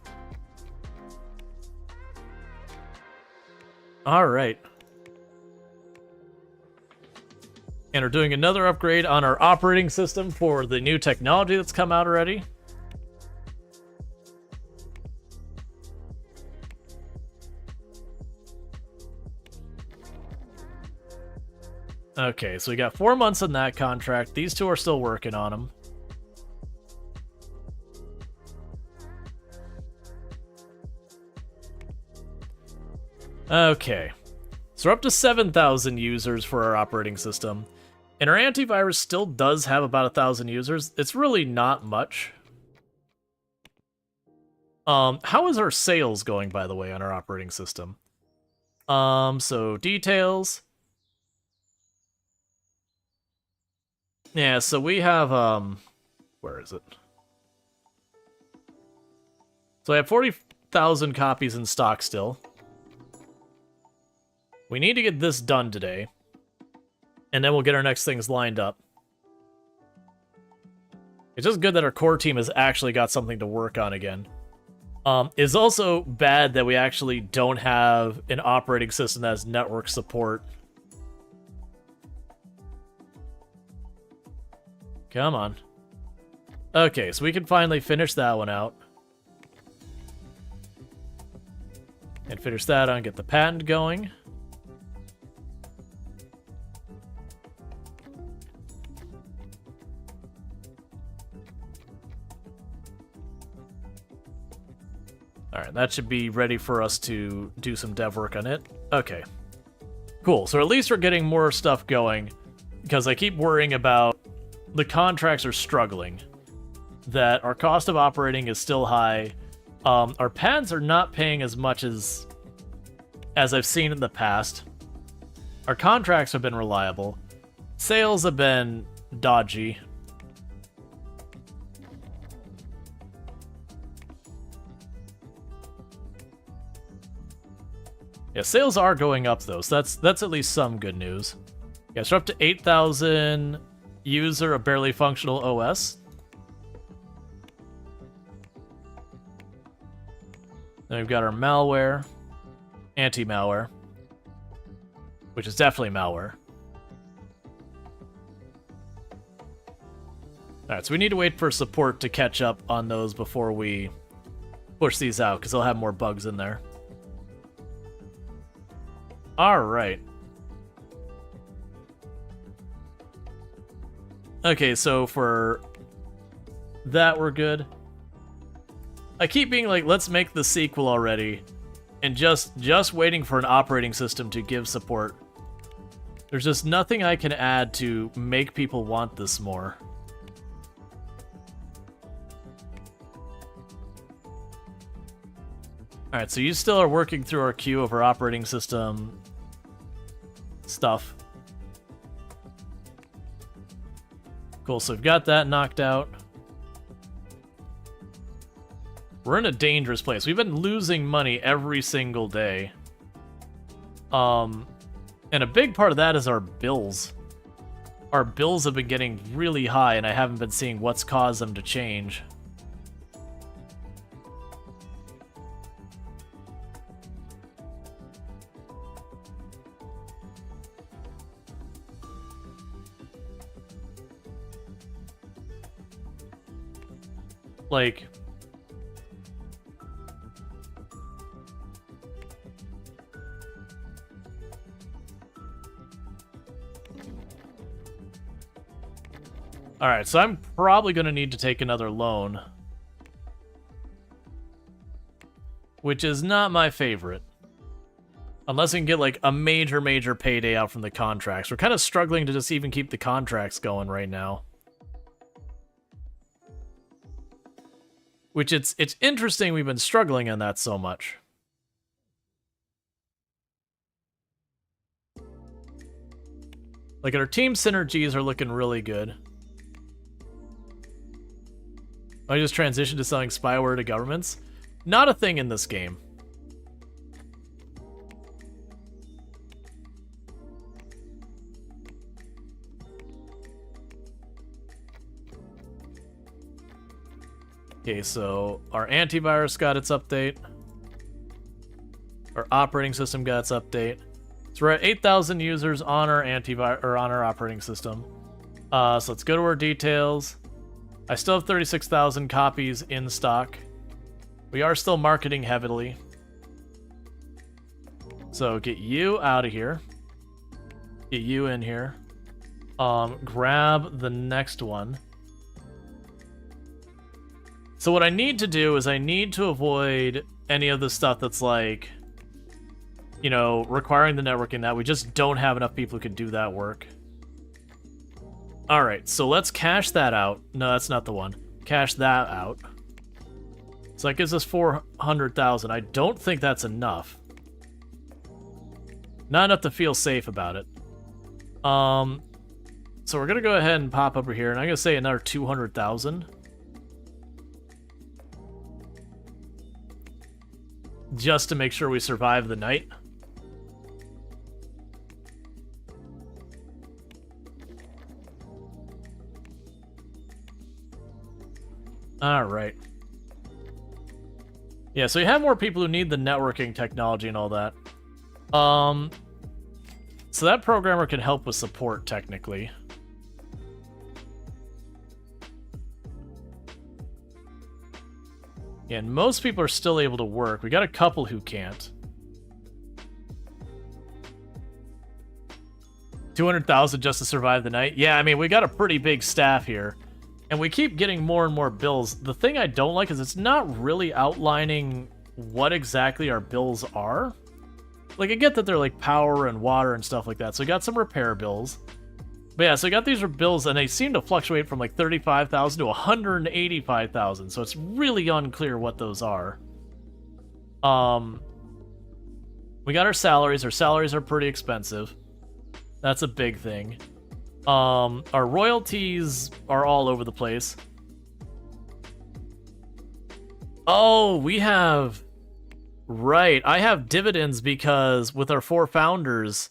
Alright. And we're doing another upgrade on our operating system for the new technology that's come out already. Okay, so we got 4 months on that contract. These two are still working on them. Okay, so we're up to 7,000 users for our operating system, and our antivirus still does have about 1,000 users. It's really not much. How is our sales going, by the way, on our operating system? So details. Yeah, so we have, where is it? So I have 40,000 copies in stock still. We need to get this done today, and then we'll get our next things lined up. It's just good that our core team has actually got something to work on again. It's also bad that we actually don't have an operating system that has network support. Come on. Okay, so we can finally finish that one out. And finish that on, get the patent going. Alright, that should be ready for us to do some dev work on it. Okay. Cool, so at least we're getting more stuff going, because I keep worrying about the contracts are struggling, that our cost of operating is still high, our patents are not paying as much as I've seen in the past, our contracts have been reliable, sales have been dodgy. Yeah, sales are going up though, so that's at least some good news. Yeah, so we're up to 8,000 user of barely functional OS. Then we've got our malware, anti-malware, which is definitely malware. Alright, so we need to wait for support to catch up on those before we push these out, because they'll have more bugs in there. Alright. Okay, so for that, we're good. I keep being like, let's make the sequel already, and just waiting for an operating system to give support. There's just nothing I can add to make people want this more. Alright, so you still are working through our queue of our operating system stuff. Cool, so we've got that knocked out. We're in a dangerous place. We've been losing money every single day. And a big part of that is our bills. Our bills have been getting really high, and I haven't been seeing what's caused them to change. Like, alright, so I'm probably going to need to take another loan, which is not my favorite. Unless we can get, like, a major payday out from the contracts. We're kind of struggling to just even keep the contracts going right now. Which it's interesting we've been struggling on that so much. Like, our team synergies are looking really good. I just transitioned to selling spyware to governments. Not a thing in this game. Okay, so our antivirus got its update. Our operating system got its update. So we're at 8,000 users on our antivirus or on our operating system. So let's go to our details. I still have 36,000 copies in stock. We are still marketing heavily. So get you out of here. Get you in here. Grab the next one. So what I need to do is I need to avoid any of the stuff that's like, you know, requiring the networking that we just don't have enough people who can do that work. Alright, so let's cash that out. No, that's not the one. Cash that out. So that gives us 400,000. I don't think that's enough. Not enough to feel safe about it. So we're gonna go ahead and pop over here, and I'm gonna say another 200,000. Just to make sure we survive the night. Alright. Yeah, so you have more people who need the networking technology and all that. So that programmer can help with support, technically. Yeah, and most people are still able to work. We got a couple who can't. 200,000 just to survive the night? Yeah, I mean, we got a pretty big staff here. And we keep getting more and more bills. The thing I don't like is it's not really outlining what exactly our bills are. Like, I get that they're like power and water and stuff like that. So we got some repair bills. But yeah, so I got these bills, and they seem to fluctuate from like 35,000 to 185,000. So it's really unclear what those are. We got our salaries. Our salaries are pretty expensive. That's a big thing. Our royalties are all over the place. Oh, we have... Right, I have dividends because with our 4 founders,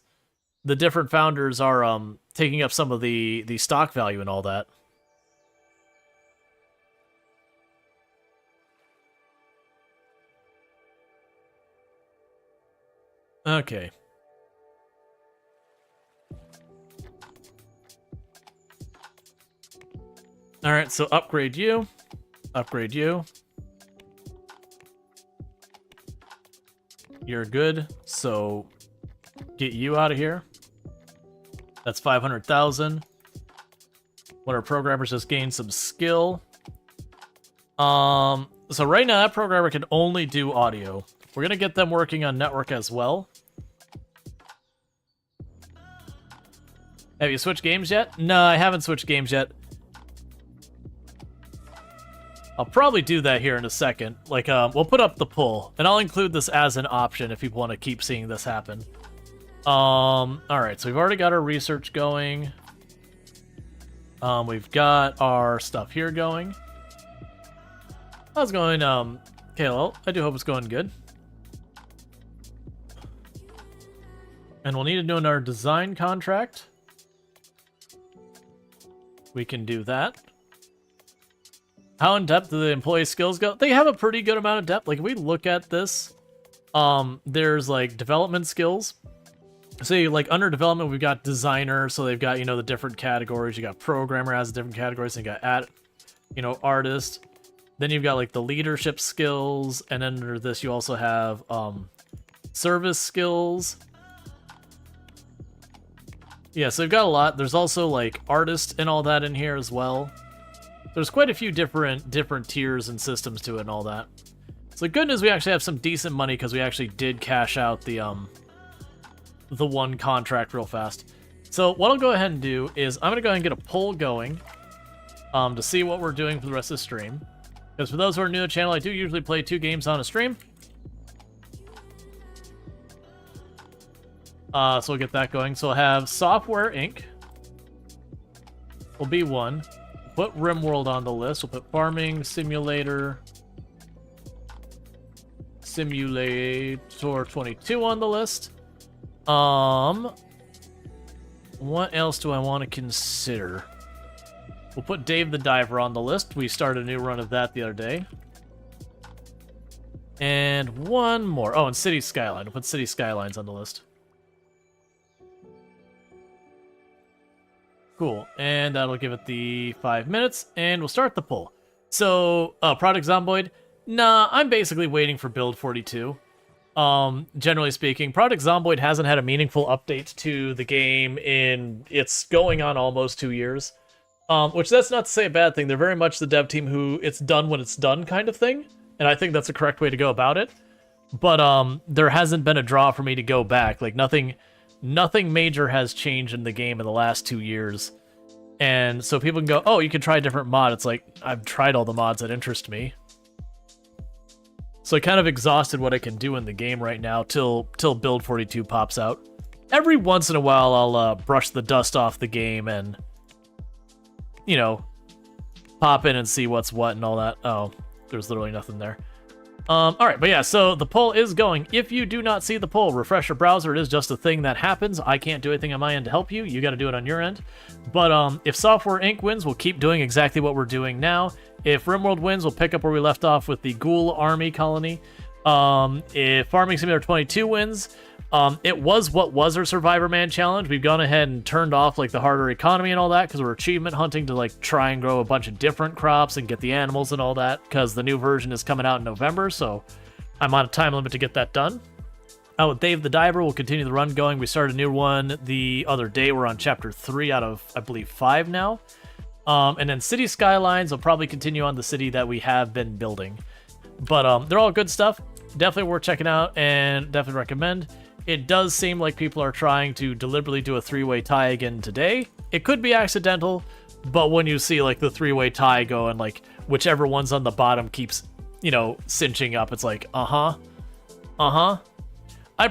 the different founders are taking up some of the stock value and all that. Okay. Alright, so upgrade you. Upgrade you. You're good, so get you out of here. That's 500,000. One of our programmers just gained some skill. So right now that programmer can only do audio. We're gonna get them working on network as well. Have you switched games yet? No, I haven't switched games yet. I'll probably do that here in a second. Like, we'll put up the poll, and I'll include this as an option if people want to keep seeing this happen. Alright, so we've already got our research going. We've got our stuff here going. How's it going, okay, well, I do hope it's going good. And we'll need to do our design contract. We can do that. How in depth do the employee skills go? They have a pretty good amount of depth. Like, if we look at this, there's like development skills. So like under development, we've got designer. So they've got, you know, the different categories. You got programmer has different categories. And you got artist. Then you've got like the leadership skills. And under this, you also have service skills. Yeah, so they've got a lot. There's also like artist and all that in here as well. There's quite a few different tiers and systems to it and all that. So the good news, we actually have some decent money because we actually did cash out the one contract real fast. So what I'll go ahead and do is I'm gonna go ahead and get a poll going to see what we're doing for the rest of the stream. Because for those who are new to the channel, I do usually play 2 games on a stream. So we'll get that going. So we'll have Software Inc. will be 1. Put RimWorld on the list. We'll put Farming Simulator 22 on the list. What else do I want to consider? We'll put Dave the Diver on the list. We started a new run of that the other day. And one more. Oh, and City Skyline. We'll put City Skylines on the list. Cool, and that'll give it the 5 minutes, and we'll start the poll. So, Product Zomboid, nah, I'm basically waiting for build 42. Generally speaking, Product Zomboid hasn't had a meaningful update to the game it's going on almost 2 years. Which that's not to say a bad thing. They're very much the dev team who it's done when it's done kind of thing, and I think that's the correct way to go about it. But there hasn't been a draw for me to go back. Like nothing major has changed in the game in the last 2 years. And so people can go, oh, you can try a different mod. It's like, I've tried all the mods that interest me. So I kind of exhausted what I can do in the game right now till build 42 pops out. Every once in a while, I'll brush the dust off the game and, you know, pop in and see what's what and all that. Oh, there's literally nothing there. Alright, but yeah, so the poll is going. If you do not see the poll, refresh your browser. It is just a thing that happens. I can't do anything on my end to help you. You got to do it on your end. But if Software Inc. wins, we'll keep doing exactly what we're doing now. If RimWorld wins, we'll pick up where we left off with the Ghoul Army Colony. If Farming Simulator 22 wins, it was what was our Survivor Man challenge. We've gone ahead and turned off like the harder economy and all that because we're achievement hunting to like try and grow a bunch of different crops and get the animals and all that because the new version is coming out in November, so I'm on a time limit to get that done. With Dave the Diver, we'll continue the run going. We started a new one the other day. We're on chapter 3 out of, I believe, 5 now. And then City Skylines will probably continue on the city that we have been building. But they're all good stuff. Definitely worth checking out and definitely recommend. It does seem like people are trying to deliberately do a 3-way tie again today. It could be accidental, but when you see like the 3-way tie go and like whichever one's on the bottom keeps, you know, cinching up, it's like, I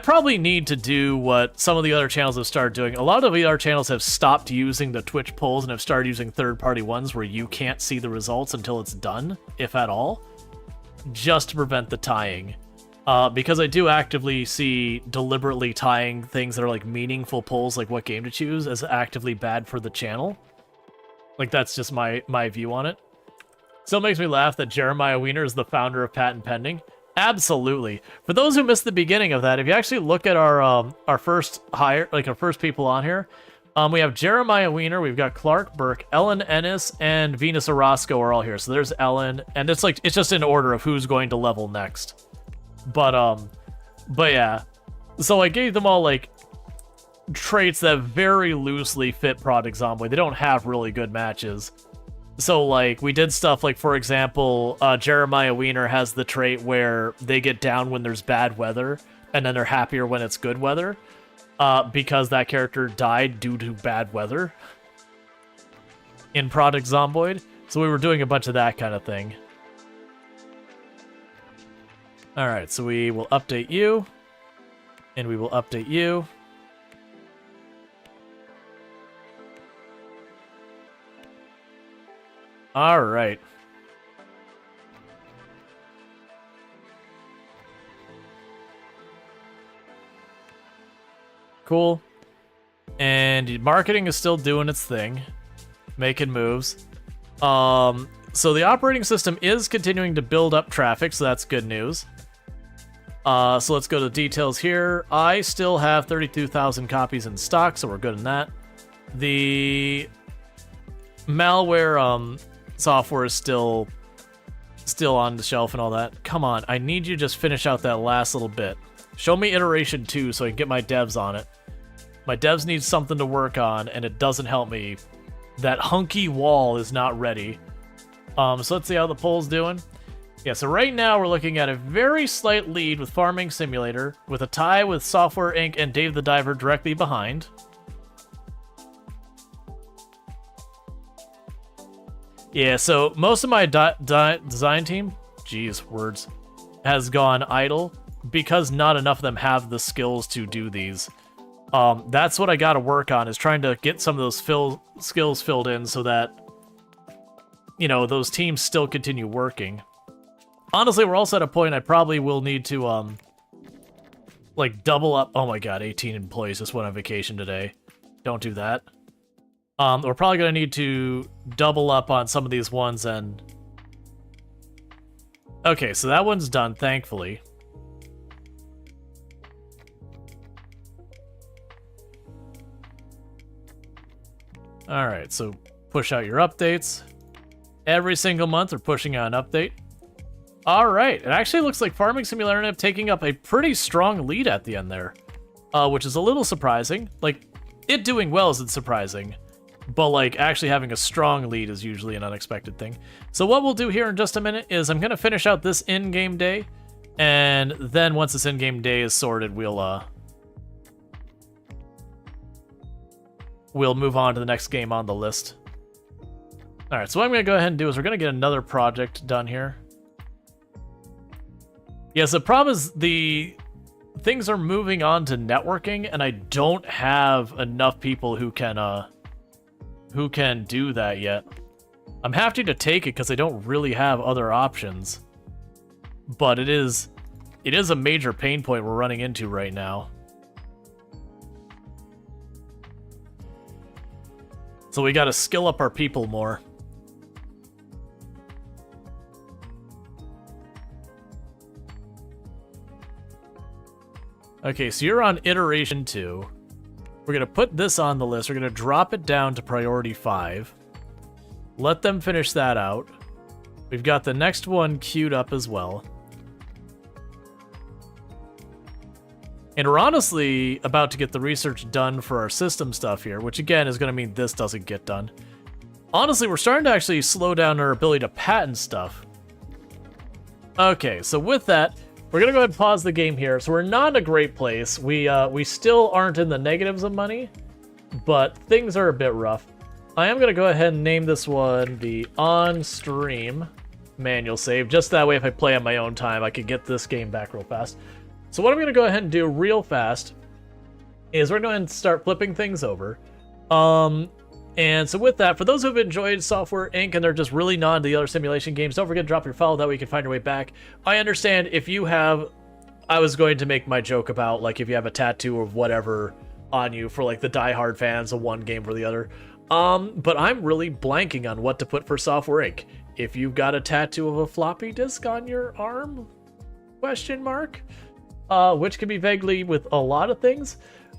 probably need to do what some of the other channels have started doing. A lot of the other channels have stopped using the Twitch polls and have started using third-party ones where you can't see the results until it's done, if at all, just to prevent the tying. Because I do actively see deliberately tying things that are like meaningful polls, like what game to choose, as actively bad for the channel. Like that's just my view on it. Still makes me laugh that Jeremiah Wiener is the founder of Patent Pending. Absolutely. For those who missed the beginning of that, if you actually look at our first hire, like our first people on here, we have Jeremiah Wiener, we've got Clark Burke, Ellen Ennis, and Venus Orozco are all here. So there's Ellen, and it's just in order of who's going to level next. But yeah, so I gave them all like traits that very loosely fit Project Zomboid. They don't have really good matches. So, like, we did stuff like, for example, Jeremiah Wiener has the trait where they get down when there's bad weather, and then they're happier when it's good weather, because that character died due to bad weather in Project Zomboid. So we were doing a bunch of that kind of thing. Alright, so we will update you, and we will update you. All right. Cool. And marketing is still doing its thing, making moves. So the operating system is continuing to build up traffic, so that's good news. So let's go to details here. I still have 32,000 copies in stock, so we're good in that. The malware software is still on the shelf and all that. Come on, I need you to just finish out that last little bit. Show me iteration 2 so I can get my devs on it. My devs need something to work on, and it doesn't help me. That hunky wall is not ready. So let's see how the poll's doing. Yeah, so right now we're looking at a very slight lead with Farming Simulator, with a tie with Software Inc. and Dave the Diver directly behind. Yeah, so most of my design team, geez, words, has gone idle because not enough of them have the skills to do these. That's what I got to work on, is trying to get some of those skills filled in so that, you know, those teams still continue working. Honestly, we're also at a point I probably will need to, like, double up. Oh my god, 18 employees just went on vacation today. Don't do that. We're probably going to need to double up on some of these ones and... Okay, so that one's done, thankfully. Alright, so push out your updates. Every single month we're pushing out an update. Alright, it actually looks like Farming Simulator ended up taking up a pretty strong lead at the end there. Which is a little surprising. Like, it doing well isn't surprising. But, like, actually having a strong lead is usually an unexpected thing. So what we'll do here in just a minute is I'm going to finish out this in-game day. And then once this in-game day is sorted, we'll move on to the next game on the list. Alright, so what I'm going to go ahead and do is we're going to get another project done here. Yes, the problem is the things are moving on to networking, and I don't have enough people who can do that yet. I'm happy to take it because I don't really have other options. But it is a major pain point we're running into right now. So we gotta skill up our people more. Okay, so you're on iteration 2. We're going to put this on the list. We're going to drop it down to priority 5. Let them finish that out. We've got the next one queued up as well. And we're honestly about to get the research done for our system stuff here, which again is going to mean this doesn't get done. Honestly, we're starting to actually slow down our ability to patent stuff. Okay, so with that, we're going to go ahead and pause the game here. So we're not in a great place. We still aren't in the negatives of money, but things are a bit rough. I am going to go ahead and name this one the on-stream manual save. Just that way, if I play on my own time, I can get this game back real fast. So what I'm going to go ahead and do real fast is we're going to start flipping things over. And so with that, for those who have enjoyed Software Inc. and they're just really not into the other simulation games, don't forget to drop your follow, that way you can find your way back. I understand if you have... I was going to make my joke about, like, if you have a tattoo of whatever on you for, like, the diehard fans of one game or the other. But I'm really blanking on what to put for Software Inc. If you've got a tattoo of a floppy disk on your arm? Question mark? Which can be vaguely with a lot of things.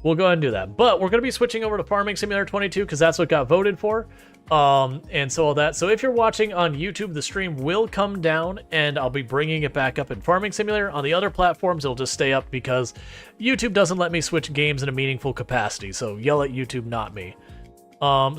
we'll go ahead and do that. But we're going to be switching over to Farming Simulator 22 because that's what got voted for. And so all that. So if you're watching on YouTube, the stream will come down and I'll be bringing it back up in Farming Simulator. On the other platforms, it'll just stay up because YouTube doesn't let me switch games in a meaningful capacity. So yell at YouTube, not me. So